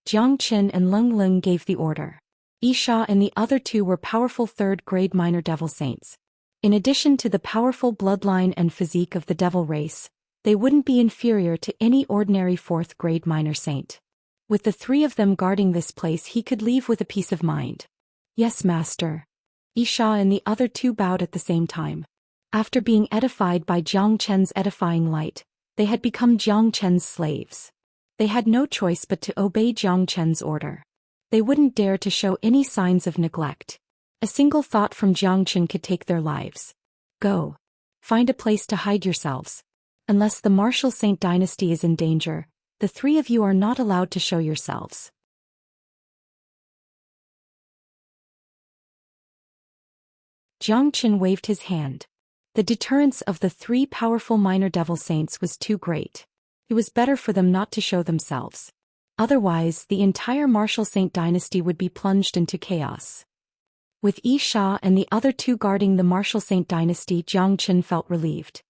Jiang Chen and Leng Leng gave the order. Isha and the other 2 were powerful 3rd-grade minor devil saints. In addition to the powerful bloodline and physique of the devil race, they wouldn't be inferior to any ordinary 4th-grade minor saint. With the 3 of them guarding this place, he could leave with a peace of mind. Yes, master. Isha and the other 2 bowed at the same time. After being edified by Jiang Chen's edifying light, they had become Jiang Chen's slaves. They had no choice but to obey Jiang Chen's order. They wouldn't dare to show any signs of neglect. A single thought from Jiang Chen could take their lives. Go. Find a place to hide yourselves. Unless the martial saint dynasty is in danger, the 3 of you are not allowed to show yourselves. Jiang Chen waved his hand. The deterrence of the 3 powerful minor devil saints was too great. It was better for them not to show themselves. Otherwise, the entire martial saint dynasty would be plunged into chaos. With Isha and the other 2 guarding the martial saint dynasty, Jiang Chen felt relieved.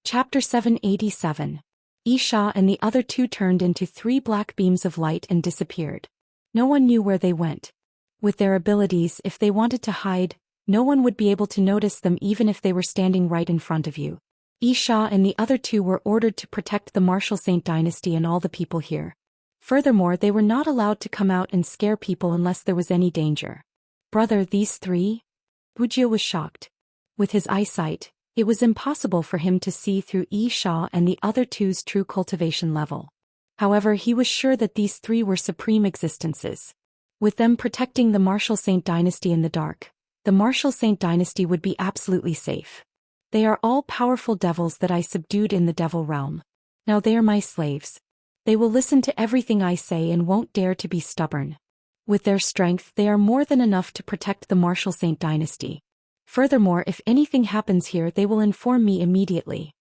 Chapter 787. Isha and the other 2 turned into 3 black beams of light and disappeared. No one knew where they went. With their abilities, if they wanted to hide, no one would be able to notice them even if they were standing right in front of you. Isha and the other 2 were ordered to protect the martial saint dynasty and all the people here. Furthermore, they were not allowed to come out and scare people unless there was any danger. Brother, these 3? Wu Jiu was shocked. With his eyesight, it was impossible for him to see through Isha and the other 2's true cultivation level. However, he was sure that these 3 were supreme existences. With them protecting the martial saint dynasty in the dark, the martial saint dynasty would be absolutely safe. They are all powerful devils that I subdued in the devil realm. Now they are my slaves. They will listen to everything I say and won't dare to be stubborn. With their strength, they are more than enough to protect the Martial Saint dynasty. Furthermore, if anything happens here, they will inform me immediately,"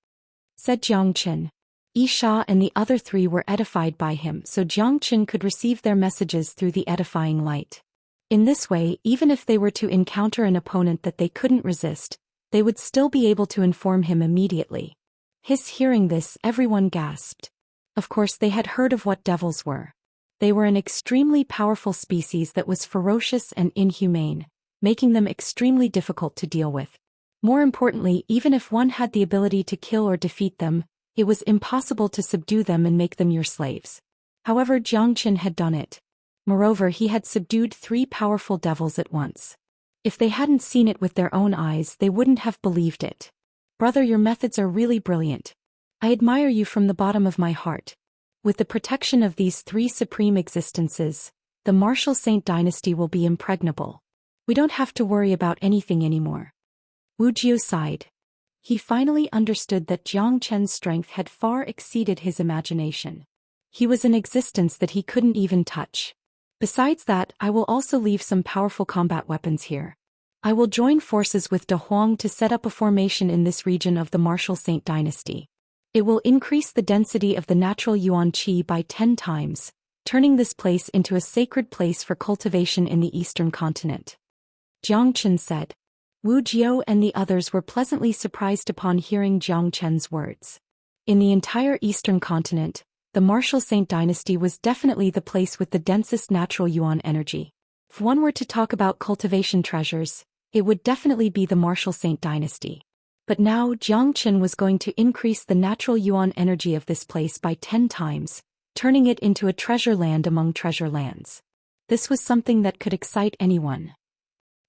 said Jiang Qin. Isha and the other three were edified by him, so Jiang Qin could receive their messages through the edifying light. In this way, even if they were to encounter an opponent that they couldn't resist, they would still be able to inform him immediately. Hearing this, everyone gasped. Of course, they had heard of what devils were. They were an extremely powerful species that was ferocious and inhumane, making them extremely difficult to deal with. More importantly, even if one had the ability to kill or defeat them, it was impossible to subdue them and make them your slaves. However, Jiang Qin had done it. Moreover, he had subdued 3 powerful devils at once. If they hadn't seen it with their own eyes, they wouldn't have believed it. "Brother, your methods are really brilliant. I admire you from the bottom of my heart. With the protection of these 3 supreme existences, the Martial Saint dynasty will be impregnable. We don't have to worry about anything anymore." Wuxia sighed. He finally understood that Jiang Chen's strength had far exceeded his imagination. He was an existence that he couldn't even touch. Besides that, I will also leave some powerful combat weapons here. I will join forces with De Huang to set up a formation in this region of the Martial Saint dynasty. It will increase the density of the natural yuan qi by 10 times, turning this place into a sacred place for cultivation in the eastern continent. Jiang Chen said. Wu Jiao and the others were pleasantly surprised upon hearing Jiang Chen's words. In the entire eastern continent, the Martial Saint dynasty was definitely the place with the densest natural yuan energy. If one were to talk about cultivation treasures, it would definitely be the Martial Saint dynasty. But now Jiang Chen was going to increase the natural yuan energy of this place by 10 times, turning it into a treasure land among treasure lands. This was something that could excite anyone.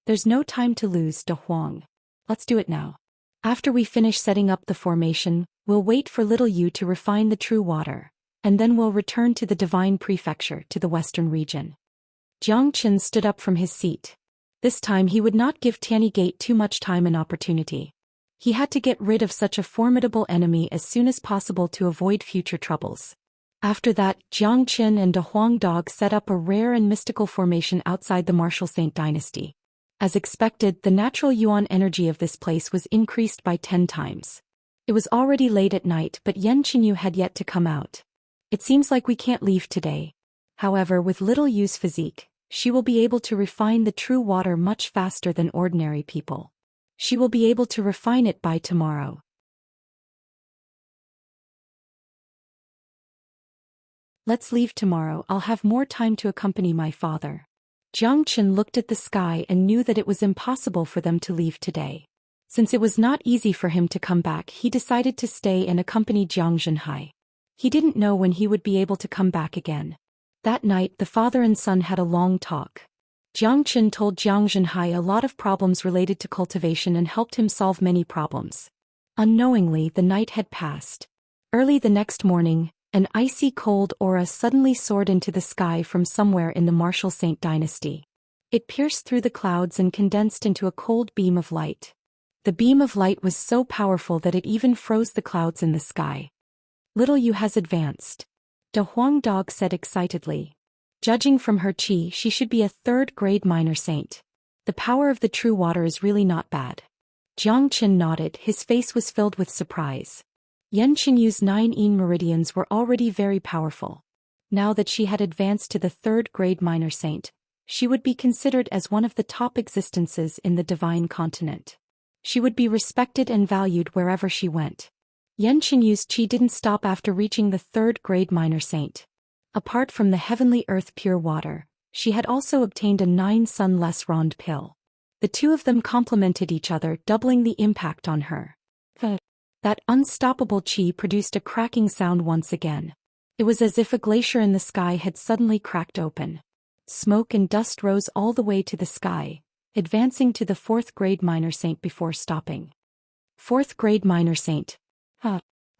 "There's no time to lose, De Huang. Let's do it now. After we finish setting up the formation, we'll wait for little Yu to refine the true water, and then we'll return to the Divine Prefecture to the western region." Jiang Chen stood up from his seat. This time he would not give Tianyi Gate too much time and opportunity. He had to get rid of such a formidable enemy as soon as possible to avoid future troubles. After that, Jiang Chen and De Huang Dog set up a rare and mystical formation outside the Martial Saint dynasty. As expected, the natural yuan energy of this place was increased by 10 times. It was already late at night, but Yan Qinyu had yet to come out. "It seems like we can't leave today. However, with little Yu's physique, she will be able to refine the true water much faster than ordinary people. She will be able to refine it by tomorrow." "Let's leave tomorrow. I'll have more time to accompany my father." Jiang Chen looked at the sky and knew that it was impossible for them to leave today. Since it was not easy for him to come back, he decided to stay and accompany Jiang Zhenhai. He didn't know when he would be able to come back again. That night, the father and son had a long talk. Jiang Chen told Jiang Zhenhai a lot of problems related to cultivation and helped him solve many problems. Unknowingly, the night had passed. Early the next morning, an icy cold aura suddenly soared into the sky from somewhere in the Martial Saint dynasty. It pierced through the clouds and condensed into a cold beam of light. The beam of light was so powerful that it even froze the clouds in the sky. "Little Yu has advanced," De Huang Dog said excitedly. Judging from her qi, she should be a 3rd-grade minor saint. The power of the true water is really not bad. Jiang Chen nodded, his face was filled with surprise. Yan Qinyu's 9 yin meridians were already very powerful. Now that she had advanced to the 3rd-grade minor saint, she would be considered as one of the top existences in the divine continent. She would be respected and valued wherever she went. Yan Qinyu's qi didn't stop after reaching the 3rd-grade minor saint. Apart from the heavenly earth pure water, she had also obtained a 9-sun-less rond pill. The two of them complemented each other, doubling the impact on her. That unstoppable qi produced a cracking sound once again. It was as if a glacier in the sky had suddenly cracked open. Smoke and dust rose all the way to the sky, advancing to the 4th-grade minor saint before stopping. 4th-grade minor saint.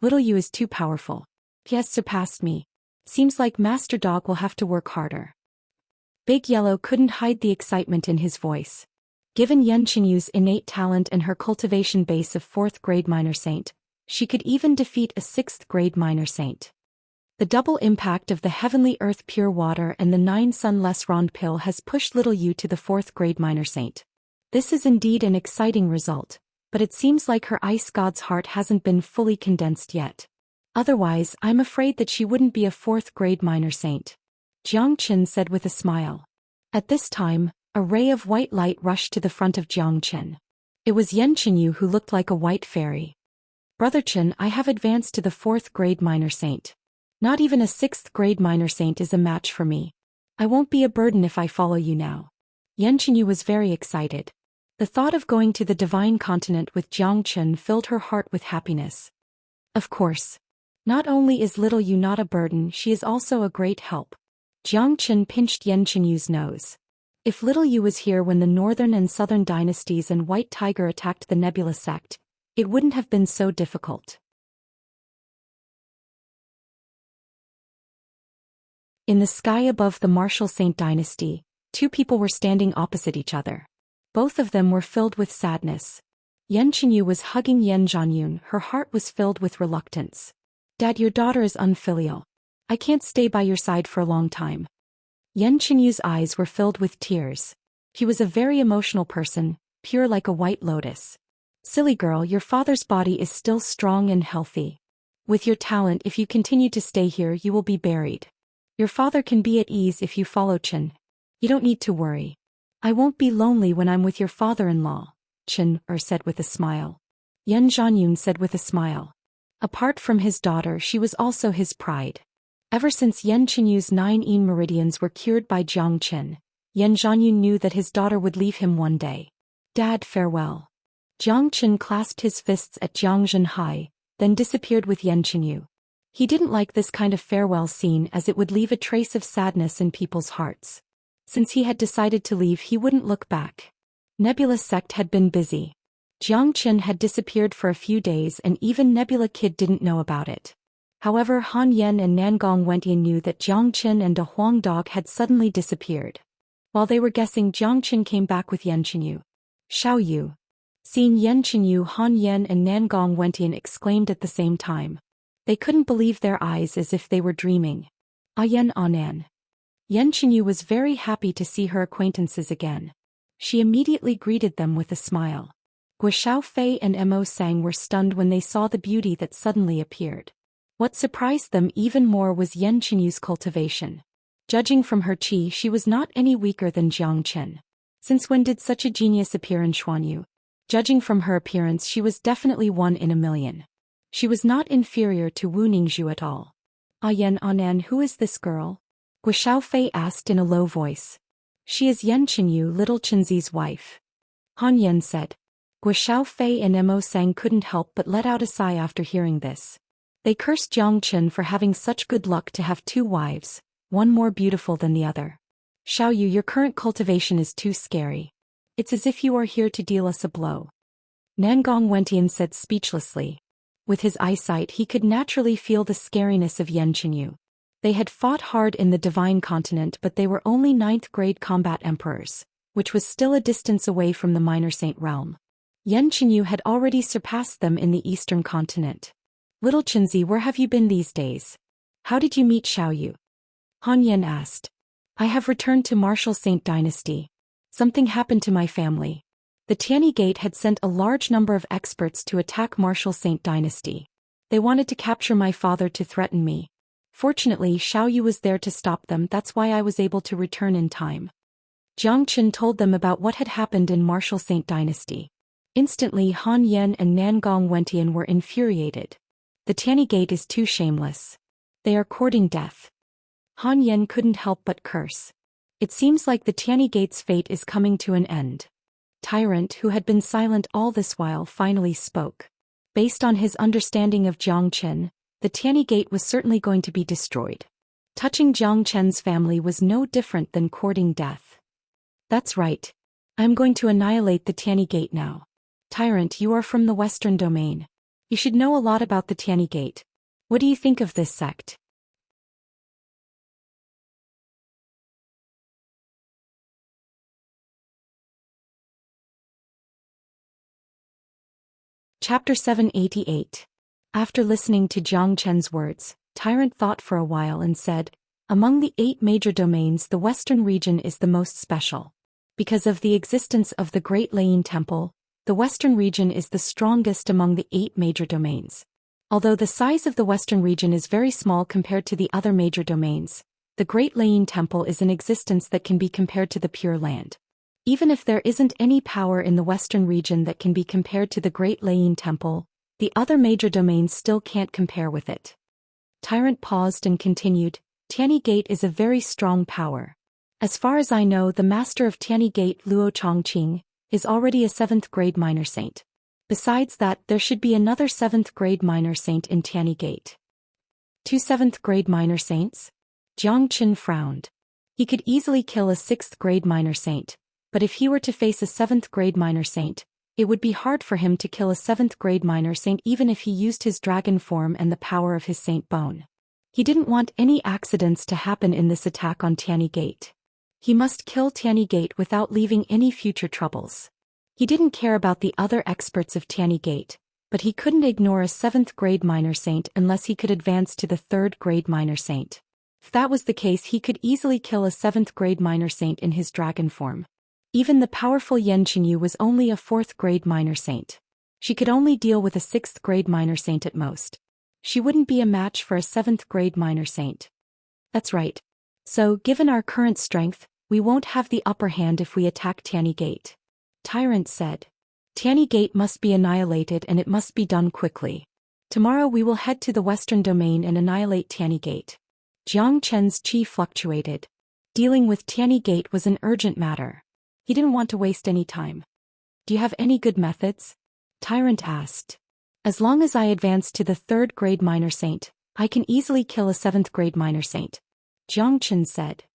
Little Yu is too powerful. He has surpassed me. Seems like Master Dog will have to work harder. Big Yellow couldn't hide the excitement in his voice. Given Yan Qinyu's innate talent and her cultivation base of 4th-grade minor saint, She could even defeat a 6th-grade minor saint. The double impact of the heavenly earth pure water and the 9 sunless rond pill has pushed little Yu to the 4th-grade minor saint. This is indeed an exciting result, but it seems like her ice god's heart hasn't been fully condensed yet. Otherwise, I'm afraid that she wouldn't be a 4th-grade minor saint. Jiang Qin said with a smile. At this time, a ray of white light rushed to the front of Jiang Qin. It was Yan Qinyu who looked like a white fairy. Brother Qin, I have advanced to the 4th-grade minor saint. Not even a 6th-grade minor saint is a match for me. I won't be a burden if I follow you now. Yan Qinyu was very excited. The thought of going to the divine continent with Jiang Qin filled her heart with happiness. Of course. Not only is little Yu not a burden, she is also a great help. Jiang Qin pinched Yan Qinyu's nose. If little Yu was here when the northern and southern dynasties and White Tiger attacked the Nebula sect, it wouldn't have been so difficult. In the sky above the Martial Saint dynasty, 2 people were standing opposite each other. Both of them were filled with sadness. Yan Qinyu was hugging Yan Zhanyun, her heart was filled with reluctance. Dad, your daughter is unfilial. I can't stay by your side for a long time. Yan Qinyu's eyes were filled with tears. He was a very emotional person, pure like a white lotus. Silly girl, your father's body is still strong and healthy. With your talent, if you continue to stay here, you will be buried. Your father can be at ease if you follow Qin. You don't need to worry. I won't be lonely when I'm with your father-in-law, Qin said with a smile. Yan Zhanyun said with a smile. Apart from his daughter, she was also his pride. Ever since Yan Qinyu's 9 yin meridians were cured by Jiang Qin, Yan Zhanyun knew that his daughter would leave him one day. Dad, farewell. Jiang Qin clasped his fists at Jiang Zhenhai, then disappeared with Yan Qinyu. He didn't like this kind of farewell scene as it would leave a trace of sadness in people's hearts. Since he had decided to leave, he wouldn't look back. Nebula sect had been busy. Jiang Qin had disappeared for a few days and even Nebula Kid didn't know about it. However, Han Yen and Nangong Wentian knew that Jiang Qin and a Huang dog had suddenly disappeared. While they were guessing, Jiang Qin came back with Yan Qinyu. Xiao Yu. Seeing Yan Qinyu, Han Yen and Nangong Wentian exclaimed at the same time. They couldn't believe their eyes, as if they were dreaming. Ayan Anan. Yan Qinyu was very happy to see her acquaintances again. She immediately greeted them with a smile. Gua Xiaofei and Mo Sang were stunned when they saw the beauty that suddenly appeared. What surprised them even more was Yan Qinyu's cultivation. Judging from her qi, she was not any weaker than Jiang Qin. Since when did such a genius appear in Xuanyu? Judging from her appearance, she was definitely 1 in a million. She was not inferior to Wu Ningzhu at all. Yan Anan, who is this girl? Gua Xiaofei asked in a low voice. She is Yan Qinyu, little Qinzi's wife. Han Yen said. Gua Xiaofei and Mo Sang couldn't help but let out a sigh after hearing this. They cursed Jiang Qin for having such good luck to have 2 wives, one more beautiful than the other. Xiao Yu, your current cultivation is too scary. It's as if you are here to deal us a blow. Nangong Wentian said speechlessly. With his eyesight, he could naturally feel the scariness of Yan Qinyu. They had fought hard in the Divine Continent, but they were only 9th-grade combat emperors, which was still a distance away from the Minor Saint realm. Yan Qinyu had already surpassed them in the Eastern Continent. Little Qinzi, where have you been these days? How did you meet Xiao Yu? Han Yen asked. I have returned to Martial Saint Dynasty. Something happened to my family. The Tianyi Gate had sent a large number of experts to attack Martial Saint Dynasty. They wanted to capture my father to threaten me. Fortunately, Xiao Yu was there to stop them, that's why I was able to return in time. Jiang Qin told them about what had happened in Martial Saint Dynasty. Instantly, Han Yen and Nangong Wentian were infuriated. The Tianyi Gate is too shameless. They are courting death. Han Yen couldn't help but curse. It seems like the Tianyi Gate's fate is coming to an end. Tyrant, who had been silent all this while, finally spoke. Based on his understanding of Jiang Qin, the Tianyi Gate was certainly going to be destroyed. Touching Jiang Qin's family was no different than courting death. That's right. I am going to annihilate the Tianyi Gate now. Tyrant, you are from the Western Domain. You should know a lot about the Tianyi Gate. What do you think of this sect? Chapter 788. After listening to Jiang Chen's words, Tyrant thought for a while and said, "Among the 8 major domains, the western region is the most special. Because of the existence of the Great Lane Temple, the western region is the strongest among the 8 major domains. Although the size of the western region is very small compared to the other major domains, the Great Lane Temple is an existence that can be compared to the Pure Land. Even if there isn't any power in the western region that can be compared to the Great Lane Temple, the other major domains still can't compare with it." Tyrant paused and continued, "Tianyi Gate is a very strong power. As far as I know, the master of Tianyi Gate, Luo Chongqing, is already a 7th grade minor saint. Besides that, there should be another 7th grade minor saint in Tianyi Gate." 2 7th grade minor saints? Jiang Chen frowned. He could easily kill a 6th grade minor saint, but if he were to face a 7th grade minor saint, it would be hard for him to kill a 7th grade minor saint even if he used his dragon form and the power of his saint bone. He didn't want any accidents to happen in this attack on Tianyi Gate. He must kill Tianyi Gate without leaving any future troubles. He didn't care about the other experts of Tianyi Gate, but he couldn't ignore a 7th grade minor saint unless he could advance to the 3rd grade minor saint. If that was the case, he could easily kill a 7th grade minor saint in his dragon form. Even the powerful Yan Qingyu was only a 4th grade minor saint. She could only deal with a 6th grade minor saint at most. She wouldn't be a match for a 7th grade minor saint. That's right. So, given our current strength, we won't have the upper hand if we attack Tianyi Gate. Tyrant said. Tianyi Gate must be annihilated and it must be done quickly. Tomorrow we will head to the western domain and annihilate Tianyi Gate. Jiang Chen's chi fluctuated. Dealing with Tianyi Gate was an urgent matter. He didn't want to waste any time. "Do you have any good methods?" Tyrant asked. "As long as I advance to the 3rd grade minor saint, I can easily kill a 7th grade minor saint," Jiang Chen said.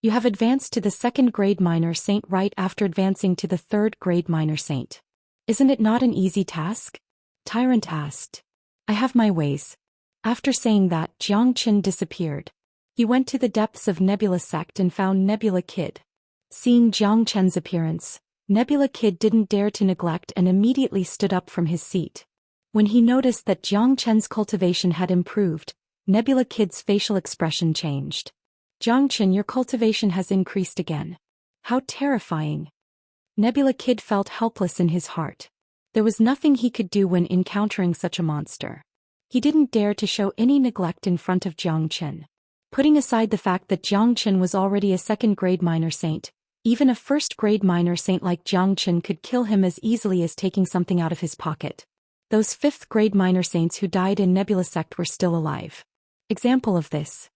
"You have advanced to the 2nd grade minor saint right after advancing to the 3rd grade minor saint. Isn't it not an easy task?" Tyrant asked. "I have my ways." After saying that, Jiang Chen disappeared. He went to the depths of Nebula Sect and found Nebula Kid. Seeing Jiang Chen's appearance, Nebula Kid didn't dare to neglect and immediately stood up from his seat. When he noticed that Jiang Chen's cultivation had improved, Nebula Kid's facial expression changed. "Jiang Chen, your cultivation has increased again. How terrifying." Nebula Kid felt helpless in his heart. There was nothing he could do when encountering such a monster. He didn't dare to show any neglect in front of Jiang Chen. Putting aside the fact that Jiang Chen was already a 2nd grade minor saint, even a 1st grade minor saint like Jiang Chen could kill him as easily as taking something out of his pocket. Those 5th grade minor saints who died in Nebula Sect were still alive. Example of this.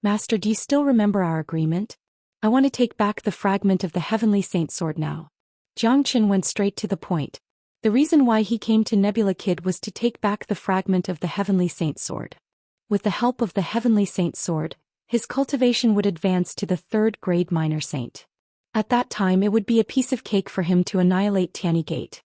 "Master, do you still remember our agreement? I want to take back the fragment of the Heavenly Saint Sword now." Jiang Chen went straight to the point. The reason why he came to Nebula Kid was to take back the fragment of the Heavenly Saint Sword. With the help of the Heavenly Saint Sword, his cultivation would advance to the 3rd grade minor saint. At that time it would be a piece of cake for him to annihilate Tianyi Gate.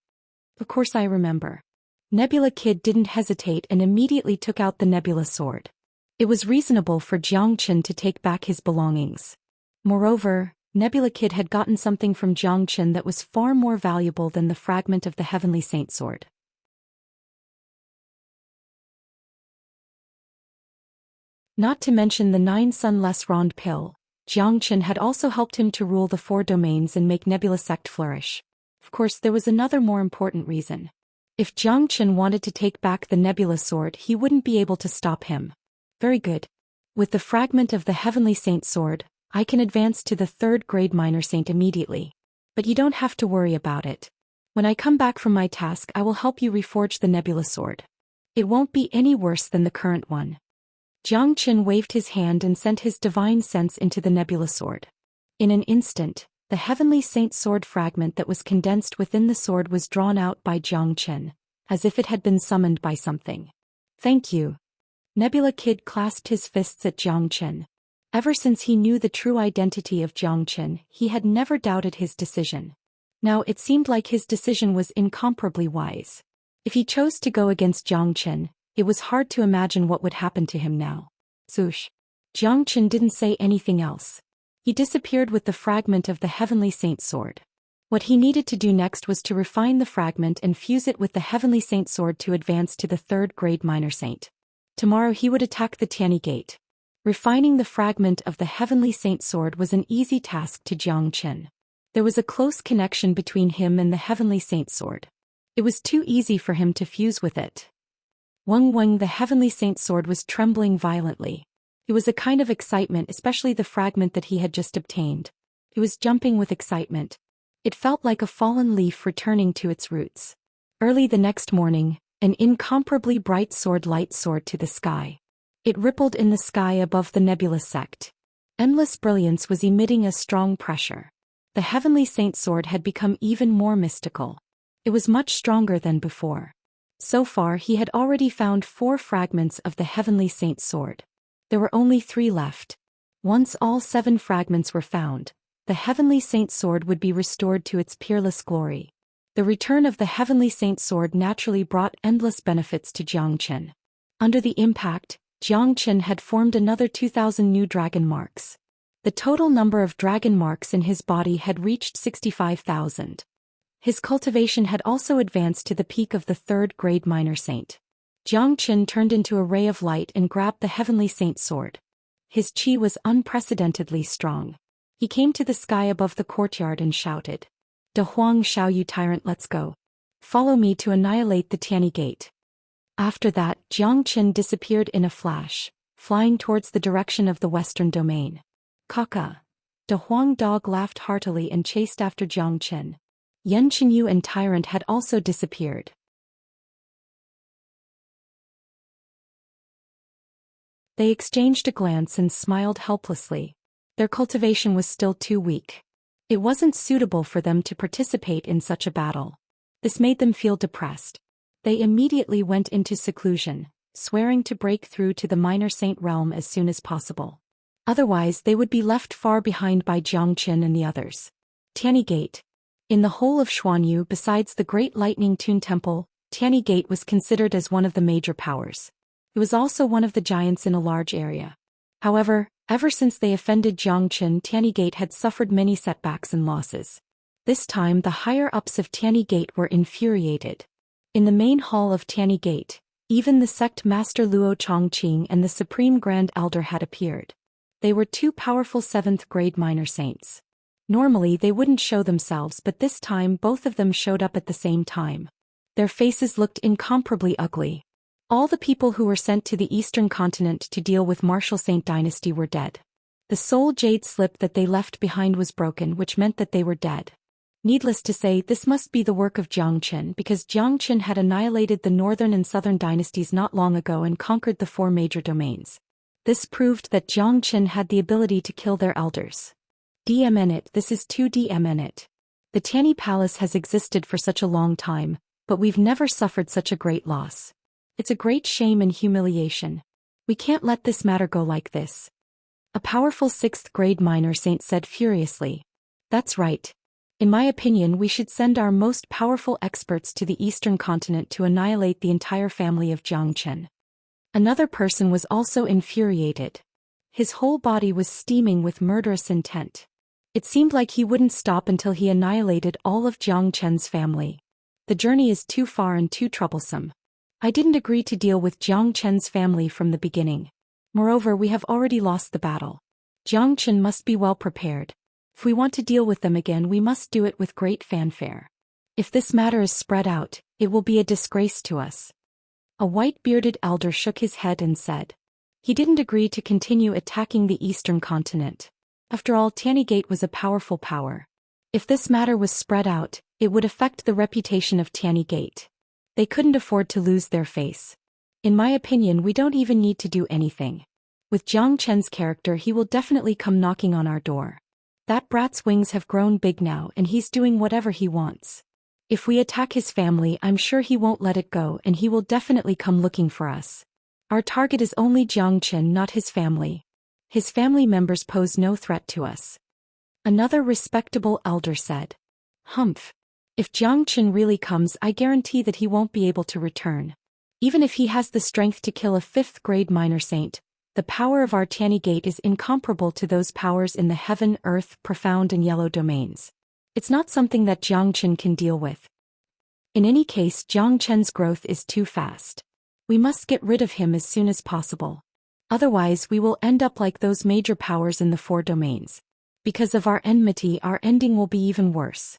"Of course I remember." Nebula Kid didn't hesitate and immediately took out the Nebula Sword. It was reasonable for Jiang Chen to take back his belongings. Moreover, Nebula Kid had gotten something from Jiang Chen that was far more valuable than the fragment of the Heavenly Saint Sword. Not to mention the 9 Sunless Rond pill, Jiang Chen had also helped him to rule the 4 domains and make Nebula Sect flourish. Of course, there was another more important reason. If Jiang Chen wanted to take back the Nebula Sword, he wouldn't be able to stop him. Very good. With the fragment of the Heavenly Saint Sword, I can advance to the 3rd grade minor saint immediately. But you don't have to worry about it. When I come back from my task, I will help you reforge the Nebula Sword. It won't be any worse than the current one. Jiang Chen waved his hand and sent his divine sense into the Nebula Sword. In an instant, the Heavenly Saint Sword fragment that was condensed within the sword was drawn out by Jiang Chen, as if it had been summoned by something. "Thank you." Nebula Kid clasped his fists at Jiang Chen. Ever since he knew the true identity of Jiang Chen, he had never doubted his decision. Now it seemed like his decision was incomparably wise. If he chose to go against Jiang Chen, it was hard to imagine what would happen to him now. Zhoosh. Jiang Chen didn't say anything else. He disappeared with the fragment of the Heavenly Saint Sword. What he needed to do next was to refine the fragment and fuse it with the Heavenly Saint Sword to advance to the 3rd grade Minor Saint. Tomorrow he would attack the Tianyi Gate. Refining the fragment of the Heavenly Saint Sword was an easy task to Zhou Xian. There was a close connection between him and the Heavenly Saint Sword. It was too easy for him to fuse with it. The Heavenly Saint Sword was trembling violently. It was a kind of excitement, especially the fragment that he had just obtained. He was jumping with excitement. It felt like a fallen leaf returning to its roots. Early the next morning, an incomparably bright sword light soared to the sky. It rippled in the sky above the nebulous sect. Endless brilliance was emitting a strong pressure. The Heavenly Saint Sword had become even more mystical. It was much stronger than before. So far he had already found 4 fragments of the Heavenly Saint Sword. There were only 3 left. Once all 7 fragments were found, the Heavenly Saint Sword would be restored to its peerless glory. The return of the Heavenly Saint Sword naturally brought endless benefits to Zhou Xian. Under the impact, Zhou Xian had formed another 2,000 new dragon marks. The total number of dragon marks in his body had reached 65,000. His cultivation had also advanced to the peak of the 3rd grade Minor Saint. Zhou Xian turned into a ray of light and grabbed the Heavenly Saint Sword. His qi was unprecedentedly strong. He came to the sky above the courtyard and shouted, "De Huang Xiaoyu tyrant, let's go. Follow me to annihilate the Tianyi Gate." After that, Zhou Xian disappeared in a flash, flying towards the direction of the western domain. Kaka. De Huang dog laughed heartily and chased after Zhou Xian. Yan Qinyu and Tyrant had also disappeared. They exchanged a glance and smiled helplessly. Their cultivation was still too weak. It wasn't suitable for them to participate in such a battle. This made them feel depressed. They immediately went into seclusion, swearing to break through to the Minor Saint realm as soon as possible. Otherwise they would be left far behind by Zhou Xian and the others. Tianyi Gate. In the whole of Xuanyu, besides the Great Lightning Tune Temple, Tianyi Gate was considered as one of the major powers. It was also one of the giants in a large area. However, ever since they offended Zhou Xian, Tianyi Gate had suffered many setbacks and losses. This time the higher-ups of Tianyi Gate were infuriated. In the main hall of Tianyi Gate, even the sect master Luo Chongqing and the Supreme Grand Elder had appeared. They were 2 powerful 7th grade minor saints. Normally they wouldn't show themselves, but this time both of them showed up at the same time. Their faces looked incomparably ugly. All the people who were sent to the eastern continent to deal with Martial Saint Dynasty were dead. The sole jade slip that they left behind was broken, which meant that they were dead. Needless to say, this must be the work of Zhou Xian, because Zhou Xian had annihilated the northern and southern dynasties not long ago and conquered the 4 major domains. This proved that Zhou Xian had the ability to kill their elders. DMN this is 2DMN. The Tianyi Palace has existed for such a long time, but we've never suffered such a great loss. It's a great shame and humiliation. We can't let this matter go like this. A powerful 6th grade minor saint said furiously. That's right. In my opinion, we should send our most powerful experts to the eastern continent to annihilate the entire family of Zhou Xian. Another person was also infuriated. His whole body was steaming with murderous intent. It seemed like he wouldn't stop until he annihilated all of Zhou Qian's family. The journey is too far and too troublesome. I didn't agree to deal with Zhou Qian's family from the beginning. Moreover, we have already lost the battle. Zhou Qian must be well prepared. If we want to deal with them again, we must do it with great fanfare. If this matter is spread out, it will be a disgrace to us. A white-bearded elder shook his head and said. He didn't agree to continue attacking the eastern continent. After all, Tianyi Gate was a powerful power. If this matter was spread out, it would affect the reputation of Tianyi Gate. They couldn't afford to lose their face. In my opinion, we don't even need to do anything. With Zhou Qian's character, he will definitely come knocking on our door. That brat's wings have grown big now and he's doing whatever he wants. If we attack his family, I'm sure he won't let it go and he will definitely come looking for us. Our target is only Zhou Qian, not his family. His family members pose no threat to us. Another respectable elder said. Humph. If Zhou Qian really comes, I guarantee that he won't be able to return. Even if he has the strength to kill a 5th grade minor saint, the power of our Tianyi Gate is incomparable to those powers in the heaven, earth, profound and yellow domains. It's not something that Jiang Chen can deal with. In any case, Jiang Chen's growth is too fast. We must get rid of him as soon as possible. Otherwise, we will end up like those major powers in the four domains. Because of our enmity, our ending will be even worse.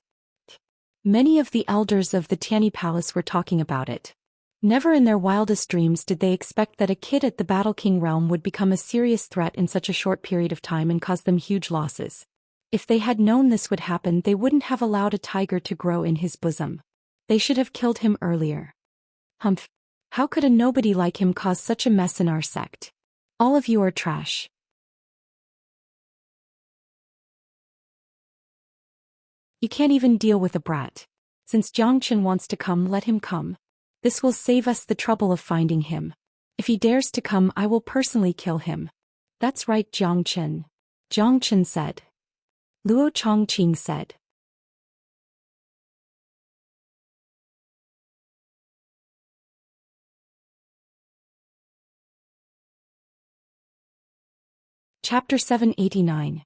Many of the elders of the Tianyi Palace were talking about it. Never in their wildest dreams did they expect that a kid at the Battle King realm would become a serious threat in such a short period of time and cause them huge losses. If they had known this would happen, they wouldn't have allowed a tiger to grow in his bosom. They should have killed him earlier. Humph! How could a nobody like him cause such a mess in our sect? All of you are trash. You can't even deal with a brat. Since Jiang Chen wants to come, let him come. This will save us the trouble of finding him. If he dares to come, I will personally kill him. That's right, Jiang Chen. Jiang Chen said. Luo Chongqing said. Chapter 789.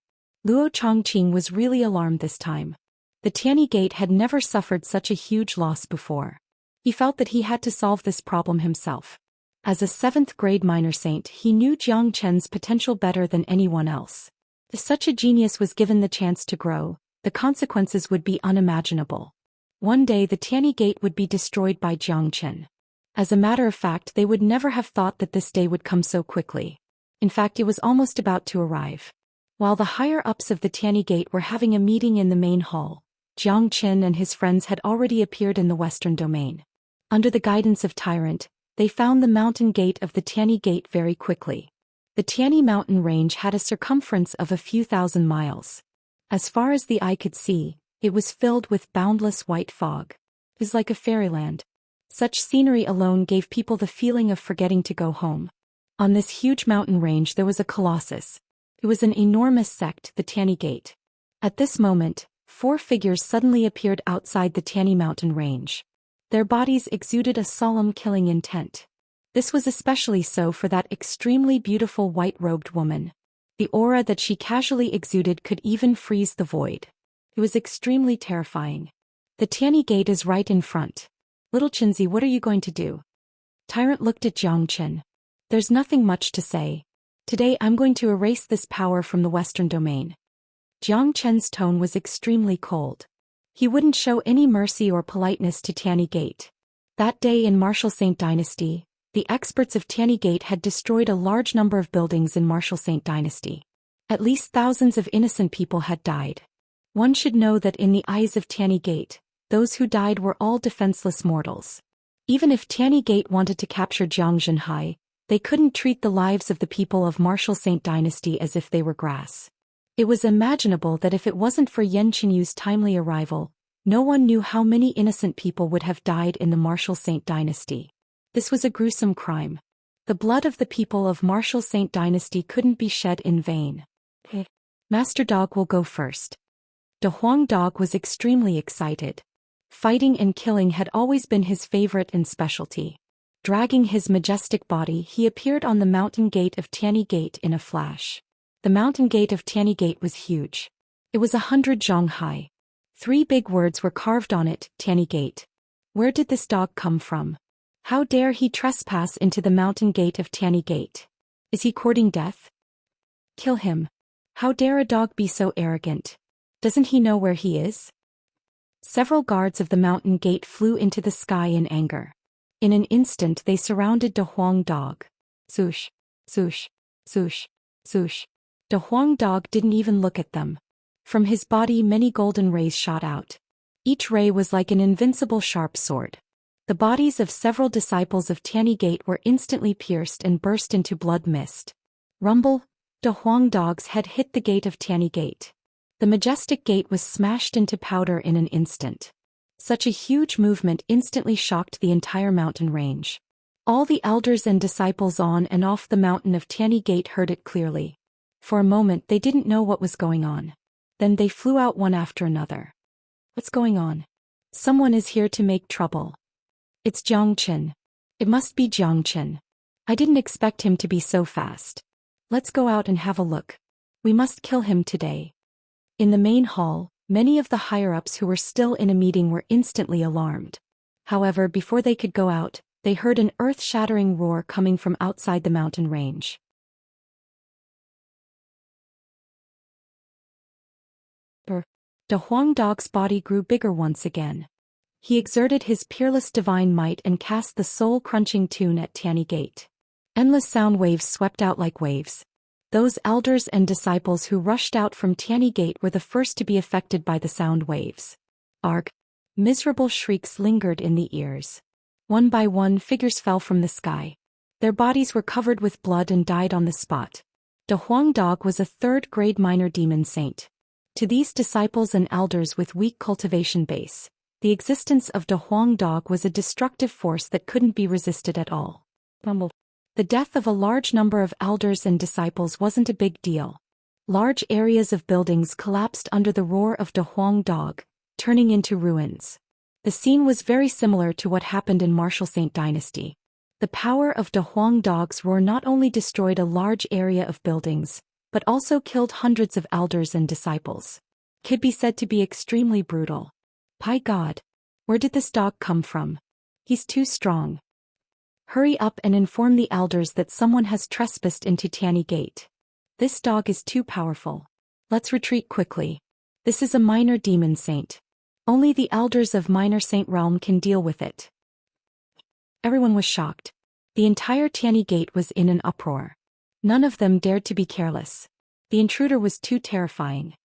Luo Chongqing was really alarmed this time. The Tianyi Gate had never suffered such a huge loss before. He felt that he had to solve this problem himself. As a 7th grade minor saint, he knew Jiang Chen's potential better than anyone else. If such a genius was given the chance to grow, the consequences would be unimaginable. One day the Tianyi Gate would be destroyed by Jiang Chen. As a matter of fact, they would never have thought that this day would come so quickly. In fact, it was almost about to arrive. While the higher-ups of the Tianyi Gate were having a meeting in the main hall, Jiang Chen and his friends had already appeared in the western domain. Under the guidance of Tyrant, they found the mountain gate of the Tianyi Gate very quickly. The Tianyi mountain range had a circumference of a few thousand miles. As far as the eye could see, it was filled with boundless white fog. It was like a fairyland. Such scenery alone gave people the feeling of forgetting to go home. On this huge mountain range there was a colossus. It was an enormous sect, the Tianyi Gate. At this moment, 4 figures suddenly appeared outside the Tianyi mountain range. Their bodies exuded a solemn killing intent. This was especially so for that extremely beautiful white-robed woman. The aura that she casually exuded could even freeze the void. It was extremely terrifying. The Tianyi Gate is right in front. Little Chenzi, what are you going to do? Tyrant looked at Jiang Chen. There's nothing much to say. Today I'm going to erase this power from the western domain. Jiang Chen's tone was extremely cold. He wouldn't show any mercy or politeness to Tianyi Gate. That day in Martial Saint Dynasty, the experts of Tianyi Gate had destroyed a large number of buildings in Martial Saint Dynasty. At least thousands of innocent people had died. One should know that in the eyes of Tianyi Gate, those who died were all defenseless mortals. Even if Tianyi Gate wanted to capture Jiang Zhenhai, they couldn't treat the lives of the people of Martial Saint Dynasty as if they were grass. It was imaginable that if it wasn't for Yan Qinyu's timely arrival, no one knew how many innocent people would have died in the Martial Saint Dynasty. This was a gruesome crime. The blood of the people of Martial Saint Dynasty couldn't be shed in vain. Master Dog will go first. De Huang Dog was extremely excited. Fighting and killing had always been his favorite and specialty. Dragging his majestic body, he appeared on the mountain gate of Tianyi Gate in a flash. The mountain gate of Tianyi Gate was huge. It was 100 zhang high. 3 big words were carved on it, Tianyi Gate. Where did this dog come from? How dare he trespass into the mountain gate of Tianyi Gate? Is he courting death? Kill him. How dare a dog be so arrogant? Doesn't he know where he is? Several guards of the mountain gate flew into the sky in anger. In an instant they surrounded De Huang Dog. Swoosh, swoosh, swoosh, swoosh. De Huang Dog didn't even look at them. From his body many golden rays shot out. Each ray was like an invincible sharp sword. The bodies of several disciples of Tianyi Gate were instantly pierced and burst into blood mist. Rumble, De Huang Dog's head hit the gate of Tianyi Gate. The majestic gate was smashed into powder in an instant. Such a huge movement instantly shocked the entire mountain range. All the elders and disciples on and off the mountain of Tianyi Gate heard it clearly. For a moment they didn't know what was going on. Then they flew out one after another. What's going on? Someone is here to make trouble. It's Jiang Chen. It must be Jiang Chen. I didn't expect him to be so fast. Let's go out and have a look. We must kill him today. In the main hall, Many of the higher-ups who were still in a meeting were instantly alarmed. However, before they could go out, they heard an earth-shattering roar coming from outside the mountain range. The Huang dog's body grew bigger once again. He exerted his peerless divine might and cast the soul-crunching tune at Tianyi Gate. Endless sound waves swept out like waves. Those elders and disciples who rushed out from Tianyi Gate were the first to be affected by the sound waves. Arg! Miserable shrieks lingered in the ears. One by one, figures fell from the sky. Their bodies were covered with blood and died on the spot. The Huang dog was a third-grade minor demon saint. To these disciples and elders with weak cultivation base, the existence of the Huang dog was a destructive force that couldn't be resisted at all. The death of a large number of elders and disciples wasn't a big deal. Large areas of buildings collapsed under the roar of the Huang dog, turning into ruins. The scene was very similar to what happened in Martial Saint Dynasty. The power of the Huang dog's roar not only destroyed a large area of buildings, but also killed hundreds of elders and disciples. Could be said to be extremely brutal. By God! Where did this dog come from? He's too strong. Hurry up and inform the elders that someone has trespassed into Tianyi Gate. This dog is too powerful. Let's retreat quickly. This is a minor demon saint. Only the elders of minor saint realm can deal with it. Everyone was shocked. The entire Tianyi Gate was in an uproar. None of them dared to be careless. The intruder was too terrifying.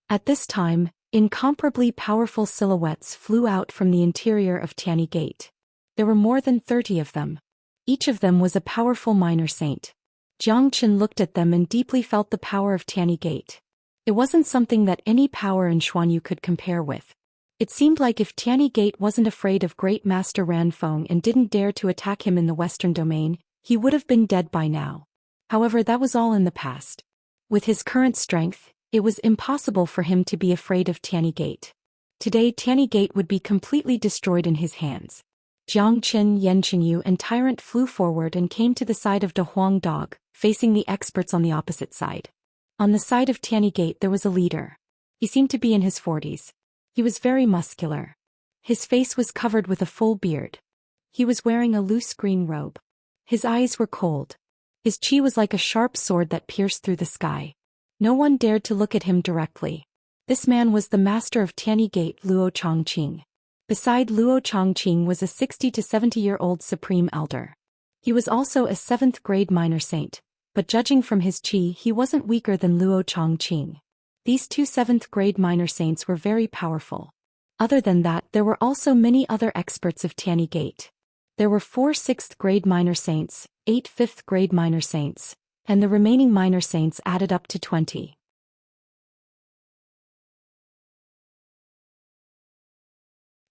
At this time, incomparably powerful silhouettes flew out from the interior of Tianyi Gate. There were more than 30 of them. Each of them was a powerful minor saint. Zhang Qian looked at them and deeply felt the power of Tianyi Gate. It wasn't something that any power in Xuanyu could compare with. It seemed like if Tianyi Gate wasn't afraid of Great Master Ran Feng and didn't dare to attack him in the Western Domain, he would have been dead by now. However, that was all in the past. With his current strength, it was impossible for him to be afraid of Tianyi Gate. Today Tianyi Gate would be completely destroyed in his hands. Jiang Qin, Yan Qingyu and Tyrant flew forward and came to the side of the Huang dog, facing the experts on the opposite side. On the side of Tianyi Gate there was a leader. He seemed to be in his 40s. He was very muscular. His face was covered with a full beard. He was wearing a loose green robe. His eyes were cold. His chi was like a sharp sword that pierced through the sky. No one dared to look at him directly. This man was the master of Tianyi Gate, Luo Chongqing. Beside Luo Chongqing was a 60 to 70-year-old supreme elder. He was also a 7th-grade minor saint, but judging from his chi he wasn't weaker than Luo Chongqing. These two 7th-grade minor saints were very powerful. Other than that, there were also many other experts of Tianyi Gate. There were 4 6th-grade minor saints, 8 5th-grade minor saints, and the remaining minor saints added up to 20.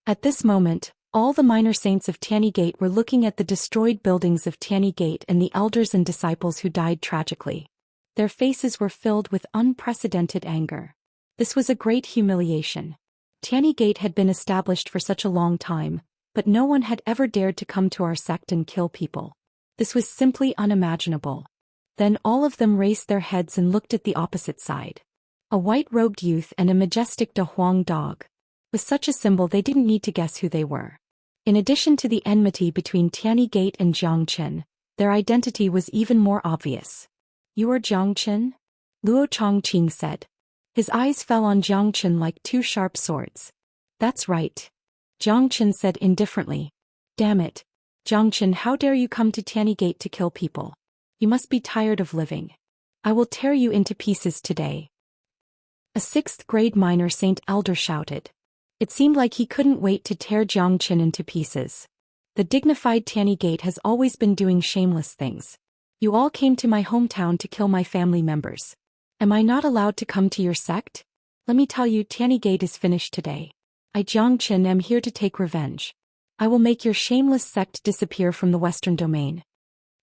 At this moment, all the minor saints of Tianyi Gate were looking at the destroyed buildings of Tianyi Gate and the elders and disciples who died tragically. Their faces were filled with unprecedented anger. This was a great humiliation. Tianyi Gate had been established for such a long time, but no one had ever dared to come to our sect and kill people. This was simply unimaginable. Then all of them raised their heads and looked at the opposite side. A white-robed youth and a majestic De Huang dog. With such a symbol they didn't need to guess who they were. In addition to the enmity between Tianyi Gate and Jiang Qin, their identity was even more obvious. "You are Jiang Qin?" Luo Chongqing said. His eyes fell on Jiang Qin like two sharp swords. "That's right," Jiang Qin said indifferently. "Damn it. Jiang Qin, how dare you come to Tianyi Gate to kill people? You must be tired of living. I will tear you into pieces today." A 6th-grade minor saint elder shouted. It seemed like he couldn't wait to tear Jiang Qin into pieces. The dignified Tianyi Gate has always been doing shameless things. You all came to my hometown to kill my family members. Am I not allowed to come to your sect? Let me tell you, Tianyi Gate is finished today. I, Jiang Qin, am here to take revenge. I will make your shameless sect disappear from the Western Domain.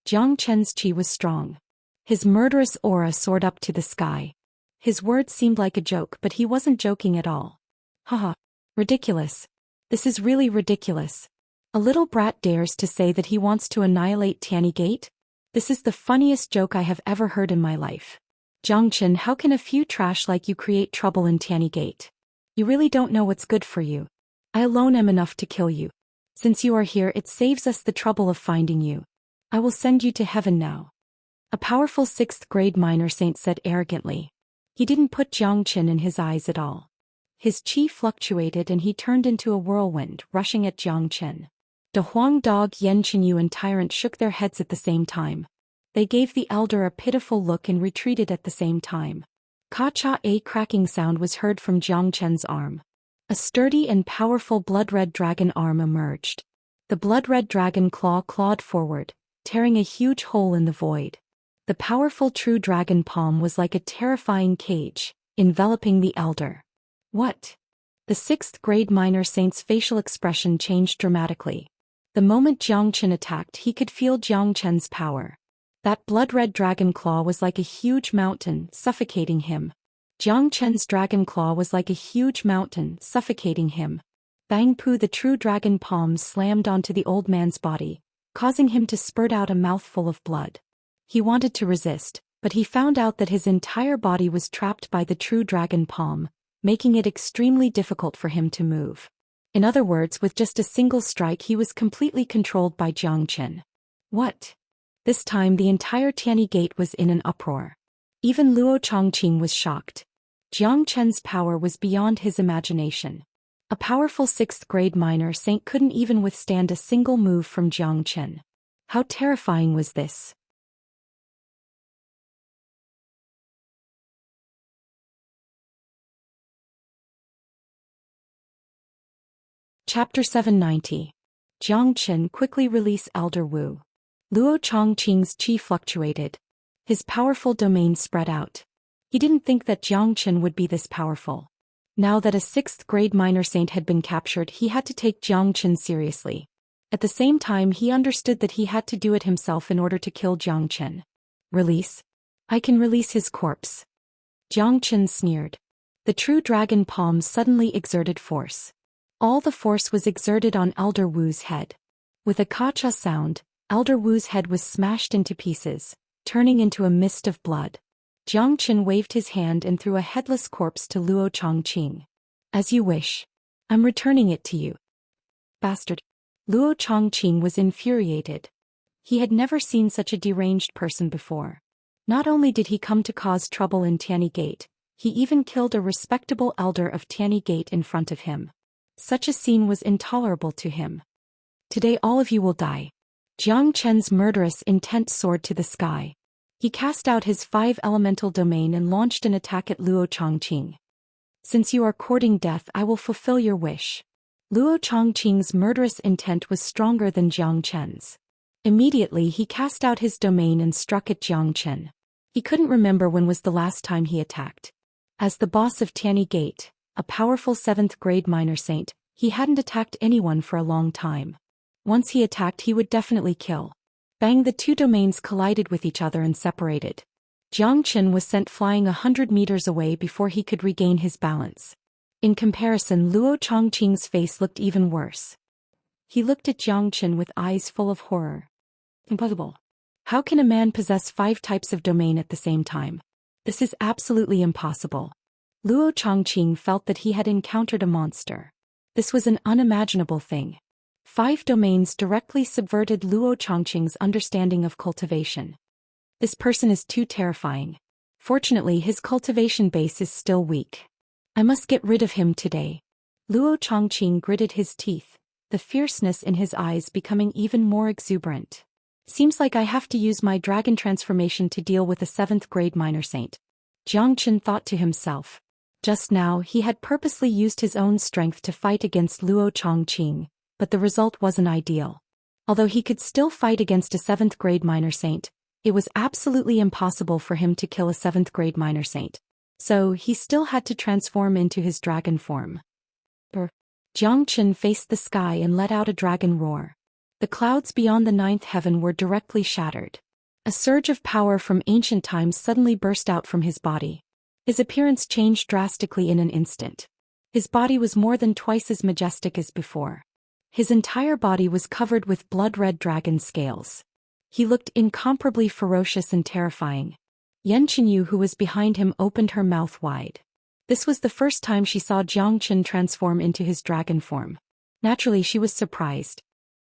Jiang Qin's chi was strong. His murderous aura soared up to the sky. His words seemed like a joke, but he wasn't joking at all. Haha. Ridiculous. This is really ridiculous. A little brat dares to say that he wants to annihilate Tianyi Gate? This is the funniest joke I have ever heard in my life. Xianxia, how can a few trash like you create trouble in Tanny Gate? You really don't know what's good for you. I alone am enough to kill you. Since you are here, it saves us the trouble of finding you. I will send you to heaven now. A powerful 6th grade minor saint said arrogantly. He didn't put Xianxia in his eyes at all. His chi fluctuated and he turned into a whirlwind, rushing at Xianxia. De Huang Dog, Yen Chenyu and Tyrant shook their heads at the same time. They gave the elder a pitiful look and retreated at the same time. Ka-cha, a cracking sound was heard from Xianxia's arm. A sturdy and powerful blood-red dragon arm emerged. The blood-red dragon claw clawed forward, tearing a huge hole in the void. The powerful true dragon palm was like a terrifying cage, enveloping the elder. What? The 6th grade minor saint's facial expression changed dramatically. The moment Xianxia attacked, he could feel Xianxia's power. That blood-red dragon claw was like a huge mountain, suffocating him. Xianxia's dragon claw was like a huge mountain, suffocating him. Bang Pu, the true dragon palm slammed onto the old man's body, causing him to spurt out a mouthful of blood. He wanted to resist, but he found out that his entire body was trapped by the true dragon palm, making it extremely difficult for him to move. In other words, with just a single strike he was completely controlled by Xianxia. What? This time the entire Tianyi Gate was in an uproar. Even Luo Chongqing was shocked. Xianxia's power was beyond his imagination. A powerful 6th grade minor saint couldn't even withstand a single move from Xianxia. How terrifying was this? Chapter 790. Xianxia, quickly release Elder Wu. Luo Chongqing's chi fluctuated. His powerful domain spread out. He didn't think that Xianxia would be this powerful. Now that a 6th grade minor saint had been captured, he had to take Xianxia seriously. At the same time, he understood that he had to do it himself in order to kill Xianxia. Release? I can release his corpse. Xianxia sneered. The true dragon palm suddenly exerted force. All the force was exerted on Elder Wu's head. With a ka-cha sound, Elder Wu's head was smashed into pieces, turning into a mist of blood. Xianxia waved his hand and threw a headless corpse to Luo Chongqing. As you wish. I'm returning it to you. Bastard. Luo Chongqing was infuriated. He had never seen such a deranged person before. Not only did he come to cause trouble in Tianyi Gate, he even killed a respectable elder of Tianyi Gate in front of him. Such a scene was intolerable to him. Today all of you will die. Xianxia's murderous intent soared to the sky. He cast out his 5 elemental domain and launched an attack at Luo Chongqing. Since you are courting death, I will fulfill your wish. Luo Chongqing's murderous intent was stronger than Xianxia's. Immediately he cast out his domain and struck at Xianxia. He couldn't remember when was the last time he attacked. As the boss of Tianyi Gate, a powerful 7th grade minor saint, he hadn't attacked anyone for a long time. Once he attacked, he would definitely kill. Bang, the 2 domains collided with each other and separated. Xianxia was sent flying 100 meters away before he could regain his balance. In comparison, Luo Chongqing's face looked even worse. He looked at Xianxia with eyes full of horror. Impossible. How can a man possess 5 types of domain at the same time? This is absolutely impossible. Luo Chongqing felt that he had encountered a monster. This was an unimaginable thing. 5 domains directly subverted Luo Chongqing's understanding of cultivation. This person is too terrifying. Fortunately, his cultivation base is still weak. I must get rid of him today. Luo Chongqing gritted his teeth, the fierceness in his eyes becoming even more exuberant. Seems like I have to use my dragon transformation to deal with a 7th grade minor saint. Xianxia thought to himself. Just now he had purposely used his own strength to fight against Luo Chongqing, but the result wasn't ideal. Although he could still fight against a 7th grade minor saint, it was absolutely impossible for him to kill a 7th grade minor saint. So he still had to transform into his dragon form. Xianxia faced the sky and let out a dragon roar. The clouds beyond the 9th heaven were directly shattered. A surge of power from ancient times suddenly burst out from his body. His appearance changed drastically in an instant. His body was more than twice as majestic as before. His entire body was covered with blood-red dragon scales. He looked incomparably ferocious and terrifying. Yan Qinyu, who was behind him, opened her mouth wide. This was the first time she saw Zhang Chen transform into his dragon form. Naturally, she was surprised.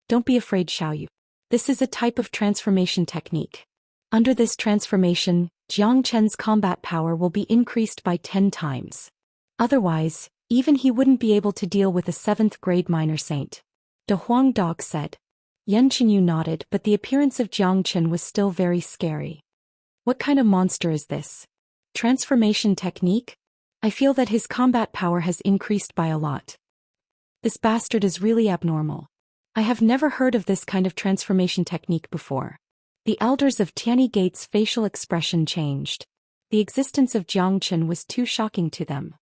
Don't be afraid, Xiaoyu. This is a type of transformation technique. Under this transformation, Jiang Chen's combat power will be increased by 10 times. Otherwise, even he wouldn't be able to deal with a 7th grade minor saint. De Huang Dog said. Yan Qinyu nodded, but the appearance of Jiang Chen was still very scary. What kind of monster is this? Transformation technique? I feel that his combat power has increased by a lot. This bastard is really abnormal. I have never heard of this kind of transformation technique before. The elders of Tianyi Gate's facial expression changed. The existence of Jiang Chen was too shocking to them.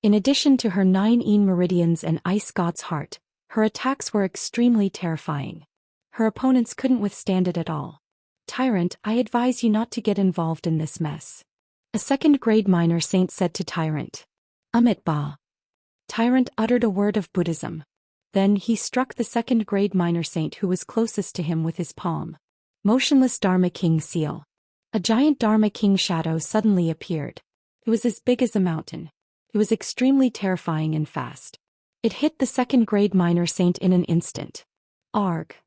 In addition to her 9 Yin meridians and Ice God's heart, her attacks were extremely terrifying. Her opponents couldn't withstand it at all. Tyrant, I advise you not to get involved in this mess. A 2nd grade minor saint said to Tyrant. Amit Ba. Tyrant uttered a word of Buddhism. Then he struck the 2nd grade minor saint who was closest to him with his palm. Motionless Dharma King seal. A giant Dharma King shadow suddenly appeared. It was as big as a mountain. It was extremely terrifying and fast. It hit the 2nd grade minor saint in an instant. Arg.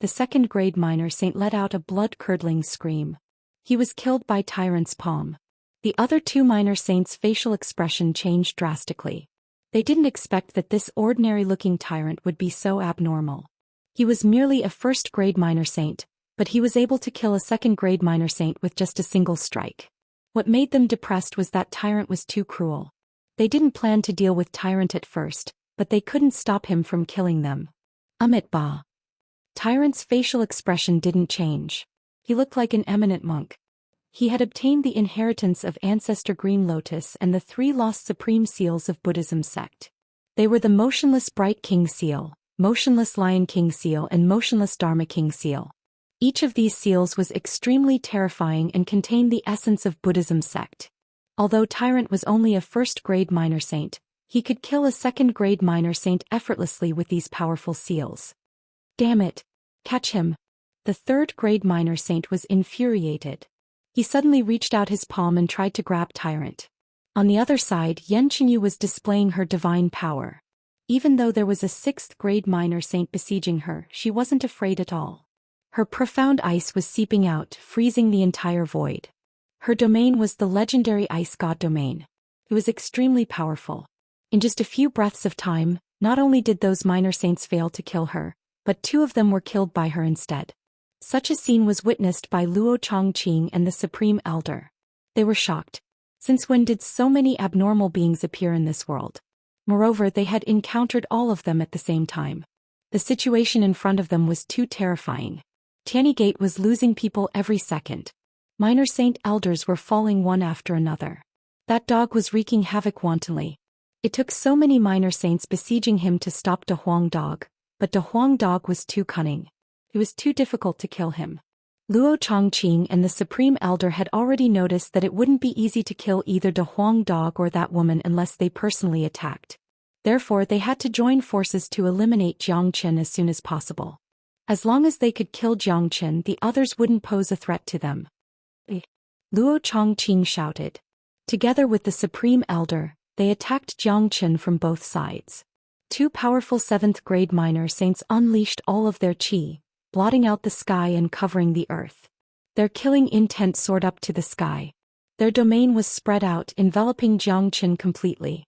The 2nd grade minor saint let out a blood-curdling scream. He was killed by Tyrant's palm. The other 2 minor saints' facial expression changed drastically. They didn't expect that this ordinary-looking tyrant would be so abnormal. He was merely a 1st grade minor saint, but he was able to kill a 2nd grade minor saint with just a single strike. What made them depressed was that Tyrant was too cruel. They didn't plan to deal with Tyrant at first, but they couldn't stop him from killing them. Amit Ba. Tyrant's facial expression didn't change. He looked like an eminent monk. He had obtained the inheritance of Ancestor Green Lotus and the 3 lost supreme seals of Buddhism sect. They were the Motionless Bright King seal, Motionless Lion King seal and Motionless Dharma King seal. Each of these seals was extremely terrifying and contained the essence of Buddhism sect. Although Tyrant was only a 1st grade minor saint, he could kill a 2nd grade minor saint effortlessly with these powerful seals. Damn it! Catch him! The 3rd grade minor saint was infuriated. He suddenly reached out his palm and tried to grab Tyrant. On the other side, Yan Qinyu was displaying her divine power. Even though there was a 6th grade minor saint besieging her, she wasn't afraid at all. Her profound ice was seeping out, freezing the entire void. Her domain was the legendary Ice God domain. It was extremely powerful. In just a few breaths of time, not only did those minor saints fail to kill her, but 2 of them were killed by her instead. Such a scene was witnessed by Luo Chongqing and the Supreme Elder. They were shocked. Since when did so many abnormal beings appear in this world? Moreover, they had encountered all of them at the same time. The situation in front of them was too terrifying. Tianyi Gate was losing people every second. Minor saint elders were falling one after another. That dog was wreaking havoc wantonly. It took so many minor saints besieging him to stop De Huang Dog, but De Huang Dog was too cunning. It was too difficult to kill him. Luo Chongqing and the Supreme Elder had already noticed that it wouldn't be easy to kill either De Huang Dog or that woman unless they personally attacked. Therefore, they had to join forces to eliminate Jiang Chen as soon as possible. As long as they could kill Jiang Chen, the others wouldn't pose a threat to them. Luo Chongqing shouted. Together with the Supreme Elder, they attacked Jiang Chen from both sides. 2 powerful 7th grade minor saints unleashed all of their qi, blotting out the sky and covering the earth. Their killing intent soared up to the sky. Their domain was spread out, enveloping Jiang Chen completely.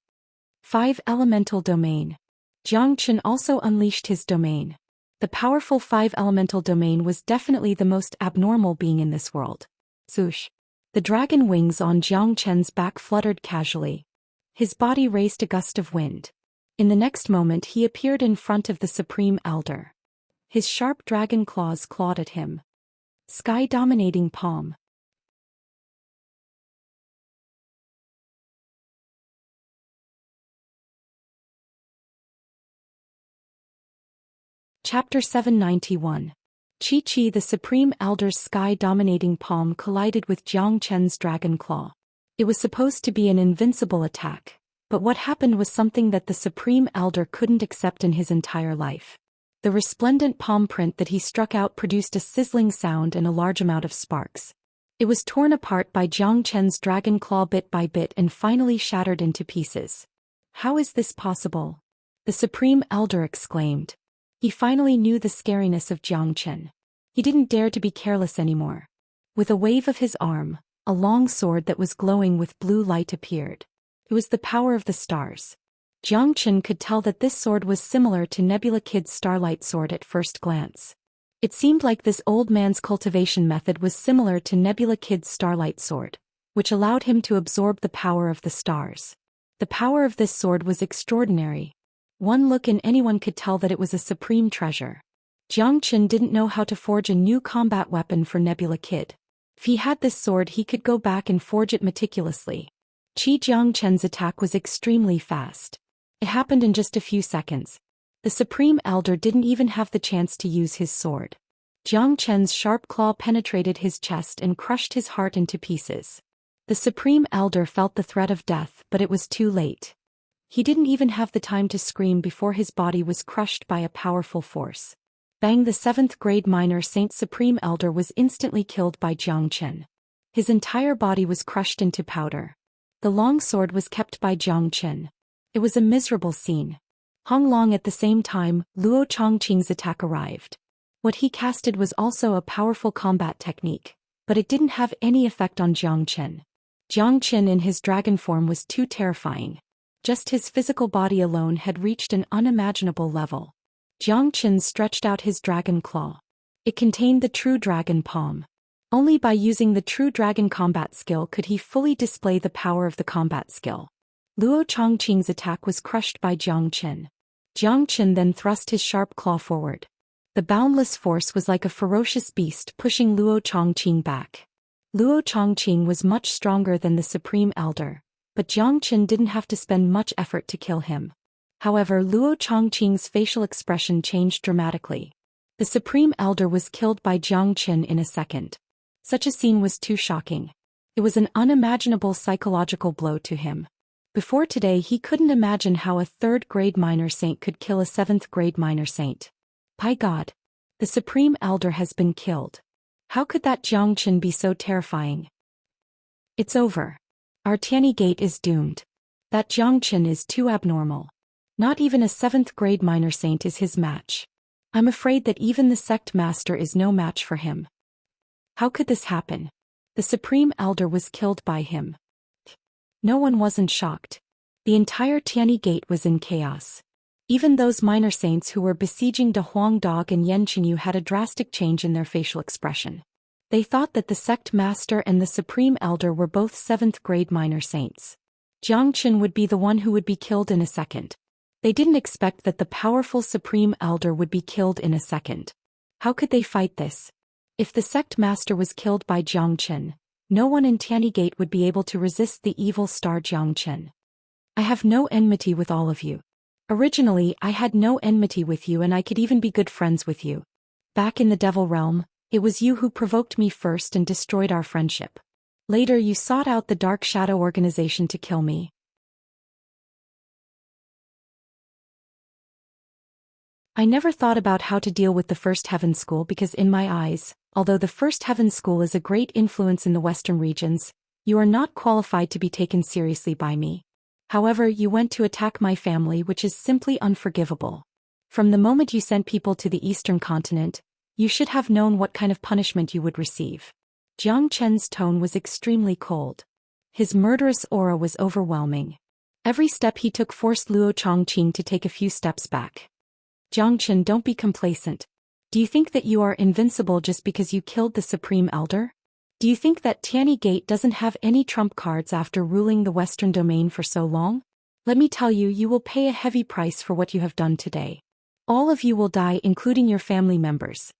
5 elemental domain. Jiang Chen also unleashed his domain. The powerful 5 elemental domain was definitely the most abnormal being in this world. Swoosh. The dragon wings on Jiang Chen's back fluttered casually. His body raised a gust of wind. In the next moment he appeared in front of the Supreme Elder. His sharp dragon claws clawed at him. Sky-dominating palm. Chapter 791. Chi-Chi, the Supreme Elder's sky-dominating palm collided with Jiang Chen's dragon claw. It was supposed to be an invincible attack, But what happened was something that the Supreme Elder couldn't accept in his entire life. The resplendent palm print that he struck out produced a sizzling sound and a large amount of sparks. It was torn apart by Jiang Chen's dragon claw bit by bit and finally shattered into pieces. How is this possible? The Supreme Elder exclaimed. He finally knew the scariness of Jiang Chen. He didn't dare to be careless anymore. With a wave of his arm, a long sword that was glowing with blue light appeared. It was the power of the stars. Jiang Chen could tell that this sword was similar to Nebula Kid's Starlight Sword at first glance. It seemed like this old man's cultivation method was similar to Nebula Kid's Starlight Sword, which allowed him to absorb the power of the stars. The power of this sword was extraordinary. One look and anyone could tell that it was a supreme treasure. Jiang Chen didn't know how to forge a new combat weapon for Nebula Kid. If he had this sword, he could go back and forge it meticulously. Jiang Chen's attack was extremely fast. It happened in just a few seconds. The Supreme Elder didn't even have the chance to use his sword. Jiang Chen's sharp claw penetrated his chest and crushed his heart into pieces. The Supreme Elder felt the threat of death, but it was too late. He didn't even have the time to scream before his body was crushed by a powerful force. Bang! The 7th grade minor saint Supreme Elder was instantly killed by Jiang Chen. His entire body was crushed into powder. The long sword was kept by Jiang Chen. It was a miserable scene. Hong Long at the same time, Luo Chongqing's attack arrived. What he casted was also a powerful combat technique, but it didn't have any effect on Jiang Chen. Jiang Chen in his dragon form was too terrifying. Just his physical body alone had reached an unimaginable level. Jiang Chen stretched out his dragon claw. It contained the true dragon palm. Only by using the true dragon combat skill could he fully display the power of the combat skill. Luo Chongqing's attack was crushed by Jiang Chen. Jiang Chen then thrust his sharp claw forward. The boundless force was like a ferocious beast pushing Luo Chongqing back. Luo Chongqing was much stronger than the Supreme Elder, but Jiang Chen didn't have to spend much effort to kill him. However, Luo Chongqing's facial expression changed dramatically. The Supreme Elder was killed by Jiang Chen in a second. Such a scene was too shocking. It was an unimaginable psychological blow to him. Before today, he couldn't imagine how a 3rd grade minor saint could kill a 7th grade minor saint. By God! The Supreme Elder has been killed. How could that Jiang Chen be so terrifying? It's over. Our Tianyi Gate is doomed. That Jiang Chen is too abnormal. Not even a 7th grade minor saint is his match. I'm afraid that even the sect master is no match for him. How could this happen? The Supreme Elder was killed by him. No one wasn't shocked. The entire Tianyi Gate was in chaos. Even those minor saints who were besieging De Huang Dog and Yan Qingyu had a drastic change in their facial expression. They thought that the sect master and the Supreme Elder were both 7th grade minor saints. Jiang Chen would be the one who would be killed in a second. They didn't expect that the powerful Supreme Elder would be killed in a second. How could they fight this? If the sect master was killed by Jiang Chen, no one in Tianyi Gate would be able to resist the evil star Jiang Chen. I have no enmity with all of you. Originally, I had no enmity with you and I could even be good friends with you. Back in the Devil Realm, it was you who provoked me first and destroyed our friendship. Later you sought out the Dark Shadow organization to kill me. I never thought about how to deal with the First Heaven School because in my eyes, although the First Heaven School is a great influence in the Western regions, you are not qualified to be taken seriously by me. However, you went to attack my family, which is simply unforgivable. From the moment you sent people to the Eastern continent, you should have known what kind of punishment you would receive. Jiang Chen's tone was extremely cold. His murderous aura was overwhelming. Every step he took forced Luo Chongqing to take a few steps back. Jiang Chen, don't be complacent. Do you think that you are invincible just because you killed the Supreme Elder? Do you think that Tianyi Gate doesn't have any trump cards after ruling the Western domain for so long? Let me tell you, you will pay a heavy price for what you have done today. All of you will die, including your family members.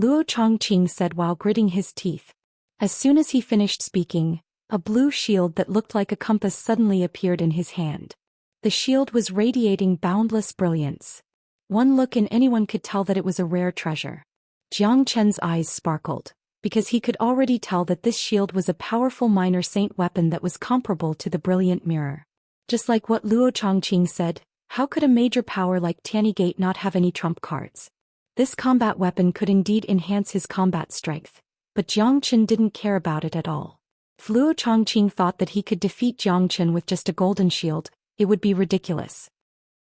Luo Chongqing said while gritting his teeth. As soon as he finished speaking, a blue shield that looked like a compass suddenly appeared in his hand. The shield was radiating boundless brilliance. One look and anyone could tell that it was a rare treasure. Jiang Chen's eyes sparkled, because he could already tell that this shield was a powerful minor saint weapon that was comparable to the brilliant mirror. Just like what Luo Chongqing said, how could a major power like Tiany Gate not have any trump cards? This combat weapon could indeed enhance his combat strength, but Jiang Chen didn't care about it at all. If Luo Chongqing thought that he could defeat Jiang Chen with just a golden shield, it would be ridiculous.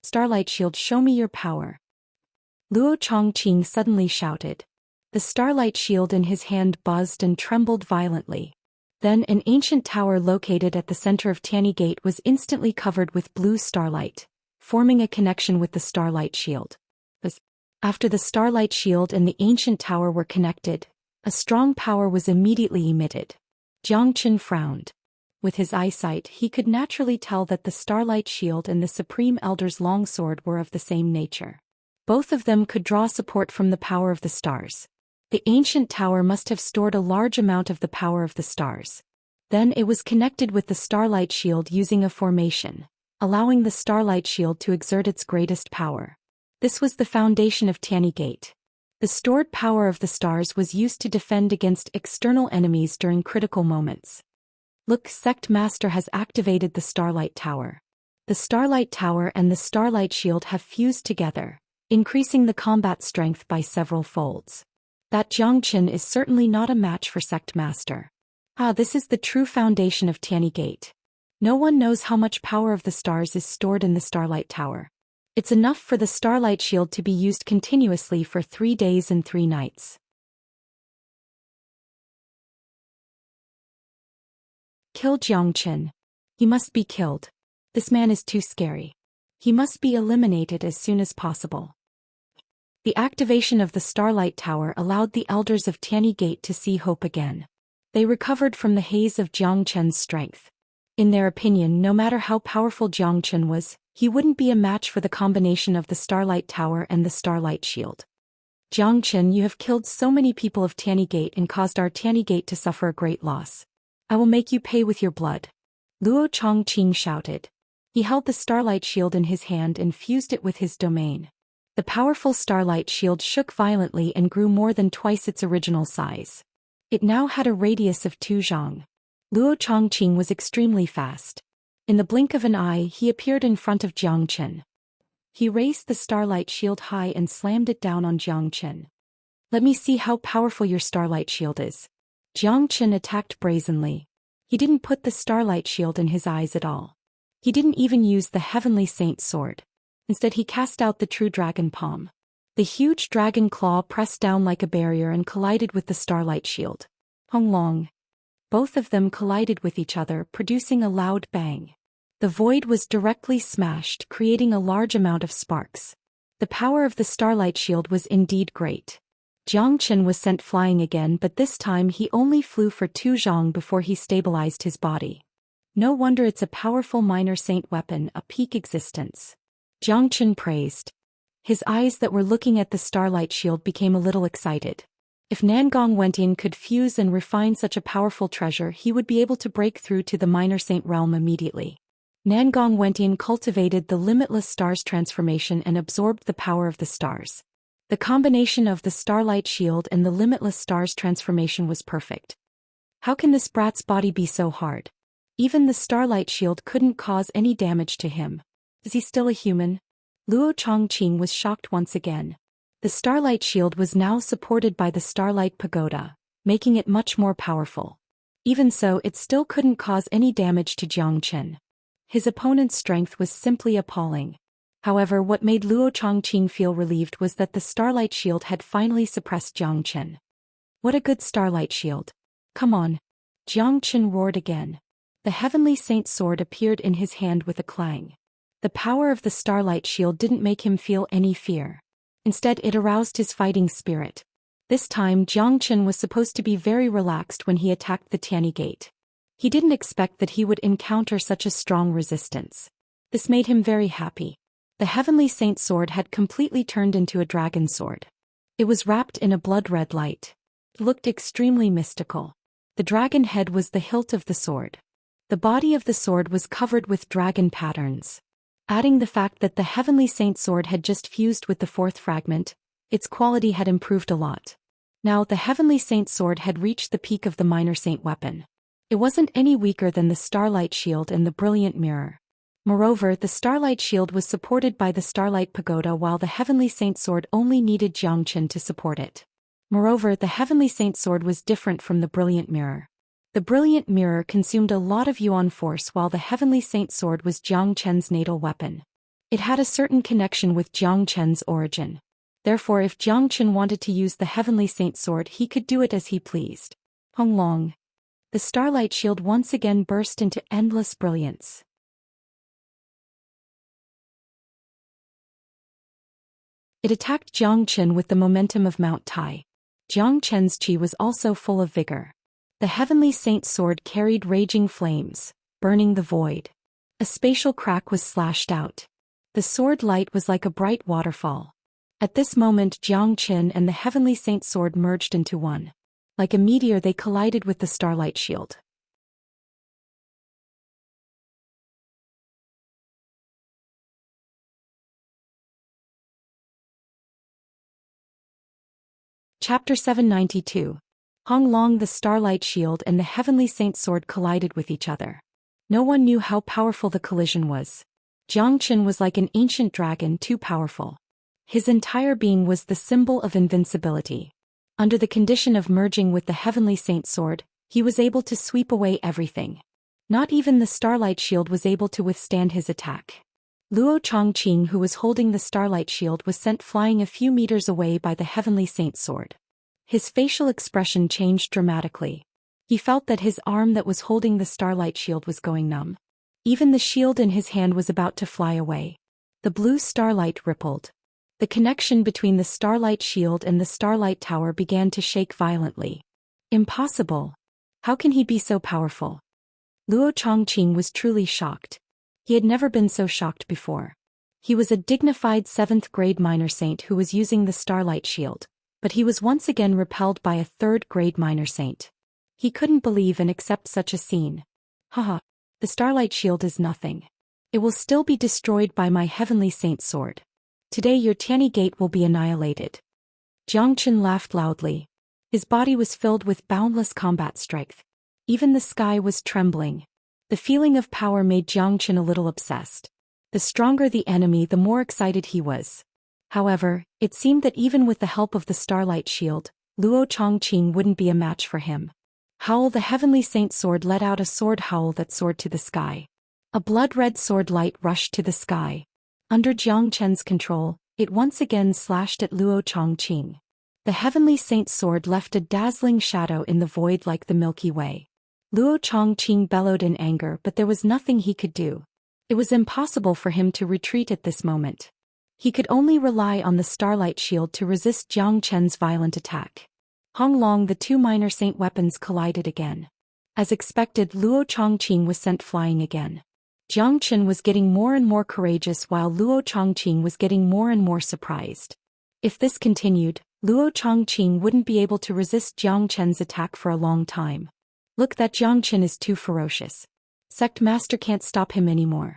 Starlight Shield, show me your power. Luo Chongqing suddenly shouted. The starlight shield in his hand buzzed and trembled violently. Then an ancient tower located at the center of Tiany Gate was instantly covered with blue starlight, forming a connection with the starlight shield. After the starlight shield and the ancient tower were connected, a strong power was immediately emitted. Jiang Chen frowned. With his eyesight, he could naturally tell that the starlight shield and the Supreme Elder's longsword were of the same nature. Both of them could draw support from the power of the stars. The ancient tower must have stored a large amount of the power of the stars. Then it was connected with the starlight shield using a formation, allowing the starlight shield to exert its greatest power. This was the foundation of Tiany Gate. The stored power of the stars was used to defend against external enemies during critical moments. Look, Sect Master has activated the Starlight Tower. The Starlight Tower and the Starlight Shield have fused together, increasing the combat strength by several folds. That Jiang Chen is certainly not a match for Sect Master. This is the true foundation of Tiany Gate. No one knows how much power of the stars is stored in the Starlight Tower. It's enough for the Starlight Shield to be used continuously for 3 days and 3 nights. Kill Jiang Chen. He must be killed. This man is too scary. He must be eliminated as soon as possible. The activation of the Starlight Tower allowed the elders of Tiany Gate to see hope again. They recovered from the haze of Jiang Chen's strength. In their opinion, no matter how powerful Jiang Chen was, he wouldn't be a match for the combination of the Starlight Tower and the Starlight Shield. Jiang Chen, you have killed so many people of Tiany Gate and caused our Tiany Gate to suffer a great loss. I will make you pay with your blood. Luo Chongqing shouted. He held the Starlight Shield in his hand and fused it with his domain. The powerful Starlight Shield shook violently and grew more than twice its original size. It now had a radius of 2 zhang. Luo Chongqing was extremely fast. In the blink of an eye, he appeared in front of Jiang Chen. He raised the Starlight Shield high and slammed it down on Jiang Chen. Let me see how powerful your Starlight Shield is. Jiang Chen attacked brazenly. He didn't put the Starlight Shield in his eyes at all. He didn't even use the Heavenly Saint Sword. Instead, he cast out the true Dragon Palm. The huge dragon claw pressed down like a barrier and collided with the Starlight Shield. Hong Long. Both of them collided with each other, producing a loud bang. The void was directly smashed, creating a large amount of sparks. The power of the Starlight Shield was indeed great. Jiang Chen was sent flying again, but this time he only flew for 2 zhang before he stabilized his body. No wonder it's a powerful minor saint weapon, a peak existence. Jiang Chen praised. His eyes that were looking at the Starlight Shield became a little excited. If Nangong Wentin could fuse and refine such a powerful treasure, he would be able to break through to the minor saint realm immediately. Nangong Wentin cultivated the limitless stars transformation and absorbed the power of the stars. The combination of the Starlight Shield and the limitless stars transformation was perfect. How can this brat's body be so hard? Even the Starlight Shield couldn't cause any damage to him. Is he still a human? Luo Chongqing was shocked once again. The Starlight Shield was now supported by the Starlight Pagoda, making it much more powerful. Even so, it still couldn't cause any damage to Jiang Chen. His opponent's strength was simply appalling. However, what made Luo Chongqing feel relieved was that the Starlight Shield had finally suppressed Jiang Chen. What a good Starlight Shield. Come on. Jiang Chen roared again. The Heavenly Saint Sword appeared in his hand with a clang. The power of the Starlight Shield didn't make him feel any fear. Instead, it aroused his fighting spirit. This time, Jiang Chen was supposed to be very relaxed when he attacked the Tiany Gate. He didn't expect that he would encounter such a strong resistance. This made him very happy. The Heavenly Saint Sword had completely turned into a dragon sword. It was wrapped in a blood-red light. It looked extremely mystical. The dragon head was the hilt of the sword. The body of the sword was covered with dragon patterns. Adding the fact that the Heavenly Saint Sword had just fused with the 4th fragment, its quality had improved a lot. Now the Heavenly Saint Sword had reached the peak of the minor saint weapon. It wasn't any weaker than the Starlight Shield and the Brilliant Mirror. Moreover, the Starlight Shield was supported by the Starlight Pagoda while the Heavenly Saint Sword only needed Zhou Xian to support it. Moreover, the Heavenly Saint Sword was different from the Brilliant Mirror. The Brilliant Mirror consumed a lot of Yuan force while the Heavenly Saint Sword was Zhou Qian's natal weapon. It had a certain connection with Zhou Qian's origin. Therefore, if Zhou Qian wanted to use the Heavenly Saint Sword, he could do it as he pleased. Hong Long. The Starlight Shield once again burst into endless brilliance. It attacked Zhou Qian with the momentum of Mount Tai. Zhou Qian's qi was also full of vigor. The Heavenly Saint Sword carried raging flames, burning the void. A spatial crack was slashed out. The sword light was like a bright waterfall. At this moment, Zhou Qian and the Heavenly Saint Sword merged into one. Like a meteor, they collided with the Starlight Shield. Chapter 792. Hong Long. The Starlight Shield and the Heavenly Saint Sword collided with each other. No one knew how powerful the collision was. Zhou Qian was like an ancient dragon, too powerful. His entire being was the symbol of invincibility. Under the condition of merging with the Heavenly Saint Sword, he was able to sweep away everything. Not even the Starlight Shield was able to withstand his attack. Luo Chongqing, who was holding the Starlight Shield, was sent flying a few meters away by the Heavenly Saint Sword. His facial expression changed dramatically. He felt that his arm that was holding the Starlight Shield was going numb. Even the shield in his hand was about to fly away. The blue starlight rippled. The connection between the Starlight Shield and the Starlight Tower began to shake violently. Impossible! How can he be so powerful? Luo Chongqing was truly shocked. He had never been so shocked before. He was a dignified 7th grade minor saint who was using the Starlight Shield, but he was once again repelled by a 3rd grade minor saint. He couldn't believe and accept such a scene. Haha, the Starlight Shield is nothing. It will still be destroyed by my Heavenly Saint Sword. Today your Tianyi Gate will be annihilated. Zhou Qian laughed loudly. His body was filled with boundless combat strength. Even the sky was trembling. The feeling of power made Zhou Qian a little obsessed. The stronger the enemy, the more excited he was. However, it seemed that even with the help of the Starlight Shield, Luo Chongqing wouldn't be a match for him. Howl. The Heavenly Saint Sword let out a sword howl that soared to the sky. A blood-red sword light rushed to the sky. Under Zhou Qian's control, it once again slashed at Luo Chongqing. The Heavenly Saint Sword left a dazzling shadow in the void like the Milky Way. Luo Chongqing bellowed in anger, but there was nothing he could do. It was impossible for him to retreat at this moment. He could only rely on the Starlight Shield to resist Zhou Qian's violent attack. Hong Long. The two minor saint weapons collided again. As expected, Luo Chongqing was sent flying again. Zhou Qian was getting more and more courageous while Luo Chongqing was getting more and more surprised. If this continued, Luo Chongqing wouldn't be able to resist Zhou Qian's attack for a long time. Look, that Zhou Qian is too ferocious. Sect Master can't stop him anymore.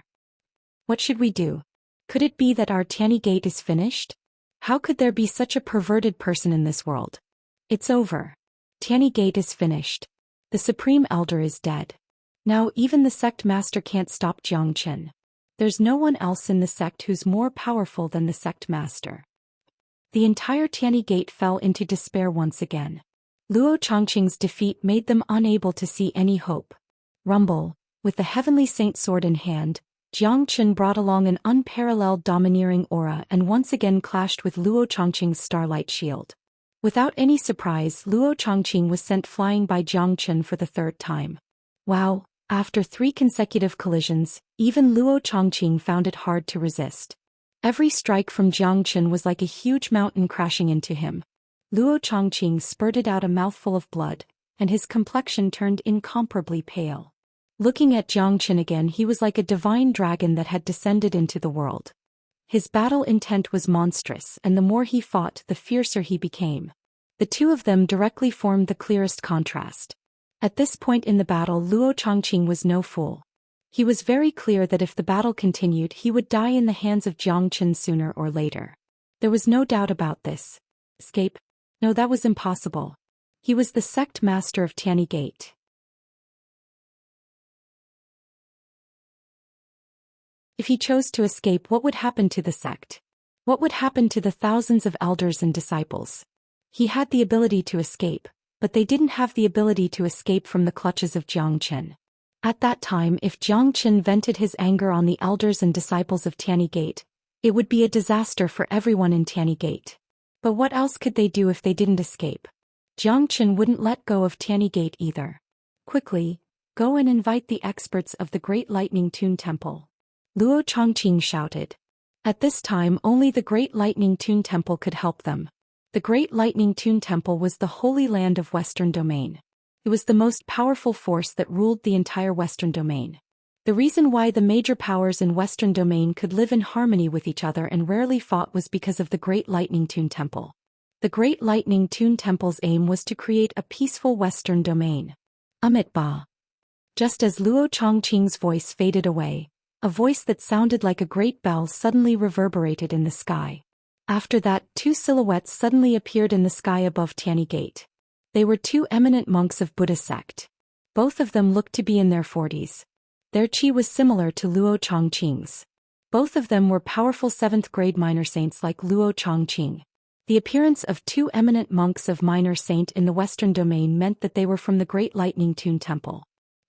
What should we do? Could it be that our Tianyi Gate is finished? How could there be such a perverted person in this world? It's over. Tianyi Gate is finished. The Supreme Elder is dead. Now even the Sect Master can't stop Zhou Qian. There's no one else in the sect who's more powerful than the Sect Master. The entire Tianyi Gate fell into despair once again. Luo Chongqing's defeat made them unable to see any hope. Rumble. With the Heavenly Saint Sword in hand, Zhou Qian brought along an unparalleled domineering aura and once again clashed with Luo Chongqing's Starlight Shield. Without any surprise, Luo Chongqing was sent flying by Zhou Qian for the 3rd time. Wow, after 3 consecutive collisions, even Luo Chongqing found it hard to resist. Every strike from Zhou Qian was like a huge mountain crashing into him. Luo Chongqing spurted out a mouthful of blood, and his complexion turned incomparably pale. Looking at Zhou Qian again, he was like a divine dragon that had descended into the world. His battle intent was monstrous, and the more he fought, the fiercer he became. The two of them directly formed the clearest contrast. At this point in the battle, Luo Chongqing was no fool. He was very clear that if the battle continued, he would die in the hands of Zhou Qian sooner or later. There was no doubt about this. Escape? No, that was impossible. He was the Sect Master of Tianyi Gate. If he chose to escape, what would happen to the sect? What would happen to the thousands of elders and disciples? He had the ability to escape, but they didn't have the ability to escape from the clutches of Jiang Chen. At that time, if Jiang Chen vented his anger on the elders and disciples of Tianyi Gate, it would be a disaster for everyone in Tianyi Gate. But what else could they do if they didn't escape? Jiang Chen wouldn't let go of Tianyi Gate either. Quickly, go and invite the experts of the Great Lightning Tune Temple. Luo Chongqing shouted. At this time, only the Great Lightning Tune Temple could help them. The Great Lightning Tune Temple was the holy land of Western Domain. It was the most powerful force that ruled the entire Western Domain. The reason why the major powers in Western Domain could live in harmony with each other and rarely fought was because of the Great Lightning Tune Temple. The Great Lightning Tune Temple's aim was to create a peaceful Western Domain. Amit Ba. Just as Luo Chongqing's voice faded away, a voice that sounded like a great bell suddenly reverberated in the sky. After that, two silhouettes suddenly appeared in the sky above Tianyi Gate. They were two eminent monks of Buddhist sect. Both of them looked to be in their 40s. Their chi was similar to Luo Chongqing's. Both of them were powerful 7th grade minor saints like Luo Chongqing. The appearance of two eminent monks of minor saint in the Western Domain meant that they were from the Great Lightning Tune Temple.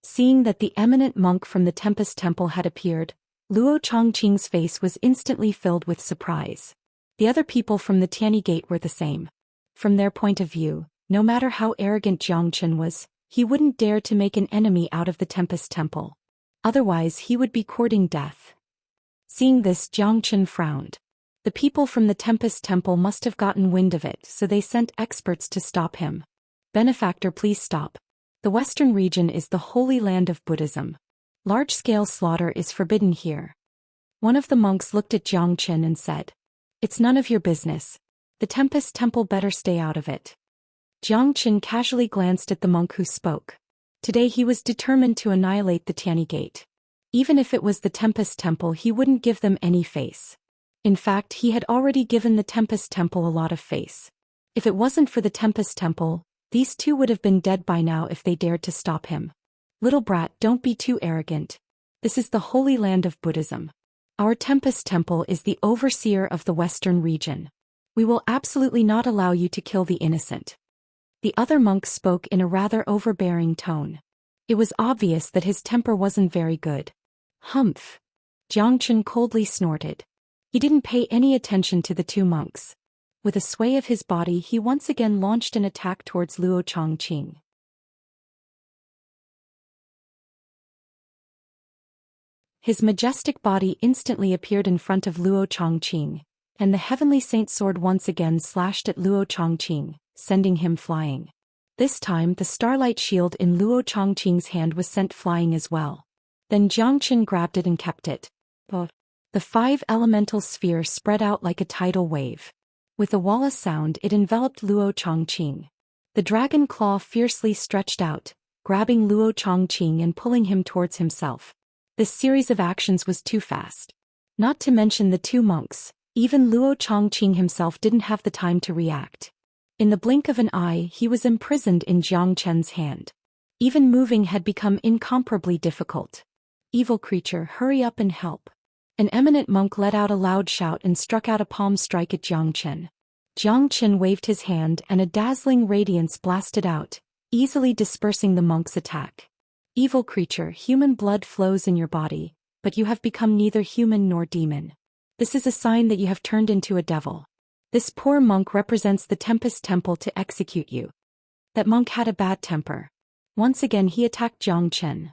Seeing that the eminent monk from the Tempest Temple had appeared, Luo Chongqing's face was instantly filled with surprise. The other people from the Tianyi Gate were the same. From their point of view, no matter how arrogant Jiang Chen was, he wouldn't dare to make an enemy out of the Tempest Temple. Otherwise he would be courting death. Seeing this, Jiang Chen frowned. The people from the Tempest Temple must have gotten wind of it, so they sent experts to stop him. Benefactor, please stop. The Western region is the holy land of Buddhism. Large-scale slaughter is forbidden here. One of the monks looked at Jiang Chen and said, "It's none of your business. The Tempest Temple better stay out of it." Jiang Chen casually glanced at the monk who spoke. Today he was determined to annihilate the Tianyi Gate. Even if it was the Tempest Temple, he wouldn't give them any face. In fact, he had already given the Tempest Temple a lot of face. If it wasn't for the Tempest Temple, these two would have been dead by now if they dared to stop him. Little brat, don't be too arrogant. This is the holy land of Buddhism. Our Tempest Temple is the overseer of the Western region. We will absolutely not allow you to kill the innocent. The other monk spoke in a rather overbearing tone. It was obvious that his temper wasn't very good. Humph. Jiang Chen coldly snorted. He didn't pay any attention to the two monks. With a sway of his body, he once again launched an attack towards Luo Chongqing. His majestic body instantly appeared in front of Luo Chongqing, and the heavenly saint sword once again slashed at Luo Chongqing, sending him flying. This time the starlight shield in Luo Chongqing's hand was sent flying as well. Then Jiang Chen grabbed it and kept it. The 5 elemental sphere spread out like a tidal wave. With a walla sound, it enveloped Luo Chongqing. The dragon claw fiercely stretched out, grabbing Luo Chongqing and pulling him towards himself. This series of actions was too fast. Not to mention the two monks, even Luo Chongqing himself didn't have the time to react. In the blink of an eye, he was imprisoned in Jiang Chen's hand. Even moving had become incomparably difficult. Evil creature, hurry up and help. An eminent monk let out a loud shout and struck out a palm strike at Jiang Chen. Jiang Chen waved his hand and a dazzling radiance blasted out, easily dispersing the monk's attack. Evil creature, human blood flows in your body, but you have become neither human nor demon. This is a sign that you have turned into a devil. This poor monk represents the Tempest Temple to execute you. That monk had a bad temper. Once again he attacked Jiang Chen.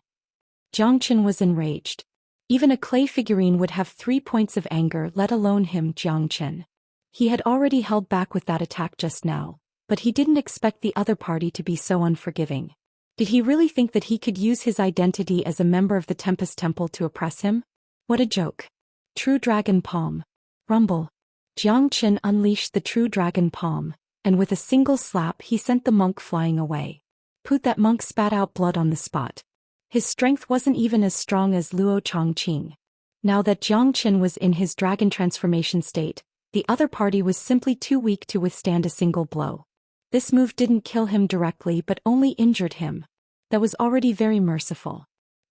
Jiang Chen was enraged. Even a clay figurine would have 3 points of anger, let alone him, Jiang Chen. He had already held back with that attack just now, but he didn't expect the other party to be so unforgiving. Did he really think that he could use his identity as a member of the Tempest Temple to oppress him? What a joke. True Dragon Palm. Rumble. Jiang Chen unleashed the True Dragon Palm, and with a single slap he sent the monk flying away. Poot, that monk spat out blood on the spot. His strength wasn't even as strong as Luo Chongqing. Now that Jiang Chen was in his dragon transformation state, the other party was simply too weak to withstand a single blow. This move didn't kill him directly but only injured him. That was already very merciful.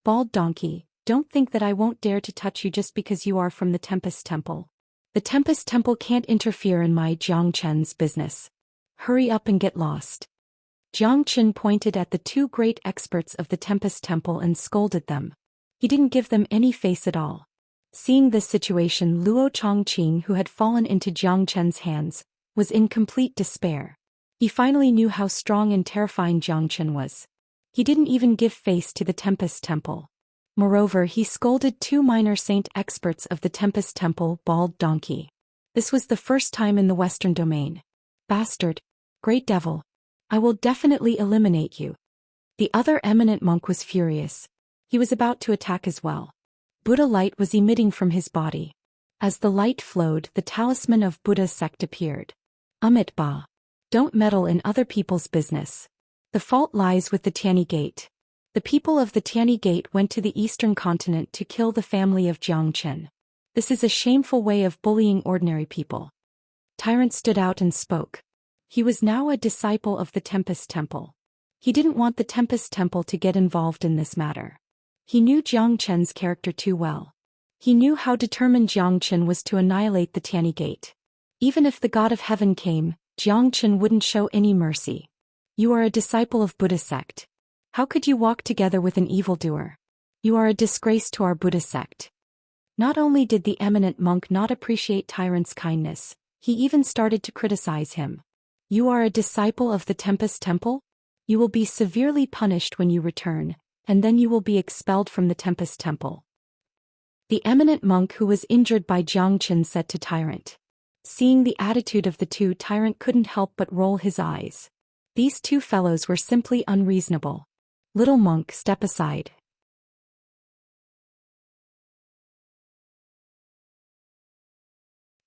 Bald donkey, don't think that I won't dare to touch you just because you are from the Tempest Temple. The Tempest Temple can't interfere in my Zhou Xian's business. Hurry up and get lost. Zhou Xian pointed at the two great experts of the Tempest Temple and scolded them. He didn't give them any face at all. Seeing this situation, Luo Chongqing, who had fallen into Zhou Xian's hands, was in complete despair. He finally knew how strong and terrifying Zhou Xian was. He didn't even give face to the Tempest Temple. Moreover, he scolded two minor saint experts of the Tempest Temple, Bald Donkey. This was the first time in the Western domain. Bastard! Great devil! I will definitely eliminate you. The other eminent monk was furious. He was about to attack as well. Buddha light was emitting from his body. As the light flowed, the talisman of Buddha's sect appeared. Amit Ba. Don't meddle in other people's business. The fault lies with the Tianyi Gate. The people of the Tianyi Gate went to the eastern continent to kill the family of Zhou Xian. This is a shameful way of bullying ordinary people. Tyrant stood out and spoke. He was now a disciple of the Tempest Temple. He didn't want the Tempest Temple to get involved in this matter. He knew Zhou Xian's character too well. He knew how determined Zhou Xian was to annihilate the Tianyi Gate. Even if the God of Heaven came, Zhou Xian wouldn't show any mercy. You are a disciple of Buddha sect. How could you walk together with an evildoer? You are a disgrace to our Buddha sect. Not only did the eminent monk not appreciate Tyrant's kindness, he even started to criticize him. You are a disciple of the Tempest Temple? You will be severely punished when you return, and then you will be expelled from the Tempest Temple. The eminent monk who was injured by Zhou Xian said to Tyrant. Seeing the attitude of the two, Tyrant couldn't help but roll his eyes. These two fellows were simply unreasonable. Little monk, step aside.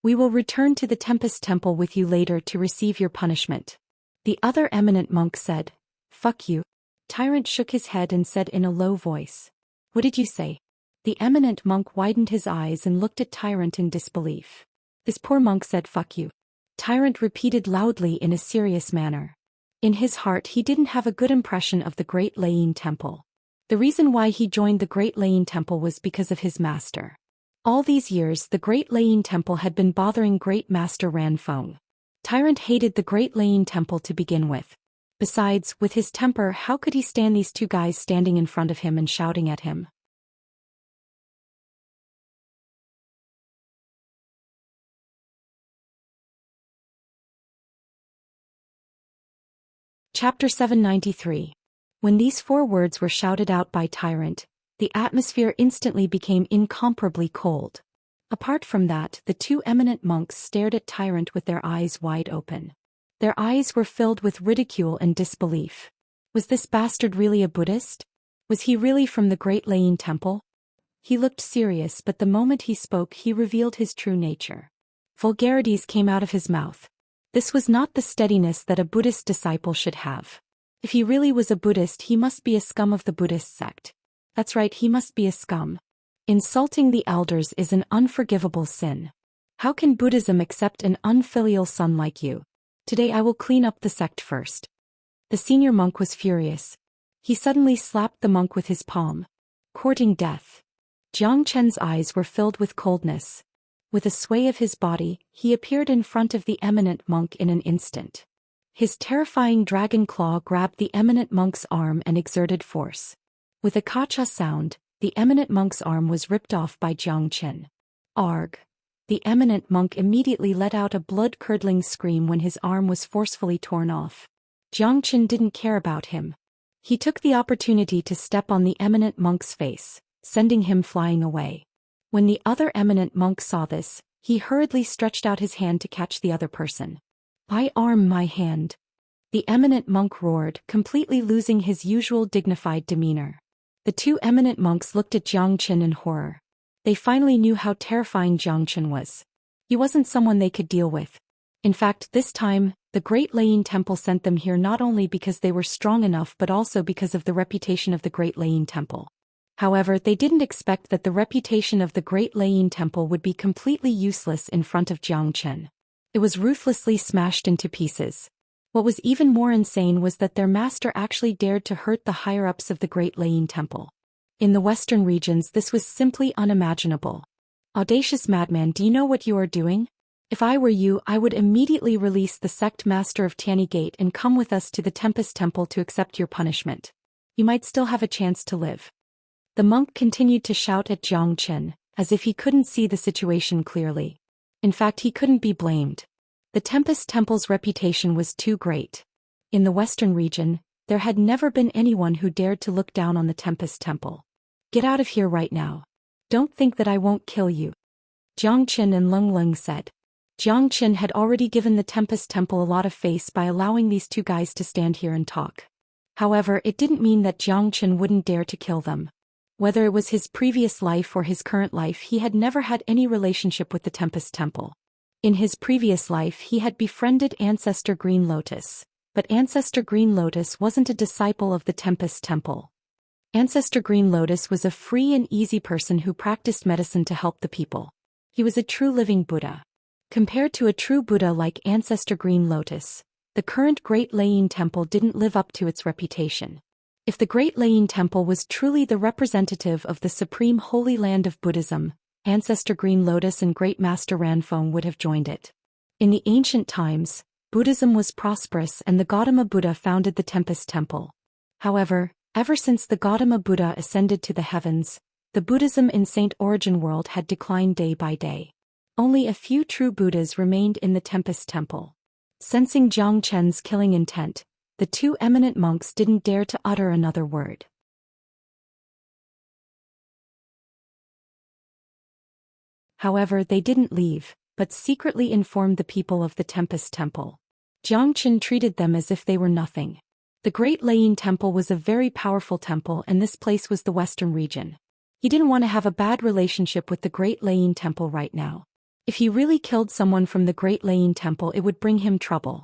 We will return to the Tempest Temple with you later to receive your punishment. The other eminent monk said. Fuck you. Tyrant shook his head and said in a low voice. What did you say? The eminent monk widened his eyes and looked at Tyrant in disbelief. This poor monk said fuck you. Tyrant repeated loudly in a serious manner. In his heart he didn't have a good impression of the Great Layin Temple. The reason why he joined the Great Layin Temple was because of his master. All these years the Great Layin Temple had been bothering Great Master Ran Feng. Tyrant hated the Great Layin Temple to begin with. Besides, with his temper, how could he stand these two guys standing in front of him and shouting at him? Chapter 793. When these four words were shouted out by Tyrant, the atmosphere instantly became incomparably cold. Apart from that, the two eminent monks stared at Tyrant with their eyes wide open. Their eyes were filled with ridicule and disbelief. Was this bastard really a Buddhist? Was he really from the Great Layin Temple? He looked serious, but the moment he spoke he revealed his true nature. Vulgarities came out of his mouth. This was not the steadiness that a Buddhist disciple should have. If he really was a Buddhist, he must be a scum of the Buddhist sect. That's right, he must be a scum. Insulting the elders is an unforgivable sin. How can Buddhism accept an unfilial son like you? Today I will clean up the sect first. The senior monk was furious. He suddenly slapped the monk with his palm. Courting death. Zhou Xian's eyes were filled with coldness. With a sway of his body, he appeared in front of the eminent monk in an instant. His terrifying dragon claw grabbed the eminent monk's arm and exerted force. With a ka-cha sound, the eminent monk's arm was ripped off by Zhou Xian. Arg! The eminent monk immediately let out a blood-curdling scream when his arm was forcefully torn off. Zhou Xian didn't care about him. He took the opportunity to step on the eminent monk's face, sending him flying away. When the other eminent monk saw this, he hurriedly stretched out his hand to catch the other person. I arm my hand. The eminent monk roared, completely losing his usual dignified demeanor. The two eminent monks looked at Zhou Xian in horror. They finally knew how terrifying Zhou Xian was. He wasn't someone they could deal with. In fact, this time, the Great Layin Temple sent them here not only because they were strong enough but also because of the reputation of the Great Layin Temple. However, they didn't expect that the reputation of the Great Layin Temple would be completely useless in front of Zhou Xian. It was ruthlessly smashed into pieces. What was even more insane was that their master actually dared to hurt the higher-ups of the Great Layin Temple. In the western regions this was simply unimaginable. Audacious madman, do you know what you are doing? If I were you, I would immediately release the sect master of Tianyi Gate and come with us to the Tempest Temple to accept your punishment. You might still have a chance to live. The monk continued to shout at Zhou Xian, as if he couldn't see the situation clearly. In fact, he couldn't be blamed. The Tempest Temple's reputation was too great. In the western region, there had never been anyone who dared to look down on the Tempest Temple. Get out of here right now. Don't think that I won't kill you. Zhou Xian and Leng Leng said. Zhou Xian had already given the Tempest Temple a lot of face by allowing these two guys to stand here and talk. However, it didn't mean that Zhou Xian wouldn't dare to kill them. Whether it was his previous life or his current life, he had never had any relationship with the Tempest Temple. In his previous life he had befriended Ancestor Green Lotus, but Ancestor Green Lotus wasn't a disciple of the Tempest Temple. Ancestor Green Lotus was a free and easy person who practiced medicine to help the people. He was a true living Buddha. Compared to a true Buddha like Ancestor Green Lotus, the current Great Layin Temple didn't live up to its reputation. If the Great Layin Temple was truly the representative of the supreme holy land of Buddhism, Ancestor Green Lotus and Great Master Ranfeng would have joined it. In the ancient times, Buddhism was prosperous and the Gautama Buddha founded the Tempest Temple. However, ever since the Gautama Buddha ascended to the heavens, the Buddhism in Saint Origin world had declined day by day. Only a few true Buddhas remained in the Tempest Temple. Sensing Zhou Xian's killing intent, the two eminent monks didn't dare to utter another word. However, they didn't leave, but secretly informed the people of the Tempest Temple. Zhou Xian treated them as if they were nothing. The Great Layin Temple was a very powerful temple and this place was the western region. He didn't want to have a bad relationship with the Great Layin Temple right now. If he really killed someone from the Great Layin Temple, it would bring him trouble.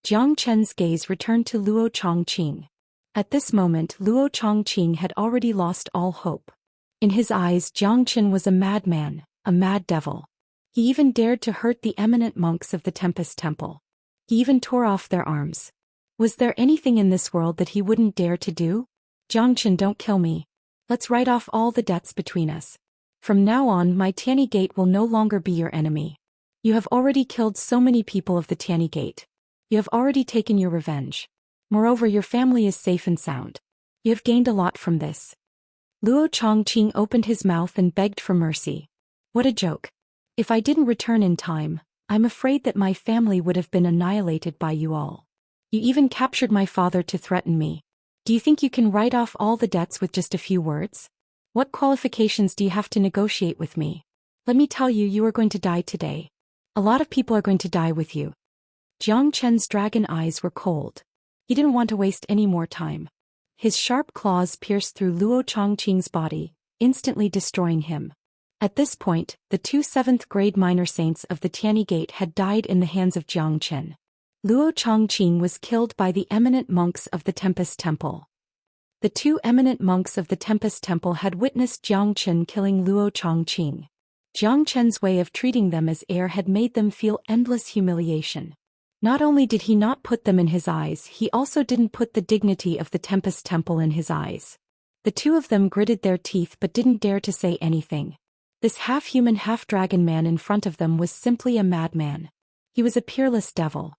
Zhou Qian's gaze returned to Luo Chongqing. At this moment, Luo Chongqing had already lost all hope. In his eyes, Zhou Qian was a madman, a mad devil. He even dared to hurt the eminent monks of the Tempest Temple. He even tore off their arms. Was there anything in this world that he wouldn't dare to do? Zhou Qian, don't kill me. Let's write off all the debts between us. From now on, my Tianyi Gate will no longer be your enemy. You have already killed so many people of the Tianyi Gate. You have already taken your revenge. Moreover, your family is safe and sound. You have gained a lot from this. Luo Chongqing opened his mouth and begged for mercy. What a joke. If I didn't return in time, I'm afraid that my family would have been annihilated by you all. You even captured my father to threaten me. Do you think you can write off all the debts with just a few words? What qualifications do you have to negotiate with me? Let me tell you, you are going to die today. A lot of people are going to die with you. Zhou Qian's dragon eyes were cold. He didn't want to waste any more time. His sharp claws pierced through Luo Chongqing's body, instantly destroying him. At this point, the two 7th-grade minor saints of the Tianyi Gate had died in the hands of Zhou Qian. Luo Chongqing was killed by the eminent monks of the Tempest Temple. The two eminent monks of the Tempest Temple had witnessed Zhou Qian killing Luo Chongqing. Zhou Qian's way of treating them as heir had made them feel endless humiliation. Not only did he not put them in his eyes, he also didn't put the dignity of the Tempest Temple in his eyes. The two of them gritted their teeth but didn't dare to say anything. This half-human, half-dragon man in front of them was simply a madman. He was a peerless devil.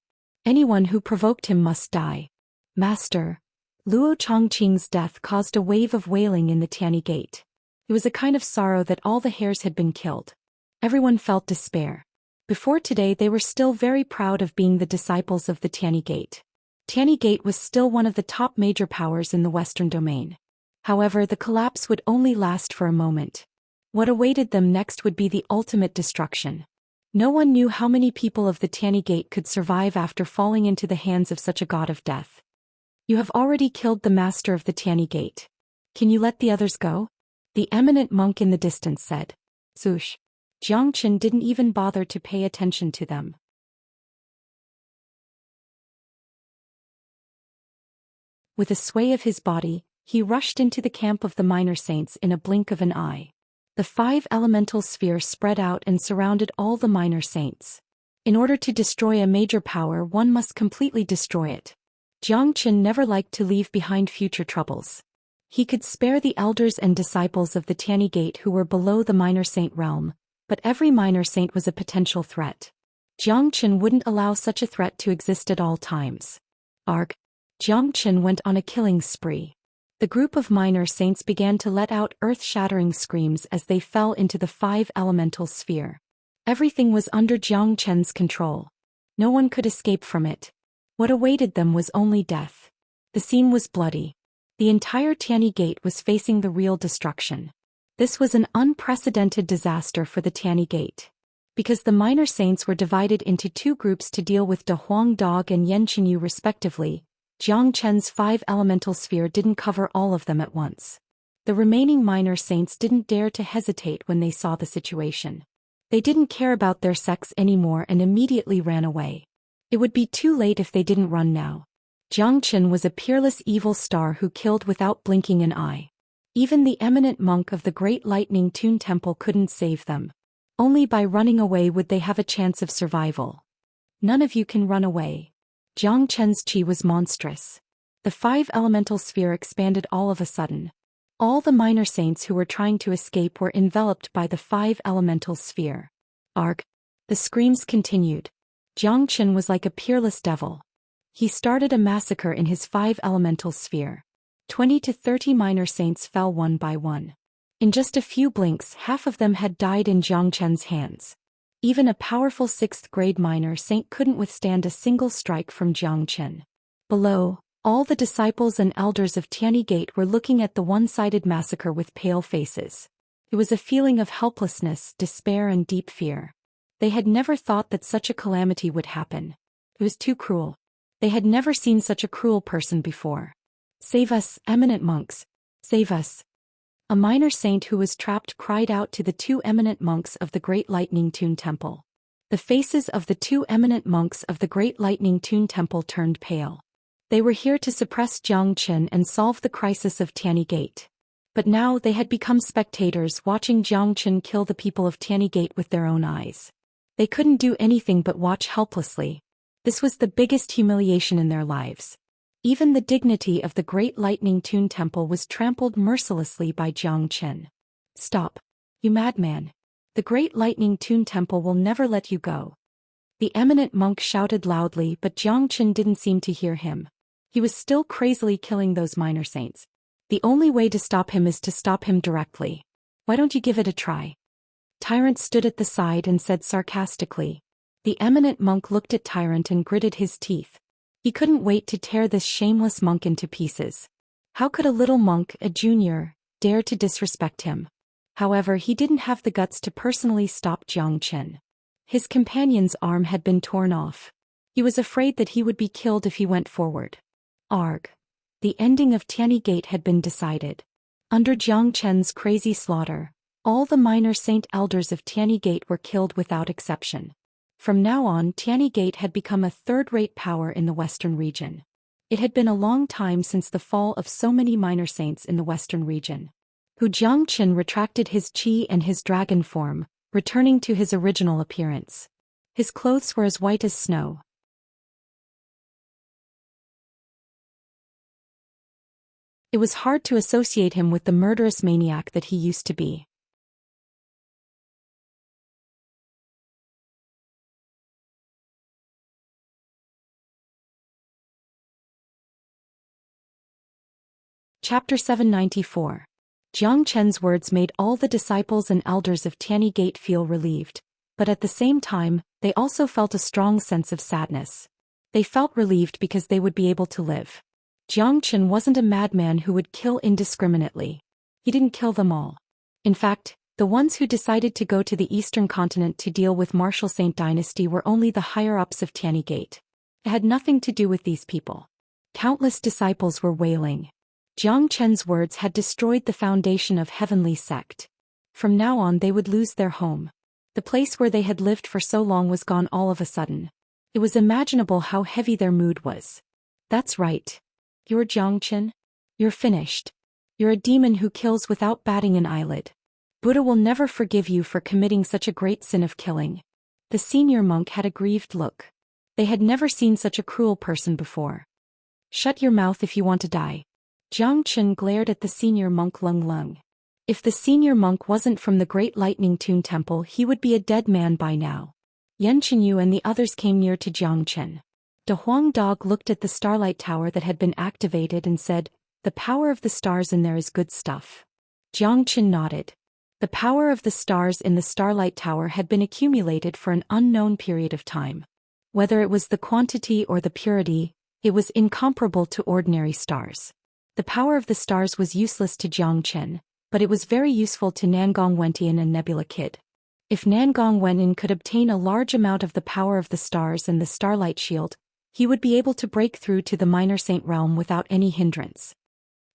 Anyone who provoked him must die. Master. Luo Chongqing's death caused a wave of wailing in the Tianyi Gate. It was a kind of sorrow that all the heirs had been killed. Everyone felt despair. Before today they were still very proud of being the disciples of the Tianyi Gate. Tianyi Gate was still one of the top major powers in the Western domain. However, the collapse would only last for a moment. What awaited them next would be the ultimate destruction. No one knew how many people of the Tianyi Gate could survive after falling into the hands of such a god of death. You have already killed the master of the Tianyi Gate. Can you let the others go? The eminent monk in the distance said. Zhush. Zhou Qian didn't even bother to pay attention to them. With a sway of his body, he rushed into the camp of the minor saints in a blink of an eye. The 5 elemental spheres spread out and surrounded all the minor saints. In order to destroy a major power, one must completely destroy it. Zhou Qian never liked to leave behind future troubles. He could spare the elders and disciples of the Tiany Gate who were below the minor saint realm, but every minor saint was a potential threat. Jiang Chen wouldn't allow such a threat to exist at all times. Arg. Jiang Chen went on a killing spree. The group of minor saints began to let out earth-shattering screams as they fell into the 5 elemental sphere. Everything was under Jiang Chen's control. No one could escape from it. What awaited them was only death. The scene was bloody. The entire Tiany Gate was facing the real destruction. This was an unprecedented disaster for the Tiany Gate. Because the minor saints were divided into 2 groups to deal with De Huang Dog and Yan Qinyu respectively, Jiang Chen's 5 elemental sphere didn't cover all of them at once. The remaining minor saints didn't dare to hesitate when they saw the situation. They didn't care about their sex anymore and immediately ran away. It would be too late if they didn't run now. Jiang Chen was a peerless evil star who killed without blinking an eye. Even the eminent monk of the Great Lightning Tune Temple couldn't save them. Only by running away would they have a chance of survival. None of you can run away. Jiang Chen's qi was monstrous. The 5 elemental sphere expanded all of a sudden. All the minor saints who were trying to escape were enveloped by the 5 elemental sphere. Arg. The screams continued. Jiang Chen was like a peerless devil. He started a massacre in his 5 elemental sphere. 20 to 30 minor saints fell one by one. In just a few blinks, half of them had died in Jiang Chen's hands. Even a powerful 6th grade minor saint couldn't withstand a single strike from Jiang Chen. Below, all the disciples and elders of Tiany Gate were looking at the one-sided massacre with pale faces. It was a feeling of helplessness, despair and deep fear. They had never thought that such a calamity would happen. It was too cruel. They had never seen such a cruel person before. Save us, eminent monks. Save us. A minor saint who was trapped cried out to the 2 eminent monks of the Great Lightning Tune Temple. The faces of the 2 eminent monks of the Great Lightning Tune Temple turned pale. They were here to suppress Jiang Chen and solve the crisis of Tiany Gate. But now they had become spectators watching Jiang Chen kill the people of Tiany Gate with their own eyes. They couldn't do anything but watch helplessly. This was the biggest humiliation in their lives. Even the dignity of the Great Lightning Tune Temple was trampled mercilessly by Jiang Chen. Stop. You madman. The Great Lightning Tune Temple will never let you go. The eminent monk shouted loudly, but Jiang Chen didn't seem to hear him. He was still crazily killing those minor saints. The only way to stop him is to stop him directly. Why don't you give it a try? Tyrant stood at the side and said sarcastically. The eminent monk looked at Tyrant and gritted his teeth. He couldn't wait to tear this shameless monk into pieces. How could a little monk, a junior, dare to disrespect him? However, he didn't have the guts to personally stop Jiang Chen. His companion's arm had been torn off. He was afraid that he would be killed if he went forward. Arg. The ending of Tiany Gate had been decided. Under Jiang Chen's crazy slaughter, all the minor saint elders of Tiany Gate were killed without exception. From now on, Tiany Gate had become a third-rate power in the western region. It had been a long time since the fall of so many minor saints in the western region. Jiang Chen retracted his qi and his dragon form, returning to his original appearance. His clothes were as white as snow. It was hard to associate him with the murderous maniac that he used to be. Chapter 794. Jiang Chen's words made all the disciples and elders of Tiany Gate feel relieved, but at the same time, they also felt a strong sense of sadness. They felt relieved because they would be able to live. Jiang Chen wasn't a madman who would kill indiscriminately. He didn't kill them all. In fact, the ones who decided to go to the eastern continent to deal with Martial Saint Dynasty were only the higher-ups of Tiany Gate. It had nothing to do with these people. Countless disciples were wailing. Jiang Chen's words had destroyed the foundation of Heavenly Sect. From now on they would lose their home. The place where they had lived for so long was gone all of a sudden. It was imaginable how heavy their mood was. That's right. You're Jiang Chen? You're finished. You're a demon who kills without batting an eyelid. Buddha will never forgive you for committing such a great sin of killing. The senior monk had a grieved look. They had never seen such a cruel person before. Shut your mouth if you want to die. Jiang Chen glared at the senior monk Lung Lung. If the senior monk wasn't from the Great Lightning Tune Temple, he would be a dead man by now. Yan Chenyu and the others came near to Jiang Chen. De Huang Dog looked at the Starlight Tower that had been activated and said, "The power of the stars in there is good stuff." Jiang Chen nodded. The power of the stars in the Starlight Tower had been accumulated for an unknown period of time. Whether it was the quantity or the purity, it was incomparable to ordinary stars. The power of the stars was useless to Jiang Chen, but it was very useful to Nangong Wentian and Nebula Kid. If Nangong Wentin could obtain a large amount of the power of the stars and the Starlight Shield, he would be able to break through to the Minor Saint realm without any hindrance.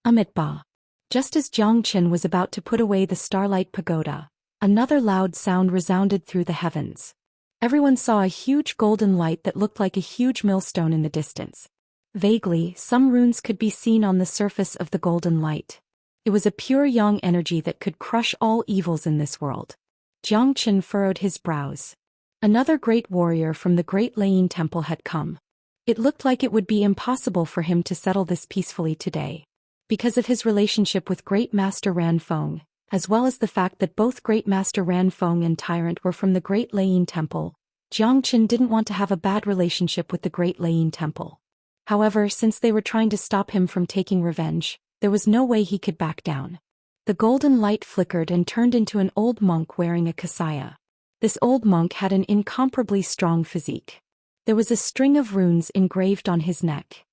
Amitabha. Just as Jiang Chen was about to put away the Starlight Pagoda, another loud sound resounded through the heavens. Everyone saw a huge golden light that looked like a huge millstone in the distance. Vaguely, some runes could be seen on the surface of the golden light. It was a pure yang energy that could crush all evils in this world. Jiang Chen furrowed his brows. Another great warrior from the Great Lane Temple had come. It looked like it would be impossible for him to settle this peacefully today. Because of his relationship with Great Master Ran Feng, as well as the fact that both Great Master Ran Feng and Tyrant were from the Great Lane Temple, Jiang Chen didn't want to have a bad relationship with the Great Lane Temple. However, since they were trying to stop him from taking revenge, there was no way he could back down. The golden light flickered and turned into an old monk wearing a kasaya. This old monk had an incomparably strong physique. There was a string of runes engraved on his neck.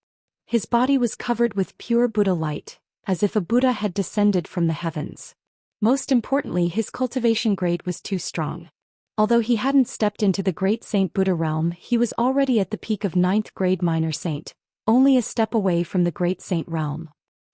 His body was covered with pure Buddha light, as if a Buddha had descended from the heavens. Most importantly, his cultivation grade was too strong. Although he hadn't stepped into the Great Saint Buddha realm, he was already at the peak of 9th grade Minor Saint, only a step away from the Great Saint realm.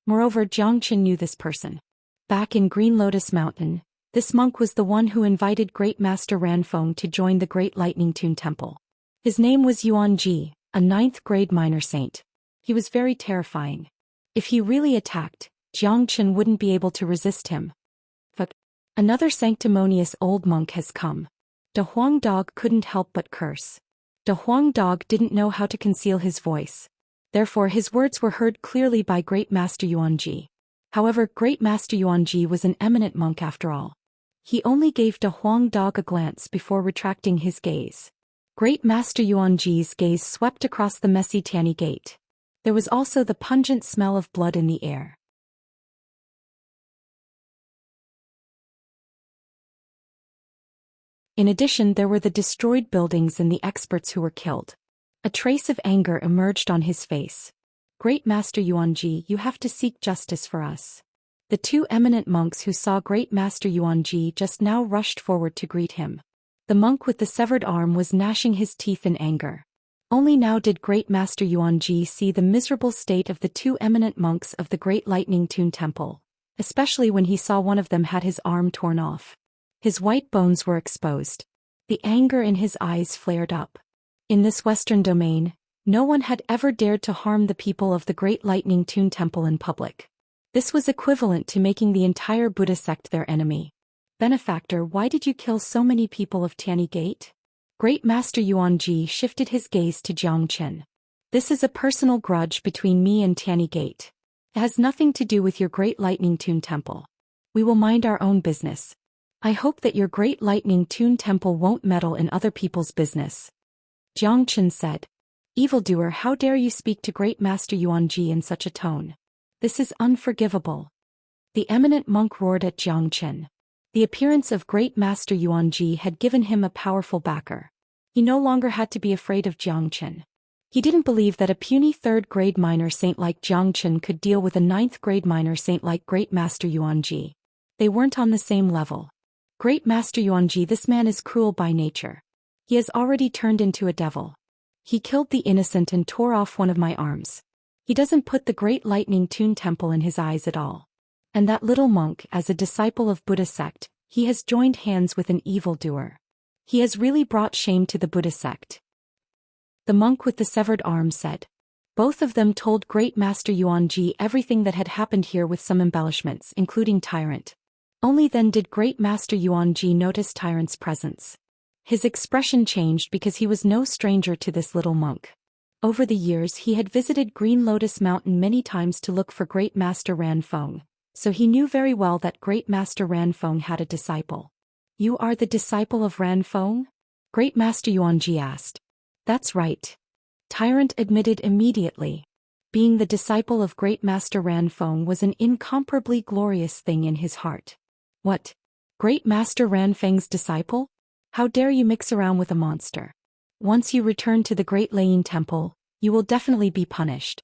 Moreover, Jiang Chen knew this person. Back in Green Lotus Mountain, this monk was the one who invited Great Master Ranfeng to join the Great Lightning Tune Temple. His name was Yuan Ji, a 9th grade Minor Saint. He was very terrifying. If he really attacked, Jiang Chen wouldn't be able to resist him. But another sanctimonious old monk has come. De Huang Dog couldn't help but curse. De Huang Dog didn't know how to conceal his voice. Therefore his words were heard clearly by Great Master Yuanji. However, Great Master Yuanji was an eminent monk after all. He only gave De Huang Dog a glance before retracting his gaze. Great Master Yuanji's gaze swept across the messy Tanny Gate. There was also the pungent smell of blood in the air. In addition, there were the destroyed buildings and the experts who were killed. A trace of anger emerged on his face. Great Master Yuanji, you have to seek justice for us. The two eminent monks who saw Great Master Yuanji just now rushed forward to greet him. The monk with the severed arm was gnashing his teeth in anger. Only now did Great Master Yuanji see the miserable state of the two eminent monks of the Great Lightning Tune Temple, especially when he saw one of them had his arm torn off. His white bones were exposed. The anger in his eyes flared up. In this Western domain, no one had ever dared to harm the people of the Great Lightning Tune Temple in public. This was equivalent to making the entire Buddha sect their enemy. Benefactor, why did you kill so many people of Tanny Gate? Great Master Yuanji shifted his gaze to Jiang Chen. This is a personal grudge between me and Tanny Gate. It has nothing to do with your Great Lightning Tune Temple. We will mind our own business. I hope that your Great Lightning Tune Temple won't meddle in other people's business. Jiang Chen said. Evildoer, how dare you speak to Great Master Yuanji in such a tone? This is unforgivable. The eminent monk roared at Jiang Chen. The appearance of Great Master Yuanji had given him a powerful backer. He no longer had to be afraid of Jiang Chen. He didn't believe that a puny 3rd grade minor saint like Jiang Chen could deal with a 9th grade minor saint like Great Master Yuanji. They weren't on the same level. Great Master Yuanji, this man is cruel by nature. He has already turned into a devil. He killed the innocent and tore off one of my arms. He doesn't put the Great Lightning Tune Temple in his eyes at all. And that little monk, as a disciple of Buddha sect, he has joined hands with an evildoer. He has really brought shame to the Buddha sect. The monk with the severed arm said. Both of them told Great Master Yuanji everything that had happened here with some embellishments, including Tyrant. Only then did Great Master Yuanji notice Tyrant's presence. His expression changed because he was no stranger to this little monk. Over the years he had visited Green Lotus Mountain many times to look for Great Master Ranfeng, so he knew very well that Great Master Ranfeng had a disciple. "You are the disciple of Ranfeng?" Great Master Yuanji asked. "That's right." Tyrant admitted immediately. Being the disciple of Great Master Ranfeng was an incomparably glorious thing in his heart. "What? Great Master Ranfeng's disciple? How dare you mix around with a monster? Once you return to the Great Lane Temple, you will definitely be punished.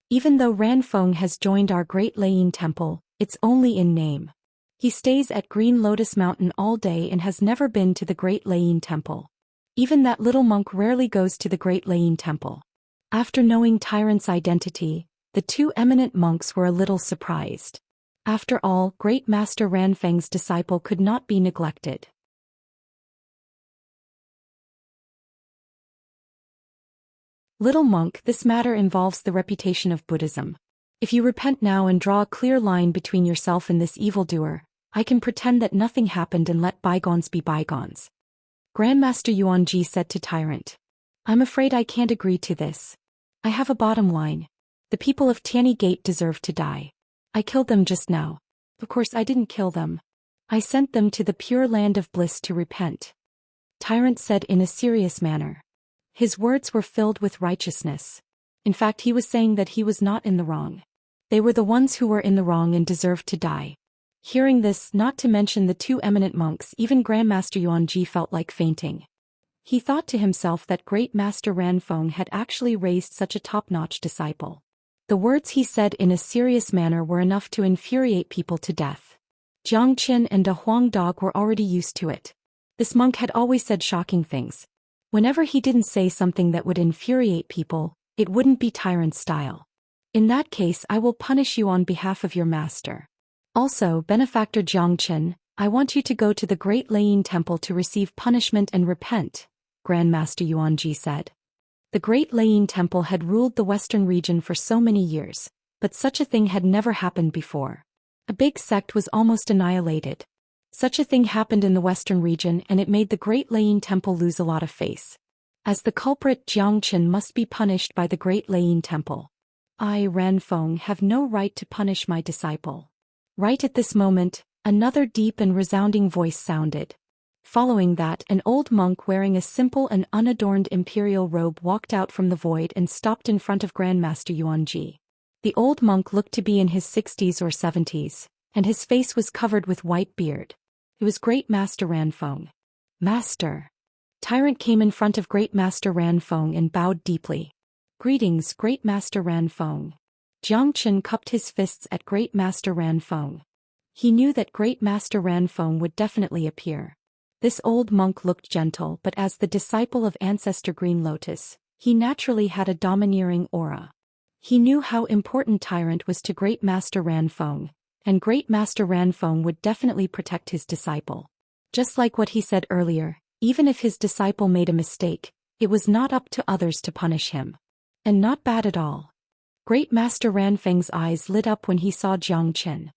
Even though Ranfeng has joined our Great Lane Temple, it's only in name. He stays at Green Lotus Mountain all day and has never been to the Great Lane Temple. Even that little monk rarely goes to the Great Lane Temple." After knowing Tyrant's identity, the two eminent monks were a little surprised. After all, Great Master Ranfeng's disciple could not be neglected. "Little monk, this matter involves the reputation of Buddhism. If you repent now and draw a clear line between yourself and this evildoer, I can pretend that nothing happened and let bygones be bygones." Grandmaster Yuanji said to Tyrant. "I'm afraid I can't agree to this. I have a bottom line. The people of Tianyi Gate deserve to die. I killed them just now. Of course I didn't kill them. I sent them to the pure land of bliss to repent," Tyrant said in a serious manner. His words were filled with righteousness. In fact, he was saying that he was not in the wrong. They were the ones who were in the wrong and deserved to die. Hearing this, not to mention the two eminent monks, even Grandmaster Yuanji felt like fainting. He thought to himself that Great Master Ranfeng had actually raised such a top-notch disciple. The words he said in a serious manner were enough to infuriate people to death. Jiang Qin and a Huang Dog were already used to it. This monk had always said shocking things. Whenever he didn't say something that would infuriate people, it wouldn't be Tyrant style. "In that case, I will punish you on behalf of your master. Also, Benefactor Jiang Qin, I want you to go to the Great Lane Temple to receive punishment and repent," Grandmaster Yuanji said. The Great Lane Temple had ruled the western region for so many years, but such a thing had never happened before. A big sect was almost annihilated. Such a thing happened in the western region and it made the Great Lane Temple lose a lot of face. As the culprit, Jiang Qin must be punished by the Great Lane Temple. "I, Ranfeng, have no right to punish my disciple." Right at this moment, another deep and resounding voice sounded. Following that, an old monk wearing a simple and unadorned imperial robe walked out from the void and stopped in front of Grandmaster Yuanji. The old monk looked to be in his 60s or 70s, and his face was covered with white beard. It was Great Master Ranfeng. "Master." Tyrant came in front of Great Master Ranfeng and bowed deeply. "Greetings, Great Master Ranfeng." Jiang Qin cupped his fists at Great Master Ranfeng. He knew that Great Master Ranfeng would definitely appear. This old monk looked gentle, but as the disciple of Ancestor Green Lotus, he naturally had a domineering aura. He knew how important Tyrant was to Great Master Ranfeng, and Great Master Ranfeng would definitely protect his disciple. Just like what he said earlier, even if his disciple made a mistake, it was not up to others to punish him. And not bad at all. Great Master Ranfeng's eyes lit up when he saw Jiang Qin.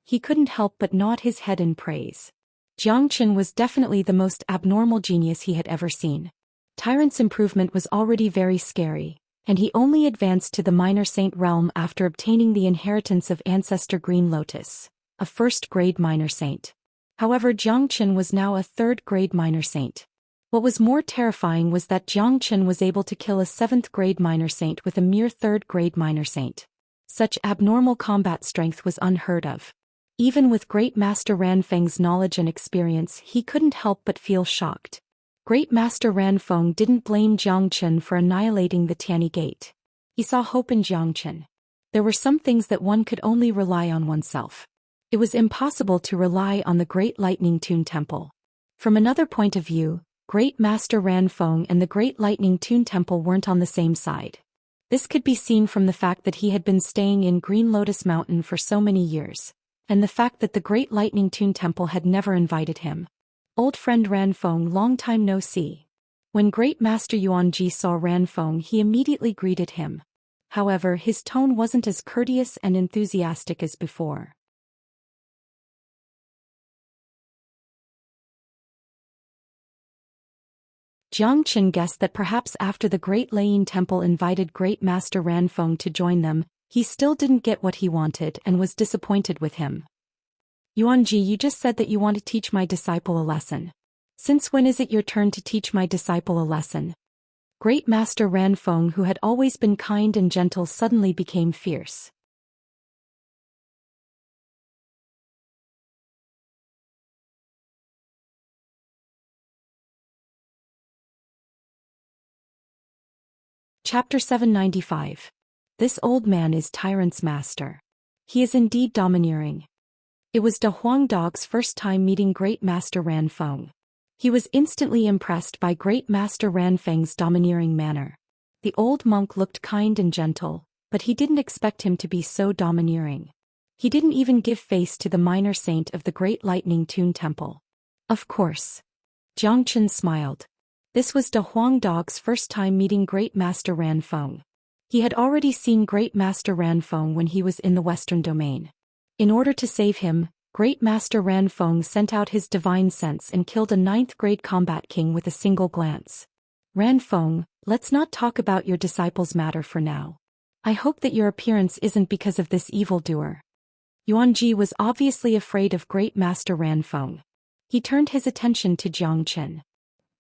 He couldn't help but nod his head in praise. Jiang Qin was definitely the most abnormal genius he had ever seen. Tyrant's improvement was already very scary, and he only advanced to the Minor Saint realm after obtaining the inheritance of Ancestor Green Lotus, a first-grade Minor Saint. However, Jiang Qin was now a third-grade Minor Saint. What was more terrifying was that Jiang Qin was able to kill a seventh-grade Minor Saint with a mere third-grade Minor Saint. Such abnormal combat strength was unheard of. Even with Great Master Ranfeng's knowledge and experience, he couldn't help but feel shocked. Great Master Ranfeng didn't blame Jiang Qin for annihilating the Tianyi Gate. He saw hope in Jiang Qin. There were some things that one could only rely on oneself. It was impossible to rely on the Great Lightning Tune Temple. From another point of view, Great Master Ranfeng and the Great Lightning Tune Temple weren't on the same side. This could be seen from the fact that he had been staying in Green Lotus Mountain for so many years, and the fact that the Great Lightning Tune Temple had never invited him. "Old friend Ranfeng, long time no see." When Great Master Yuanji saw Ranfeng, he immediately greeted him. However, his tone wasn't as courteous and enthusiastic as before. Jiang Qin guessed that perhaps after the Great Lane Temple invited Great Master Ranfeng to join them, he still didn't get what he wanted and was disappointed with him. Yuanji, you just said that you want to teach my disciple a lesson. Since when is it your turn to teach my disciple a lesson? Great Master Ranfeng, who had always been kind and gentle, suddenly became fierce. Chapter 795. This old man is tyrant's master. He is indeed domineering. It was De Huangdog's first time meeting Great Master Ranfeng. He was instantly impressed by Great Master Ranfeng's domineering manner. The old monk looked kind and gentle, but he didn't expect him to be so domineering. He didn't even give face to the minor saint of the Great Lightning Tune Temple. Of course. Jiang Qin smiled. This was De Huangdog's first time meeting Great Master Ranfeng. He had already seen Great Master Ranfeng when he was in the Western Domain. In order to save him, Great Master Ranfeng sent out his divine sense and killed a 9th-grade combat king with a single glance. Ranfeng, let's not talk about your disciple's matter for now. I hope that your appearance isn't because of this evildoer. Yuanji was obviously afraid of Great Master Ranfeng. He turned his attention to Jiang Qin.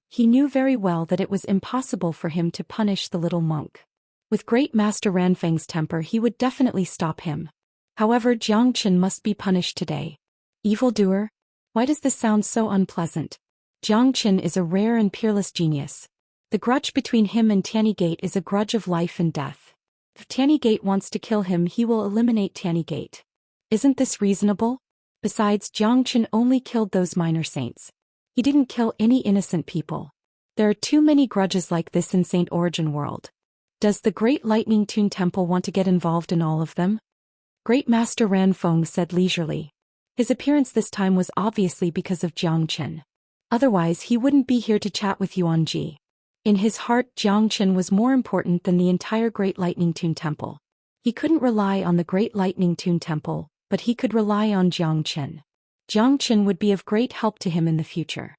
He knew very well that it was impossible for him to punish the little monk. With Great Master Ranfeng's temper, he would definitely stop him. However, Jiang Qin must be punished today. Evildoer? Why does this sound so unpleasant? Jiang Qin is a rare and peerless genius. The grudge between him and Tannygate is a grudge of life and death. If Tannygate wants to kill him, he will eliminate Tannygate. Isn't this reasonable? Besides, Jiang Qin only killed those minor saints. He didn't kill any innocent people. There are too many grudges like this in Saint Origin World. Does the Great Lightning Tune Temple want to get involved in all of them? Great Master Ranfeng said leisurely. His appearance this time was obviously because of Jiang Qin. Otherwise, he wouldn't be here to chat with Yuanji. In his heart, Jiang Qin was more important than the entire Great Lightning Tune Temple. He couldn't rely on the Great Lightning Tune Temple, but he could rely on Jiang Qin. Jiang Qin would be of great help to him in the future.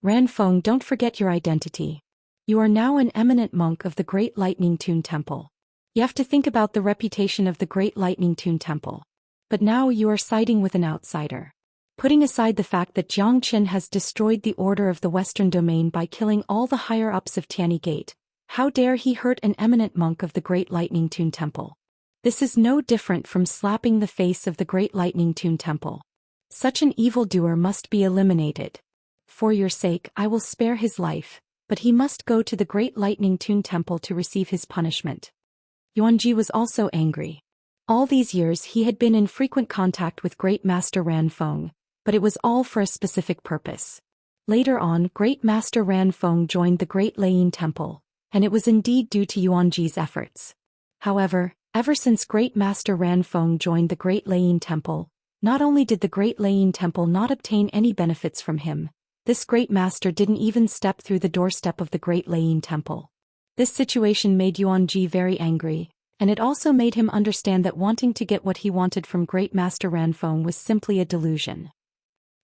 Ranfeng, don't forget your identity. You are now an eminent monk of the Great Lightning Tune Temple. You have to think about the reputation of the Great Lightning Tune Temple. But now you are siding with an outsider. Putting aside the fact that Jiang Qin has destroyed the Order of the Western Domain by killing all the higher-ups of Tannygate, how dare he hurt an eminent monk of the Great Lightning Tune Temple? This is no different from slapping the face of the Great Lightning Tune Temple. Such an evildoer must be eliminated. For your sake, I will spare his life, but he must go to the Great Lightning Tune Temple to receive his punishment. Yuanji was also angry. All these years he had been in frequent contact with Great Master Ranfeng, but it was all for a specific purpose. Later on, Great Master Ranfeng joined the Great Lane Temple, and it was indeed due to Yuanji's efforts. However, ever since Great Master Ranfeng joined the Great Lane Temple, not only did the Great Lane Temple not obtain any benefits from him, this Great Master didn't even step through the doorstep of the Great Lane Temple. This situation made Yuanji very angry, and it also made him understand that wanting to get what he wanted from Great Master Ranfeng was simply a delusion.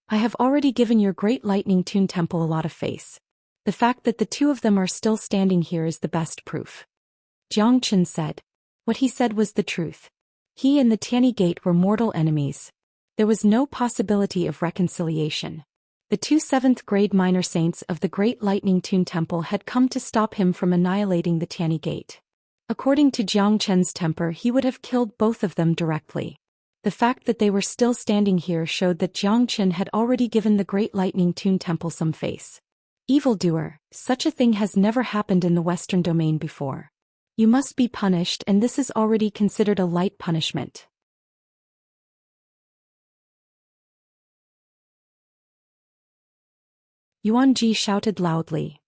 I have already given your Great Lightning Tune Temple a lot of face. The fact that the two of them are still standing here is the best proof. Jiang Qin said. What he said was the truth. He and the Tannygate were mortal enemies. There was no possibility of reconciliation. The two 7th-grade minor saints of the Great Lightning Tune Temple had come to stop him from annihilating the Tannygate. According to Jiang Qin's temper, he would have killed both of them directly. The fact that they were still standing here showed that Jiang Qin had already given the Great Lightning Tune Temple some face. Evildoer, such a thing has never happened in the Western Domain before. You must be punished, and this is already considered a light punishment. Yuanji shouted loudly.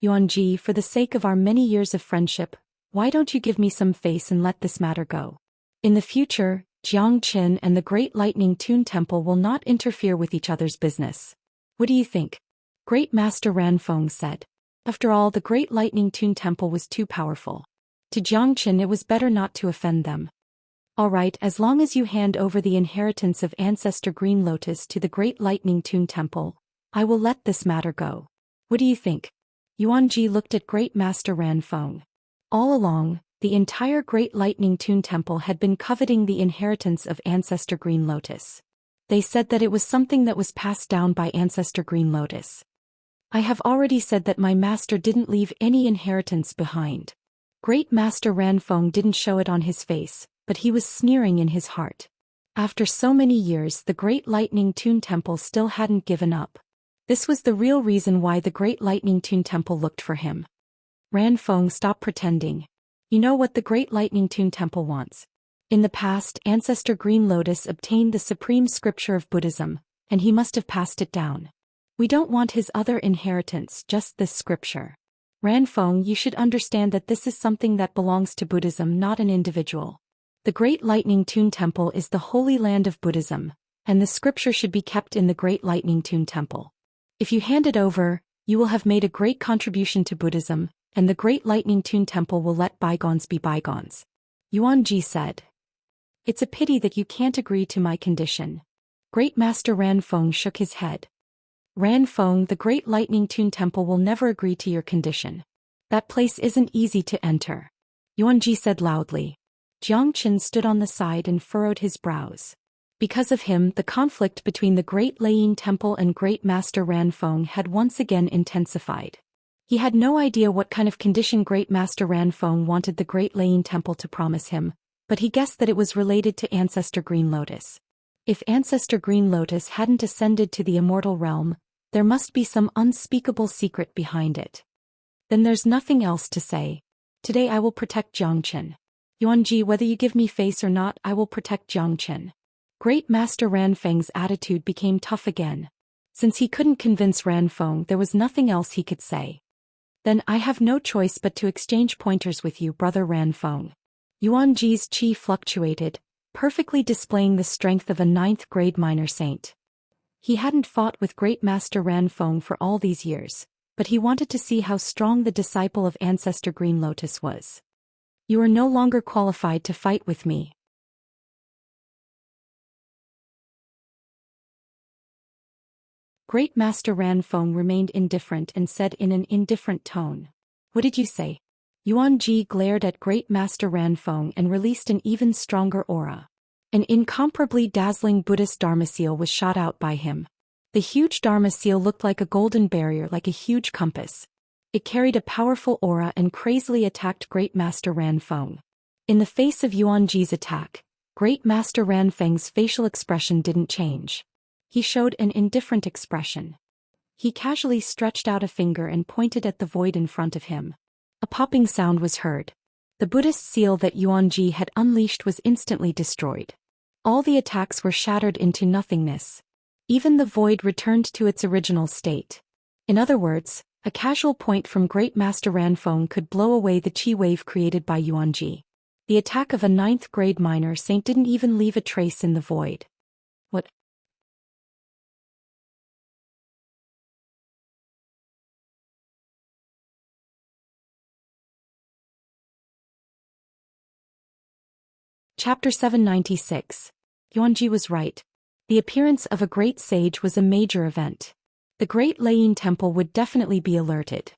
Yuanji, for the sake of our many years of friendship, why don't you give me some face and let this matter go? In the future, Jiang Qin and the Great Lightning Tune Temple will not interfere with each other's business. What do you think? Great Master Ranfeng said. After all, the Great Lightning Tune Temple was too powerful. To Jiang Qin, it was better not to offend them. All right, as long as you hand over the inheritance of Ancestor Green Lotus to the Great Lightning Tune Temple, I will let this matter go. What do you think? Yuanji looked at Great Master Ranfeng. All along, the entire Great Lightning Tune Temple had been coveting the inheritance of Ancestor Green Lotus. They said that it was something that was passed down by Ancestor Green Lotus. I have already said that my master didn't leave any inheritance behind. Great Master Ranfeng didn't show it on his face, but he was sneering in his heart. After so many years, the Great Lightning Tune Temple still hadn't given up. This was the real reason why the Great Lightning Tune Temple looked for him. Ranfeng, stop pretending. You know what the Great Lightning Tune Temple wants. In the past, Ancestor Green Lotus obtained the supreme scripture of Buddhism, and he must have passed it down. We don't want his other inheritance, just this scripture. Ranfeng, you should understand that this is something that belongs to Buddhism, not an individual. The Great Lightning Tune Temple is the holy land of Buddhism, and the scripture should be kept in the Great Lightning Tune Temple. If you hand it over, you will have made a great contribution to Buddhism, and the Great Lightning Tune Temple will let bygones be bygones. Yuanji said. It's a pity that you can't agree to my condition. Great Master Ranfeng shook his head. Ranfeng, the Great Lightning Tune Temple will never agree to your condition. That place isn't easy to enter. Yuanji said loudly. Xianxia stood on the side and furrowed his brows. Because of him, the conflict between the Great Lightning Temple and Great Master Ranfeng had once again intensified. He had no idea what kind of condition Great Master Ranfeng wanted the Great Lightning Temple to promise him, but he guessed that it was related to Ancestor Green Lotus. If Ancestor Green Lotus hadn't ascended to the Immortal realm, there must be some unspeakable secret behind it. Then there's nothing else to say. Today I will protect Xianxia. Yuanji, whether you give me face or not, I will protect Xianxia. Great Master Ranfeng's attitude became tough again. Since he couldn't convince Ranfeng, there was nothing else he could say. Then I have no choice but to exchange pointers with you, brother Ranfeng. Yuanji's chi fluctuated, perfectly displaying the strength of a 9th grade minor saint. He hadn't fought with Great Master Ranfeng for all these years, but he wanted to see how strong the disciple of Ancestor Green Lotus was. You are no longer qualified to fight with me. Great Master Ranfeng remained indifferent and said in an indifferent tone. What did you say? Yuanji glared at Great Master Ranfeng and released an even stronger aura. An incomparably dazzling Buddhist Dharma seal was shot out by him. The huge Dharma seal looked like a golden barrier, like a huge compass. It carried a powerful aura and crazily attacked Great Master Ranfeng. In the face of Yuanji's attack, Great Master Ranfeng's facial expression didn't change. He showed an indifferent expression. He casually stretched out a finger and pointed at the void in front of him. A popping sound was heard. The Buddhist seal that Yuanji had unleashed was instantly destroyed. All the attacks were shattered into nothingness. Even the void returned to its original state. In other words, a casual point from Great Master Ranfeng could blow away the chi wave created by Yuanji. The attack of a 9th grade minor saint didn't even leave a trace in the void. What? Chapter 796. Yuanji was right. The appearance of a great sage was a major event. The Great Lightning Temple would definitely be alerted.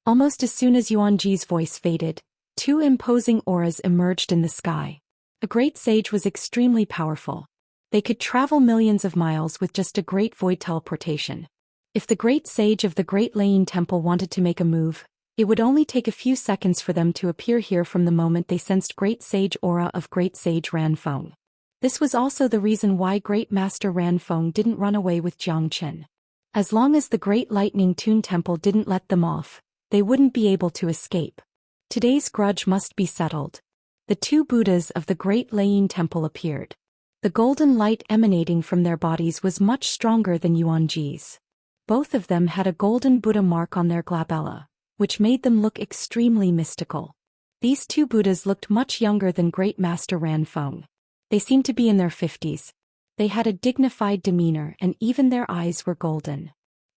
Almost as soon as Yuanji's voice faded, 2 imposing auras emerged in the sky. A great sage was extremely powerful. They could travel millions of miles with just a great void teleportation. If the great sage of the Great Lightning Temple wanted to make a move, it would only take a few seconds for them to appear here from the moment they sensed Great Sage aura of Great Sage Ranfeng. This was also the reason why Great Master Ranfeng didn't run away with Xianxia. As long as the Great Lightning Tune Temple didn't let them off, they wouldn't be able to escape. Today's grudge must be settled. The 2 Buddhas of the Great Lightning Temple appeared. The golden light emanating from their bodies was much stronger than Yuanji's. Both of them had a golden Buddha mark on their glabella, which made them look extremely mystical. These 2 Buddhas looked much younger than Great Master Ranfeng. They seemed to be in their 50s. They had a dignified demeanor and even their eyes were golden.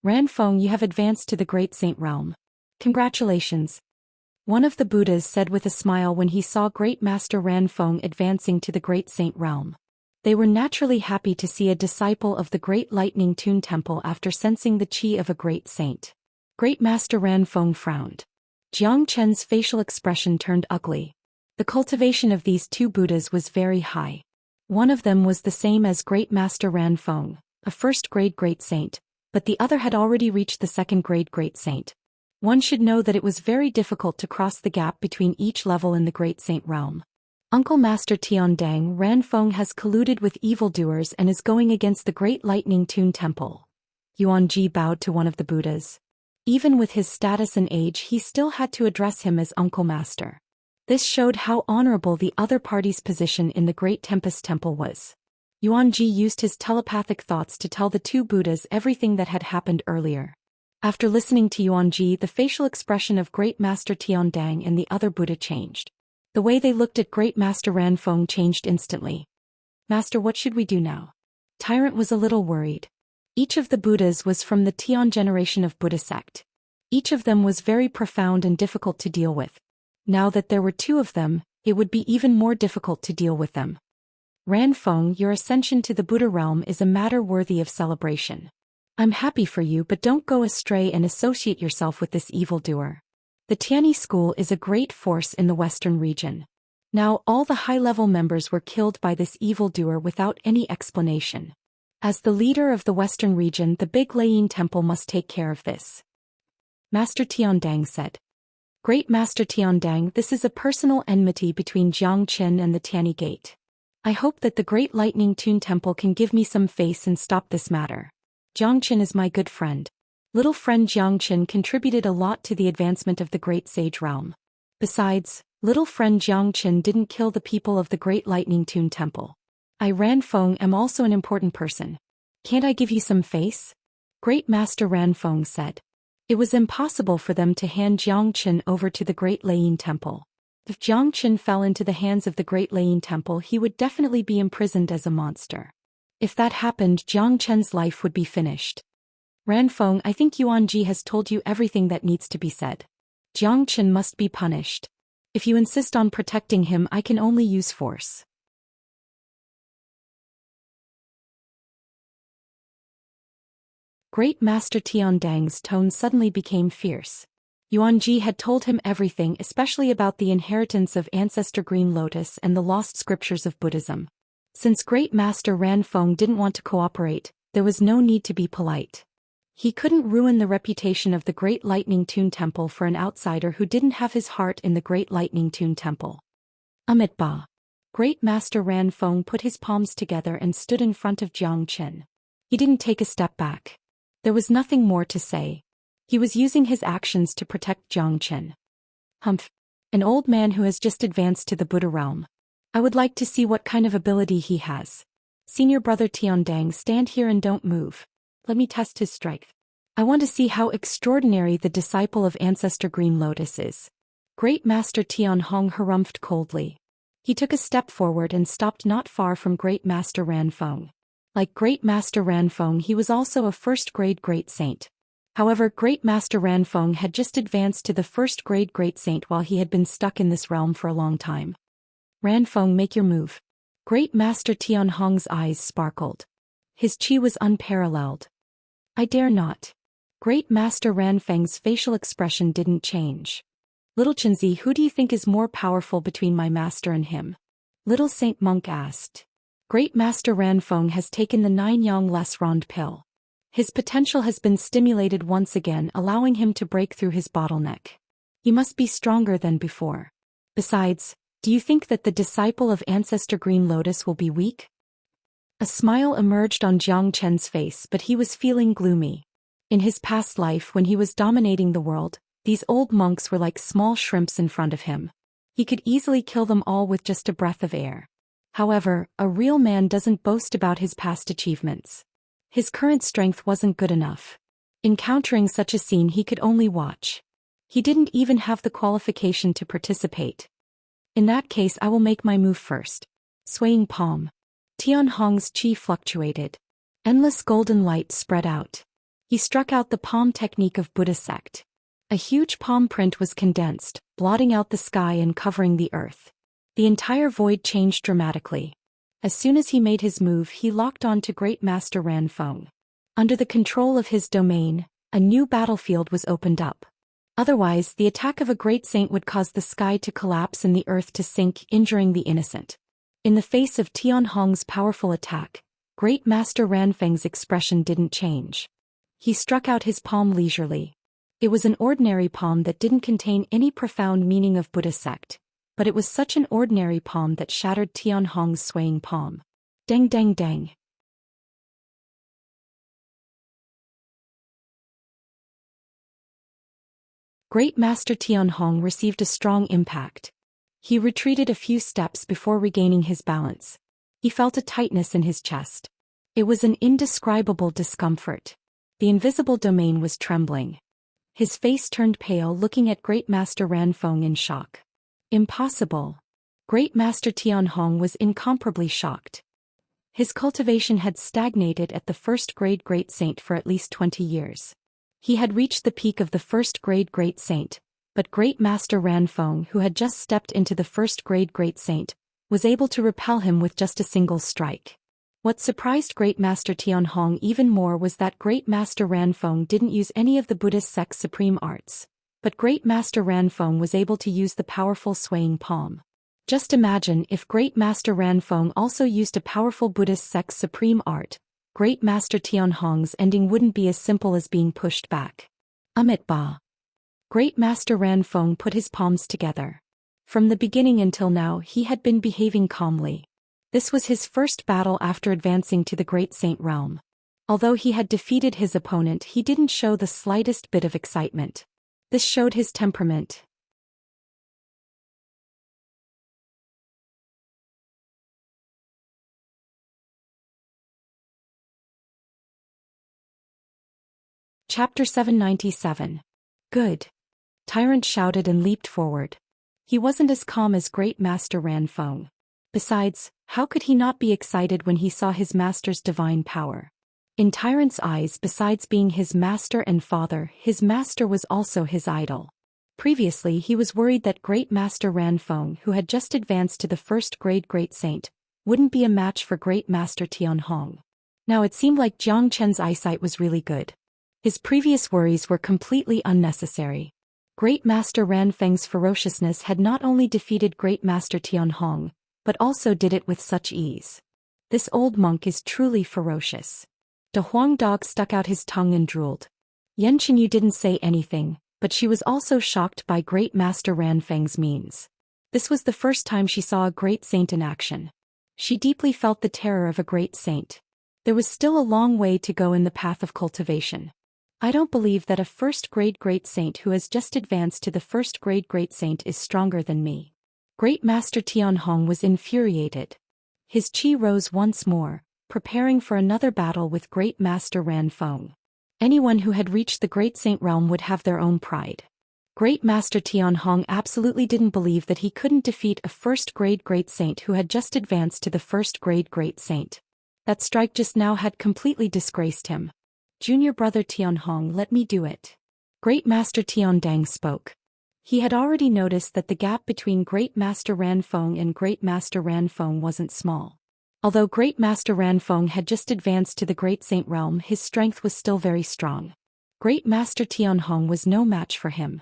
Ranfeng, you have advanced to the Great Saint realm. Congratulations. One of the Buddhas said with a smile when he saw Great Master Ranfeng advancing to the Great Saint realm. They were naturally happy to see a disciple of the Great Lightning Tune Temple after sensing the chi of a great saint. Great Master Ran Feng frowned. Jiang Chen's facial expression turned ugly. The cultivation of these two Buddhas was very high. One of them was the same as Great Master Ran Feng, a first-grade great saint, but the other had already reached the second-grade great saint. One should know that it was very difficult to cross the gap between each level in the great saint realm. Uncle Master Tiandang Ran Feng has colluded with evildoers and is going against the Great Lightning Tune Temple. Yuan Ji bowed to one of the Buddhas. Even with his status and age, he still had to address him as Uncle Master. This showed how honorable the other party's position in the Great Tempest Temple was. Yuan Ji used his telepathic thoughts to tell the two Buddhas everything that had happened earlier. After listening to Yuan Ji, the facial expression of Great Master Tiandang and the other Buddha changed. The way they looked at Great Master Ran Feng changed instantly. Master, what should we do now? Tyrant was a little worried. Each of the Buddhas was from the Tian generation of Buddha sect. Each of them was very profound and difficult to deal with. Now that there were two of them, it would be even more difficult to deal with them. Ran Feng, your ascension to the Buddha realm is a matter worthy of celebration. I'm happy for you, but don't go astray and associate yourself with this evildoer. The Tianyi school is a great force in the western region. Now all the high-level members were killed by this evildoer without any explanation. As the leader of the western region, the Big Leiyin Temple must take care of this. Master Tiandang said. Great Master Tiandang, this is a personal enmity between Jiang Qin and the Tianyi Gate. I hope that the Great Lightning Tune Temple can give me some face and stop this matter. Jiang Qin is my good friend. Little friend Jiang Qin contributed a lot to the advancement of the Great Sage realm. Besides, little friend Jiang Qin didn't kill the people of the Great Lightning Tune Temple. I, Ran Feng, am also an important person. Can't I give you some face? Great Master Ran Feng said. It was impossible for them to hand Jiang Qin over to the Great Leiyin Temple. If Jiang Qin fell into the hands of the Great Leiyin Temple, he would definitely be imprisoned as a monster. If that happened, Jiang Chen's life would be finished. Ran Feng, I think Yuan Ji has told you everything that needs to be said. Jiang Qin must be punished. If you insist on protecting him, I can only use force. Great Master Tiandang's tone suddenly became fierce. Yuan Ji had told him everything, especially about the inheritance of Ancestor Green Lotus and the lost scriptures of Buddhism. Since Great Master Ran Feng didn't want to cooperate, there was no need to be polite. He couldn't ruin the reputation of the Great Lightning Tune Temple for an outsider who didn't have his heart in the Great Lightning Tune Temple. Amitabha. Great Master Ran Feng put his palms together and stood in front of Jiang Qin. He didn't take a step back. There was nothing more to say. He was using his actions to protect Jiang Qin. Humph. An old man who has just advanced to the Buddha realm. I would like to see what kind of ability he has. Senior brother Tiandang, stand here and don't move. Let me test his strength. I want to see how extraordinary the disciple of Ancestor Green Lotus is. Great Master Tian Hong harumphed coldly. He took a step forward and stopped not far from Great Master Ran Feng. Like Great Master Ran Feng, he was also a first-grade great saint. However, Great Master Ran Feng had just advanced to the first-grade great saint while he had been stuck in this realm for a long time. Ran Feng, make your move. Great Master Tian Hong's eyes sparkled. His chi was unparalleled. I dare not. Great Master Ran Feng's facial expression didn't change. Little Chenzi, who do you think is more powerful between my master and him? Little Saint Monk asked. Great Master Ran Feng has taken the 9-yang less rond pill. His potential has been stimulated once again, allowing him to break through his bottleneck. He must be stronger than before. Besides, do you think that the disciple of Ancestor Green Lotus will be weak? A smile emerged on Jiang Chen's face, but he was feeling gloomy. In his past life, when he was dominating the world, these old monks were like small shrimps in front of him. He could easily kill them all with just a breath of air. However, a real man doesn't boast about his past achievements. His current strength wasn't good enough. Encountering such a scene, he could only watch. He didn't even have the qualification to participate. In that case, I will make my move first. Swaying palm. Tian Hong's chi fluctuated. Endless golden light spread out. He struck out the palm technique of Buddha sect. A huge palm print was condensed, blotting out the sky and covering the earth. The entire void changed dramatically. As soon as he made his move, he locked on to Great Master Ran Feng. Under the control of his domain, A new battlefield was opened up. Otherwise, the attack of a great saint would cause the sky to collapse and the earth to sink, injuring the innocent. In the face of Tianhong's powerful attack, Great Master Ranfeng's expression didn't change. He struck out his palm leisurely. It was an ordinary palm that didn't contain any profound meaning of Buddha sect, but it was such an ordinary palm that shattered Tianhong's swaying palm. Deng deng deng. Great Master Tianhong received a strong impact. He retreated a few steps before regaining his balance. He felt a tightness in his chest. It was an indescribable discomfort. The invisible domain was trembling. His face turned pale, looking at Great Master Ranfeng in shock. Impossible. Great Master Tianhong was incomparably shocked. His cultivation had stagnated at the first-grade Great Saint for at least 20 years. He had reached the peak of the first-grade Great Saint, but Great Master Ranfeng, who had just stepped into the first-grade Great Saint, was able to repel him with just a single strike. What surprised Great Master Tianhong even more was that Great Master Ranfeng didn't use any of the Buddhist sect's supreme arts, but Great Master Ranfeng was able to use the powerful swaying palm. Just imagine if Great Master Ranfeng also used a powerful Buddhist sect's supreme art. Great Master Tianhong's ending wouldn't be as simple as being pushed back. Amit Ba. Great Master Ranfeng put his palms together. From the beginning until now he had been behaving calmly. This was his first battle after advancing to the Great Saint realm. Although he had defeated his opponent, he didn't show the slightest bit of excitement. This showed his temperament. Chapter 797. Good. Tyrant shouted and leaped forward. He wasn't as calm as Great Master Ranfeng. Besides, how could he not be excited when he saw his master's divine power? In Tyrant's eyes, besides being his master and father, his master was also his idol. Previously he was worried that Great Master Ranfeng, who had just advanced to the first-grade Great Saint, wouldn't be a match for Great Master Tianhong. Now it seemed like Jiang Chen's eyesight was really good. His previous worries were completely unnecessary. Great Master Ranfeng's ferociousness had not only defeated Great Master Tianhong, but also did it with such ease. This old monk is truly ferocious. The Huang dog stuck out his tongue and drooled. Yan Chenyu didn't say anything, but she was also shocked by Great Master Ranfeng's means. This was the first time she saw a great saint in action. She deeply felt the terror of a great saint. There was still a long way to go in the path of cultivation. I don't believe that a first-grade Great Saint who has just advanced to the first-grade Great Saint is stronger than me. Great Master Tianhong was infuriated. His chi rose once more, preparing for another battle with Great Master Ranfeng. Anyone who had reached the Great Saint realm would have their own pride. Great Master Tianhong absolutely didn't believe that he couldn't defeat a first-grade Great Saint who had just advanced to the first-grade Great Saint. That strike just now had completely disgraced him. Junior brother Tianhong, let me do it. Great Master Tiandang spoke. He had already noticed that the gap between Great Master Ranfeng and Great Master Ranfeng wasn't small. Although Great Master Ranfeng had just advanced to the Great Saint realm, his strength was still very strong. Great Master Tianhong was no match for him.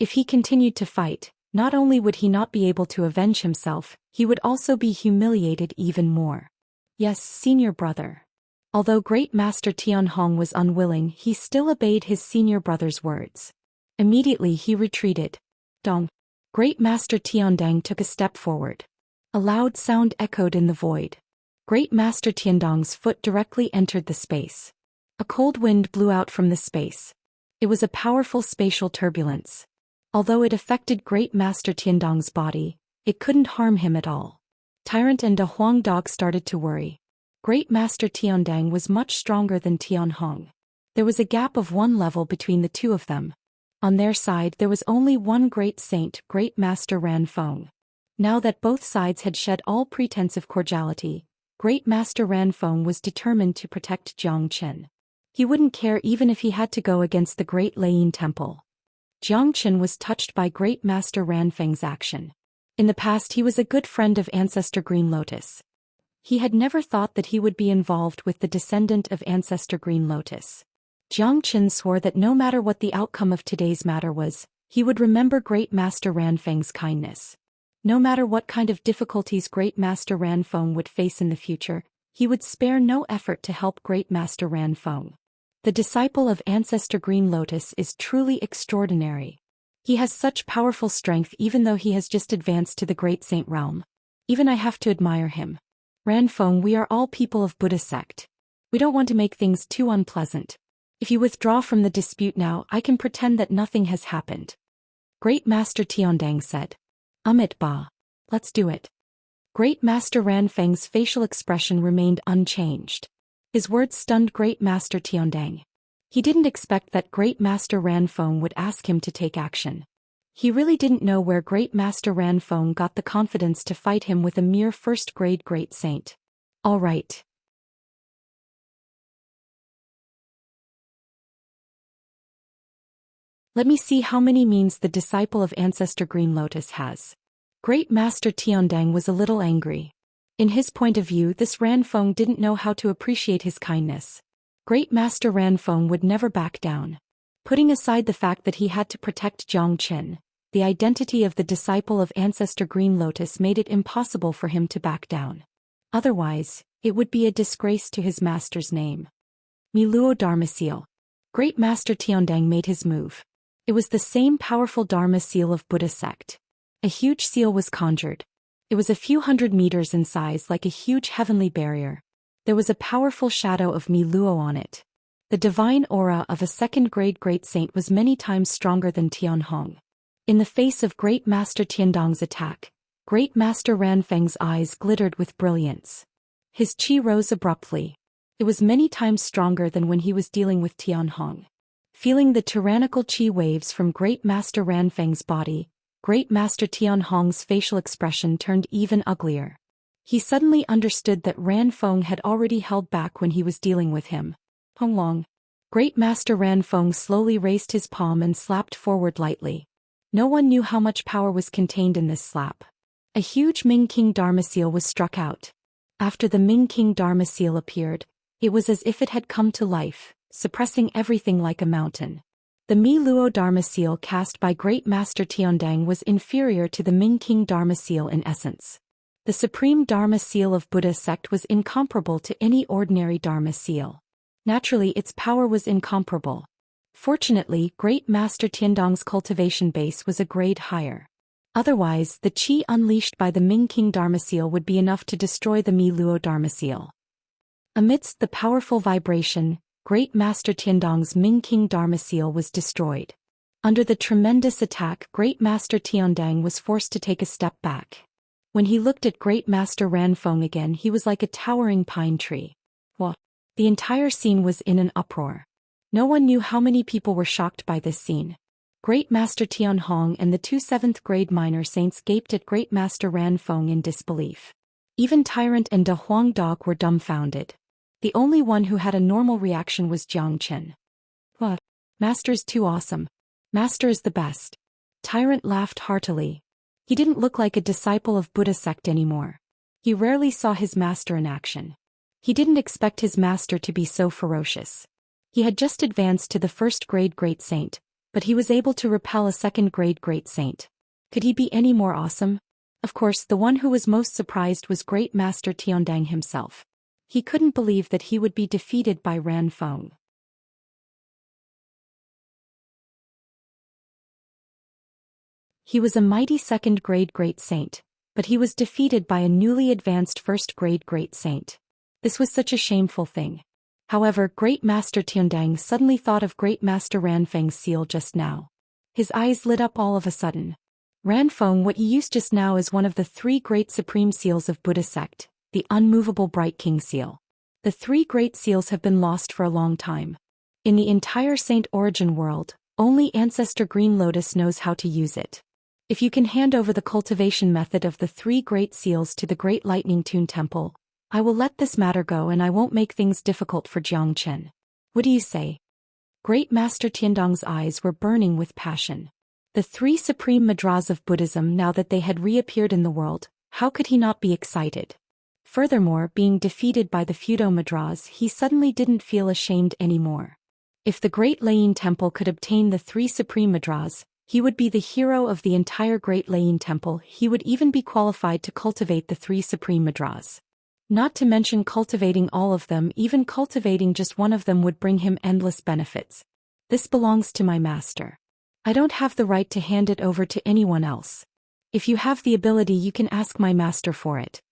If he continued to fight, not only would he not be able to avenge himself, he would also be humiliated even more. Yes, senior brother. Although Great Master Tianhong was unwilling, he still obeyed his senior brother's words. Immediately he retreated. Dong. Great Master Tiandang took a step forward. A loud sound echoed in the void. Great Master Tiandang's foot directly entered the space. A cold wind blew out from the space. It was a powerful spatial turbulence. Although it affected Great Master Tiandang's body, it couldn't harm him at all. Tyrant and a Huang dog started to worry. Great Master Tiandang was much stronger than Tianhong. There was a gap of one level between the two of them. On their side there was only one great saint, Great Master Ranfeng. Now that both sides had shed all pretense of cordiality, Great Master Ranfeng was determined to protect Jiang Chen. He wouldn't care even if he had to go against the Great Lane Temple. Jiang Chen was touched by Great Master Ranfeng's action. In the past he was a good friend of Ancestor Green Lotus. He had never thought that he would be involved with the descendant of Ancestor Green Lotus. Jiang Chen swore that no matter what the outcome of today's matter was, he would remember Great Master Ranfeng's kindness. No matter what kind of difficulties Great Master Ranfeng would face in the future, he would spare no effort to help Great Master Ranfeng. The disciple of Ancestor Green Lotus is truly extraordinary. He has such powerful strength even though he has just advanced to the Great Saint realm. Even I have to admire him. Ranfeng, we are all people of Buddha sect. We don't want to make things too unpleasant. If you withdraw from the dispute now, I can pretend that nothing has happened. Great Master Tiandang said. It ba. Let's do it. Great Master Ranfeng's facial expression remained unchanged. His words stunned Great Master Tiandang. He didn't expect that Great Master Ranfeng would ask him to take action. He really didn't know where Great Master Ranfeng got the confidence to fight him with a mere first-grade Great Saint. All right. Let me see how many means the disciple of Ancestor Green Lotus has. Great Master Tiandang was a little angry. In his point of view, this Ranfeng didn't know how to appreciate his kindness. Great Master Ranfeng would never back down. Putting aside the fact that he had to protect Jiang Chen, the identity of the disciple of Ancestor Green Lotus made it impossible for him to back down. Otherwise, it would be a disgrace to his master's name. Miluo Dharma Seal. Great Master Tiandang made his move. It was the same powerful Dharma seal of Buddha sect. A huge seal was conjured. It was a few hundred meters in size, like a huge heavenly barrier. There was a powerful shadow of Miluo on it. The divine aura of a second-grade Great Saint was many times stronger than Tianhong. In the face of Great Master Tiandang's attack, Great Master Ranfeng's eyes glittered with brilliance. His chi rose abruptly. It was many times stronger than when he was dealing with Tianhong. Feeling the tyrannical chi waves from Great Master Ranfeng's body, Great Master Tianhong's facial expression turned even uglier. He suddenly understood that Ranfeng had already held back when he was dealing with him. Honglong. Great Master Ranfeng slowly raised his palm and slapped forward lightly. No one knew how much power was contained in this slap. A huge Ming King Dharma seal was struck out. After the Ming King Dharma seal appeared, it was as if it had come to life, suppressing everything like a mountain. The Mi Luo Dharma seal cast by Great Master Tiandang was inferior to the Ming King Dharma seal in essence. The supreme Dharma seal of Buddha sect was incomparable to any ordinary Dharma seal. Naturally, its power was incomparable. Fortunately, Great Master Tiandang's cultivation base was a grade higher. Otherwise, the chi unleashed by the Ming King Dharma seal would be enough to destroy the Mi Luo Dharma seal. Amidst the powerful vibration, Great Master Tiandang's Ming King Dharma seal was destroyed. Under the tremendous attack, Great Master Tiandang was forced to take a step back. When he looked at Great Master Ranfeng again, he was like a towering pine tree. Wah! The entire scene was in an uproar. No one knew how many people were shocked by this scene. Great Master Tianhong and the two 7th-grade minor saints gaped at Great Master Ranfeng in disbelief. Even Tyrant and Da Huang Dog were dumbfounded. The only one who had a normal reaction was Jiang Chen. What? Master is too awesome. Master is the best. Tyrant laughed heartily. He didn't look like a disciple of Buddha sect anymore. He rarely saw his master in action. He didn't expect his master to be so ferocious. He had just advanced to the 1st-grade Great Saint, but he was able to repel a 2nd-grade Great Saint. Could he be any more awesome? Of course, the one who was most surprised was Great Master Tiandang himself. He couldn't believe that he would be defeated by Ranfeng. He was a mighty 2nd-grade Great Saint, but he was defeated by a newly advanced 1st-grade Great Saint. This was such a shameful thing. However, Great Master Tiandang suddenly thought of Great Master Ranfeng's seal just now. His eyes lit up all of a sudden. Ranfeng, what he used just now, is one of the 3 great supreme seals of Buddha sect, the unmovable Bright King seal. The 3 great seals have been lost for a long time. In the entire Saint Origin world, only Ancestor Green Lotus knows how to use it. If you can hand over the cultivation method of the 3 great seals to the Great Lightning Tune Temple, I will let this matter go and I won't make things difficult for Jiang Chen. What do you say? Great Master Tiandang's eyes were burning with passion. The 3 supreme mudras of Buddhism, now that they had reappeared in the world, how could he not be excited? Furthermore, being defeated by the Fudo mudras, he suddenly didn't feel ashamed anymore. If the Great Laying Temple could obtain the 3 supreme mudras, he would be the hero of the entire Great Laying Temple. He would even be qualified to cultivate the 3 supreme mudras. Not to mention cultivating all of them, even cultivating just one of them would bring him endless benefits. This belongs to my master. I don't have the right to hand it over to anyone else. If you have the ability, you can ask my master for it.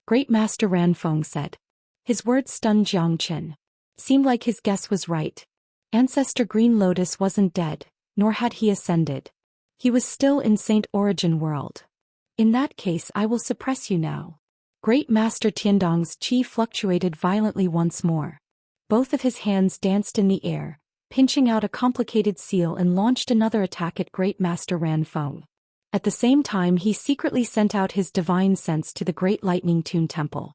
Great Master Ranfeng said. His words stunned Jiang Chen. Seemed like his guess was right. Ancestor Green Lotus wasn't dead, nor had he ascended. He was still in Saint Origin World. In that case, I will suppress you now. Great Master Tiandong's qi fluctuated violently once more. Both of his hands danced in the air, pinching out a complicated seal, and launched another attack at Great Master Ranfeng. At the same time, he secretly sent out his divine sense to the Great Lightning Tune Temple.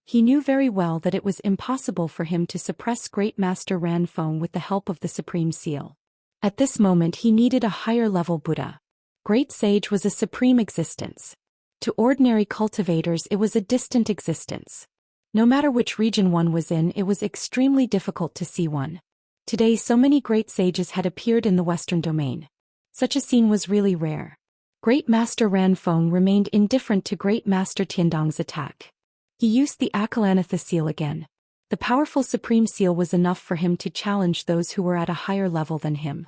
He knew very well that it was impossible for him to suppress Great Master Ranfeng with the help of the Supreme Seal. At this moment he needed a higher-level Buddha. Great Sage was a supreme existence. To ordinary cultivators it was a distant existence. No matter which region one was in, it was extremely difficult to see one. Today so many great sages had appeared in the Western domain. Such a scene was really rare. Great Master Ranfeng remained indifferent to Great Master Tiandong's attack. He used the Akalanatha seal again. The powerful Supreme Seal was enough for him to challenge those who were at a higher level than him.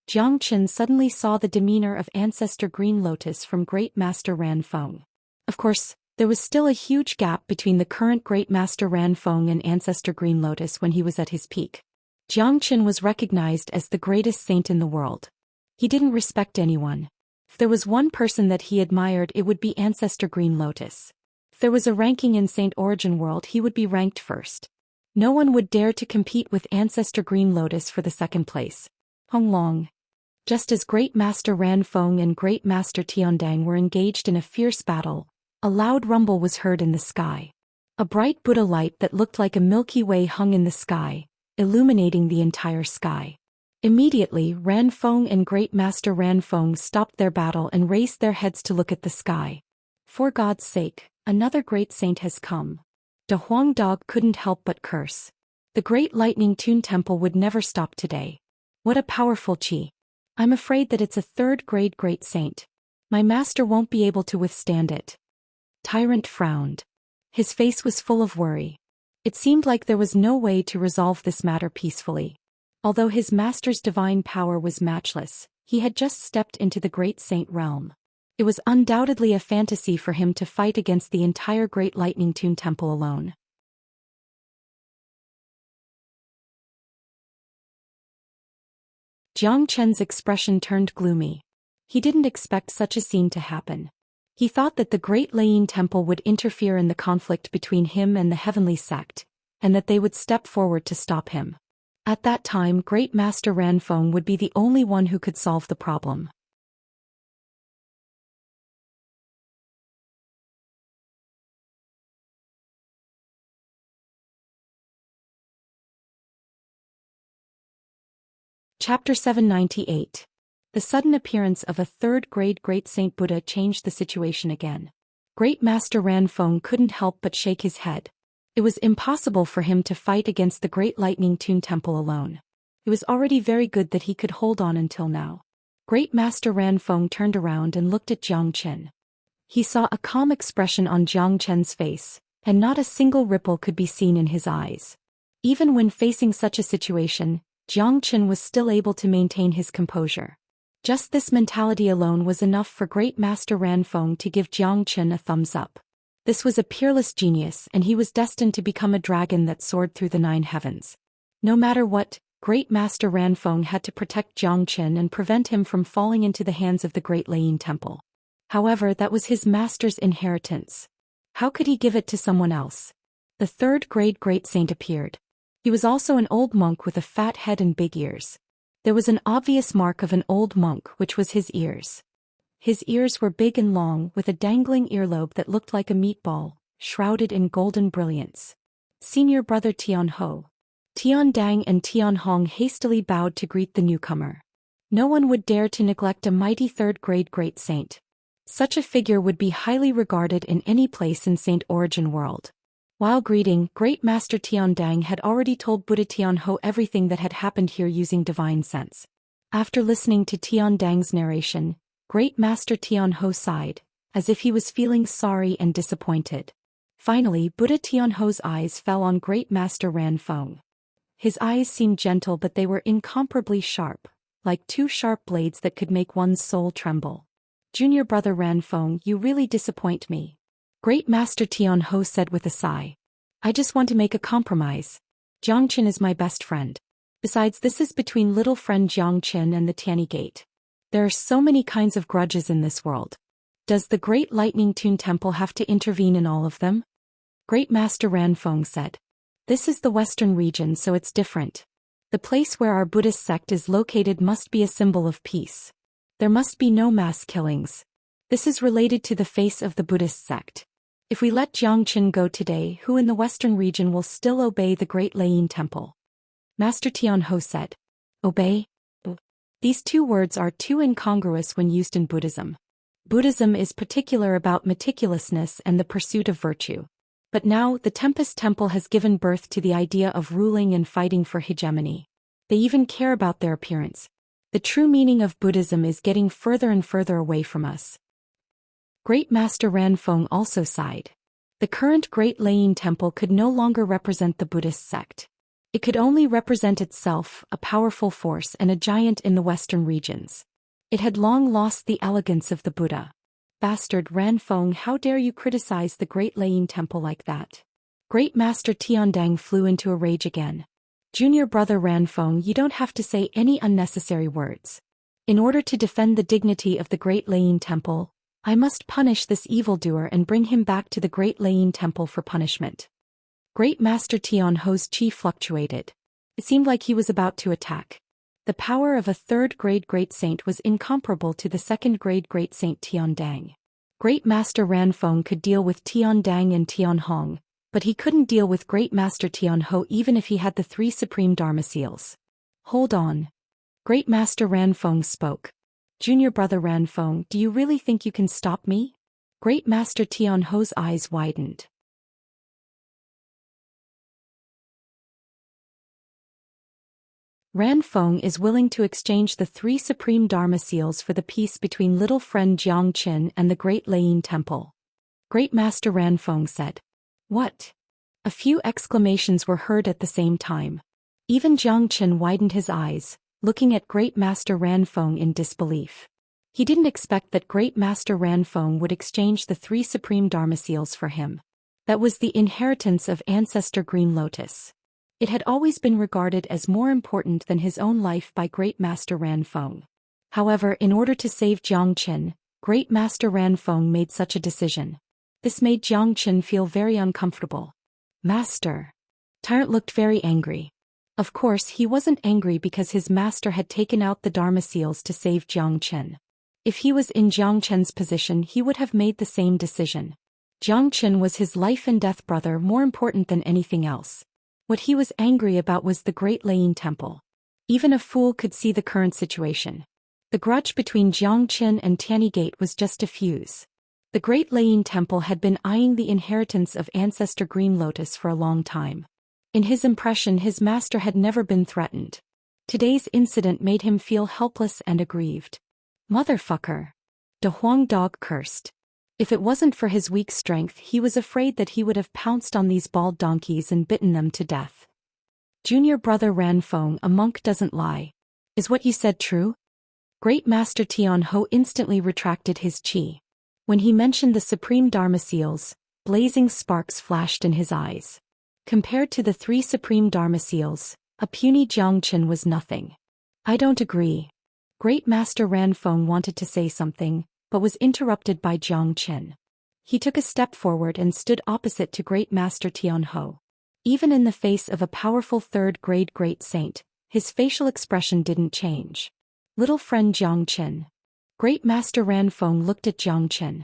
Jiang Chen suddenly saw the demeanor of Ancestor Green Lotus from Great Master Ranfeng. Of course, there was still a huge gap between the current Great Master Ranfeng and Ancestor Green Lotus when he was at his peak. Jiang Chen was recognized as the greatest saint in the world. He didn't respect anyone. If there was one person that he admired, it would be Ancestor Green Lotus. If there was a ranking in Saint Origin World, he would be ranked first. No one would dare to compete with Ancestor Green Lotus for the second place. Honglong. Just as Great Master Ranfeng and Great Master Tiandong were engaged in a fierce battle, a loud rumble was heard in the sky. A bright Buddha light that looked like a Milky Way hung in the sky, illuminating the entire sky. Immediately, Ranfeng and Great Master Ranfeng stopped their battle and raised their heads to look at the sky. For God's sake, another great saint has come. De Huang Dog couldn't help but curse. The Great Lightning Tune Temple would never stop today. What a powerful qi. I'm afraid that it's a third-grade great saint. My master won't be able to withstand it. Tyrant frowned. His face was full of worry. It seemed like there was no way to resolve this matter peacefully. Although his master's divine power was matchless, he had just stepped into the great saint realm. It was undoubtedly a fantasy for him to fight against the entire Great Lightning Tune Temple alone. Jiang Chen's expression turned gloomy. He didn't expect such a scene to happen. He thought that the Great Laying Temple would interfere in the conflict between him and the Heavenly Sect, and that they would step forward to stop him. At that time, Great Master Ranfeng would be the only one who could solve the problem. Chapter 798. The sudden appearance of a third-grade Great Saint Buddha changed the situation again. Great Master Ranfeng couldn't help but shake his head. It was impossible for him to fight against the Great Lightning Tune Temple alone. It was already very good that he could hold on until now. Great Master Ranfeng turned around and looked at Jiang Chen. He saw a calm expression on Jiang Chen's face, and not a single ripple could be seen in his eyes. Even when facing such a situation, Jiang Chen was still able to maintain his composure. Just this mentality alone was enough for Great Master Ranfeng to give Jiang Chen a thumbs up. This was a peerless genius, and he was destined to become a dragon that soared through the 9 heavens. No matter what, Great Master Ranfeng had to protect Jiang Chen and prevent him from falling into the hands of the Great Laying Temple. However, that was his master's inheritance. How could he give it to someone else? The third-grade Great Saint appeared. He was also an old monk with a fat head and big ears. There was an obvious mark of an old monk, which was his ears. His ears were big and long, with a dangling earlobe that looked like a meatball, shrouded in golden brilliance. Senior brother Tian Ho. Tian Dang and Tian Hong hastily bowed to greet the newcomer. No one would dare to neglect a mighty third-grade great saint. Such a figure would be highly regarded in any place in Saint Origin World. While greeting, Great Master Tiandang had already told Buddha Tianho everything that had happened here using divine sense. After listening to Tiandang's narration, Great Master Tianho sighed, as if he was feeling sorry and disappointed. Finally, Buddha Tianho's eyes fell on Great Master Ranfeng. His eyes seemed gentle, but they were incomparably sharp, like two sharp blades that could make one's soul tremble. Junior brother Ranfeng, you really disappoint me. Great Master Tianho said with a sigh. I just want to make a compromise. Jiangqin is my best friend. Besides, this is between little friend Jiangqin and the Tianyi Gate. There are so many kinds of grudges in this world. Does the Great Lightning Tune Temple have to intervene in all of them? Great Master Ranfeng said. This is the Western region, so it's different. The place where our Buddhist sect is located must be a symbol of peace. There must be no mass killings. This is related to the face of the Buddhist sect. If we let Jiangqin go today, who in the Western region will still obey the Great Leyin Temple? Master Tianho said. Obey? These two words are too incongruous when used in Buddhism. Buddhism is particular about meticulousness and the pursuit of virtue. But now, the Tempest Temple has given birth to the idea of ruling and fighting for hegemony. They even care about their appearance. The true meaning of Buddhism is getting further and further away from us. Great Master Ranfeng also sighed. The current Great Leyin Temple could no longer represent the Buddhist sect. It could only represent itself, a powerful force and a giant in the Western regions. It had long lost the elegance of the Buddha. Bastard Ranfeng, how dare you criticize the Great Leyin Temple like that? Great Master Tiandang flew into a rage again. Junior brother Ranfeng, you don't have to say any unnecessary words. In order to defend the dignity of the Great Leyin Temple, I must punish this evildoer and bring him back to the Great Leyin Temple for punishment. Great Master Tianho's chi fluctuated. It seemed like he was about to attack. The power of a third-grade Great Saint was incomparable to the second-grade Great Saint Tiandang. Great Master Ranfeng could deal with Tiandang and Tianhong, but he couldn't deal with Great Master Tianho even if he had the 3 supreme Dharma seals. Hold on. Great Master Ranfeng spoke. Junior brother Ranfeng, do you really think you can stop me? Great Master Tianho's eyes widened. Ranfeng is willing to exchange the 3 supreme Dharma seals for the peace between little friend Jiangqin and the Great Leyin Temple. Great Master Ranfeng said. What? A few exclamations were heard at the same time. Even Jiangqin widened his eyes, looking at Great Master Ranfeng in disbelief. He didn't expect that Great Master Ranfeng would exchange the 3 supreme Dharma seals for him. That was the inheritance of Ancestor Green Lotus. It had always been regarded as more important than his own life by Great Master Ranfeng. However, in order to save Jiangqin, Great Master Ranfeng made such a decision. This made Jiangqin feel very uncomfortable. Master. Tyrant looked very angry. Of course, he wasn't angry because his master had taken out the Dharma seals to save Jiangqin. If he was in Jiangqin's position, he would have made the same decision. Jiangqin was his life and death brother, more important than anything else. What he was angry about was the Great Leyin Temple. Even a fool could see the current situation. The grudge between Jiangqin and Tianyi Gate was just a fuse. The Great Leyin Temple had been eyeing the inheritance of Ancestor Green Lotus for a long time. In his impression, his master had never been threatened. Today's incident made him feel helpless and aggrieved. Motherfucker. De Huang Dog cursed. If it wasn't for his weak strength, he was afraid that he would have pounced on these bald donkeys and bitten them to death. Junior brother Ranfeng, a monk doesn't lie. Is what you said true? Great Master Tianho instantly retracted his chi. When he mentioned the supreme Dharma seals, blazing sparks flashed in his eyes. Compared to the 3 supreme Dharma seals, a puny Jiangqin was nothing. I don't agree. Great Master Ranfeng wanted to say something, but was interrupted by Jiangqin. He took a step forward and stood opposite to Great Master Tianho. Even in the face of a powerful third-grade Great Saint, his facial expression didn't change. Little friend Jiangqin. Great Master Ranfeng looked at Jiangqin.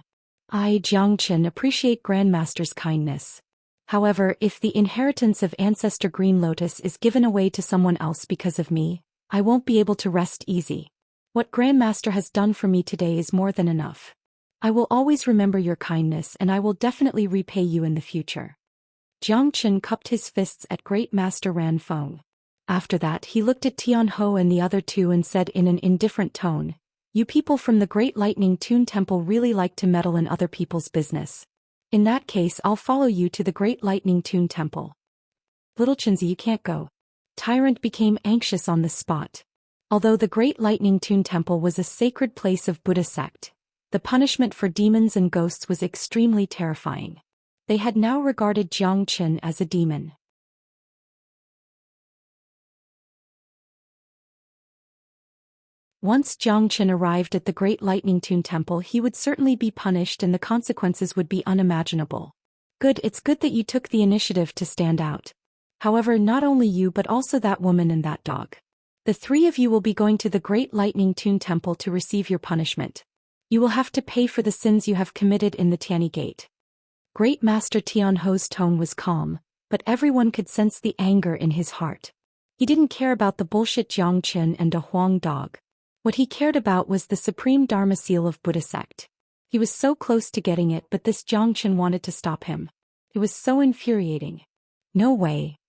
I, Jiangqin, appreciate Grandmaster's kindness. However, if the inheritance of Ancestor Green Lotus is given away to someone else because of me, I won't be able to rest easy. What Grandmaster has done for me today is more than enough. I will always remember your kindness and I will definitely repay you in the future. Jiang Chen cupped his fists at Great Master Ran Feng. After that he looked at Tian Ho and the other two and said in an indifferent tone, "You people from the Great Lightning Tune Temple really like to meddle in other people's business. In that case I'll follow you to the Great Lightning Tune Temple." "Little Chenzi, you can't go." Tyrant became anxious on the spot. Although the Great Lightning Tune Temple was a sacred place of Buddha sect, the punishment for demons and ghosts was extremely terrifying. They had now regarded Jiang Chen as a demon. Once Jiang Chen arrived at the Great Lightning Tune Temple, he would certainly be punished and the consequences would be unimaginable. "Good, it's good that you took the initiative to stand out. However, not only you but also that woman and that dog. The three of you will be going to the Great Lightning Tune Temple to receive your punishment. You will have to pay for the sins you have committed in the Tianyi Gate." Great Master Tian Ho's tone was calm, but everyone could sense the anger in his heart. He didn't care about the bullshit Jiang Chen and a Huang dog. What he cared about was the supreme Dharma seal of Buddha sect. He was so close to getting it, but this Jiang Chen wanted to stop him. It was so infuriating. "No way."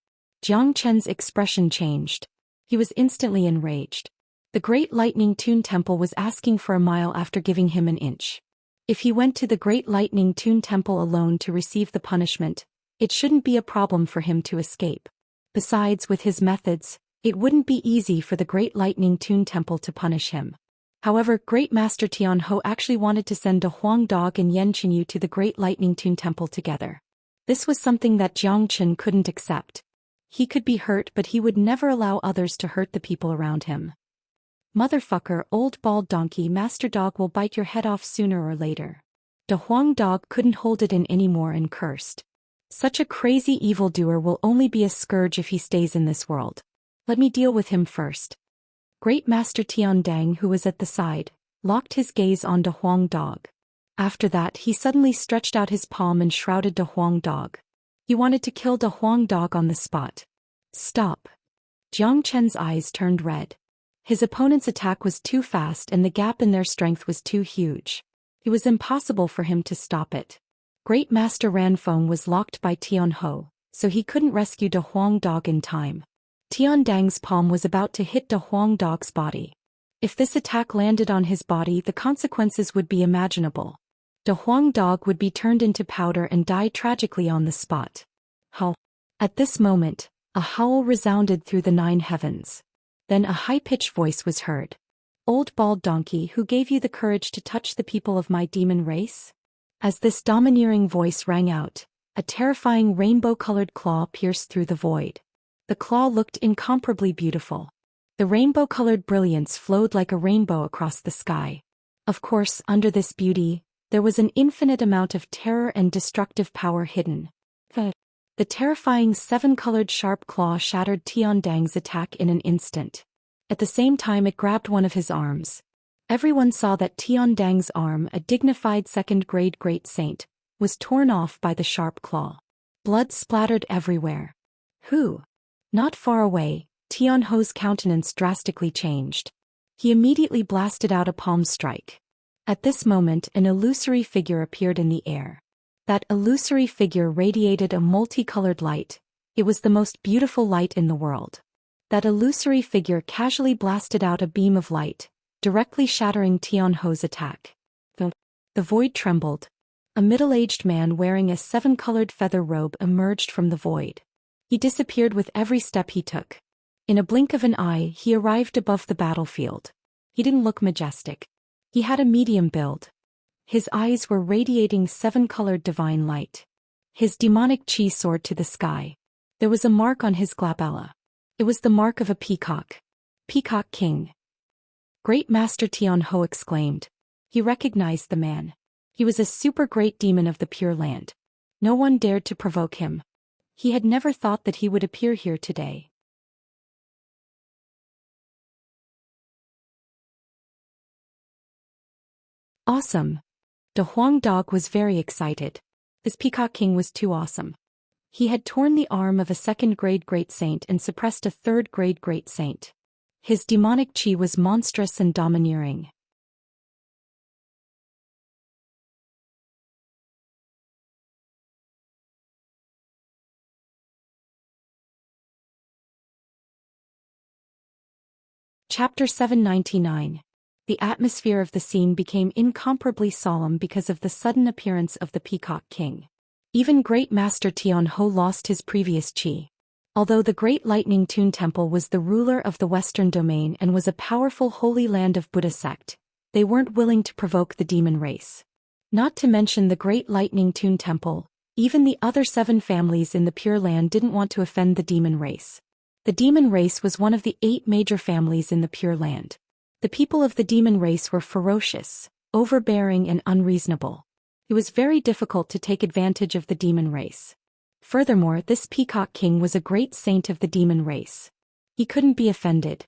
Jiang Chen's expression changed. He was instantly enraged. The Great Lightning Tune Temple was asking for a mile after giving him an inch. If he went to the Great Lightning Tune Temple alone to receive the punishment, it shouldn't be a problem for him to escape. Besides, with his methods, it wouldn't be easy for the Great Lightning Tune Temple to punish him. However, Great Master Tian Ho actually wanted to send a Huang dog and Yan Chenyu to the Great Lightning Tune Temple together. This was something that Jiang Chen couldn't accept. He could be hurt, but he would never allow others to hurt the people around him. "Motherfucker, old bald donkey, Master Dog will bite your head off sooner or later." The Huang dog couldn't hold it in anymore and cursed. "Such a crazy evildoer will only be a scourge if he stays in this world. Let me deal with him first." Great Master Tian Dang, who was at the side, locked his gaze on the Huang dog. After that he suddenly stretched out his palm and shrouded the Huang dog. He wanted to kill the Huang dog on the spot. "Stop." Jiang Chen's eyes turned red. His opponent's attack was too fast and the gap in their strength was too huge. It was impossible for him to stop it. Great Master Ranfeng was locked by Tian Ho, so he couldn't rescue the Huang dog in time. Tian Dang's palm was about to hit the Huang dog's body. If this attack landed on his body, the consequences would be imaginable. The Huang dog would be turned into powder and die tragically on the spot. Howl. At this moment, a howl resounded through the 9 heavens. Then a high-pitched voice was heard. "Old bald donkey, who gave you the courage to touch the people of my demon race?" As this domineering voice rang out, a terrifying rainbow-colored claw pierced through the void. The claw looked incomparably beautiful. The rainbow-colored brilliance flowed like a rainbow across the sky. Of course, under this beauty, there was an infinite amount of terror and destructive power hidden. The terrifying 7-colored sharp claw shattered Tian Dang's attack in an instant. At the same time it grabbed one of his arms. Everyone saw that Tian Dang's arm, a dignified second-grade great saint, was torn off by the sharp claw. Blood splattered everywhere. "Who?" Not far away, Tian Ho's countenance drastically changed. He immediately blasted out a palm strike. At this moment an illusory figure appeared in the air. That illusory figure radiated a multicolored light. It was the most beautiful light in the world. That illusory figure casually blasted out a beam of light, directly shattering Tian Ho's attack. The void trembled. A middle-aged man wearing a 7-colored feather robe emerged from the void. He disappeared with every step he took. In a blink of an eye, he arrived above the battlefield. He didn't look majestic. He had a medium build. His eyes were radiating 7-colored divine light. His demonic chi soared to the sky. There was a mark on his glabella. It was the mark of a peacock. "Peacock King." Great Master Tian Ho exclaimed. He recognized the man. He was a super great demon of the Pure Land. No one dared to provoke him. He had never thought that he would appear here today. Awesome. The Huang dog was very excited. This Peacock King was too awesome. He had torn the arm of a 2nd-grade great saint and suppressed a 3rd-grade great saint. His demonic chi was monstrous and domineering. Chapter 799. The atmosphere of the scene became incomparably solemn because of the sudden appearance of the Peacock King. Even Great Master Tianhou lost his previous chi. Although the Great Lightning Tune Temple was the ruler of the Western Domain and was a powerful holy land of Buddha sect, they weren't willing to provoke the demon race. Not to mention the Great Lightning Tune Temple, even the other 7 families in the Pure Land didn't want to offend the demon race. The demon race was one of the 8 major families in the Pure Land. The people of the demon race were ferocious, overbearing and unreasonable. It was very difficult to take advantage of the demon race. Furthermore, this Peacock King was a great saint of the demon race. He couldn't be offended.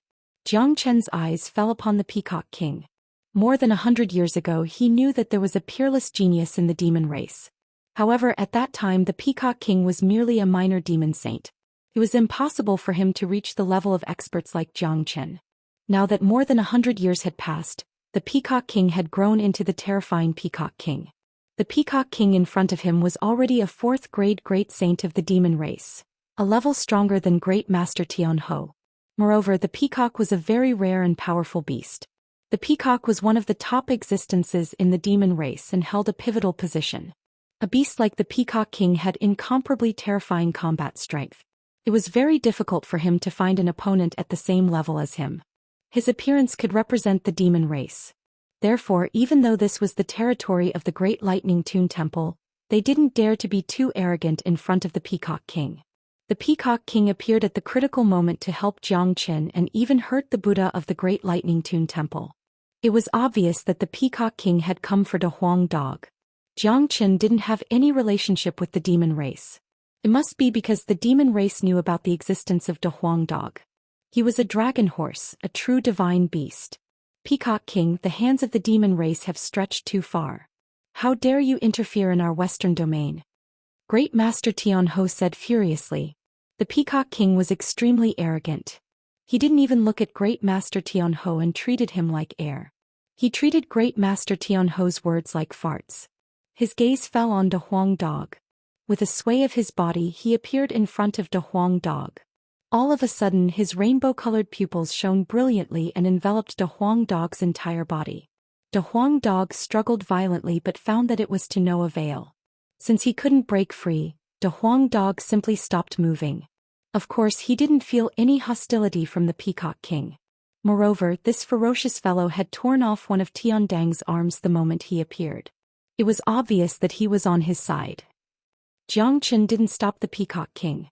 Jiang Chen's eyes fell upon the Peacock King. More than 100 years ago he knew that there was a peerless genius in the demon race. However, at that time the Peacock King was merely a minor demon saint. It was impossible for him to reach the level of experts like Jiang Chen. Now that more than 100 years had passed, the Peacock King had grown into the terrifying Peacock King. The Peacock King in front of him was already a 4th-grade great saint of the demon race, a level stronger than Great Master Tianhou. Moreover, the peacock was a very rare and powerful beast. The peacock was one of the top existences in the demon race and held a pivotal position. A beast like the Peacock King had incomparably terrifying combat strength. It was very difficult for him to find an opponent at the same level as him. His appearance could represent the demon race. Therefore, even though this was the territory of the Great Lightning Tune Temple, they didn't dare to be too arrogant in front of the Peacock King. The Peacock King appeared at the critical moment to help Jiang Chen and even hurt the Buddha of the Great Lightning Tune Temple. It was obvious that the Peacock King had come for the Huang Dog. Jiang Chen didn't have any relationship with the demon race. It must be because the demon race knew about the existence of the Huang Dog. He was a dragon horse, a true divine beast. Peacock King, the hands of the demon race have stretched too far. How dare you interfere in our Western domain? Great Master Tianhou said furiously. The Peacock King was extremely arrogant. He didn't even look at Great Master Tianhou and treated him like air. He treated Great Master Tianhou's words like farts. His gaze fell on the Huang Dog. With a sway of his body he appeared in front of the Huang Dog. All of a sudden his rainbow-colored pupils shone brilliantly and enveloped the Huang Dog's entire body. The Huang Dog struggled violently but found that it was to no avail. Since he couldn't break free, the Huang Dog simply stopped moving. Of course he didn't feel any hostility from the Peacock King. Moreover, this ferocious fellow had torn off one of Tiandang's arms the moment he appeared. It was obvious that he was on his side. Jiang Chen didn't stop the Peacock King.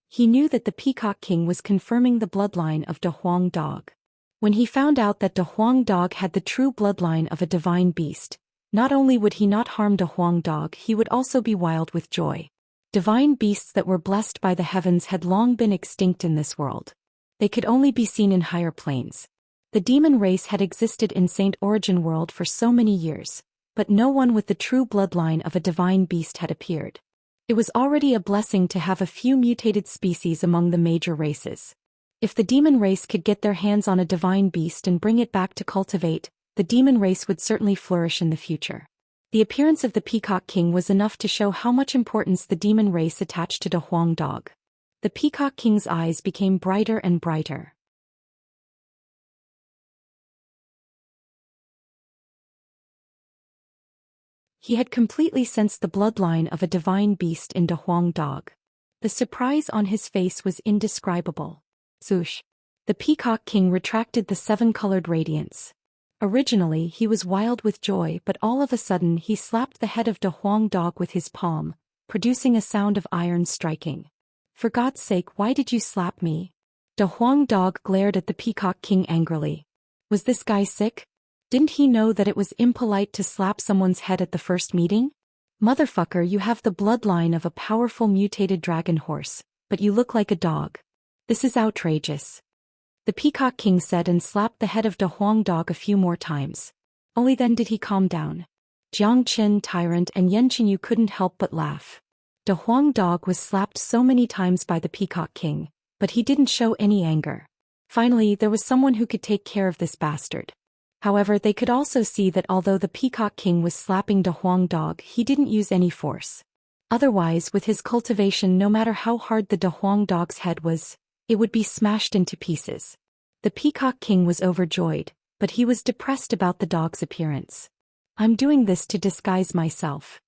He knew that the Peacock King was confirming the bloodline of the Huang Dog. When he found out that the Huang Dog had the true bloodline of a divine beast, not only would he not harm the Huang Dog, he would also be wild with joy. Divine beasts that were blessed by the heavens had long been extinct in this world. They could only be seen in higher planes. The demon race had existed in Saint Origin World for so many years, but no one with the true bloodline of a divine beast had appeared. It was already a blessing to have a few mutated species among the major races. If the demon race could get their hands on a divine beast and bring it back to cultivate, the demon race would certainly flourish in the future. The appearance of the Peacock King was enough to show how much importance the demon race attached to the Huang Dog. The Peacock King's eyes became brighter and brighter. He had completely sensed the bloodline of a divine beast in the Huang Dog. The surprise on his face was indescribable. Swoosh! The Peacock King retracted the 7-colored radiance. Originally he was wild with joy, but all of a sudden he slapped the head of the Huang Dog with his palm, producing a sound of iron striking. For God's sake, why did you slap me? The Huang Dog glared at the Peacock King angrily. Was this guy sick? Didn't he know that it was impolite to slap someone's head at the first meeting? Motherfucker, you have the bloodline of a powerful mutated dragon horse, but you look like a dog. This is outrageous. The Peacock King said and slapped the head of the Huang Dog a few more times. Only then did he calm down. Jiang Chen, Tyrant and Yan Qinyu couldn't help but laugh. The Huang Dog was slapped so many times by the Peacock King, but he didn't show any anger. Finally, there was someone who could take care of this bastard. However, they could also see that although the Peacock King was slapping the Huang Dog, he didn't use any force. Otherwise, with his cultivation, no matter how hard the Huang Dog's head was, it would be smashed into pieces. The Peacock King was overjoyed, but he was depressed about the dog's appearance. I'm doing this to disguise myself.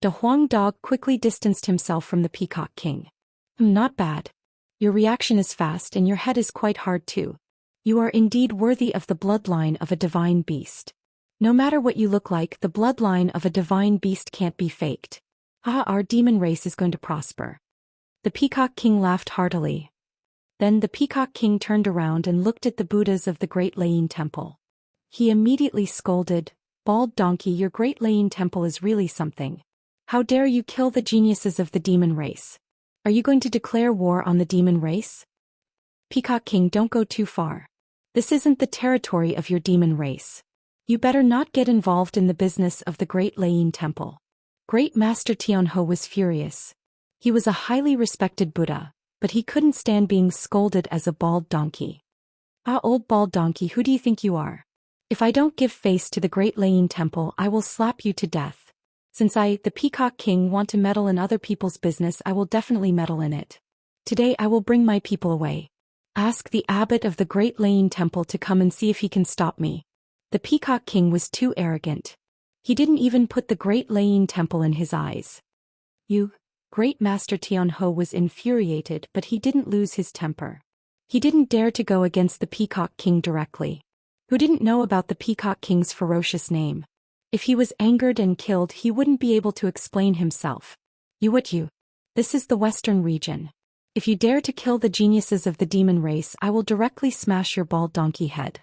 The Huang dog quickly distanced himself from the Peacock King. Not bad. Your reaction is fast and your head is quite hard too. You are indeed worthy of the bloodline of a divine beast. No matter what you look like, the bloodline of a divine beast can't be faked. Our demon race is going to prosper. The Peacock King laughed heartily. Then the Peacock King turned around and looked at the Buddhas of the Great Lane Temple. He immediately scolded, "Bald donkey, your Great Lane Temple is really something. How dare you kill the geniuses of the demon race? Are you going to declare war on the demon race?" Peacock King, don't go too far. This isn't the territory of your demon race. You better not get involved in the business of the Great Lane Temple. Great Master Tianho was furious. He was a highly respected Buddha, but he couldn't stand being scolded as a bald donkey. Old bald donkey, who do you think you are? If I don't give face to the Great Lane Temple, I will slap you to death. Since I, the Peacock King, want to meddle in other people's business, I will definitely meddle in it. Today I will bring my people away. Ask the abbot of the Great Lane Temple to come and see if he can stop me. The Peacock King was too arrogant. He didn't even put the Great Lane Temple in his eyes. Great Master Tianho was infuriated, but he didn't lose his temper. He didn't dare to go against the Peacock King directly. Who didn't know about the Peacock King's ferocious name? If he was angered and killed, he wouldn't be able to explain himself. This is the Western region. If you dare to kill the geniuses of the demon race, I will directly smash your bald donkey head.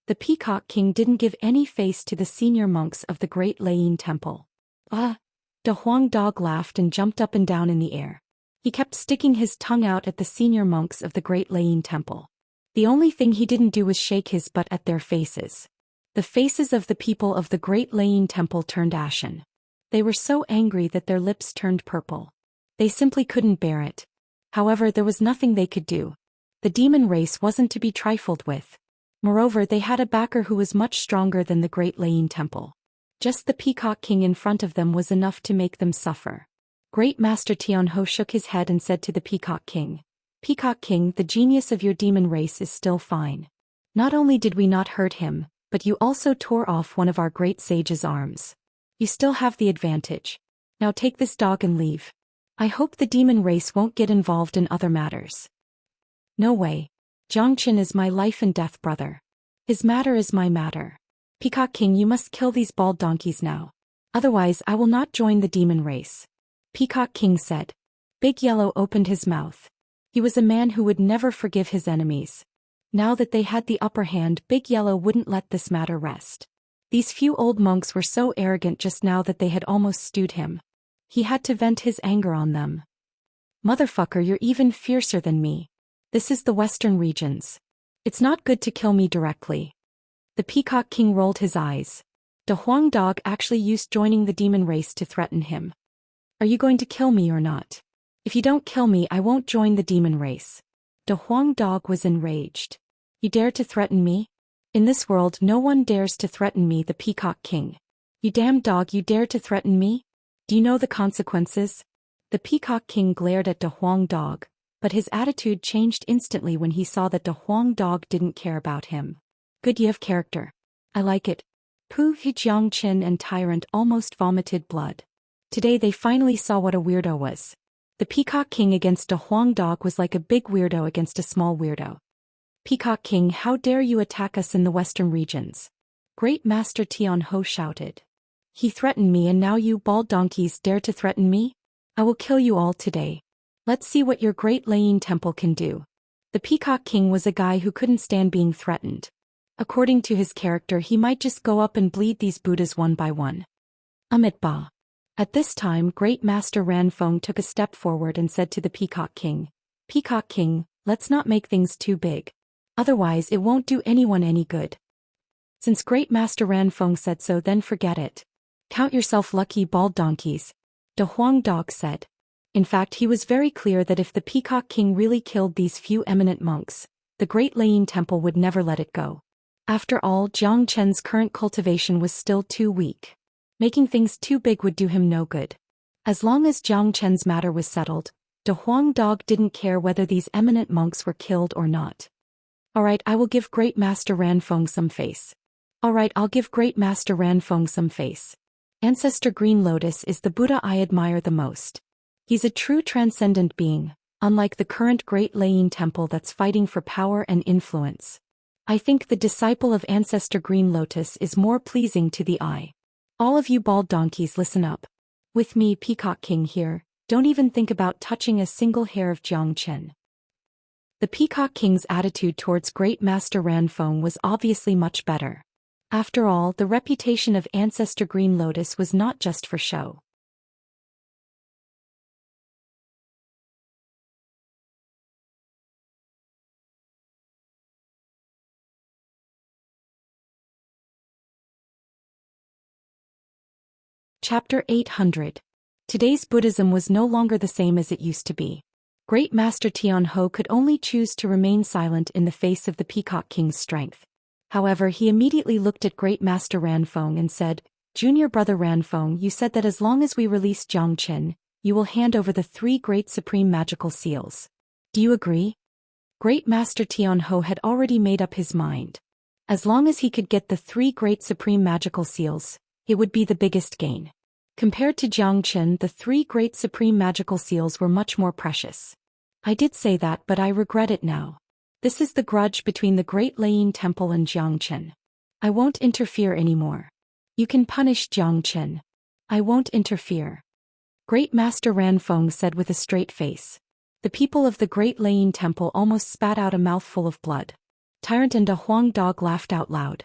The Peacock King didn't give any face to the senior monks of the Great Lane Temple. The Huang dog laughed and jumped up and down in the air. He kept sticking his tongue out at the senior monks of the Great Lane Temple. The only thing he didn't do was shake his butt at their faces. The faces of the people of the Great Lane Temple turned ashen. They were so angry that their lips turned purple. They simply couldn't bear it. However, there was nothing they could do. The demon race wasn't to be trifled with. Moreover, they had a backer who was much stronger than the Great Lane Temple. Just the Peacock King in front of them was enough to make them suffer. Great Master Tianho shook his head and said to the Peacock King, "Peacock King, the genius of your demon race is still fine. Not only did we not hurt him, but you also tore off one of our great sage's arms. You still have the advantage. Now take this dog and leave. I hope the demon race won't get involved in other matters." "No way. Xianxia is my life and death brother. His matter is my matter. Peacock King, you must kill these bald donkeys now. Otherwise I will not join the demon race." Peacock King said. Big Yellow opened his mouth. He was a man who would never forgive his enemies. Now that they had the upper hand, Big Yellow wouldn't let this matter rest. These few old monks were so arrogant just now that they had almost stewed him. He had to vent his anger on them. "Motherfucker, you're even fiercer than me. This is the Western regions. It's not good to kill me directly." The Peacock King rolled his eyes. The Huang dog actually used joining the demon race to threaten him. "Are you going to kill me or not? If you don't kill me, I won't join the demon race." The Huang dog was enraged. "You dare to threaten me? In this world no one dares to threaten me, the Peacock King. You damn dog, you dare to threaten me? Do you know the consequences?" The Peacock King glared at the Huang dog, but his attitude changed instantly when he saw that the Huang dog didn't care about him. "Good, you have character. I like it." Xianxia and Tyrant almost vomited blood. Today they finally saw what a weirdo was. The Peacock King against a Huang dog was like a big weirdo against a small weirdo. "Peacock King, how dare you attack us in the Western regions?" Great Master Tianho shouted. "He threatened me and now you bald donkeys dare to threaten me? I will kill you all today. Let's see what your Great Lane Temple can do." The Peacock King was a guy who couldn't stand being threatened. According to his character, he might just go up and bleed these Buddhas one by one. Ba. At this time, Great Master Ranfeng took a step forward and said to the Peacock King, "Peacock King, let's not make things too big. Otherwise it won't do anyone any good." Since Great Master Ranfeng said so, then forget it. "Count yourself lucky, bald donkeys," the Huang dog said. In fact, he was very clear that if the Peacock King really killed these few eminent monks, the Great Lane Temple would never let it go. After all, Xianxia's current cultivation was still too weak. Making things too big would do him no good. As long as Jiang Chen's matter was settled, De Huang Dog didn't care whether these eminent monks were killed or not. Alright, I will give Great Master Ranfeng some face. Alright, I'll give Great Master Ranfeng some face. Ancestor Green Lotus is the Buddha I admire the most. He's a true transcendent being, unlike the current Great Laying Temple that's fighting for power and influence. I think the disciple of Ancestor Green Lotus is more pleasing to the eye. All of you bald donkeys, listen up. With me, Peacock King here, don't even think about touching a single hair of Jiang Chen. The Peacock King's attitude towards Great Master Ranfeng was obviously much better. After all, the reputation of Ancestor Green Lotus was not just for show. Chapter 800. Today's Buddhism was no longer the same as it used to be. Great Master Tianhou could only choose to remain silent in the face of the Peacock King's strength. However, he immediately looked at Great Master Ranfeng and said, Junior Brother Ranfeng, you said that as long as we release Jiang Chen, you will hand over the 3 great supreme magical seals. Do you agree? Great Master Tianhou had already made up his mind. As long as he could get the 3 great supreme magical seals, it would be the biggest gain. Compared to Jiang Chen, the 3 great supreme magical seals were much more precious. I did say that, but I regret it now. This is the grudge between the Great Laying Temple and Jiang Chen. I won't interfere anymore. You can punish Jiang Chen. I won't interfere. Great Master Ranfeng said with a straight face. The people of the Great Laying Temple almost spat out a mouthful of blood. Tyrant and De Huang Dog laughed out loud.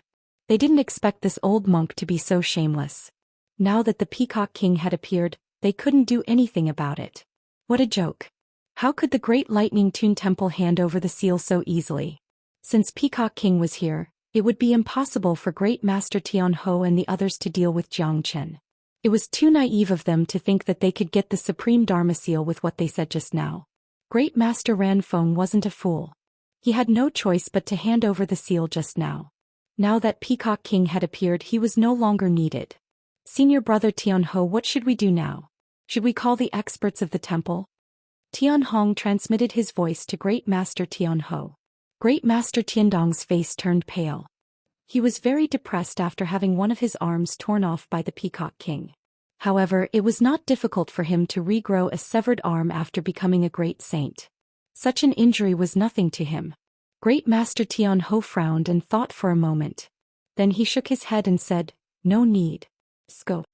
They didn't expect this old monk to be so shameless. Now that the Peacock King had appeared, they couldn't do anything about it. What a joke. How could the Great Lightning Tune Temple hand over the seal so easily? Since Peacock King was here, it would be impossible for Great Master Tianhou and the others to deal with Jiang Chen. It was too naive of them to think that they could get the Supreme Dharma seal with what they said just now. Great Master Ranfeng wasn't a fool. He had no choice but to hand over the seal just now. Now that Peacock King had appeared, he was no longer needed. Senior Brother Tianhou, what should we do now? Should we call the experts of the temple? Tianhong transmitted his voice to Great Master Tianhou. Great Master Tiandong's face turned pale. He was very depressed after having one of his arms torn off by the Peacock King. However, it was not difficult for him to regrow a severed arm after becoming a great saint. Such an injury was nothing to him. Great Master Tianhou frowned and thought for a moment. Then he shook his head and said, No need. Sco.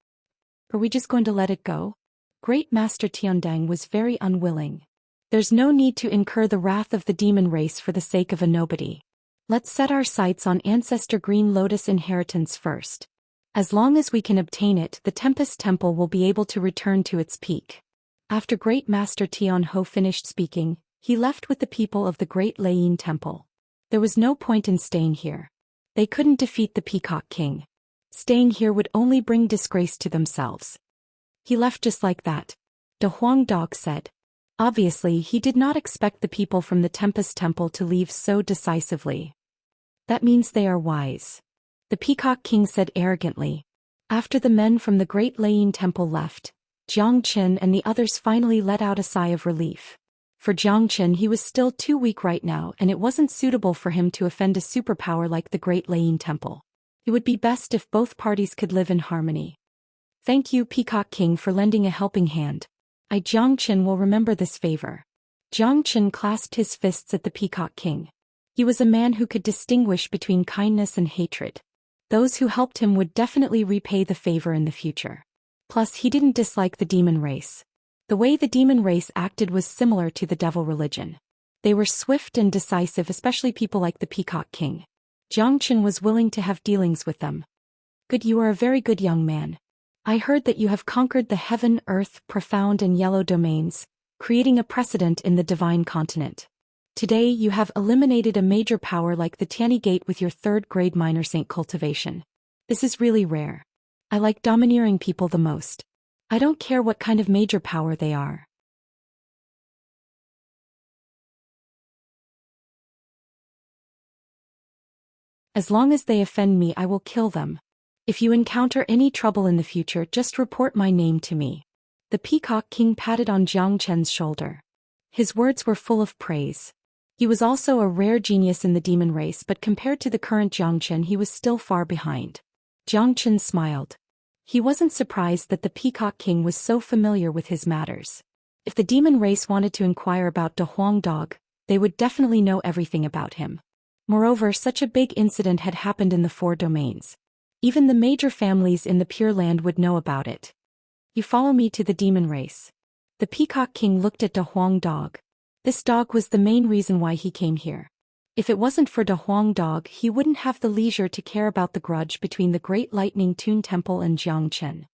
Are we just going to let it go? Great Master Tiandang was very unwilling. There's no need to incur the wrath of the demon race for the sake of a nobody. Let's set our sights on Ancestor Green Lotus inheritance first. As long as we can obtain it, the Tempest Temple will be able to return to its peak. After Great Master Tianhou finished speaking, he left with the people of the Great Laying Temple. There was no point in staying here. They couldn't defeat the Peacock King. Staying here would only bring disgrace to themselves. He left just like that. De Huang Dog said. Obviously, he did not expect the people from the Tempest Temple to leave so decisively. That means they are wise. The Peacock King said arrogantly. After the men from the Great Laying Temple left, Jiang Chen and the others finally let out a sigh of relief. For Jiang Chen, he was still too weak right now, and it wasn't suitable for him to offend a superpower like the Great Laying Temple. It would be best if both parties could live in harmony. Thank you, Peacock King, for lending a helping hand. I, Jiang Chen, will remember this favor. Jiang Chen clasped his fists at the Peacock King. He was a man who could distinguish between kindness and hatred. Those who helped him would definitely repay the favor in the future. Plus, he didn't dislike the demon race. The way the demon race acted was similar to the devil religion. They were swift and decisive, especially people like the Peacock King. Jiang Chen was willing to have dealings with them. Good, you are a very good young man. I heard that you have conquered the heaven, earth, profound and yellow domains, creating a precedent in the divine continent. Today you have eliminated a major power like the Tianyi Gate with your 3rd grade minor saint cultivation. This is really rare. I like domineering people the most. I don't care what kind of major power they are. As long as they offend me, I will kill them. If you encounter any trouble in the future, just report my name to me. The Peacock King patted on Jiang Chen's shoulder. His words were full of praise. He was also a rare genius in the demon race, but compared to the current Jiang Chen, he was still far behind. Jiang Chen smiled. He wasn't surprised that the Peacock King was so familiar with his matters. If the demon race wanted to inquire about De Huang Dog, they would definitely know everything about him. Moreover, such a big incident had happened in the 4 domains. Even the major families in the Pure Land would know about it. You follow me to the demon race. The Peacock King looked at De Huang Dog. This dog was the main reason why he came here. If it wasn't for De Huang Dog, he wouldn't have the leisure to care about the grudge between the Great Lightning Toon Temple and Jiang Chen.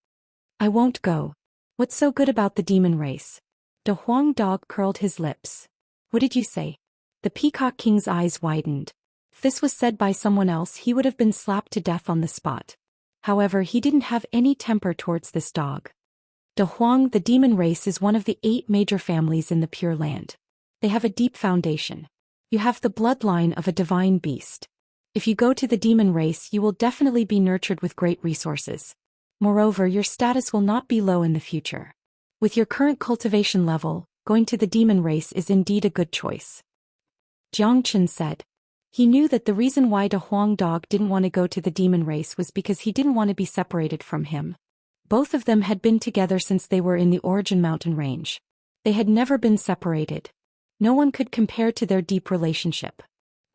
I won't go. What's so good about the demon race? De Huang Dog curled his lips. What did you say? The Peacock King's eyes widened. If this was said by someone else, he would have been slapped to death on the spot. However, he didn't have any temper towards this dog. De Huang, the demon race, is one of the 8 major families in the Pure Land. They have a deep foundation. You have the bloodline of a divine beast. If you go to the demon race, you will definitely be nurtured with great resources. Moreover, your status will not be low in the future. With your current cultivation level, going to the demon race is indeed a good choice. Jiang Chen said. He knew that the reason why De Huang Dog didn't want to go to the demon race was because he didn't want to be separated from him. Both of them had been together since they were in the Origin Mountain Range. They had never been separated. No one could compare to their deep relationship.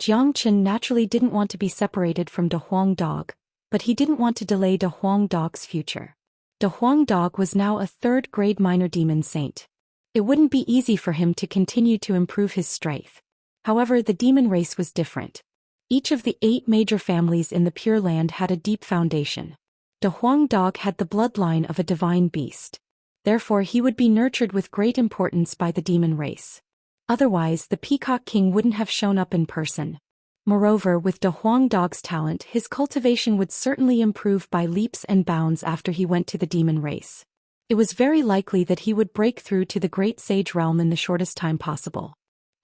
Jiang Chen naturally didn't want to be separated from De Huang Dog, but he didn't want to delay De Huang Dog's future. De Huang Dog was now a 3rd-grade minor demon saint. It wouldn't be easy for him to continue to improve his strength. However, the demon race was different. Each of the 8 major families in the Pure Land had a deep foundation. De Huang Dog had the bloodline of a divine beast. Therefore, he would be nurtured with great importance by the demon race. Otherwise, the Peacock King wouldn't have shown up in person. Moreover, with De Huang Dog's talent, his cultivation would certainly improve by leaps and bounds after he went to the demon race. It was very likely that he would break through to the Great Sage Realm in the shortest time possible.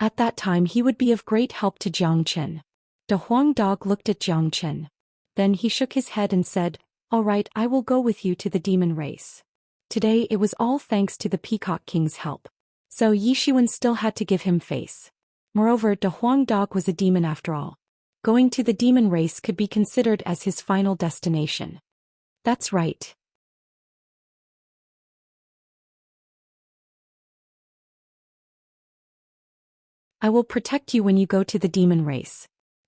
At that time, he would be of great help to Jiang Chen. De Huang Dog looked at Jiang Chen. Then he shook his head and said, "All right, I will go with you to the demon race." Today it was all thanks to the Peacock King's help. So Yi Xuan still had to give him face. Moreover, De Huang Dog was a demon after all. Going to the demon race could be considered as his final destination. That's right. I will protect you when you go to the demon race.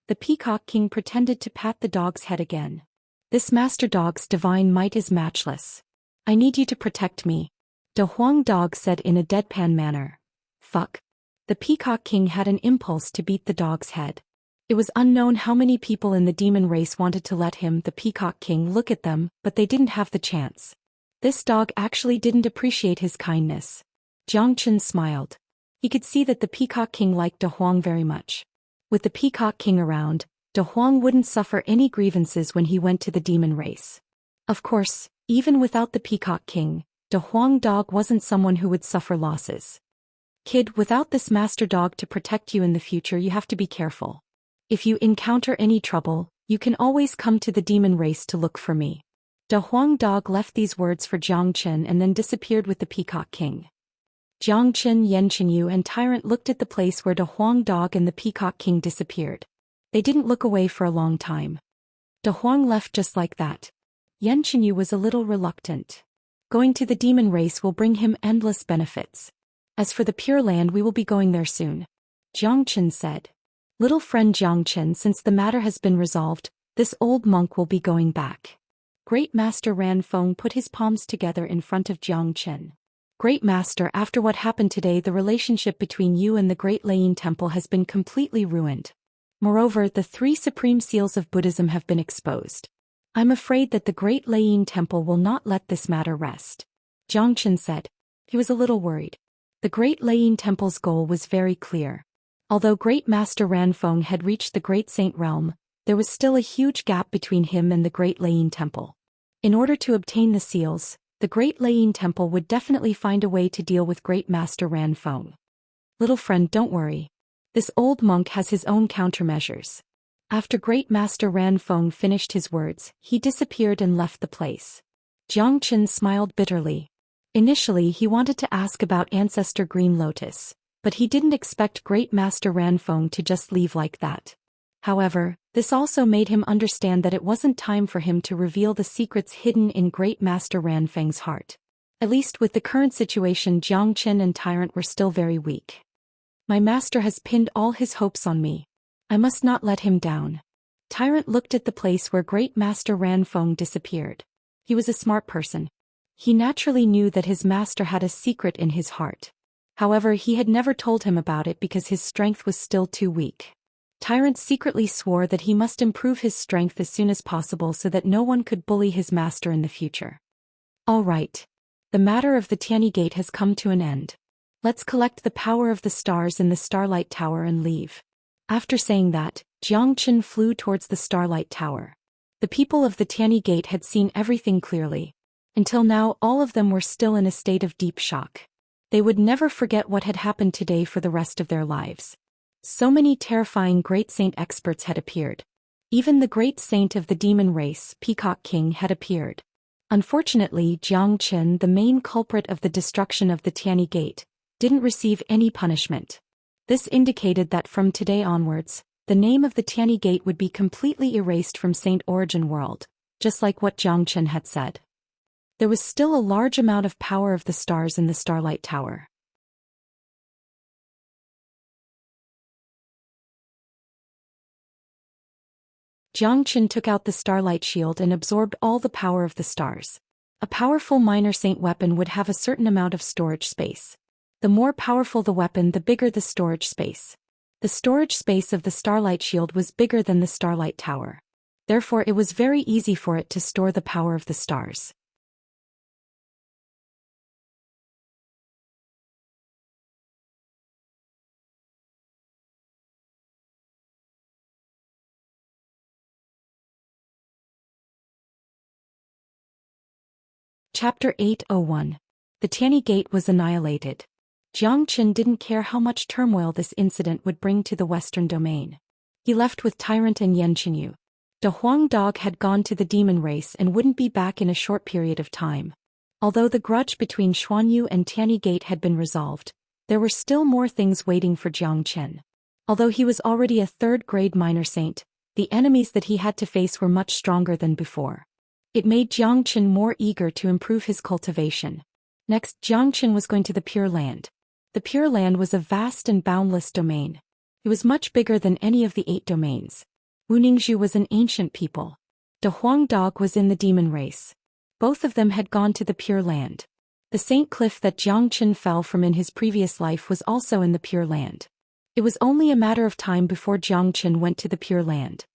The Peacock King pretended to pat the dog's head again. This master dog's divine might is matchless. I need you to protect me. De Huang Dog said in a deadpan manner. Fuck. The Peacock King had an impulse to beat the dog's head. It was unknown how many people in the demon race wanted to let him, the Peacock King, look at them, but they didn't have the chance. This dog actually didn't appreciate his kindness. Jiang Chen smiled. He could see that the Peacock King liked De Huang very much. With the Peacock King around, De Huang wouldn't suffer any grievances when he went to the demon race. Of course, even without the Peacock King, De Huang Dog wasn't someone who would suffer losses. Kid, without this master dog to protect you in the future, you have to be careful. If you encounter any trouble, you can always come to the demon race to look for me. De Huang Dog left these words for Jiang Chen and then disappeared with the Peacock King. Jiang Chen, Yan Chenyu and Tyrant looked at the place where De Huang Dog and the Peacock King disappeared. They didn't look away for a long time. De Huang left just like that. Yan Chenyu was a little reluctant. Going to the demon race will bring him endless benefits. As for the Pure Land, we will be going there soon. Jiang Chen said. Little friend Jiang Chen, since the matter has been resolved, this old monk will be going back. Great Master Ran Feng put his palms together in front of Jiang Chen. Great Master, after what happened today, the relationship between you and the Great Leyin Temple has been completely ruined. Moreover, the 3 supreme seals of Buddhism have been exposed. I'm afraid that the Great Leyin Temple will not let this matter rest. Jiang Chen said. He was a little worried. The Great Leyin Temple's goal was very clear. Although Great Master Ran Feng had reached the Great Saint Realm, there was still a huge gap between him and the Great Leyin Temple. In order to obtain the seals, the Great Leyin Temple would definitely find a way to deal with Great Master Ran Feng. Little friend, don't worry. This old monk has his own countermeasures. After Great Master Ran Feng finished his words, he disappeared and left the place. Jiang Chen smiled bitterly. Initially he wanted to ask about Ancestor Green Lotus, but he didn't expect Great Master Ranfeng to just leave like that. However, this also made him understand that it wasn't time for him to reveal the secrets hidden in Great Master Ranfeng's heart. At least with the current situation, Jiang Qin and Tyrant were still very weak. My master has pinned all his hopes on me. I must not let him down. Tyrant looked at the place where Great Master Ranfeng disappeared. He was a smart person. He naturally knew that his master had a secret in his heart. However, he had never told him about it because his strength was still too weak. Tyrant secretly swore that he must improve his strength as soon as possible so that no one could bully his master in the future. All right. The matter of the Tianyi Gate has come to an end. Let's collect the power of the stars in the Starlight Tower and leave. After saying that, Jiang Qin flew towards the Starlight Tower. The people of the Tianyi Gate had seen everything clearly. Until now, all of them were still in a state of deep shock. They would never forget what had happened today for the rest of their lives. So many terrifying great saint experts had appeared. Even the great saint of the demon race, Peacock King, had appeared. Unfortunately, Jiang Qin, the main culprit of the destruction of the Tianyi Gate, didn't receive any punishment. This indicated that from today onwards, the name of the Tianyi Gate would be completely erased from Saint Origin World, just like what Jiang Qin had said. There was still a large amount of power of the stars in the Starlight Tower. Jiang Qin took out the Starlight Shield and absorbed all the power of the stars. A powerful minor saint weapon would have a certain amount of storage space. The more powerful the weapon, the bigger the storage space. The storage space of the Starlight Shield was bigger than the Starlight Tower. Therefore, it was very easy for it to store the power of the stars. Chapter 801. The Tianyi Gate was annihilated. Jiang Qin didn't care how much turmoil this incident would bring to the Western domain. He left with Tyrant and Yan Qinyu. The Huang dog had gone to the demon race and wouldn't be back in a short period of time. Although the grudge between Xuanyu and Tianyi Gate had been resolved, there were still more things waiting for Jiang Qin. Although he was already a third-grade minor saint, the enemies that he had to face were much stronger than before. It made Jiang Qin more eager to improve his cultivation. Next, Jiang Qin was going to the Pure Land. The Pure Land was a vast and boundless domain. It was much bigger than any of the 8 domains. Wuningshu was an ancient people. The Huang dog was in the demon race. Both of them had gone to the Pure Land. The Saint Cliff that Jiang Qin fell from in his previous life was also in the Pure Land. It was only a matter of time before Jiang Qin went to the Pure Land.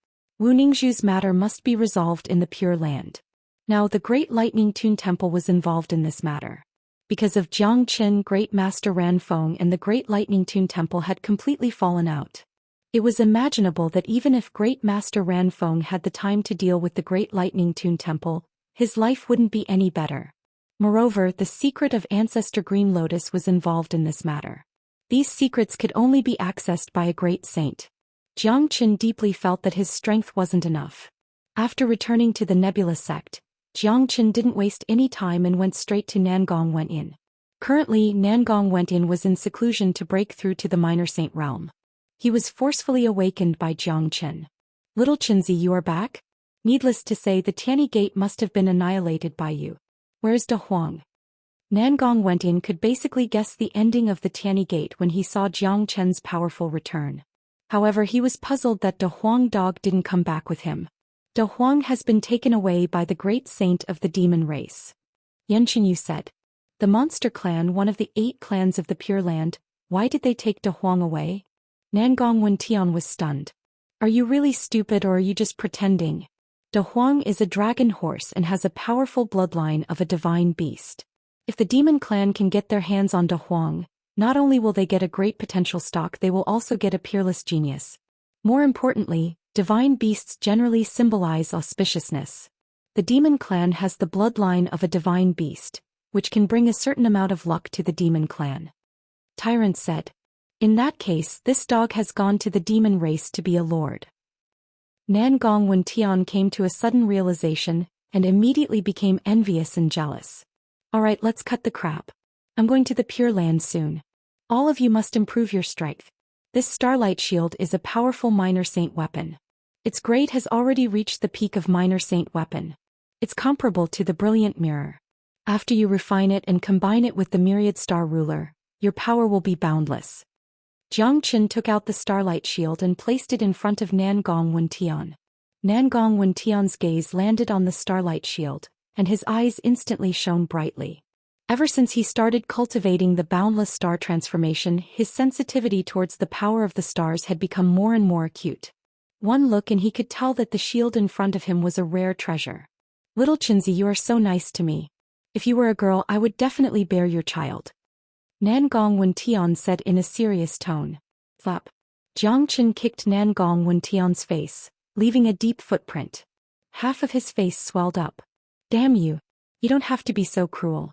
Wuningshu's matter must be resolved in the Pure Land. Now the Great Lightning Tune Temple was involved in this matter. Because of Jiang Qin, Great Master Ranfeng and the Great Lightning Tune Temple had completely fallen out. It was imaginable that even if Great Master Ranfeng had the time to deal with the Great Lightning Tune Temple, his life wouldn't be any better. Moreover, the secret of Ancestor Green Lotus was involved in this matter. These secrets could only be accessed by a great saint. Jiang Qin deeply felt that his strength wasn't enough. After returning to the Nebula sect, Jiang Qin didn't waste any time and went straight to Nangong Wenyin. Currently, Nangong Wenyin was in seclusion to break through to the minor saint realm. He was forcefully awakened by Jiang Qin. Little Qinzi, you are back? Needless to say, the Tianyi Gate must have been annihilated by you. Where's De Huang? Nangong Wenyin could basically guess the ending of the Tianyi Gate when he saw Jiang Qin's powerful return. However, he was puzzled that De Huang dog didn't come back with him. De Huang has been taken away by the great saint of the demon race. Yan Qinyu said. The monster clan, one of the 8 clans of the Pure Land, why did they take De Huang away? Nangong Wentian was stunned. Are you really stupid or are you just pretending? De Huang is a dragon horse and has a powerful bloodline of a divine beast. If the demon clan can get their hands on De Huang, not only will they get a great potential stock, they will also get a peerless genius. More importantly, divine beasts generally symbolize auspiciousness. The demon clan has the bloodline of a divine beast, which can bring a certain amount of luck to the demon clan. Tyrant said. In that case, this dog has gone to the demon race to be a lord. Nangong Wentian came to a sudden realization, and immediately became envious and jealous. Alright, let's cut the crap. I'm going to the Pure Land soon. All of you must improve your strength. This Starlight Shield is a powerful Minor Saint weapon. Its grade has already reached the peak of Minor Saint weapon. It's comparable to the Brilliant Mirror. After you refine it and combine it with the Myriad Star Ruler, your power will be boundless. Jiang Qin took out the Starlight Shield and placed it in front of Nangong Wentian. Nangong Wentian's gaze landed on the Starlight Shield, and his eyes instantly shone brightly. Ever since he started cultivating the boundless star transformation, his sensitivity towards the power of the stars had become more and more acute. One look and he could tell that the shield in front of him was a rare treasure. Little Qinzi, you are so nice to me. If you were a girl, I would definitely bear your child. Nangong Wentian said in a serious tone. Flap. Jiang Qin kicked Nangong Wentian's face, leaving a deep footprint. Half of his face swelled up. Damn you. You don't have to be so cruel.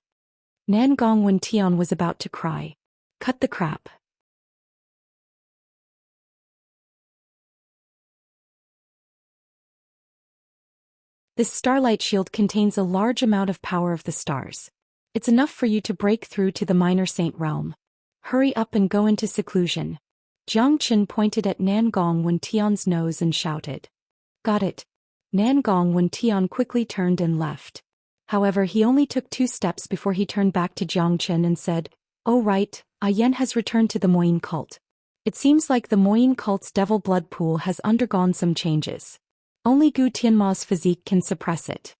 Nangong Wentian was about to cry. Cut the crap. This Starlight Shield contains a large amount of power of the stars. It's enough for you to break through to the Minor Saint realm. Hurry up and go into seclusion. Jiang Qin pointed at Nangong Wentian's nose and shouted. Got it. Nangong Wentian quickly turned and left. However, he only took 2 steps before he turned back to Jiang Qin and said, Oh right, Yan has returned to the Moyin cult. It seems like the Moyin cult's devil blood pool has undergone some changes. Only Gu Tianma's physique can suppress it.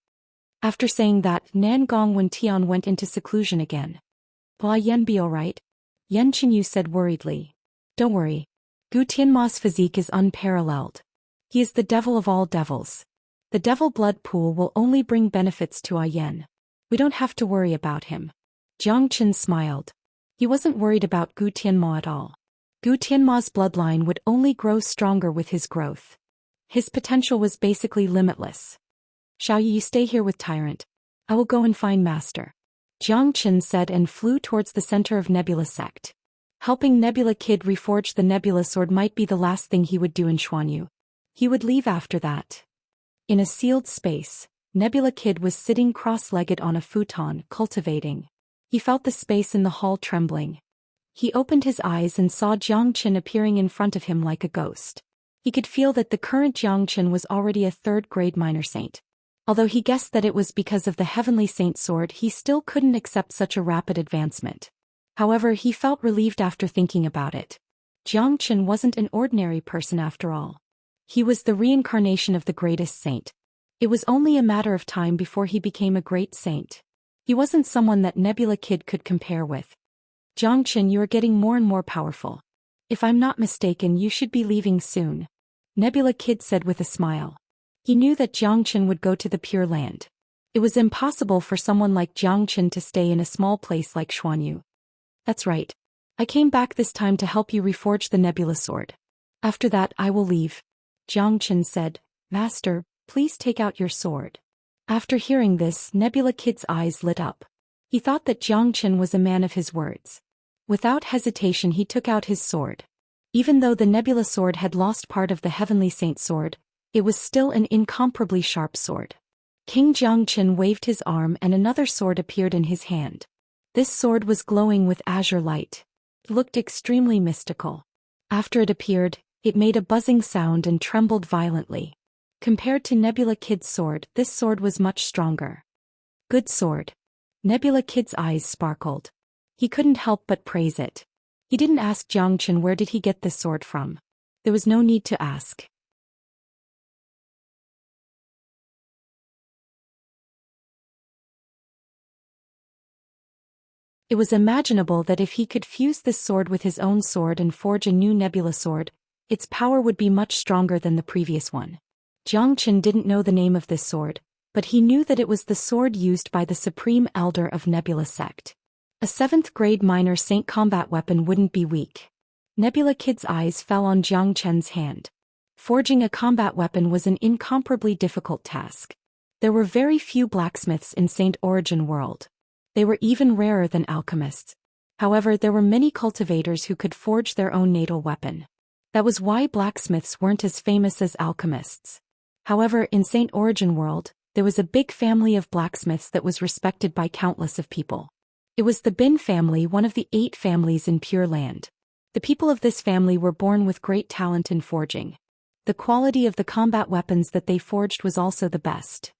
After saying that, Nangong Wentian went into seclusion again. Will Yan be alright? Yan Qinyu said worriedly. Don't worry. Gu Tianma's physique is unparalleled. He is the devil of all devils. The devil blood pool will only bring benefits to Yan. We don't have to worry about him. Jiang Qin smiled. He wasn't worried about Gu Tianma at all. Gu Tianma's bloodline would only grow stronger with his growth. His potential was basically limitless. Xiaoyi, you stay here with Tyrant. I will go and find Master. Jiang Qin said and flew towards the center of Nebula sect. Helping Nebula Kid reforge the Nebula Sword might be the last thing he would do in Xuanyu. He would leave after that. In a sealed space, Nebula Kid was sitting cross-legged on a futon, cultivating. He felt the space in the hall trembling. He opened his eyes and saw Jiang Qin appearing in front of him like a ghost. He could feel that the current Jiang Qin was already a 3rd-grade minor saint. Although he guessed that it was because of the Heavenly Saint Sword, he still couldn't accept such a rapid advancement. However, he felt relieved after thinking about it. Jiang Qin wasn't an ordinary person after all. He was the reincarnation of the greatest saint. It was only a matter of time before he became a great saint. He wasn't someone that Nebula Kid could compare with. Jiang Qin, you are getting more and more powerful. If I'm not mistaken, you should be leaving soon. Nebula Kid said with a smile. He knew that Jiang Qin would go to the Pure Land. It was impossible for someone like Jiang Qin to stay in a small place like Xuanyu. That's right. I came back this time to help you reforge the Nebula Sword. After that, I will leave. Jiang Qin said, Master, please take out your sword. After hearing this, Nebula Kid's eyes lit up. He thought that Jiang Qin was a man of his words. Without hesitation, he took out his sword. Even though the Nebula Sword had lost part of the Heavenly Saint Sword, it was still an incomparably sharp sword. King Jiang Qin waved his arm and another sword appeared in his hand. This sword was glowing with azure light. It looked extremely mystical. After it appeared, it made a buzzing sound and trembled violently. Compared to Nebula Kid's sword, this sword was much stronger. Good sword. Nebula Kid's eyes sparkled. He couldn't help but praise it. He didn't ask Jiang Qin where did he get this sword from. There was no need to ask. It was imaginable that if he could fuse this sword with his own sword and forge a new Nebula Sword, its power would be much stronger than the previous one. Jiang Qin didn't know the name of this sword, but he knew that it was the sword used by the Supreme Elder of Nebula Sect. A 7th-grade minor saint combat weapon wouldn't be weak. Nebula Kid's eyes fell on Jiang Qin's hand. Forging a combat weapon was an incomparably difficult task. There were very few blacksmiths in Saint Origin World. They were even rarer than alchemists. However, there were many cultivators who could forge their own natal weapon. That was why blacksmiths weren't as famous as alchemists. However, in Saint Origin World, there was a big family of blacksmiths that was respected by countless of people. It was the Bin family, one of the 8 families in Pure Land. The people of this family were born with great talent in forging. The quality of the combat weapons that they forged was also the best.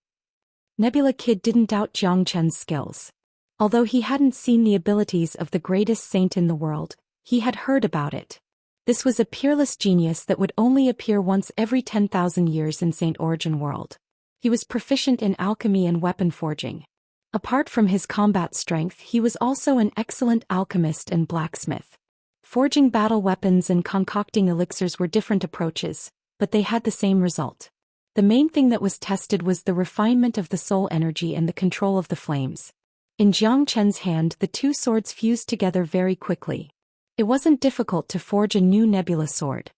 Nebula Kid didn't doubt Zhou Xian's skills. Although he hadn't seen the abilities of the greatest saint in the world, he had heard about it. This was a peerless genius that would only appear once every 10,000 years in Saint Origin world. He was proficient in alchemy and weapon forging. Apart from his combat strength, he was also an excellent alchemist and blacksmith. Forging battle weapons and concocting elixirs were different approaches, but they had the same result. The main thing that was tested was the refinement of the soul energy and the control of the flames. In Zhou Xian's hand, the 2 swords fused together very quickly. It wasn't difficult to forge a new nebula sword.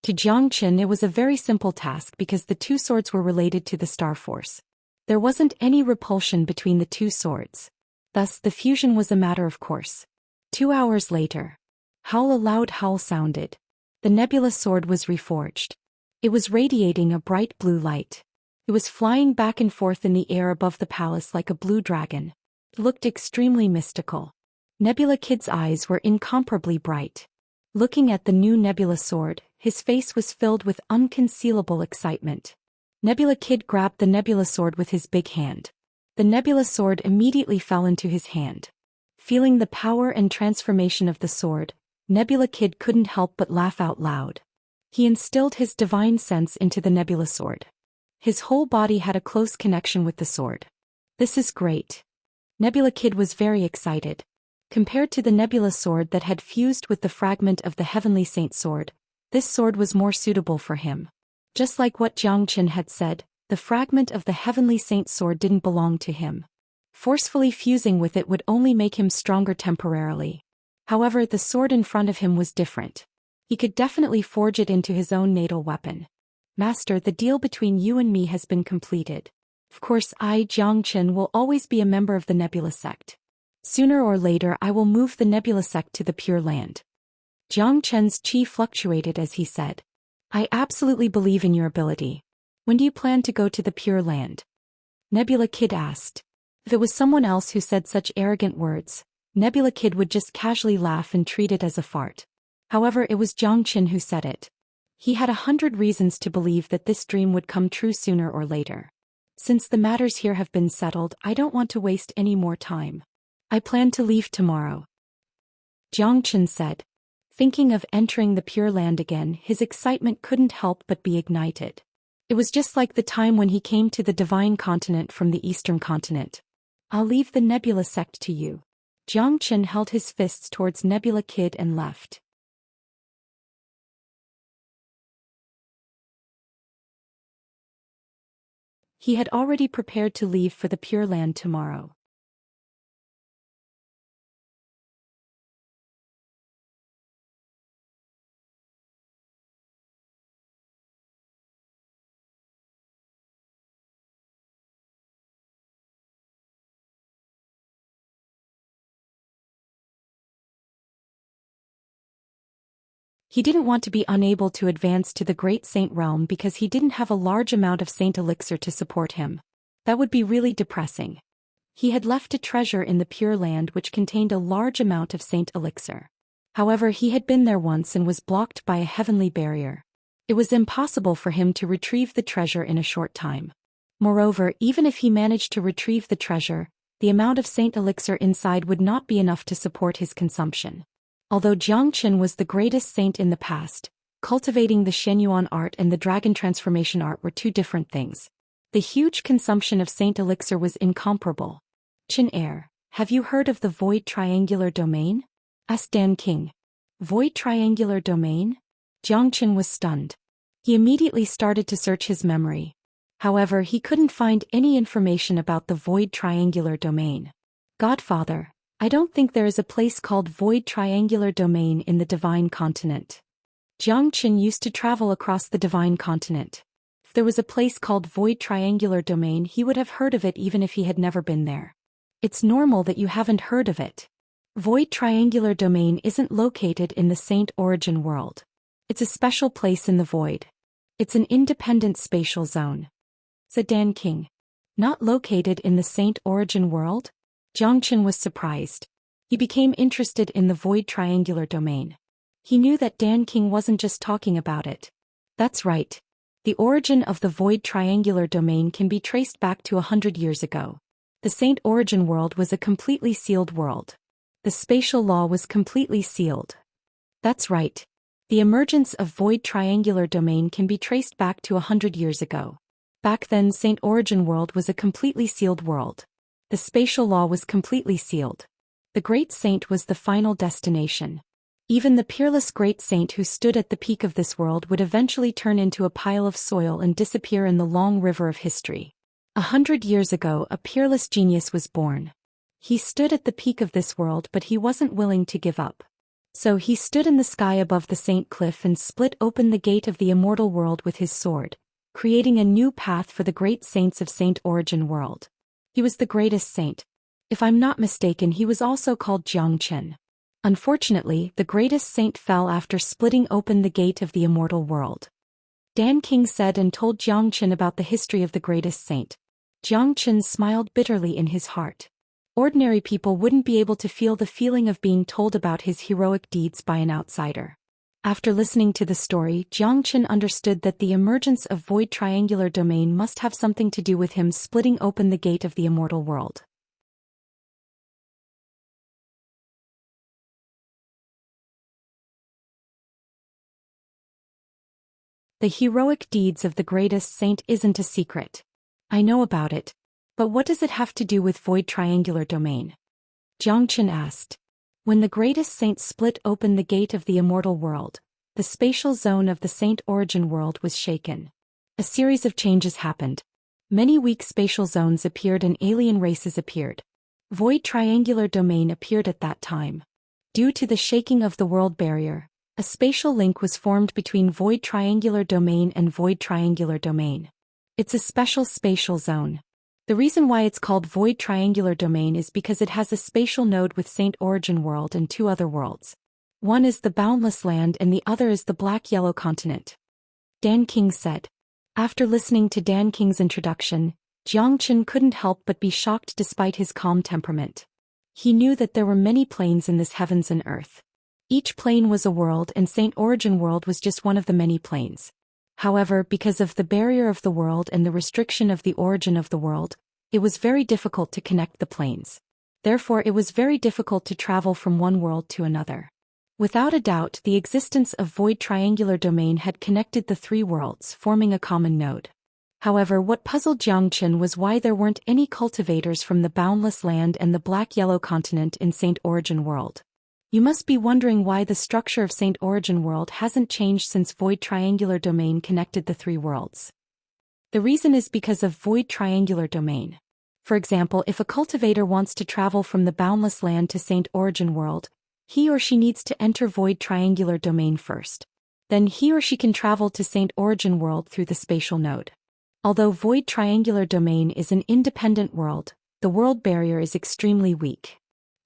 To Zhou Xian, it was a very simple task because the 2 swords were related to the Star Force. There wasn't any repulsion between the 2 swords. Thus, the fusion was a matter of course. 2 hours later, a loud howl sounded. The nebula sword was reforged. It was radiating a bright blue light. It was flying back and forth in the air above the palace like a blue dragon. It looked extremely mystical. Nebula Kid's eyes were incomparably bright. Looking at the new nebula sword, his face was filled with unconcealable excitement. Nebula Kid grabbed the nebula sword with his big hand. The nebula sword immediately fell into his hand. Feeling the power and transformation of the sword, Nebula Kid couldn't help but laugh out loud. He instilled his divine sense into the nebula sword. His whole body had a close connection with the sword. This is great. Nebula Kid was very excited. Compared to the nebula sword that had fused with the fragment of the Heavenly Saint sword, this sword was more suitable for him. Just like what Zhou Xian had said, the fragment of the Heavenly Saint sword didn't belong to him. Forcefully fusing with it would only make him stronger temporarily. However, the sword in front of him was different. He could definitely forge it into his own natal weapon. Master, the deal between you and me has been completed. Of course, I, Zhou Xian, will always be a member of the Nebula sect. Sooner or later I will move the Nebula sect to the Pure Land. Zhou Xian's chi fluctuated as he said. I absolutely believe in your ability. When do you plan to go to the Pure Land? Nebula Kid asked. If it was someone else who said such arrogant words, Nebula Kid would just casually laugh and treat it as a fart. However, it was Zhou Xian who said it. He had 100 reasons to believe that this dream would come true sooner or later. Since the matters here have been settled, I don't want to waste any more time. I plan to leave tomorrow. Zhou Xian said. Thinking of entering the Pure Land again, his excitement couldn't help but be ignited. It was just like the time when he came to the Divine Continent from the Eastern Continent. I'll leave the Nebula sect to you. Zhou Xian held his fists towards Nebula Kid and left. He had already prepared to leave for the Pure Land tomorrow. He didn't want to be unable to advance to the Great Saint Realm because he didn't have a large amount of Saint Elixir to support him. That would be really depressing. He had left a treasure in the Pure Land which contained a large amount of Saint Elixir. However, he had been there once and was blocked by a heavenly barrier. It was impossible for him to retrieve the treasure in a short time. Moreover, even if he managed to retrieve the treasure, the amount of Saint Elixir inside would not be enough to support his consumption. Although Zhou Xian was the greatest saint in the past, cultivating the Shenyuan art and the dragon transformation art were two different things. The huge consumption of Saint Elixir was incomparable. Chen Air, have you heard of the Void Triangular Domain? Asked Dan King. Void Triangular Domain? Zhou Xian was stunned. He immediately started to search his memory. However, he couldn't find any information about the Void Triangular Domain. Godfather, I don't think there is a place called Void Triangular Domain in the Divine Continent. Zhou Xian used to travel across the Divine Continent. If there was a place called Void Triangular Domain, he would have heard of it even if he had never been there. It's normal that you haven't heard of it. Void Triangular Domain isn't located in the Saint Origin world. It's a special place in the void. It's an independent spatial zone. Said Dan King. Not located in the Saint Origin world? Xianxia was surprised. He became interested in the void triangular domain. He knew that Dan King wasn't just talking about it. That's right. The origin of the void triangular domain can be traced back to 100 years ago. The Saint Origin world was a completely sealed world. The spatial law was completely sealed. That's right. The emergence of void triangular domain can be traced back to 100 years ago. Back then, Saint Origin world was a completely sealed world. The spatial law was completely sealed. The Great Saint was the final destination. Even the peerless Great Saint who stood at the peak of this world would eventually turn into a pile of soil and disappear in the long river of history. 100 years ago, a peerless genius was born. He stood at the peak of this world, but he wasn't willing to give up. So he stood in the sky above the Saint Cliff and split open the gate of the immortal world with his sword, creating a new path for the great saints of Saint Origin world. He was the greatest saint. If I'm not mistaken, he was also called Xianxia. Unfortunately, the greatest saint fell after splitting open the gate of the immortal world. Dan King said and told Xianxia about the history of the greatest saint. Xianxia smiled bitterly in his heart. Ordinary people wouldn't be able to feel the feeling of being told about his heroic deeds by an outsider. After listening to the story, Xianxia understood that the emergence of void triangular domain must have something to do with him splitting open the gate of the immortal world. The heroic deeds of the greatest saint isn't a secret. I know about it. But what does it have to do with void triangular domain? Xianxia asked. When the greatest saint split open the gate of the immortal world, the spatial zone of the Saint Origin world was shaken. A series of changes happened. Many weak spatial zones appeared and alien races appeared. Void triangular domain appeared at that time. Due to the shaking of the world barrier, a spatial link was formed between void triangular domain and void triangular domain. It's a special spatial zone. The reason why it's called void triangular domain is because it has a spatial node with Saint Origin world and two other worlds. One is the boundless land and the other is the black-yellow continent. Dan King said. After listening to Dan King's introduction, Xianxia couldn't help but be shocked despite his calm temperament. He knew that there were many planes in this heavens and earth. Each plane was a world and Saint Origin world was just one of the many planes. However, because of the barrier of the world and the restriction of the origin of the world, it was very difficult to connect the planes. Therefore, it was very difficult to travel from one world to another. Without a doubt, the existence of void triangular domain had connected the three worlds, forming a common node. However, what puzzled Xianxia was why there weren't any cultivators from the boundless land and the black-yellow continent in Saint Origin world. You must be wondering why the structure of Saint Origin world hasn't changed since void triangular domain connected the three worlds. The reason is because of void triangular domain. For example, if a cultivator wants to travel from the boundless land to Saint Origin world, he or she needs to enter void triangular domain first. Then he or she can travel to Saint Origin world through the spatial node. Although void triangular domain is an independent world, the world barrier is extremely weak.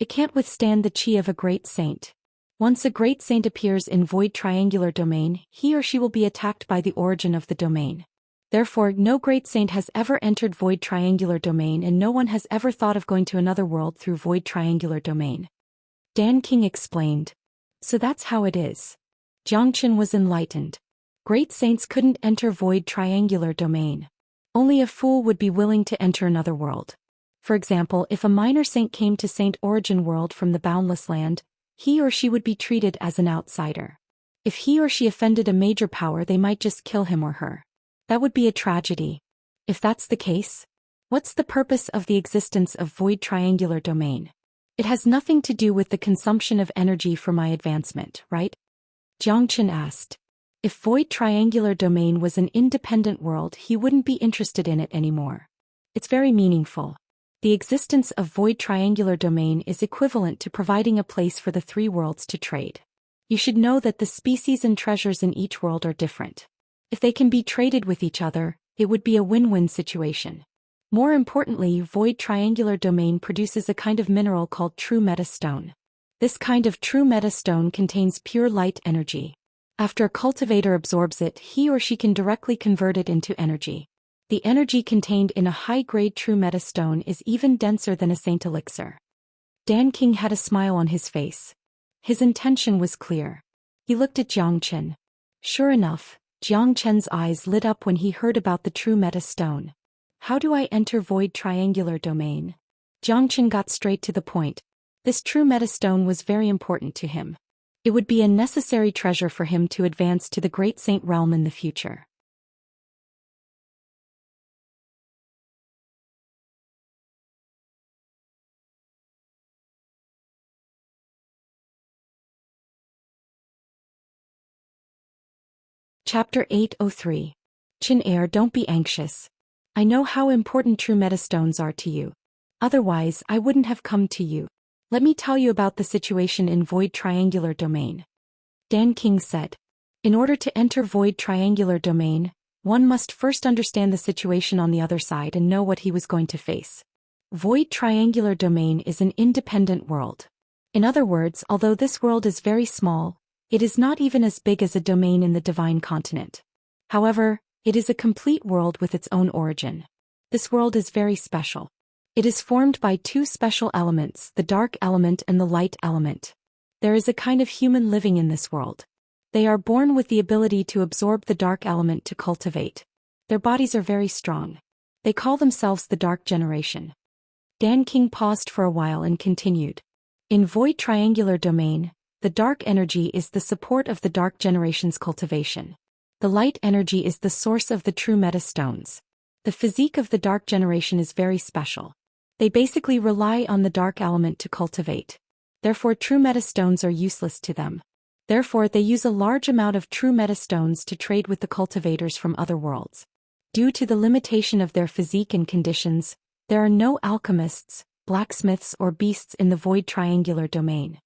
It can't withstand the chi of a great saint. Once a great saint appears in void triangular domain, he or she will be attacked by the origin of the domain. Therefore, no great saint has ever entered void triangular domain and no one has ever thought of going to another world through void triangular domain. Dan King explained. So that's how it is. Xianxia was enlightened. Great saints couldn't enter void triangular domain. Only a fool would be willing to enter another world. For example, if a minor saint came to Saint Origin world from the boundless land, he or she would be treated as an outsider. If he or she offended a major power, they might just kill him or her. That would be a tragedy. If that's the case, what's the purpose of the existence of void triangular domain? It has nothing to do with the consumption of energy for my advancement, right? Xianxia asked. If void triangular domain was an independent world, he wouldn't be interested in it anymore. It's very meaningful. The existence of void triangular domain is equivalent to providing a place for the three worlds to trade. You should know that the species and treasures in each world are different. If they can be traded with each other, it would be a win-win situation. More importantly, void triangular domain produces a kind of mineral called true meta stone. This kind of true meta stone contains pure light energy. After a cultivator absorbs it, he or she can directly convert it into energy. The energy contained in a high-grade true metastone is even denser than a saint elixir. Dan King had a smile on his face. His intention was clear. He looked at Jiang Chen. Sure enough, Jiang Chen's eyes lit up when he heard about the true metastone. How do I enter Void Triangular Domain? Jiang Chen got straight to the point. This true metastone was very important to him. It would be a necessary treasure for him to advance to the Great Saint Realm in the future. Chapter 803. Chin Air, don't be anxious. I know how important true metastones are to you. Otherwise, I wouldn't have come to you. Let me tell you about the situation in Void Triangular Domain. Dan King said. In order to enter Void Triangular Domain, one must first understand the situation on the other side and know what he was going to face. Void Triangular Domain is an independent world. In other words, although this world is very small, it is not even as big as a domain in the Divine Continent. However, it is a complete world with its own origin. This world is very special. It is formed by two special elements, the dark element and the light element. There is a kind of human living in this world. They are born with the ability to absorb the dark element to cultivate. Their bodies are very strong. They call themselves the Dark Generation. Dan King paused for a while and continued. In Void Triangular Domain, the dark energy is the support of the Dark Generation's cultivation. The light energy is the source of the true metastones. The physique of the Dark Generation is very special. They basically rely on the dark element to cultivate. Therefore, true metastones are useless to them. Therefore, they use a large amount of true metastones to trade with the cultivators from other worlds. Due to the limitation of their physique and conditions, there are no alchemists, blacksmiths or beasts in the Void Triangular Domain.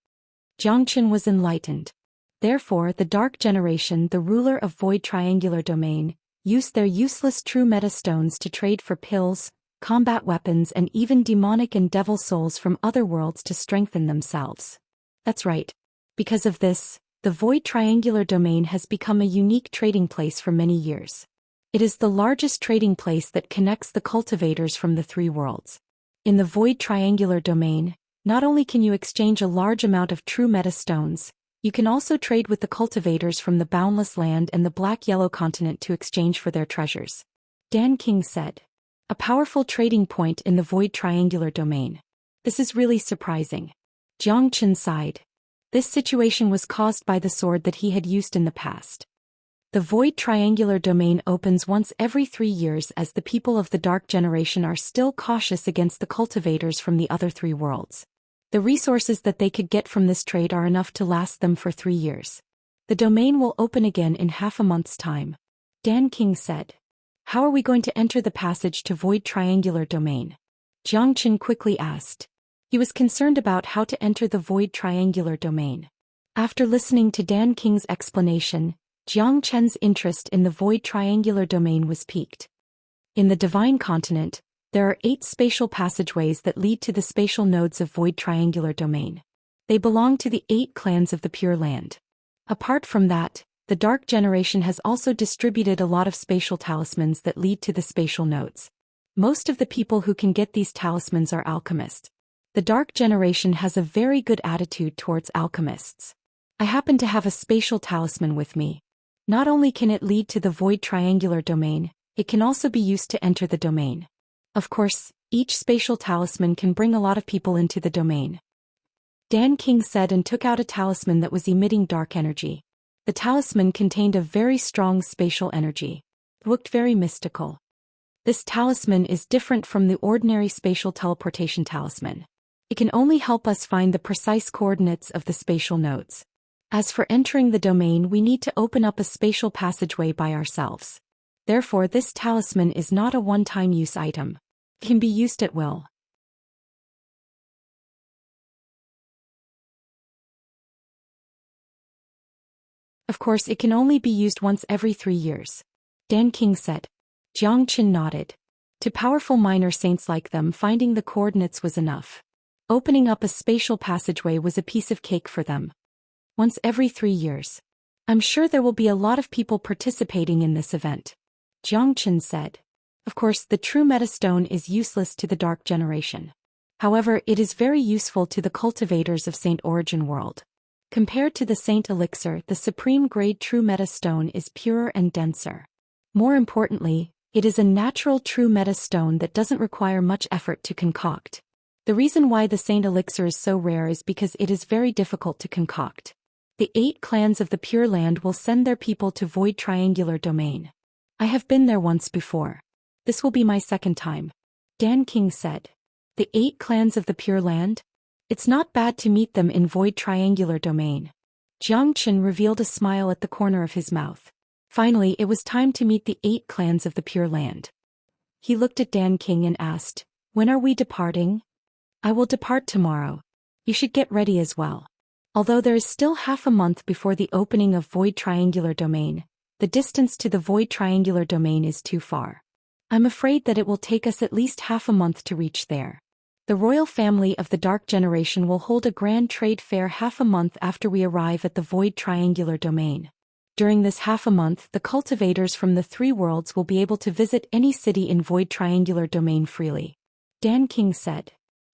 Jiang Chen was enlightened. Therefore, the Dark Generation, the ruler of Void Triangular Domain, used their useless true metastones to trade for pills, combat weapons and even demonic and devil souls from other worlds to strengthen themselves. That's right. Because of this, the Void Triangular Domain has become a unique trading place for many years. It is the largest trading place that connects the cultivators from the three worlds. In the Void Triangular Domain, not only can you exchange a large amount of true metastones, you can also trade with the cultivators from the Boundless Land and the Black-Yellow Continent to exchange for their treasures. Dan King said. A powerful trading point in the Void Triangular Domain. This is really surprising. Jiang Chen sighed. This situation was caused by the sword that he had used in the past. The Void Triangular Domain opens once every 3 years as the people of the Dark Generation are still cautious against the cultivators from the other three worlds. The resources that they could get from this trade are enough to last them for 3 years. The domain will open again in half a month's time. Dan King said. How are we going to enter the passage to Void Triangular Domain? Jiang Chen quickly asked. He was concerned about how to enter the Void Triangular Domain. After listening to Dan King's explanation, Jiang Chen's interest in the Void Triangular Domain was piqued. In the Divine Continent, there are 8 spatial passageways that lead to the spatial nodes of Void Triangular Domain. They belong to the 8 clans of the Pure Land. Apart from that, the Dark Generation has also distributed a lot of spatial talismans that lead to the spatial nodes. Most of the people who can get these talismans are alchemists. The Dark Generation has a very good attitude towards alchemists. I happen to have a spatial talisman with me. Not only can it lead to the Void Triangular Domain, it can also be used to enter the domain. Of course, each spatial talisman can bring a lot of people into the domain. Dan King said and took out a talisman that was emitting dark energy. The talisman contained a very strong spatial energy. It looked very mystical. This talisman is different from the ordinary spatial teleportation talisman. It can only help us find the precise coordinates of the spatial nodes. As for entering the domain, we need to open up a spatial passageway by ourselves. Therefore, this talisman is not a one-time use item. It can be used at will. Of course, it can only be used once every 3 years. Dan King said. Jiang Chen nodded. To powerful minor saints like them, finding the coordinates was enough. Opening up a spatial passageway was a piece of cake for them. Once every 3 years. I'm sure there will be a lot of people participating in this event. Jiang Chen said. Of course, the true metastone is useless to the Dark Generation. However, it is very useful to the cultivators of Saint Origin World. Compared to the Saint Elixir, the supreme grade true metastone is purer and denser. More importantly, it is a natural true metastone that doesn't require much effort to concoct. The reason why the Saint Elixir is so rare is because it is very difficult to concoct. The 8 clans of the Pure Land will send their people to Void Triangular Domain. I have been there once before. This will be my second time. Dan King said. The 8 clans of the Pure Land? It's not bad to meet them in Void Triangular Domain. Zhou Xian revealed a smile at the corner of his mouth. Finally, it was time to meet the 8 clans of the Pure Land. He looked at Dan King and asked, "When are we departing?" "I will depart tomorrow. You should get ready as well." Although there is still half a month before the opening of Void Triangular Domain, the distance to the Void Triangular Domain is too far. I'm afraid that it will take us at least half a month to reach there. The royal family of the Dark Generation will hold a grand trade fair half a month after we arrive at the Void Triangular Domain. During this half a month, the cultivators from the 3 worlds will be able to visit any city in Void Triangular Domain freely. Dan King said.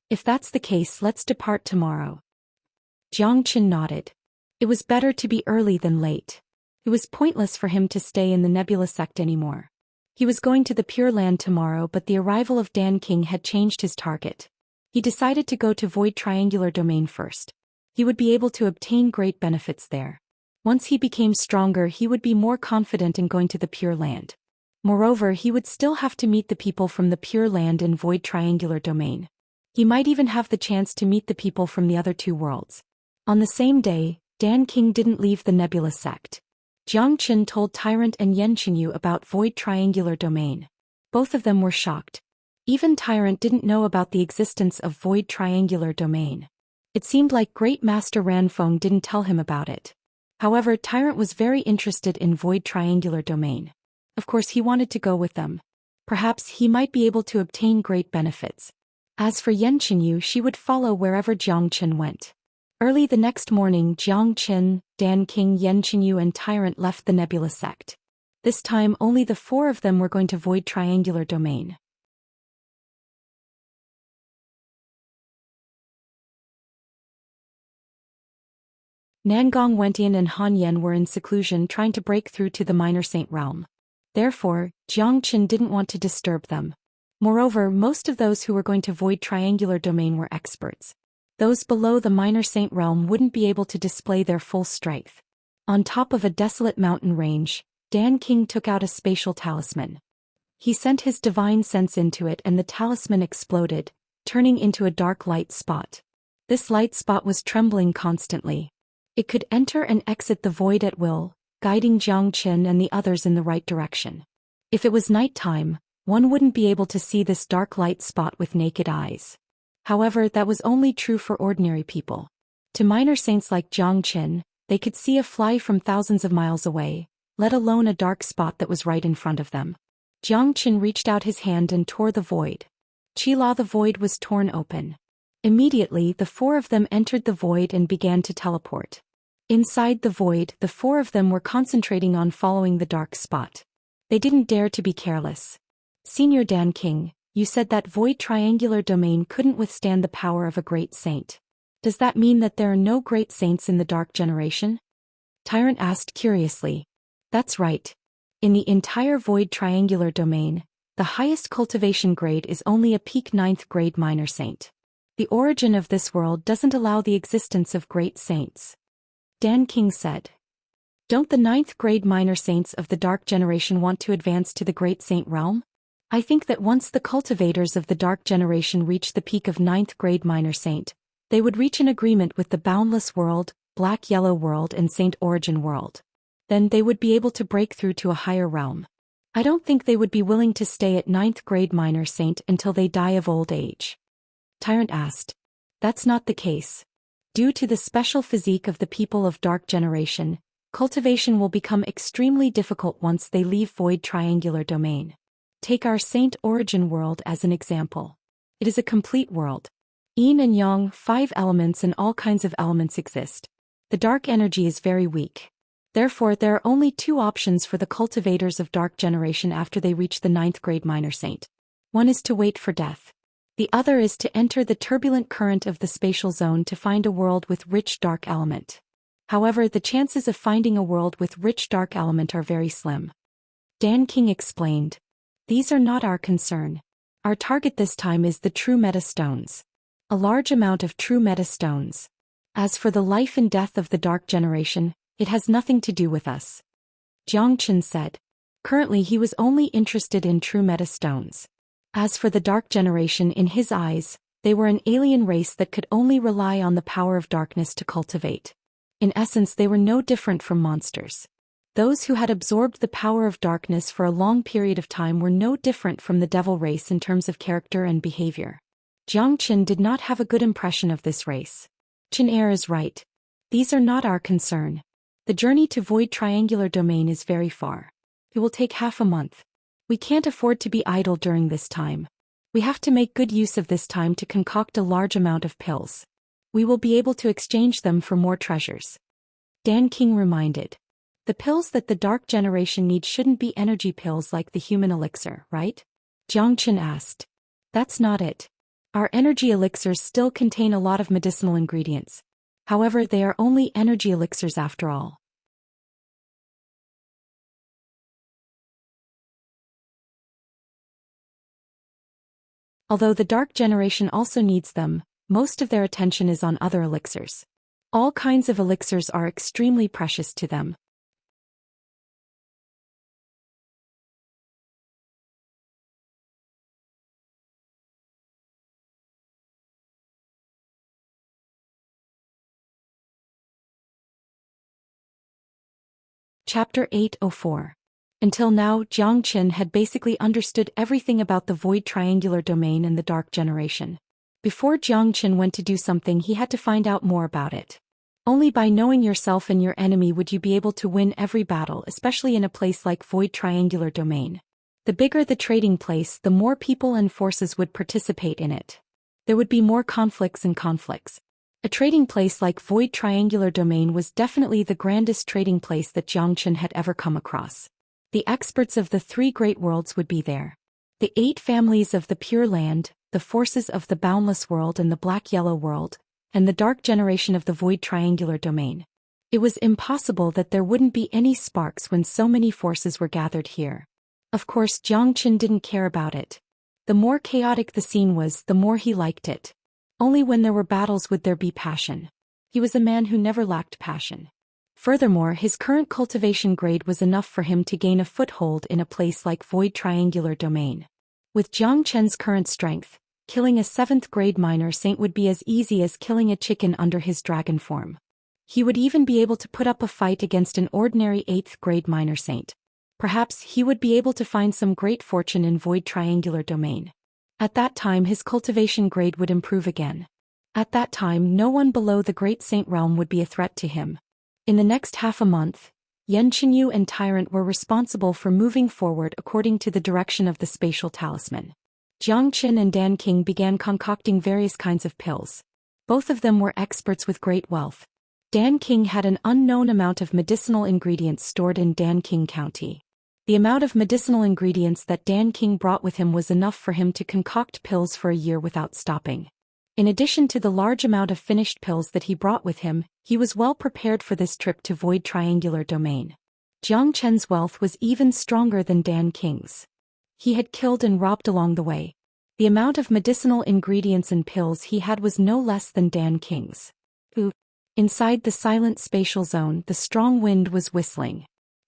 "If that's the case, let's depart tomorrow." Zhou Xian nodded. It was better to be early than late. It was pointless for him to stay in the Nebula sect anymore. He was going to the Pure Land tomorrow, but the arrival of Dan King had changed his target. He decided to go to Void Triangular Domain first. He would be able to obtain great benefits there. Once he became stronger, he would be more confident in going to the Pure Land. Moreover, he would still have to meet the people from the Pure Land in Void Triangular Domain. He might even have the chance to meet the people from the other 2 worlds. On the same day, Dan King didn't leave the Nebula sect. Zhou Xian told Tyrant and Yanqinyu about Void Triangular Domain. Both of them were shocked. Even Tyrant didn't know about the existence of Void Triangular Domain. It seemed like Great Master Ranfeng didn't tell him about it. However, Tyrant was very interested in Void Triangular Domain. Of course, he wanted to go with them. Perhaps he might be able to obtain great benefits. As for Yanqinyu, she would follow wherever Zhou Xian went. Early the next morning, Zhou Xian, Dan King, Yanqinyu and Tyrant left the Nebula sect. This time only the 4 of them were going to Void Triangular Domain. Nangong Wentian and Han Yen were in seclusion trying to break through to the Minor Saint realm. Therefore, Zhou Xian didn't want to disturb them. Moreover, most of those who were going to Void Triangular Domain were experts. Those below the Minor Saint realm wouldn't be able to display their full strength. On top of a desolate mountain range, Dan King took out a spatial talisman. He sent his divine sense into it and the talisman exploded, turning into a dark light spot. This light spot was trembling constantly. It could enter and exit the void at will, guiding Zhou Xian and the others in the right direction. If it was nighttime, one wouldn't be able to see this dark light spot with naked eyes. However, that was only true for ordinary people. To minor saints like Zhou Xian, they could see a fly from thousands of miles away, let alone a dark spot that was right in front of them. Zhou Xian reached out his hand and tore the void. Qila, the void was torn open. Immediately, the 4 of them entered the void and began to teleport. Inside the void, the 4 of them were concentrating on following the dark spot. They didn't dare to be careless. Senior Dan King, you said that Void Triangular Domain couldn't withstand the power of a great saint. Does that mean that there are no great saints in the Dark Generation? Tyrant asked curiously. That's right. In the entire Void Triangular Domain, the highest cultivation grade is only a peak 9th grade minor saint. The origin of this world doesn't allow the existence of great saints. Dan King said. Don't the 9th grade minor saints of the Dark Generation want to advance to the Great Saint realm? I think that once the cultivators of the Dark Generation reach the peak of 9th grade minor saint, they would reach an agreement with the Boundless World, Black Yellow World and Saint Origin World. Then they would be able to break through to a higher realm. I don't think they would be willing to stay at 9th grade minor saint until they die of old age. Tyrant asked. That's not the case. Due to the special physique of the people of Dark Generation, cultivation will become extremely difficult once they leave Void Triangular Domain. Take our Saint Origin World as an example. It is a complete world. Yin and Yang, 5 elements and all kinds of elements exist. The dark energy is very weak. Therefore, there are only two options for the cultivators of Dark Generation after they reach the 9th grade minor saint. One is to wait for death. The other is to enter the turbulent current of the spatial zone to find a world with rich dark element. However, the chances of finding a world with rich dark element are very slim. Dan King explained. These are not our concern. Our target this time is the true meta stones. A large amount of true meta stones. As for the life and death of the Dark Generation, it has nothing to do with us. Zhou Xian said. Currently he was only interested in true meta stones. As for the Dark Generation, in his eyes, they were an alien race that could only rely on the power of darkness to cultivate. In essence, they were no different from monsters. Those who had absorbed the power of darkness for a long period of time were no different from the devil race in terms of character and behavior. Zhou Xian did not have a good impression of this race. Chen is right. These are not our concern. The journey to Void Triangular Domain is very far. It will take half a month. We can't afford to be idle during this time. We have to make good use of this time to concoct a large amount of pills. We will be able to exchange them for more treasures. Dan King reminded. The pills that the Dark Generation needs shouldn't be energy pills like the human elixir, right? Zhou Xian asked. That's not it. Our energy elixirs still contain a lot of medicinal ingredients. However, they are only energy elixirs after all. Although the Dark Generation also needs them, most of their attention is on other elixirs. All kinds of elixirs are extremely precious to them. Chapter 804. Until now, Zhou Xian had basically understood everything about the Void Triangular Domain and the Dark Generation. Before Zhou Xian went to do something, he had to find out more about it. Only by knowing yourself and your enemy would you be able to win every battle, especially in a place like Void Triangular Domain. The bigger the trading place, the more people and forces would participate in it. There would be more conflicts and conflicts. A trading place like Void Triangular Domain was definitely the grandest trading place that Zhou Xian had ever come across. The experts of the 3 great worlds would be there. The 8 families of the Pure Land, the forces of the Boundless World and the Black-Yellow World, and the Dark Generation of the Void Triangular Domain. It was impossible that there wouldn't be any sparks when so many forces were gathered here. Of course, Zhou Xian didn't care about it. The more chaotic the scene was, the more he liked it. Only when there were battles would there be passion. He was a man who never lacked passion. Furthermore, his current cultivation grade was enough for him to gain a foothold in a place like Void Triangular Domain. With Zhou Qian's current strength, killing a 7th grade minor saint would be as easy as killing a chicken under his dragon form. He would even be able to put up a fight against an ordinary 8th grade minor saint. Perhaps he would be able to find some great fortune in Void Triangular Domain. At that time his cultivation grade would improve again. At that time no one below the Great Saint Realm would be a threat to him. In the next half a month, Yan Qinyu and Tyrant were responsible for moving forward according to the direction of the spatial talisman. Zhou Xian and Dan King began concocting various kinds of pills. Both of them were experts with great wealth. Dan King had an unknown amount of medicinal ingredients stored in Dan King County. The amount of medicinal ingredients that Dan King brought with him was enough for him to concoct pills for a year without stopping. In addition to the large amount of finished pills that he brought with him, he was well prepared for this trip to Void Triangular Domain. Zhou Qian's wealth was even stronger than Dan King's. He had killed and robbed along the way. The amount of medicinal ingredients and pills he had was no less than Dan King's. Inside the silent spatial zone, the strong wind was whistling.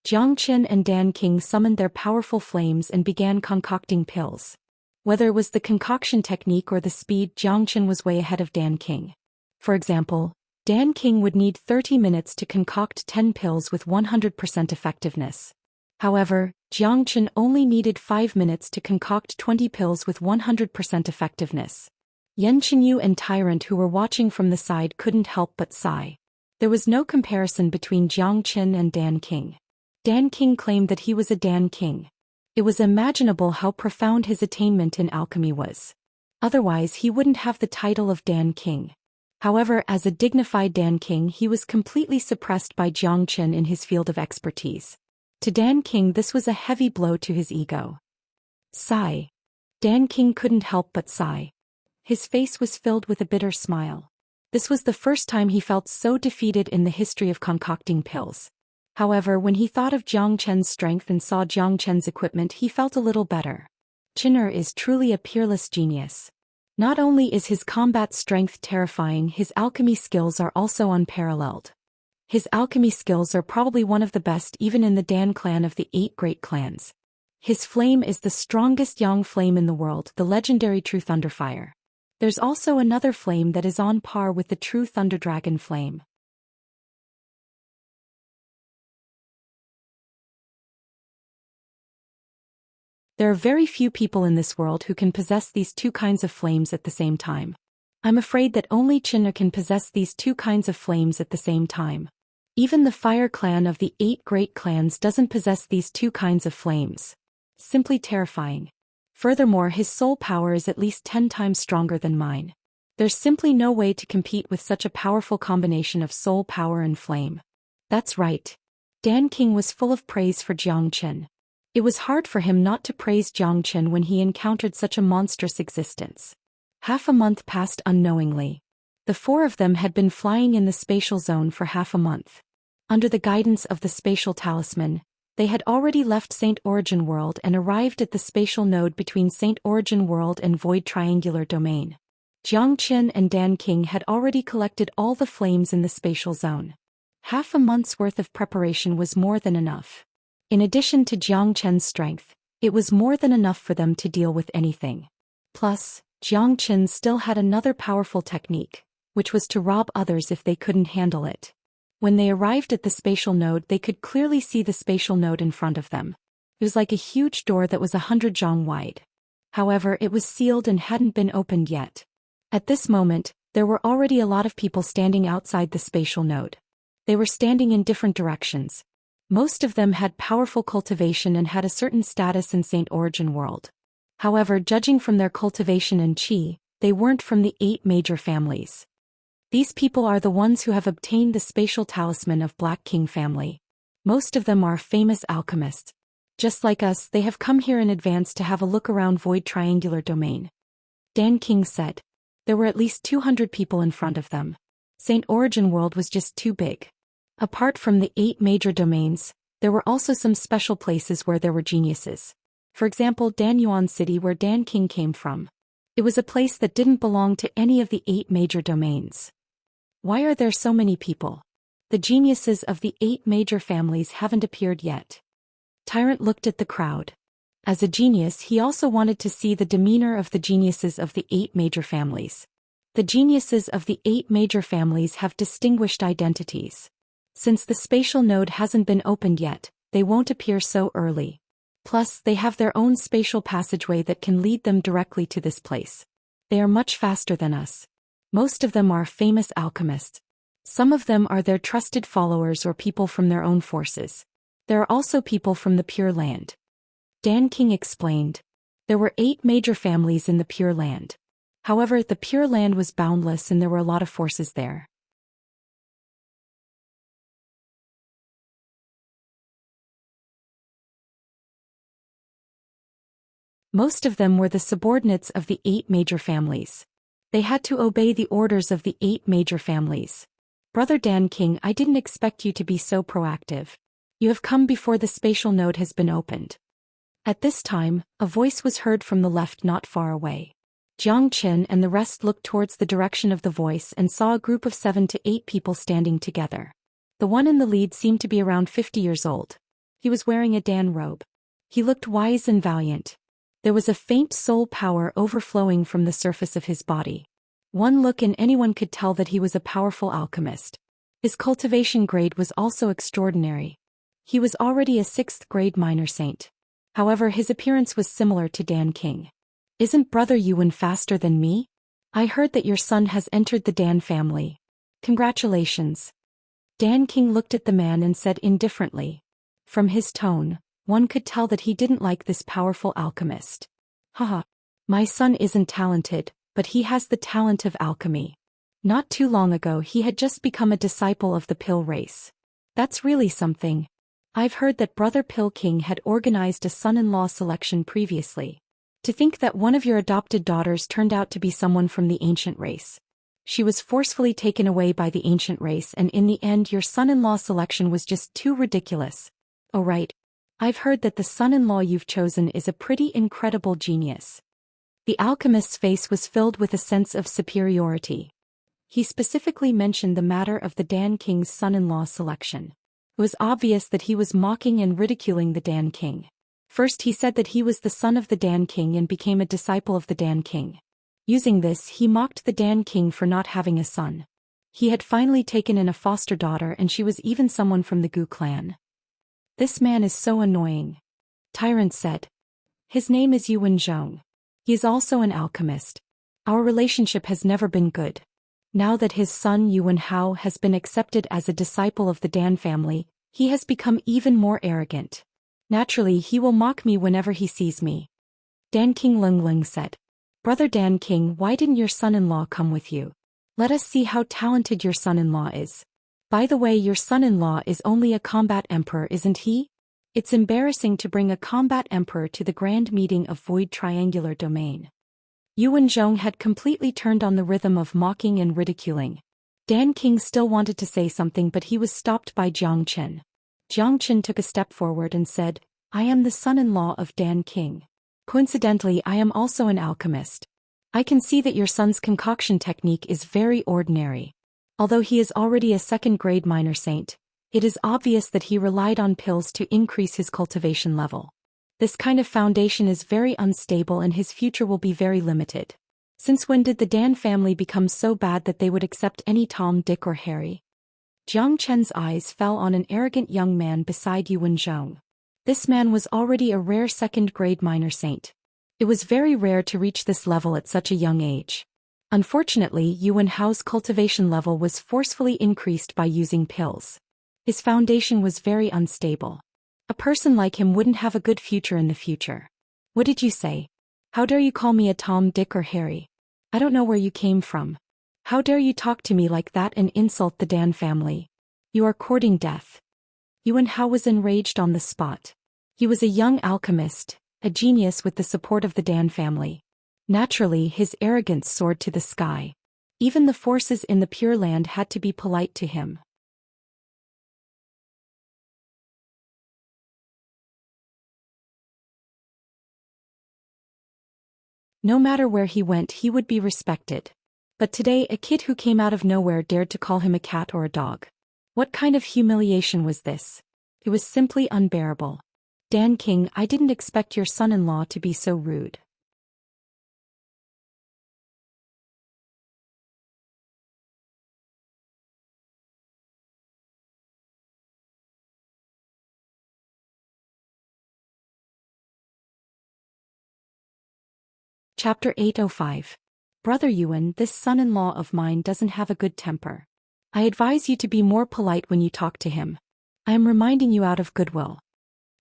Zhou Xian and Dan King summoned their powerful flames and began concocting pills. Whether it was the concoction technique or the speed, Zhou Xian was way ahead of Dan King. For example, Dan King would need 30 minutes to concoct 10 pills with 100% effectiveness. However, Zhou Xian only needed 5 minutes to concoct 20 pills with 100% effectiveness. Yan Qinyu and Tyrant, who were watching from the side, couldn't help but sigh. There was no comparison between Zhou Xian and Dan King. Dan King claimed that he was a Dan King. It was imaginable how profound his attainment in alchemy was. Otherwise he wouldn't have the title of Dan King. However, as a dignified Dan King, he was completely suppressed by Zhou Xian in his field of expertise. To Dan King, this was a heavy blow to his ego. Sigh. Dan King couldn't help but sigh. His face was filled with a bitter smile. This was the first time he felt so defeated in the history of concocting pills. However, when he thought of Zhou Qian's strength and saw Zhou Qian's equipment, he felt a little better. Qin'er is truly a peerless genius. Not only is his combat strength terrifying, his alchemy skills are also unparalleled. His alchemy skills are probably one of the best even in the Dan clan of the 8 great clans. His flame is the strongest yang flame in the world, the legendary True Thunderfire. There's also another flame that is on par with the true Thunder Dragon flame. There are very few people in this world who can possess these two kinds of flames at the same time. I'm afraid that only Qin'er can possess these two kinds of flames at the same time. Even the Fire Clan of the 8 great clans doesn't possess these two kinds of flames. Simply terrifying. Furthermore, his soul power is at least 10 times stronger than mine. There's simply no way to compete with such a powerful combination of soul power and flame. That's right. Dan King was full of praise for Zhou Qian. It was hard for him not to praise Zhou Qian when he encountered such a monstrous existence. Half a month passed unknowingly. The 4 of them had been flying in the spatial zone for half a month. Under the guidance of the spatial talisman, they had already left Saint Origin World and arrived at the spatial node between Saint Origin World and Void Triangular Domain. Zhou Qian and Dan King had already collected all the flames in the spatial zone. Half a month's worth of preparation was more than enough. In addition to Zhou Qian's strength, it was more than enough for them to deal with anything. Plus, Zhou Qian still had another powerful technique, which was to rob others if they couldn't handle it. When they arrived at the spatial node, they could clearly see the spatial node in front of them. It was like a huge door that was 100 zhang wide. However, it was sealed and hadn't been opened yet. At this moment, there were already a lot of people standing outside the spatial node. They were standing in different directions. Most of them had powerful cultivation and had a certain status in Saint Origin World. However, judging from their cultivation and qi, they weren't from the 8 major families. These people are the ones who have obtained the spatial talisman of Black King family. Most of them are famous alchemists. Just like us, they have come here in advance to have a look around Void Triangular Domain. Dan King said. There were at least 200 people in front of them. Saint Origin World was just too big. Apart from the 8 major domains, there were also some special places where there were geniuses. For example, Danyuan City, where Dan King came from. It was a place that didn't belong to any of the 8 major domains. Why are there so many people? The geniuses of the 8 major families haven't appeared yet. Tyrant looked at the crowd. As a genius, he also wanted to see the demeanor of the geniuses of the 8 major families. The geniuses of the 8 major families have distinguished identities. Since the spatial node hasn't been opened yet, they won't appear so early. Plus, they have their own spatial passageway that can lead them directly to this place. They are much faster than us. Most of them are famous alchemists. Some of them are their trusted followers or people from their own forces. There are also people from the Pure Land. Dan King explained. There were 8 major families in the Pure Land. However, the Pure Land was boundless and there were a lot of forces there. Most of them were the subordinates of the 8 major families. They had to obey the orders of the 8 major families. Brother Dan King, I didn't expect you to be so proactive. You have come before the spatial node has been opened. At this time, a voice was heard from the left not far away. Zhou Qian and the rest looked towards the direction of the voice and saw a group of 7 to 8 people standing together. The one in the lead seemed to be around 50 years old. He was wearing a Dan robe. He looked wise and valiant. There was a faint soul power overflowing from the surface of his body. One look and anyone could tell that he was a powerful alchemist. His cultivation grade was also extraordinary. He was already a 6th grade minor saint. However, his appearance was similar to Dan King. Isn't Brother Yuan faster than me? I heard that your son has entered the Dan family. Congratulations. Dan King looked at the man and said indifferently. From his tone, one could tell that he didn't like this powerful alchemist. Haha. My son isn't talented, but he has the talent of alchemy. Not too long ago he had just become a disciple of the Pill race. That's really something. I've heard that Brother Pill King had organized a son-in-law selection previously. To think that one of your adopted daughters turned out to be someone from the ancient race. She was forcefully taken away by the ancient race, and in the end your son-in-law selection was just too ridiculous. Oh right. I've heard that the son-in-law you've chosen is a pretty incredible genius. The alchemist's face was filled with a sense of superiority. He specifically mentioned the matter of the Dan King's son-in-law selection. It was obvious that he was mocking and ridiculing the Dan King. First he said that he was the son of the Dan King and became a disciple of the Dan King. Using this, he mocked the Dan King for not having a son. He had finally taken in a foster daughter, and she was even someone from the Gu clan. This man is so annoying. Tyrant said. His name is Yuan Zhong. He is also an alchemist. Our relationship has never been good. Now that his son Yuan Hao has been accepted as a disciple of the Dan family, he has become even more arrogant. Naturally he will mock me whenever he sees me. Dan King Ling said. Brother Dan King, why didn't your son-in-law come with you? Let us see how talented your son-in-law is. By the way, your son-in-law is only a combat emperor, isn't he? It's embarrassing to bring a combat emperor to the grand meeting of Void Triangular Domain. Yuan Zhong had completely turned on the rhythm of mocking and ridiculing. Dan King still wanted to say something, but he was stopped by Jiang Chen. Jiang Chen took a step forward and said, I am the son-in-law of Dan King. Coincidentally, I am also an alchemist. I can see that your son's concoction technique is very ordinary. Although he is already a second-grade minor saint, it is obvious that he relied on pills to increase his cultivation level. This kind of foundation is very unstable and his future will be very limited. Since when did the Dan family become so bad that they would accept any Tom, Dick or Harry? Jiang Chen's eyes fell on an arrogant young man beside Yuan Zhong. This man was already a rare second-grade minor saint. It was very rare to reach this level at such a young age. Unfortunately, Yuan Hao's cultivation level was forcefully increased by using pills. His foundation was very unstable. A person like him wouldn't have a good future in the future. What did you say? How dare you call me a Tom, Dick or Harry? I don't know where you came from. How dare you talk to me like that and insult the Dan family? You are courting death. Yuan Hao was enraged on the spot. He was a young alchemist, a genius with the support of the Dan family. Naturally, his arrogance soared to the sky. Even the forces in the Pure Land had to be polite to him. No matter where he went, he would be respected. But today, a kid who came out of nowhere dared to call him a cat or a dog. What kind of humiliation was this? It was simply unbearable. Dan King, I didn't expect your son-in-law to be so rude. Chapter 805. Brother Yuan, this son-in-law of mine doesn't have a good temper. I advise you to be more polite when you talk to him. I am reminding you out of goodwill.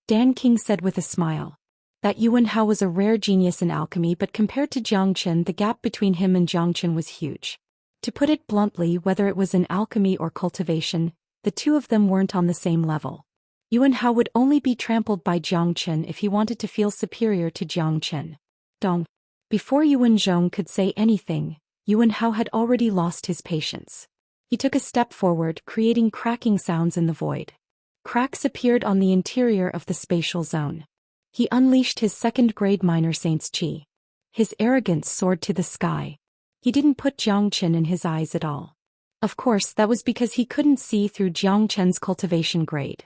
Dan King said with a smile. That Yuan Hao was a rare genius in alchemy, but compared to Jiang Chen, the gap between him and Jiang Chen was huge. To put it bluntly, whether it was in alchemy or cultivation, the two of them weren't on the same level. Yuan Hao would only be trampled by Jiang Chen if he wanted to feel superior to Jiang Chen. Dong. Before Yuan Zhong could say anything, Yuan Hao had already lost his patience. He took a step forward, creating cracking sounds in the void. Cracks appeared on the interior of the spatial zone. He unleashed his second-grade minor saint's chi. His arrogance soared to the sky. He didn't put Jiang Chen in his eyes at all. Of course, that was because he couldn't see through Jiang Chen's cultivation grade.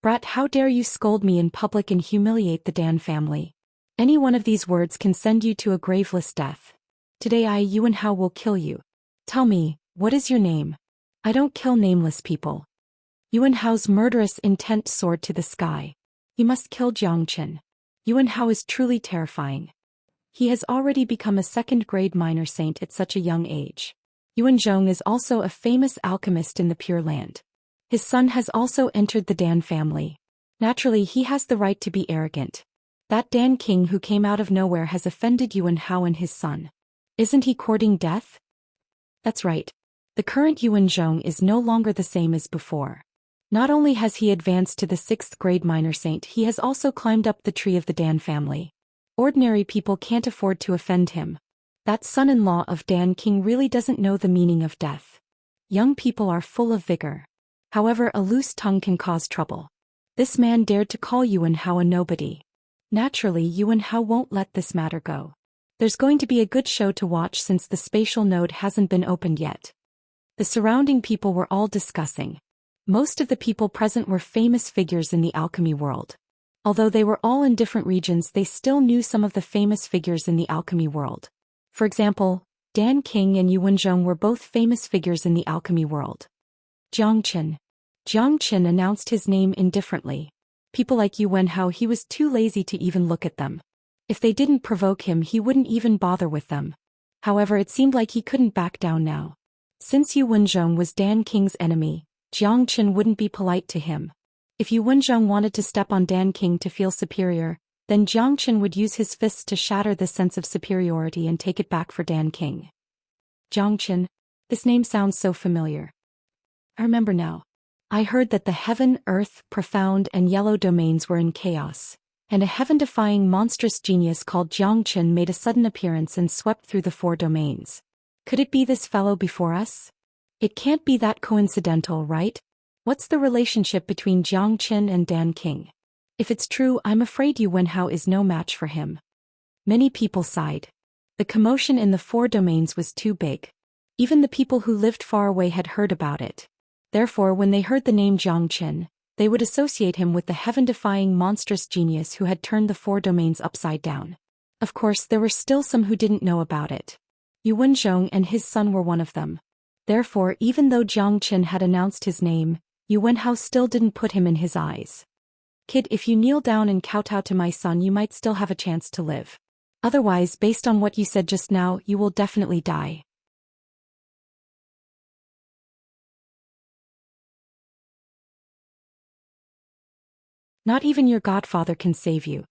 Brat, how dare you scold me in public and humiliate the Dan family? Any one of these words can send you to a graveless death. Today I, Yuan Hao, will kill you. Tell me, what is your name? I don't kill nameless people. Yuan Hao's murderous intent soared to the sky. He must kill Jiang Chen. Yuan Hao is truly terrifying. He has already become a second-grade minor saint at such a young age. Yuan Zhong is also a famous alchemist in the Pure Land. His son has also entered the Dan family. Naturally, he has the right to be arrogant. That Dan King who came out of nowhere has offended Yuan Hao and his son. Isn't he courting death? That's right. The current Yuanzhong is no longer the same as before. Not only has he advanced to the 6th grade minor saint, he has also climbed up the tree of the Dan family. Ordinary people can't afford to offend him. That son-in-law of Dan King really doesn't know the meaning of death. Young people are full of vigor. However, a loose tongue can cause trouble. This man dared to call Yuan Hao a nobody. Naturally, Yuan Hao won't let this matter go. There's going to be a good show to watch since the spatial node hasn't been opened yet. The surrounding people were all discussing. Most of the people present were famous figures in the alchemy world. Although they were all in different regions, they still knew some of the famous figures in the alchemy world. For example, Dan King and Yuanzhong were both famous figures in the alchemy world. Jiang Qin announced his name indifferently. People like Yuan Hao, he was too lazy to even look at them. If they didn't provoke him, he wouldn't even bother with them. However, it seemed like he couldn't back down now. Since Yuanzhong was Dan King's enemy, Jiang Qin wouldn't be polite to him. If Yuanzhong wanted to step on Dan King to feel superior, then Jiang Qin would use his fists to shatter this sense of superiority and take it back for Dan King. Jiang Qin, this name sounds so familiar. I remember now. I heard that the heaven, earth, profound, and yellow domains were in chaos, and a heaven-defying monstrous genius called Jiang Qin made a sudden appearance and swept through the 4 domains. Could it be this fellow before us? It can't be that coincidental, right? What's the relationship between Jiang Qin and Dan King? If it's true, I'm afraid Yuan Hao is no match for him. Many people sighed. The commotion in the 4 domains was too big. Even the people who lived far away had heard about it. Therefore, when they heard the name Jiang Qin, they would associate him with the heaven-defying monstrous genius who had turned the 4 domains upside down. Of course, there were still some who didn't know about it. Yuanzhong and his son were one of them. Therefore, even though Jiang Qin had announced his name, Yuan Hao still didn't put him in his eyes. Kid, if you kneel down and kowtow to my son, you might still have a chance to live. Otherwise, based on what you said just now, you will definitely die. Not even your godfather can save you.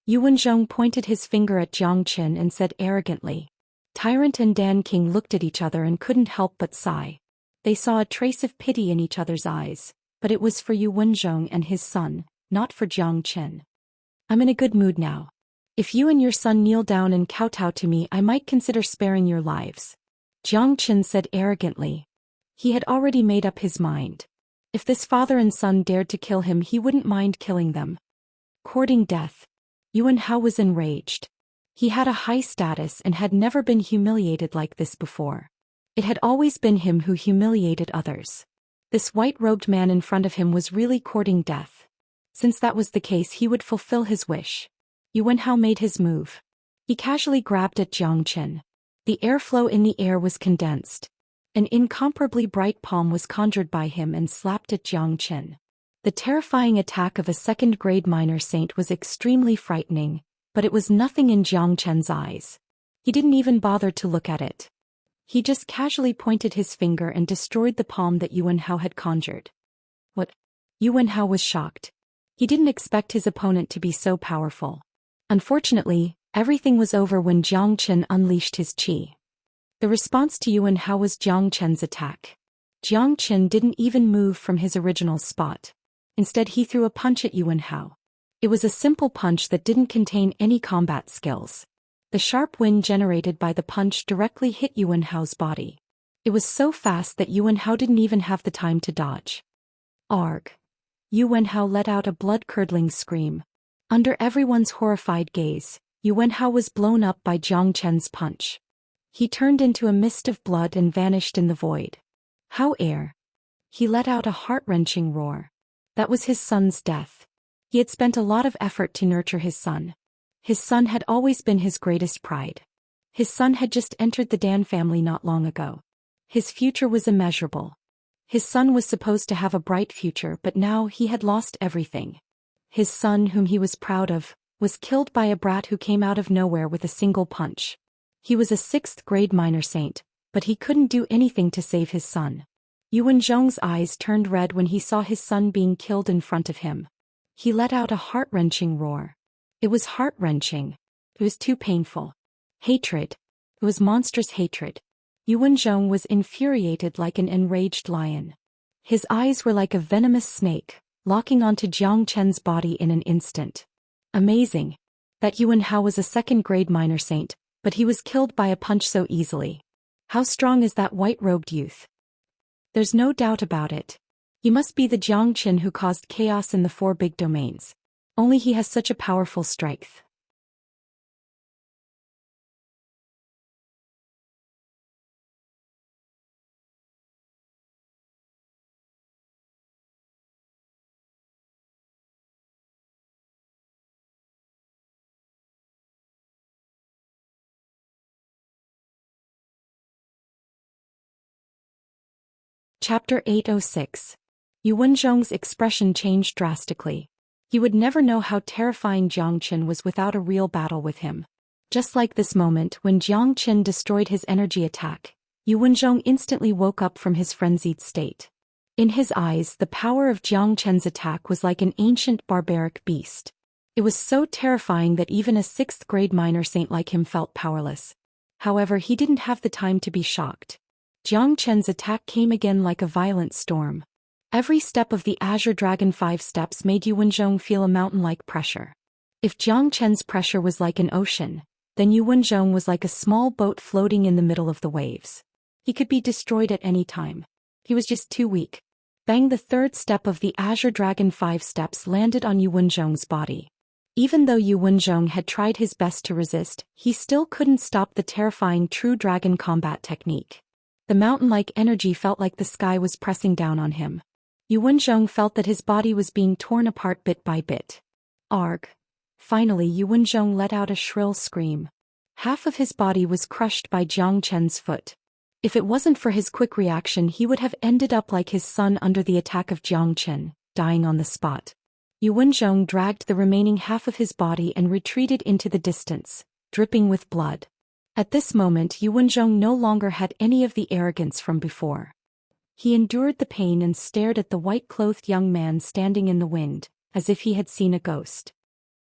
Yuanzhong pointed his finger at Jiang Qin and said arrogantly. Tyrant and Dan King looked at each other and couldn't help but sigh. They saw a trace of pity in each other's eyes, but it was for Yuanzhong and his son, not for Jiang Qin. I'm in a good mood now. If you and your son kneel down and kowtow to me, I might consider sparing your lives. Jiang Qin said arrogantly. He had already made up his mind. If this father and son dared to kill him, he wouldn't mind killing them. Courting death. Yuan Hao was enraged. He had a high status and had never been humiliated like this before. It had always been him who humiliated others. This white-robed man in front of him was really courting death. Since that was the case, he would fulfill his wish. Yuan Hao made his move. He casually grabbed at Jiang Qin. The airflow in the air was condensed. An incomparably bright palm was conjured by him and slapped at Jiang Qin. The terrifying attack of a 2nd-grade minor saint was extremely frightening, but it was nothing in Jiang Qin's eyes. He didn't even bother to look at it. He just casually pointed his finger and destroyed the palm that Yuan Hao had conjured. What? Yuan Hao was shocked. He didn't expect his opponent to be so powerful. Unfortunately, everything was over when Jiang Qin unleashed his qi. The response to Yuan Hao was Jiang Qin's attack. Jiang Qin didn't even move from his original spot. Instead, he threw a punch at Yuan Hao. It was a simple punch that didn't contain any combat skills. The sharp wind generated by the punch directly hit Yuan Hao's body. It was so fast that Yuan Hao didn't even have the time to dodge. Arg! Yuan Hao let out a blood-curdling scream. Under everyone's horrified gaze, Yuan Hao was blown up by Jiang Qin's punch. He turned into a mist of blood and vanished in the void. How air! He let out a heart-wrenching roar. That was his son's death. He had spent a lot of effort to nurture his son. His son had always been his greatest pride. His son had just entered the Dan family not long ago. His future was immeasurable. His son was supposed to have a bright future, but now he had lost everything. His son, whom he was proud of, was killed by a brat who came out of nowhere with a single punch. He was a 6th-grade minor saint, but he couldn't do anything to save his son. Yuanzhong's eyes turned red when he saw his son being killed in front of him. He let out a heart-wrenching roar. It was heart-wrenching. It was too painful. Hatred. It was monstrous hatred. Yuanzhong was infuriated like an enraged lion. His eyes were like a venomous snake, locking onto Jiang Chen's body in an instant. Amazing. That Yuan Hao was a second-grade minor saint, but he was killed by a punch so easily. How strong is that white-robed youth? There's no doubt about it. He must be the Jiang Chen who caused chaos in the 4 big domains. Only he has such a powerful strength. Chapter 806. Yuanzhong's expression changed drastically. He would never know how terrifying Jiang Chen was without a real battle with him. Just like this moment when Jiang Chen destroyed his energy attack, Yuanzhong instantly woke up from his frenzied state. In his eyes, the power of Jiang Chen's attack was like an ancient barbaric beast. It was so terrifying that even a 6th-grade minor saint like him felt powerless. However, he didn't have the time to be shocked. Jiang Chen's attack came again like a violent storm. Every step of the Azure Dragon 5 steps made Yuanzhong feel a mountain-like pressure. If Jiang Chen's pressure was like an ocean, then Yuanzhong was like a small boat floating in the middle of the waves. He could be destroyed at any time. He was just too weak. Bang! The 3rd step of the Azure Dragon 5 steps landed on Yuanzhong's body. Even though Yuanzhong had tried his best to resist, he still couldn't stop the terrifying True Dragon combat technique. The mountain-like energy felt like the sky was pressing down on him. Yuanzhong felt that his body was being torn apart bit by bit. Arg! Finally, Yuanzhong let out a shrill scream. Half of his body was crushed by Jiang Chen's foot. If it wasn't for his quick reaction, he would have ended up like his son under the attack of Jiang Chen, dying on the spot. Yuanzhong dragged the remaining half of his body and retreated into the distance, dripping with blood. At this moment, Yuanzhong no longer had any of the arrogance from before. He endured the pain and stared at the white-clothed young man standing in the wind, as if he had seen a ghost.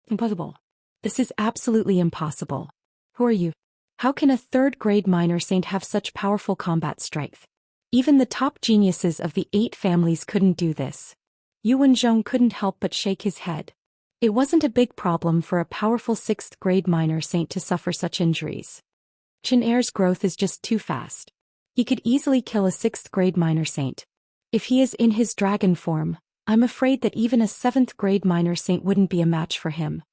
Impossible. This is absolutely impossible. Who are you? How can a 3rd-grade minor saint have such powerful combat strength? Even the top geniuses of the 8 families couldn't do this. Yuanzhong couldn't help but shake his head. It wasn't a big problem for a powerful 6th-grade minor saint to suffer such injuries. Chen Er's growth is just too fast. He could easily kill a 6th-grade minor saint. If he is in his dragon form, I'm afraid that even a 7th-grade minor saint wouldn't be a match for him.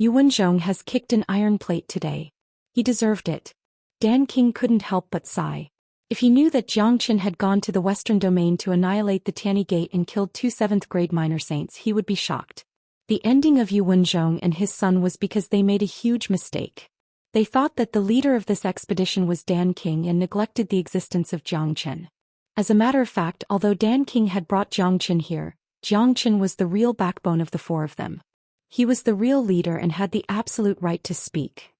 Yuanzhong has kicked an iron plate today. He deserved it. Dan King couldn't help but sigh. If he knew that Jiang Chen had gone to the Western Domain to annihilate the Tianyi Gate and killed 2 7th-grade minor saints, he would be shocked. The ending of Yuanzhong and his son was because they made a huge mistake. They thought that the leader of this expedition was Dan King and neglected the existence of Jiang Chen. As a matter of fact, although Dan King had brought Jiang Chen here, Jiang Chen was the real backbone of the 4 of them. He was the real leader and had the absolute right to speak.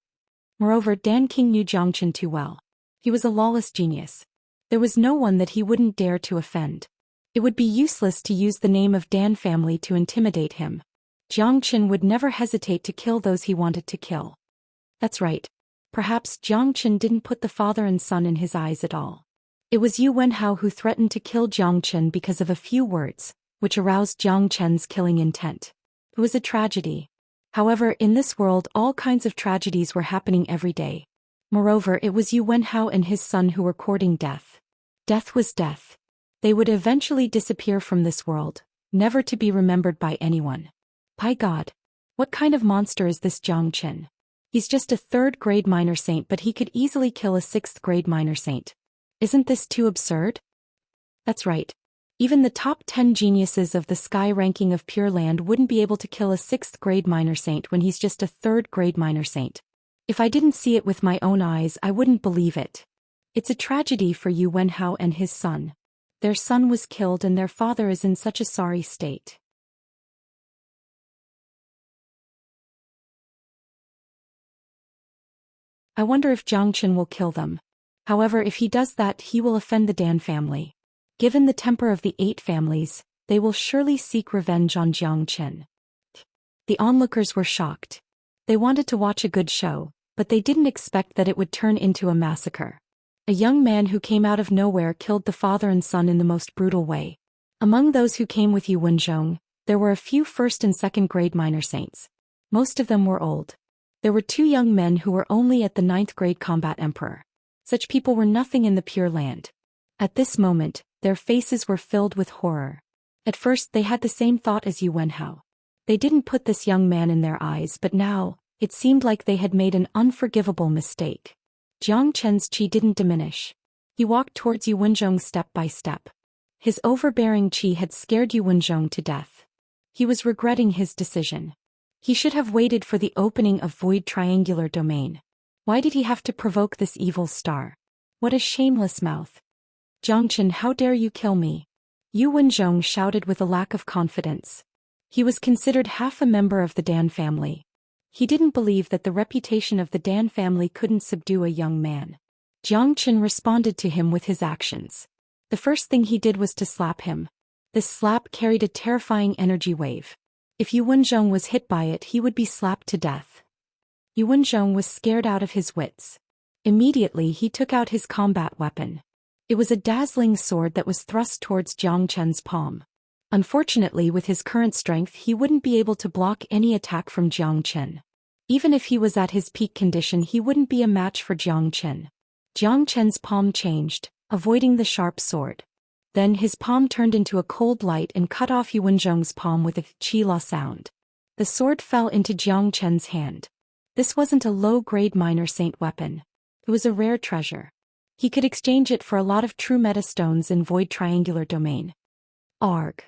Moreover, Dan King knew Jiang Chen too well. He was a lawless genius. There was no one that he wouldn't dare to offend. It would be useless to use the name of Dan family to intimidate him. Jiang Chen would never hesitate to kill those he wanted to kill. That's right. Perhaps Jiang Chen didn't put the father and son in his eyes at all. It was Yuan Hao who threatened to kill Jiang Chen because of a few words, which aroused Jiang Chen's killing intent. It was a tragedy. However, in this world all kinds of tragedies were happening every day. Moreover, it was Yuan Hao and his son who were courting death. Death was death. They would eventually disappear from this world, never to be remembered by anyone. By God! What kind of monster is this Jiang Chen? He's just a 3rd-grade minor saint, but he could easily kill a 6th-grade minor saint. Isn't this too absurd? That's right. Even the top 10 geniuses of the Sky ranking of Pure Land wouldn't be able to kill a 6th-grade minor saint when he's just a 3rd-grade minor saint. If I didn't see it with my own eyes, I wouldn't believe it. It's a tragedy for Yuan Hao and his son. Their son was killed and their father is in such a sorry state. I wonder if Jiang Chen will kill them. However, if he does that, he will offend the Dan family. Given the temper of the 8 families, they will surely seek revenge on Jiang Chen. The onlookers were shocked. They wanted to watch a good show, but they didn't expect that it would turn into a massacre. A young man who came out of nowhere killed the father and son in the most brutal way. Among those who came with Yu Wenzhong, there were a few first and second grade minor saints. Most of them were old. There were 2 young men who were only at the 9th grade combat emperor. Such people were nothing in the Pure Land. At this moment, their faces were filled with horror. At first they had the same thought as Yu Wenhao. They didn't put this young man in their eyes, but now, it seemed like they had made an unforgivable mistake. Jiang Chen's qi didn't diminish. He walked towards Yu Wenzhong step by step. His overbearing qi had scared Yu Wenzhong to death. He was regretting his decision. He should have waited for the opening of Void Triangular Domain. Why did he have to provoke this evil star? What a shameless mouth. Jiangchen, how dare you kill me? Yu Wenzhong shouted with a lack of confidence. He was considered half a member of the Dan family. He didn't believe that the reputation of the Dan family couldn't subdue a young man. Jiangchen responded to him with his actions. The first thing he did was to slap him. This slap carried a terrifying energy wave. If Yu Wenzhong was hit by it, he would be slapped to death. Yu Wenzhong was scared out of his wits. Immediately he took out his combat weapon. It was a dazzling sword that was thrust towards Jiang Chen's palm. Unfortunately, with his current strength, he wouldn't be able to block any attack from Jiang Chen. Even if he was at his peak condition, he wouldn't be a match for Jiang Chen. Jiang Chen's palm changed, avoiding the sharp sword. Then his palm turned into a cold light and cut off Yu Wenzhong's palm with a qi-la sound. The sword fell into Jiang Chen's hand. This wasn't a low-grade minor saint weapon. It was a rare treasure. He could exchange it for a lot of true meta stones in Void Triangular Domain. Arg!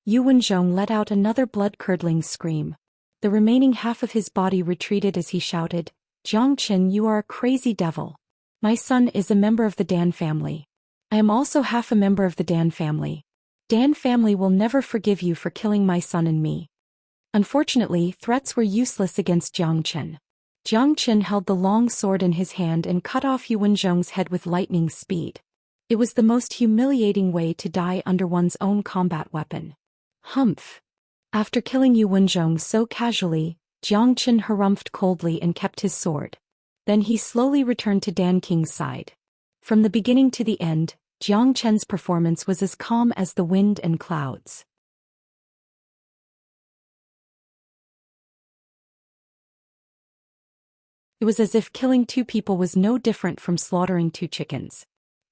Yu Wenzhong let out another blood-curdling scream. The remaining half of his body retreated as he shouted, Jiang Chen, you are a crazy devil. My son is a member of the Dan family. I am also half a member of the Dan family. Dan family will never forgive you for killing my son and me. Unfortunately, threats were useless against Jiang Chen. Jiang Chen held the long sword in his hand and cut off Yu Wenzhong's head with lightning speed. It was the most humiliating way to die under one's own combat weapon. Humph! After killing Yu Wenzhong so casually, Jiang Chen harumphed coldly and kept his sword. Then he slowly returned to Dan King's side. From the beginning to the end, Jiang Chen's performance was as calm as the wind and clouds. It was as if killing 2 people was no different from slaughtering 2 chickens.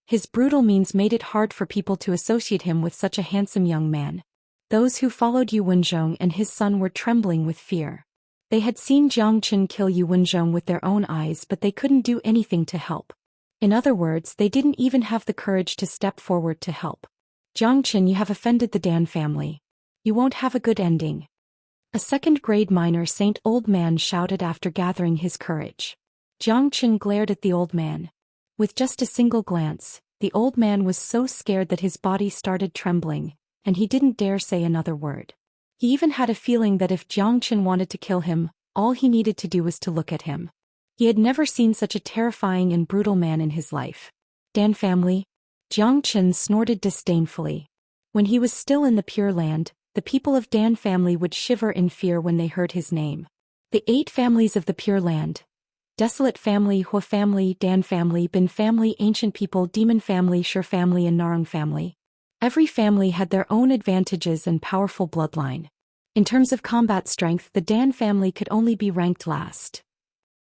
His brutal means made it hard for people to associate him with such a handsome young man. Those who followed Yu Wenzhong and his son were trembling with fear. They had seen Jiang Chen kill Yu Wenzhong with their own eyes, but they couldn't do anything to help. In other words, they didn't even have the courage to step forward to help. Jiang Chen, you have offended the Dan family. You won't have a good ending. A second-grade minor saint old man shouted after gathering his courage. Jiang Chen glared at the old man. With just a single glance, the old man was so scared that his body started trembling, and he didn't dare say another word. He even had a feeling that if Jiang Chen wanted to kill him, all he needed to do was to look at him. He had never seen such a terrifying and brutal man in his life. Dan family? Jiang Chen snorted disdainfully. When he was still in the Pure Land, the people of Dan family would shiver in fear when they heard his name. The 8 families of the Pure Land. Desolate family, Hua family, Dan family, Bin family, Ancient people, Demon family, Shur family and Narang family. Every family had their own advantages and powerful bloodline. In terms of combat strength, the Dan family could only be ranked last.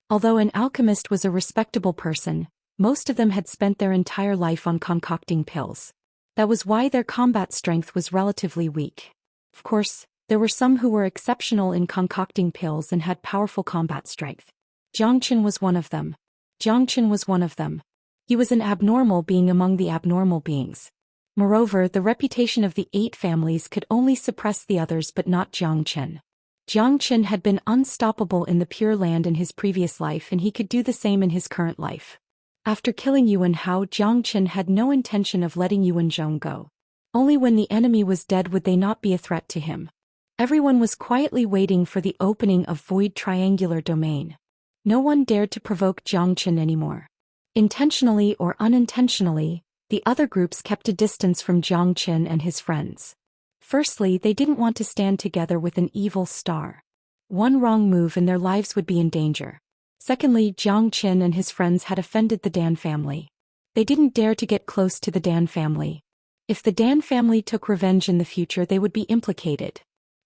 Although an alchemist was a respectable person, most of them had spent their entire life on concocting pills. That was why their combat strength was relatively weak. Of course, there were some who were exceptional in concocting pills and had powerful combat strength. Jiang Chen was one of them. Jiang Chen was one of them. He was an abnormal being among the abnormal beings. Moreover, the reputation of the 8 families could only suppress the others but not Jiang Chen. Jiang Chen had been unstoppable in the Pure Land in his previous life, and he could do the same in his current life. After killing Yuan Hao, Jiang Chen had no intention of letting Yu Wenzhong go. Only when the enemy was dead would they not be a threat to him. Everyone was quietly waiting for the opening of Void Triangular Domain. No one dared to provoke Jiang Chen anymore. Intentionally or unintentionally, the other groups kept a distance from Jiang Chen and his friends. Firstly, they didn't want to stand together with an evil star. One wrong move and their lives would be in danger. Secondly, Jiang Chen and his friends had offended the Dan family. They didn't dare to get close to the Dan family. If the Dan family took revenge in the future, they would be implicated.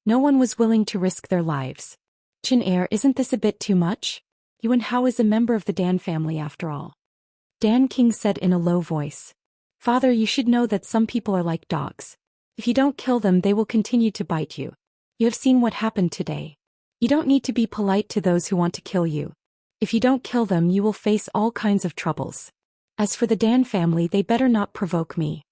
No one was willing to risk their lives. Chin heir, isn't this a bit too much? Yuan Hao is a member of the Dan family after all. Dan King said in a low voice. Father, you should know that some people are like dogs. If you don't kill them, they will continue to bite you. You have seen what happened today. You don't need to be polite to those who want to kill you. If you don't kill them, you will face all kinds of troubles. As for the Dan family, they better not provoke me.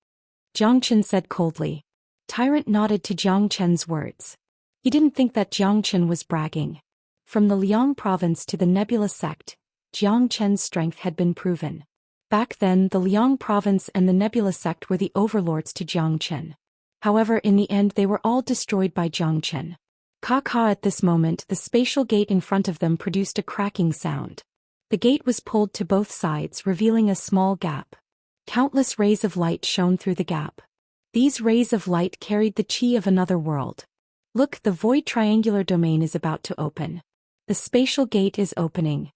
Jiang Chen said coldly. Tyrant nodded to Jiang Chen's words. He didn't think that Jiang Chen was bragging. From the Liang province to the Nebula sect, Jiang Chen's strength had been proven. Back then, the Liang province and the Nebula sect were the overlords to Jiang Chen. However, in the end they were all destroyed by Jiang Chen. Ka at this moment, the spatial gate in front of them produced a cracking sound. The gate was pulled to both sides, revealing a small gap. Countless rays of light shone through the gap. These rays of light carried the chi of another world. Look, the void triangular domain is about to open. The spatial gate is opening.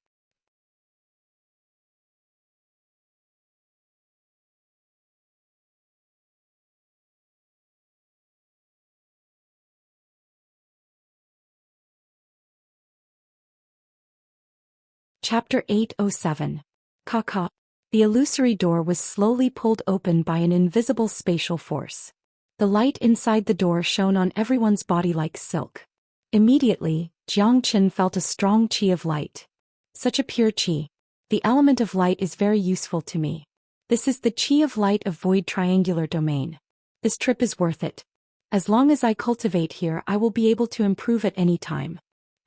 Chapter 807. Ka. The illusory door was slowly pulled open by an invisible spatial force. The light inside the door shone on everyone's body like silk. Immediately, Jiang Chen felt a strong chi of light. Such a pure chi. The element of light is very useful to me. This is the chi of light of void triangular domain. This trip is worth it. As long as I cultivate here, I will be able to improve at any time.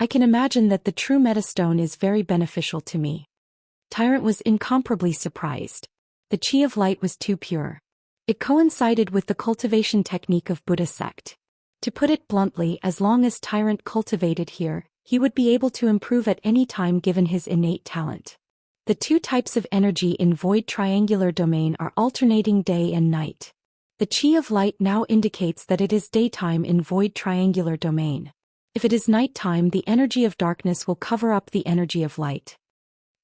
I can imagine that the true metastone is very beneficial to me. Tyrant was incomparably surprised. The chi of light was too pure. It coincided with the cultivation technique of Buddha sect. To put it bluntly, as long as Tyrant cultivated here, he would be able to improve at any time given his innate talent. The two types of energy in void triangular domain are alternating day and night. The chi of light now indicates that it is daytime in void triangular domain. If it is nighttime, the energy of darkness will cover up the energy of light.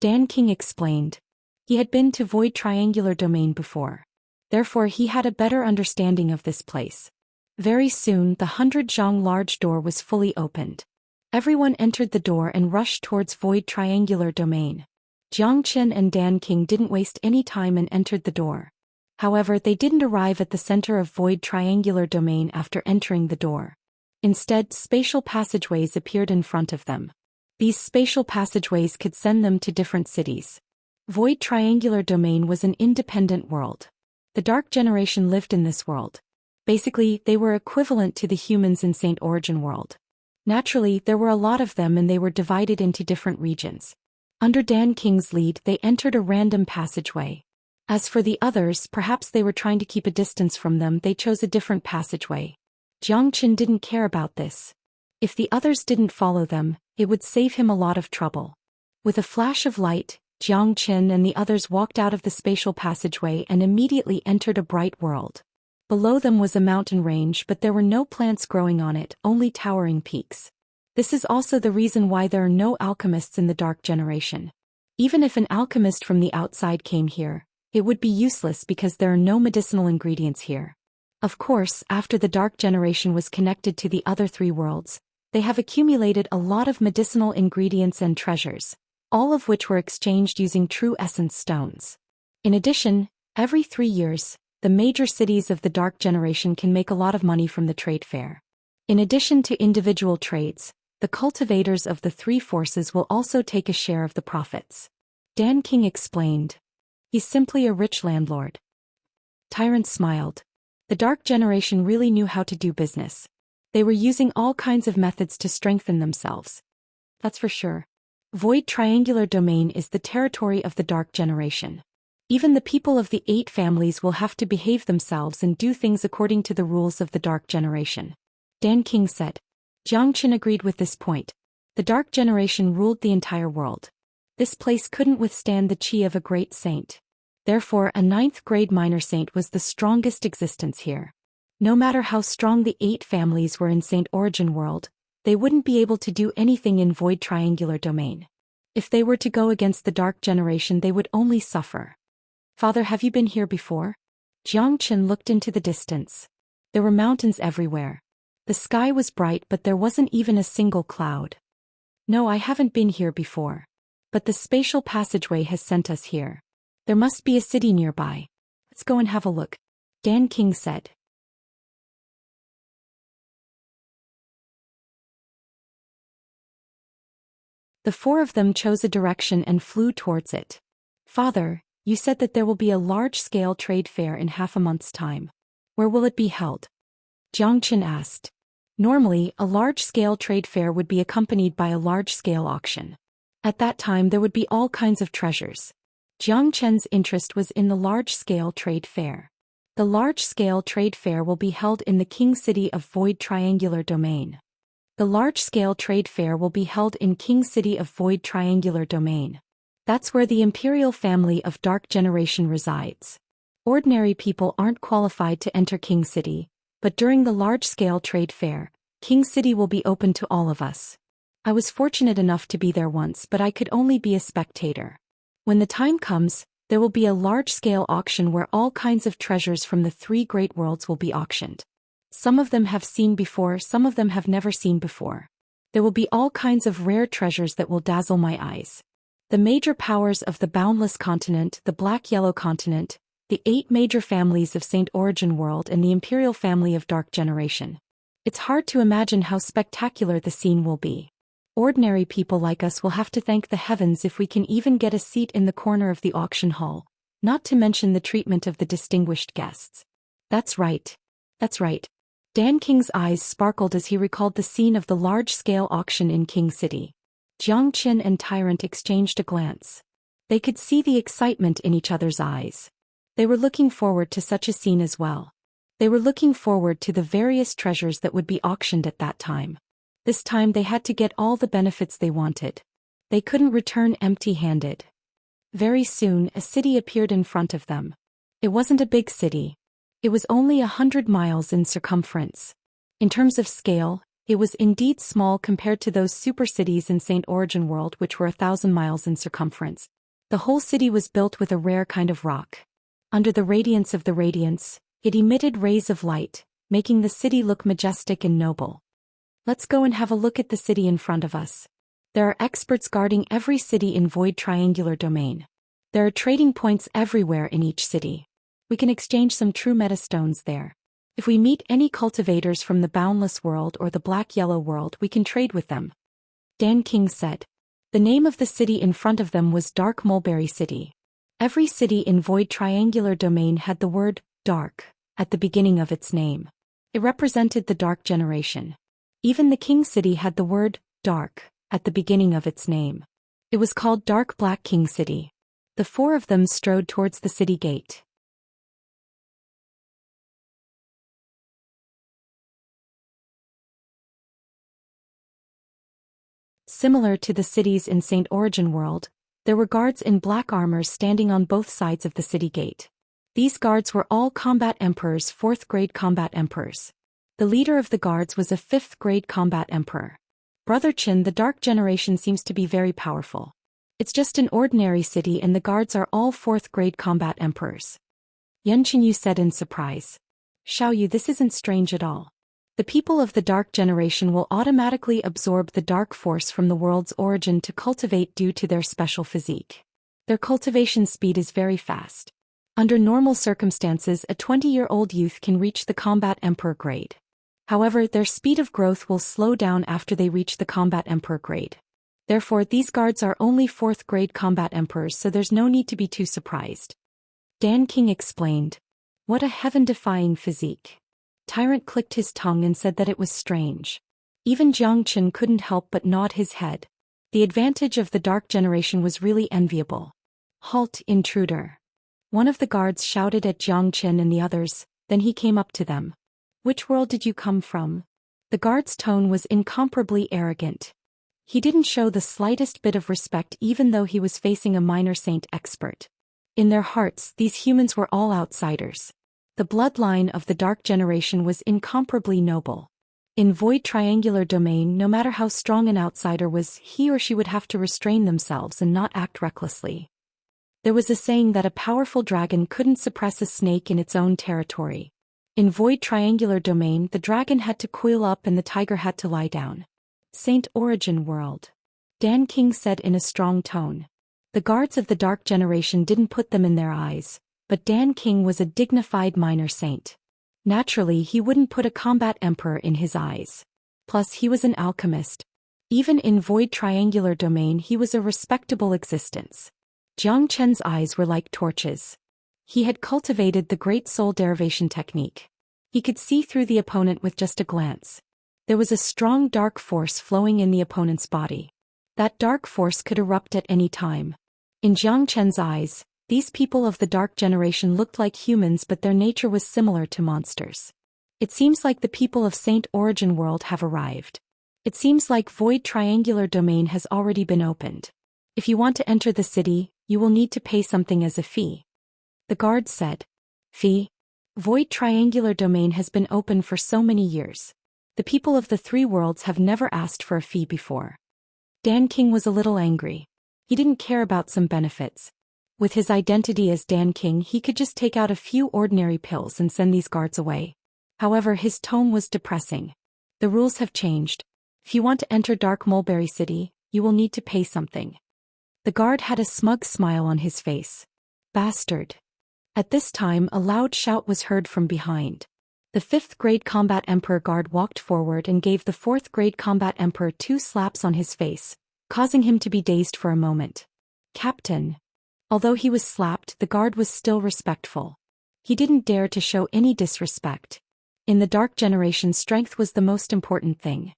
Dan King explained. He had been to void triangular domain before. Therefore he had a better understanding of this place. Very soon the 100 zhang large door was fully opened. Everyone entered the door and rushed towards void triangular domain. Jiang Chen and Dan King didn't waste any time and entered the door. However, they didn't arrive at the center of void triangular domain after entering the door. Instead, spatial passageways appeared in front of them. These spatial passageways could send them to different cities. Void triangular domain was an independent world. The Dark Generation lived in this world. Basically, they were equivalent to the humans in Saint Origin world. Naturally, there were a lot of them and they were divided into different regions. Under Dan King's lead, they entered a random passageway. As for the others, perhaps they were trying to keep a distance from them, they chose a different passageway. Jiang Chen didn't care about this. If the others didn't follow them, it would save him a lot of trouble. With a flash of light, Jiang Chen and the others walked out of the spatial passageway and immediately entered a bright world. Below them was a mountain range, but there were no plants growing on it, only towering peaks. This is also the reason why there are no alchemists in the Dark Generation. Even if an alchemist from the outside came here, it would be useless because there are no medicinal ingredients here. Of course, after the Dark Generation was connected to the other three worlds, they have accumulated a lot of medicinal ingredients and treasures, all of which were exchanged using true essence stones. In addition, every 3 years, the major cities of the Dark Generation can make a lot of money from the trade fair. In addition to individual trades, the cultivators of the three forces will also take a share of the profits. Dan King explained. He's simply a rich landlord. Tyrant smiled. The Dark Generation really knew how to do business. They were using all kinds of methods to strengthen themselves. That's for sure. Void triangular domain is the territory of the Dark Generation. Even the people of the 8 families will have to behave themselves and do things according to the rules of the Dark Generation. Dan King said. Jiang Chen agreed with this point. The Dark Generation ruled the entire world. This place couldn't withstand the chi of a great saint. Therefore, a 9th grade minor saint was the strongest existence here. No matter how strong the 8 families were in Saint Origin world, they wouldn't be able to do anything in void triangular domain. If they were to go against the Dark Generation, they would only suffer. Father, have you been here before? Xianxia looked into the distance. There were mountains everywhere. The sky was bright, but there wasn't even a single cloud. No, I haven't been here before. But the spatial passageway has sent us here. There must be a city nearby. Let's go and have a look, Dan King said. The four of them chose a direction and flew towards it. Father, you said that there will be a large-scale trade fair in half a month's time. Where will it be held? Xianxia asked. Normally, a large-scale trade fair would be accompanied by a large-scale auction. At that time there would be all kinds of treasures. Xianxia's interest was in the large-scale trade fair. The large-scale trade fair will be held in the King City of Void Triangular Domain. The large-scale trade fair will be held in King City of Void Triangular Domain. That's where the imperial family of Dark Generation resides. Ordinary people aren't qualified to enter King City, but during the large-scale trade fair, King City will be open to all of us. I was fortunate enough to be there once, but I could only be a spectator. When the time comes, there will be a large-scale auction where all kinds of treasures from the three great worlds will be auctioned. Some of them have seen before, some of them have never seen before. There will be all kinds of rare treasures that will dazzle my eyes. The major powers of the Boundless Continent, the Black-Yellow Continent, the 8 major families of Saint Origin World and the Imperial family of Dark Generation. It's hard to imagine how spectacular the scene will be. Ordinary people like us will have to thank the heavens if we can even get a seat in the corner of the auction hall, not to mention the treatment of the distinguished guests. That's right. That's right. Dan King's eyes sparkled as he recalled the scene of the large-scale auction in King City. Xianxia and Tyrant exchanged a glance. They could see the excitement in each other's eyes. They were looking forward to such a scene as well. They were looking forward to the various treasures that would be auctioned at that time. This time they had to get all the benefits they wanted. They couldn't return empty-handed. Very soon, a city appeared in front of them. It wasn't a big city. It was only 100 miles in circumference. In terms of scale, it was indeed small compared to those super cities in Saint Origin World which were 1,000 miles in circumference. The whole city was built with a rare kind of rock. Under the radiance of the radiance, it emitted rays of light, making the city look majestic and noble. Let's go and have a look at the city in front of us. There are experts guarding every city in Void Triangular Domain. There are trading points everywhere in each city. We can exchange some true metastones there. If we meet any cultivators from the Boundless World or the Black-Yellow World, we can trade with them. Dan King said. The name of the city in front of them was Dark Mulberry City. Every city in Void Triangular Domain had the word, dark, at the beginning of its name. It represented the Dark Generation. Even the King City had the word, dark, at the beginning of its name. It was called Dark Black King City. The four of them strode towards the city gate. Similar to the cities in Saint Origin World, there were guards in black armor standing on both sides of the city gate. These guards were all combat emperors, 4th grade combat emperors. The leader of the guards was a 5th grade combat emperor. Brother Qin, the Dark Generation seems to be very powerful. It's just an ordinary city and the guards are all 4th grade combat emperors. Yan Qinyu said in surprise. Xiaoyu, this isn't strange at all. The people of the Dark Generation will automatically absorb the dark force from the world's origin to cultivate due to their special physique. Their cultivation speed is very fast. Under normal circumstances, a 20-year-old youth can reach the Combat Emperor grade. However, their speed of growth will slow down after they reach the Combat Emperor grade. Therefore, these guards are only 4th grade Combat Emperors, so there's no need to be too surprised. Dan King explained. What a heaven-defying physique. Tyrant clicked his tongue and said that it was strange. Even Xianxia couldn't help but nod his head. The advantage of the Dark Generation was really enviable. Halt, intruder. One of the guards shouted at Xianxia and the others, then he came up to them. Which world did you come from? The guard's tone was incomparably arrogant. He didn't show the slightest bit of respect even though he was facing a minor saint expert. In their hearts, these humans were all outsiders. The bloodline of the Dark Generation was incomparably noble. In Void Triangular Domain, no matter how strong an outsider was, he or she would have to restrain themselves and not act recklessly. There was a saying that a powerful dragon couldn't suppress a snake in its own territory. In Void Triangular Domain, the dragon had to coil up and the tiger had to lie down. Saint Origin World. Dan King said in a strong tone. The guards of the Dark Generation didn't put them in their eyes, but Dan King was a dignified minor saint. Naturally, he wouldn't put a combat emperor in his eyes. Plus, he was an alchemist. Even in Void Triangular Domain, he was a respectable existence. Jiang Chen's eyes were like torches. He had cultivated the Great Soul Derivation technique. He could see through the opponent with just a glance. There was a strong dark force flowing in the opponent's body. That dark force could erupt at any time. In Jiang Chen's eyes, these people of the Dark Generation looked like humans, but their nature was similar to monsters. It seems like the people of Saint Origin World have arrived. It seems like Void Triangular Domain has already been opened. If you want to enter the city, you will need to pay something as a fee. The guard said. Fee? Void Triangular Domain has been open for so many years. The people of the three worlds have never asked for a fee before. Dan King was a little angry. He didn't care about some benefits. With his identity as Dan King, he could just take out a few ordinary pills and send these guards away. However, his tone was depressing. The rules have changed. If you want to enter Dark Mulberry City, you will need to pay something. The guard had a smug smile on his face. Bastard. At this time, a loud shout was heard from behind. The 5th grade combat emperor guard walked forward and gave the 4th grade combat emperor 2 slaps on his face, causing him to be dazed for a moment. Captain. Although he was slapped, the guard was still respectful. He didn't dare to show any disrespect. In the Dark Generation, strength was the most important thing.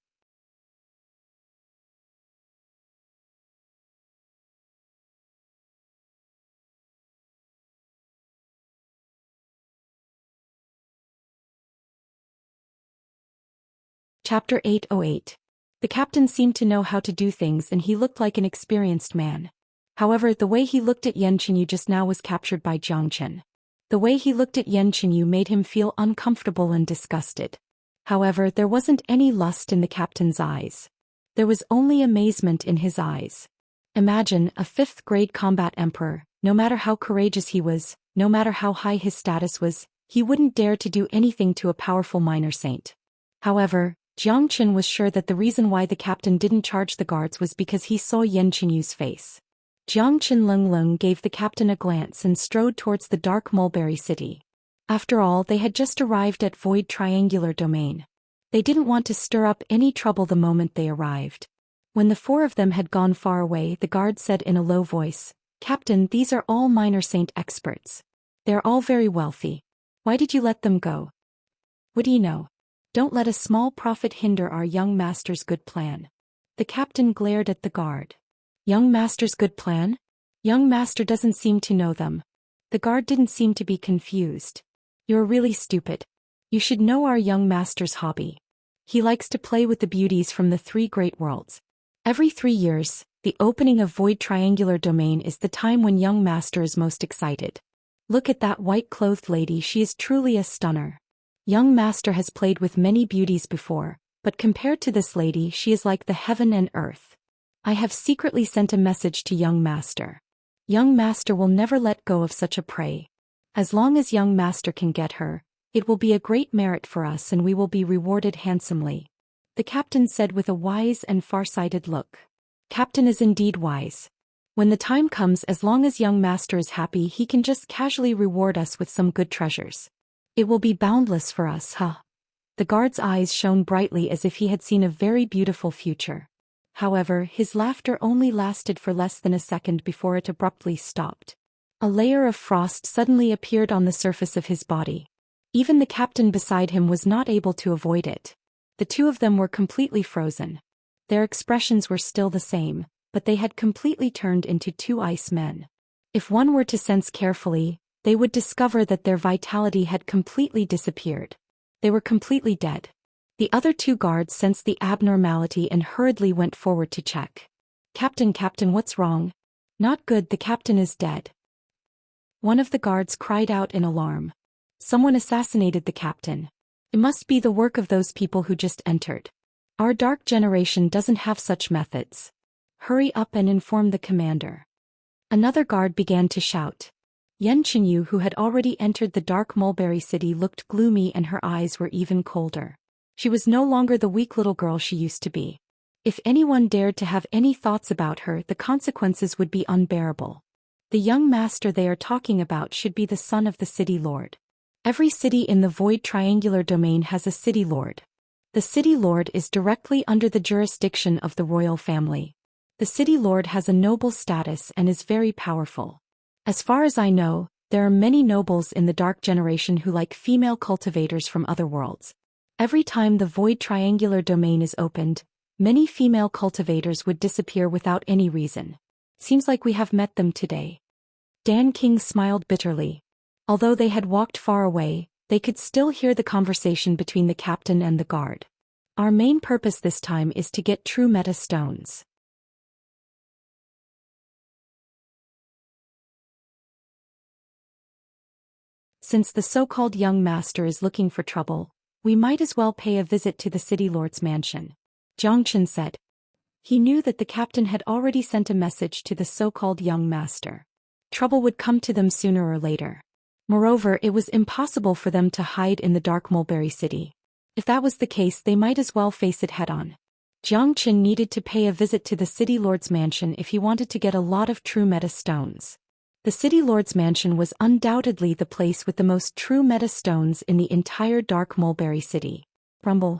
Chapter 808. The captain seemed to know how to do things and he looked like an experienced man. However, the way he looked at Yan Qinyu just now was captured by Jiang Chen. The way he looked at Yan Qinyu made him feel uncomfortable and disgusted. However, there wasn't any lust in the captain's eyes. There was only amazement in his eyes. Imagine a 5th grade combat emperor. No matter how courageous he was, no matter how high his status was, he wouldn't dare to do anything to a powerful minor saint. However, Jiang Chen was sure that the reason why the captain didn't charge the guards was because he saw Yan Qinyu's face. Jiang Chen Lung gave the captain a glance and strode towards the Dark Mulberry City. After all, they had just arrived at Void Triangular Domain. They didn't want to stir up any trouble the moment they arrived. When the 4 of them had gone far away, the guard said in a low voice, Captain, these are all minor saint experts. They're all very wealthy. Why did you let them go? What do you know? Don't let a small profit hinder our young master's good plan. The captain glared at the guard. Young master's good plan? Young master doesn't seem to know them. The guard didn't seem to be confused. You're really stupid. You should know our young master's hobby. He likes to play with the beauties from the 3 great worlds. Every 3 years, the opening of Void Triangular Domain is the time when young master is most excited. Look at that white-clothed lady, she is truly a stunner. Young master has played with many beauties before, but compared to this lady, she is like the heaven and earth. I have secretly sent a message to young master. Young master will never let go of such a prey. As long as young master can get her, it will be a great merit for us and we will be rewarded handsomely. The captain said with a wise and far-sighted look. Captain is indeed wise. When the time comes, as long as young master is happy, he can just casually reward us with some good treasures. It will be boundless for us, huh? The guard's eyes shone brightly as if he had seen a very beautiful future. However, his laughter only lasted for less than a second before it abruptly stopped. A layer of frost suddenly appeared on the surface of his body. Even the captain beside him was not able to avoid it. The 2 of them were completely frozen. Their expressions were still the same, but they had completely turned into 2 ice men. If one were to sense carefully, they would discover that their vitality had completely disappeared. They were completely dead. The other 2 guards sensed the abnormality and hurriedly went forward to check. Captain, what's wrong? Not good, the captain is dead. One of the guards cried out in alarm. Someone assassinated the captain. It must be the work of those people who just entered. Our Dark Generation doesn't have such methods. Hurry up and inform the commander. Another guard began to shout. Yan Chenyu, who had already entered the dark mulberry city, looked gloomy and her eyes were even colder. She was no longer the weak little girl she used to be. If anyone dared to have any thoughts about her, the consequences would be unbearable. The young master they are talking about should be the son of the city lord. Every city in the void triangular domain has a city lord. The city lord is directly under the jurisdiction of the royal family. The city lord has a noble status and is very powerful. As far as I know, there are many nobles in the dark generation who like female cultivators from other worlds. Every time the void triangular domain is opened, many female cultivators would disappear without any reason. Seems like we have met them today. Dan King smiled bitterly. Although they had walked far away, they could still hear the conversation between the captain and the guard. Our main purpose this time is to get true meta stones. Since the so-called young master is looking for trouble, we might as well pay a visit to the city lord's mansion, Zhang Chen said. He knew that the captain had already sent a message to the so-called young master. Trouble would come to them sooner or later. Moreover, it was impossible for them to hide in the dark mulberry city. If that was the case, they might as well face it head-on. Zhang Chen needed to pay a visit to the city lord's mansion if he wanted to get a lot of true meta stones. The city lord's mansion was undoubtedly the place with the most true meta stones in the entire dark mulberry city. Rumble.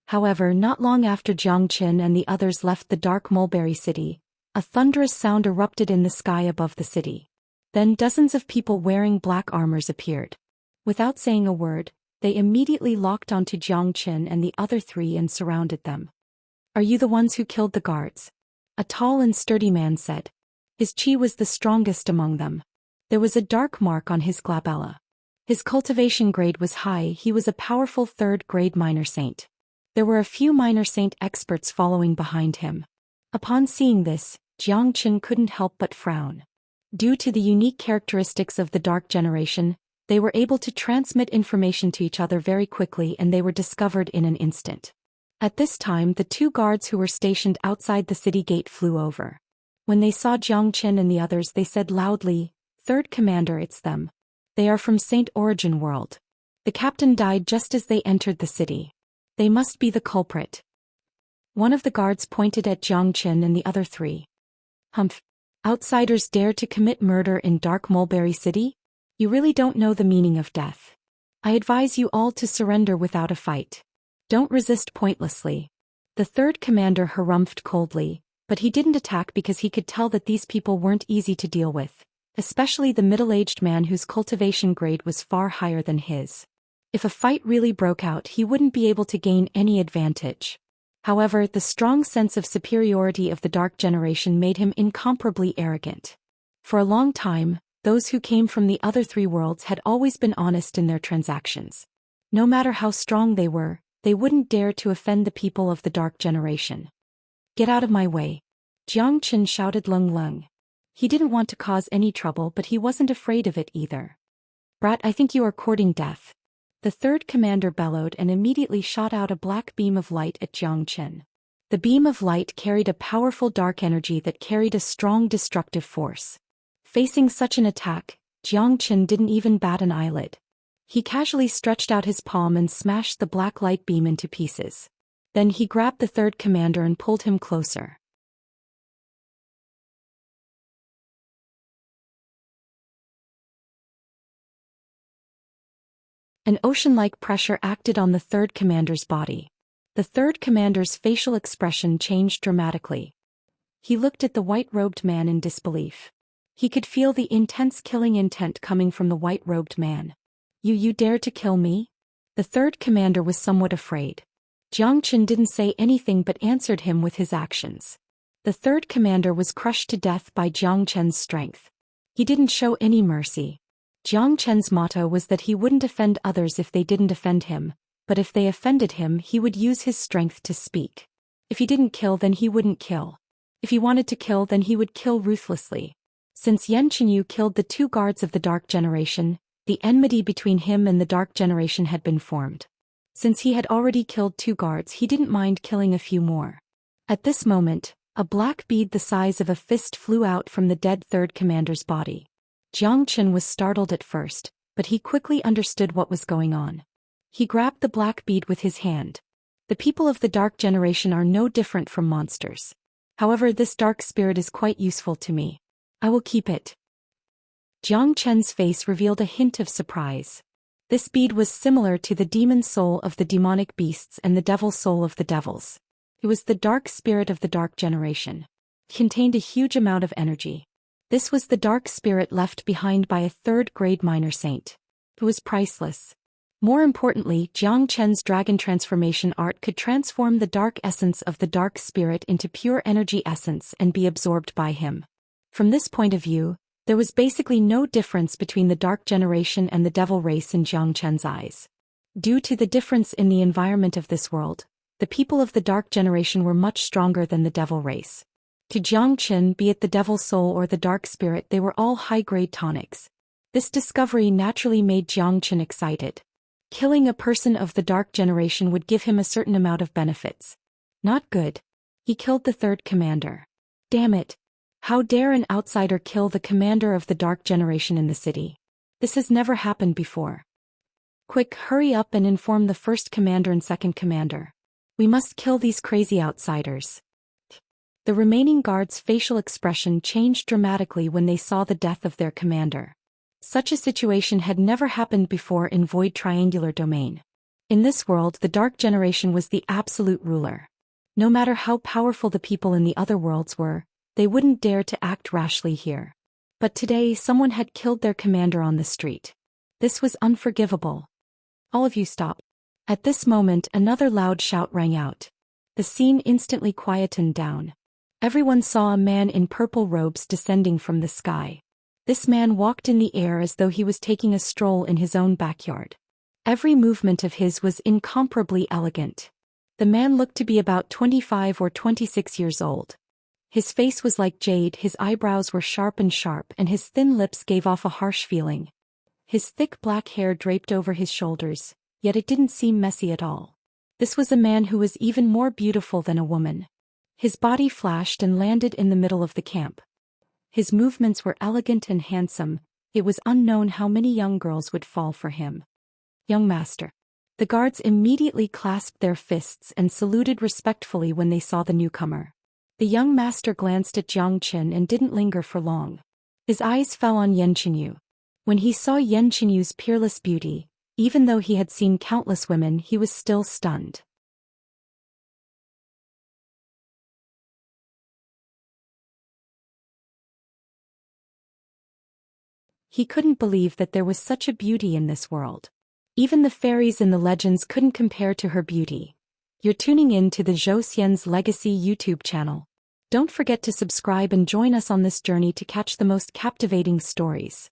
However, not long after Zhang Chen and the others left the dark mulberry city, a thunderous sound erupted in the sky above the city. Then dozens of people wearing black armors appeared. Without saying a word, they immediately locked onto Zhang Chen and the other three and surrounded them. Are you the ones who killed the guards? A tall and sturdy man said. His chi was the strongest among them. There was a dark mark on his glabella. His cultivation grade was high. He was a powerful third-grade minor saint. There were a few minor saint experts following behind him. Upon seeing this, Zhang Chen couldn't help but frown. Due to the unique characteristics of the dark generation, they were able to transmit information to each other very quickly and they were discovered in an instant. At this time, the two guards who were stationed outside the city gate flew over. When they saw Zhang Chen and the others, they said loudly, "Third Commander, it's them. They are from Saint Origin World. The captain died just as they entered the city. They must be the culprit." One of the guards pointed at Zhang Chen and the other three. "Humph. Outsiders dare to commit murder in Dark Mulberry City? You really don't know the meaning of death. I advise you all to surrender without a fight. Don't resist pointlessly." The third commander harumphed coldly, but he didn't attack because he could tell that these people weren't easy to deal with, especially the middle-aged man whose cultivation grade was far higher than his. If a fight really broke out, he wouldn't be able to gain any advantage. However, the strong sense of superiority of the Dark Generation made him incomparably arrogant. For a long time, those who came from the other three worlds had always been honest in their transactions. No matter how strong they were, they wouldn't dare to offend the people of the Dark Generation. "Get out of my way!" Jiang Chen shouted Lung Lung. He didn't want to cause any trouble, but he wasn't afraid of it either. "Brat, I think you are courting death." The third commander bellowed and immediately shot out a black beam of light at Jiang Chen. The beam of light carried a powerful dark energy that carried a strong destructive force. Facing such an attack, Jiang Chen didn't even bat an eyelid. He casually stretched out his palm and smashed the black light beam into pieces. Then he grabbed the third commander and pulled him closer. An ocean-like pressure acted on the third commander's body. The third commander's facial expression changed dramatically. He looked at the white-robed man in disbelief. He could feel the intense killing intent coming from the white-robed man. You dare to kill me?" The third commander was somewhat afraid. Jiang Chen didn't say anything but answered him with his actions. The third commander was crushed to death by Jiang Chen's strength. He didn't show any mercy. Jiang Chen's motto was that he wouldn't offend others if they didn't offend him, but if they offended him, he would use his strength to speak. If he didn't kill, then he wouldn't kill. If he wanted to kill, then he would kill ruthlessly. Since Yan Chenyu killed the two guards of the Dark Generation, the enmity between him and the Dark Generation had been formed. Since he had already killed two guards, he didn't mind killing a few more. At this moment, A black bead the size of a fist flew out from the dead third commander's body. Zhou Xian was startled at first, but he quickly understood what was going on. He grabbed the black bead with his hand. The people of the dark generation are no different from monsters. However, this dark spirit is quite useful to me. I will keep it. Zhang Chen's face revealed a hint of surprise. This bead was similar to the demon soul of the demonic beasts and the devil soul of the devils. It was the dark spirit of the dark generation. It contained a huge amount of energy. This was the dark spirit left behind by a third-grade minor saint. It was priceless. More importantly, Zhang Chen's dragon transformation art could transform the dark essence of the dark spirit into pure energy essence and be absorbed by him. From this point of view, there was basically no difference between the dark generation and the devil race in Zhang Chen's eyes. Due to the difference in the environment of this world, the people of the dark generation were much stronger than the devil race. To Zhang Chen, be it the devil soul or the dark spirit, they were all high-grade tonics. This discovery naturally made Zhang Chen excited. Killing a person of the dark generation would give him a certain amount of benefits. Not good. He killed the third commander. Damn it. How dare an outsider kill the commander of the dark generation in the city? This has never happened before. Quick, hurry up and inform the first commander and second commander. We must kill these crazy outsiders. The remaining guards' facial expression changed dramatically when they saw the death of their commander. Such a situation had never happened before in Void Triangular Domain. In this world, the Dark Generation was the absolute ruler. No matter how powerful the people in the other worlds were, they wouldn't dare to act rashly here. But today, someone had killed their commander on the street. This was unforgivable. All of you stop. At this moment, another loud shout rang out. The scene instantly quietened down. Everyone saw a man in purple robes descending from the sky. This man walked in the air as though he was taking a stroll in his own backyard. Every movement of his was incomparably elegant. The man looked to be about 25 or 26 years old. His face was like jade, his eyebrows were sharp, and his thin lips gave off a harsh feeling. His thick black hair draped over his shoulders, yet it didn't seem messy at all. This was a man who was even more beautiful than a woman. His body flashed and landed in the middle of the camp. His movements were elegant and handsome. It was unknown how many young girls would fall for him. Young master. The guards immediately clasped their fists and saluted respectfully when they saw the newcomer. The young master glanced at Zhang Chen and didn't linger for long. His eyes fell on Yan Qinyu. When he saw Yan Qinyu's peerless beauty, even though he had seen countless women, he was still stunned. He couldn't believe that there was such a beauty in this world. Even the fairies in the legends couldn't compare to her beauty. You're tuning in to the Zhou Xian's Legacy YouTube channel. Don't forget to subscribe and join us on this journey to catch the most captivating stories.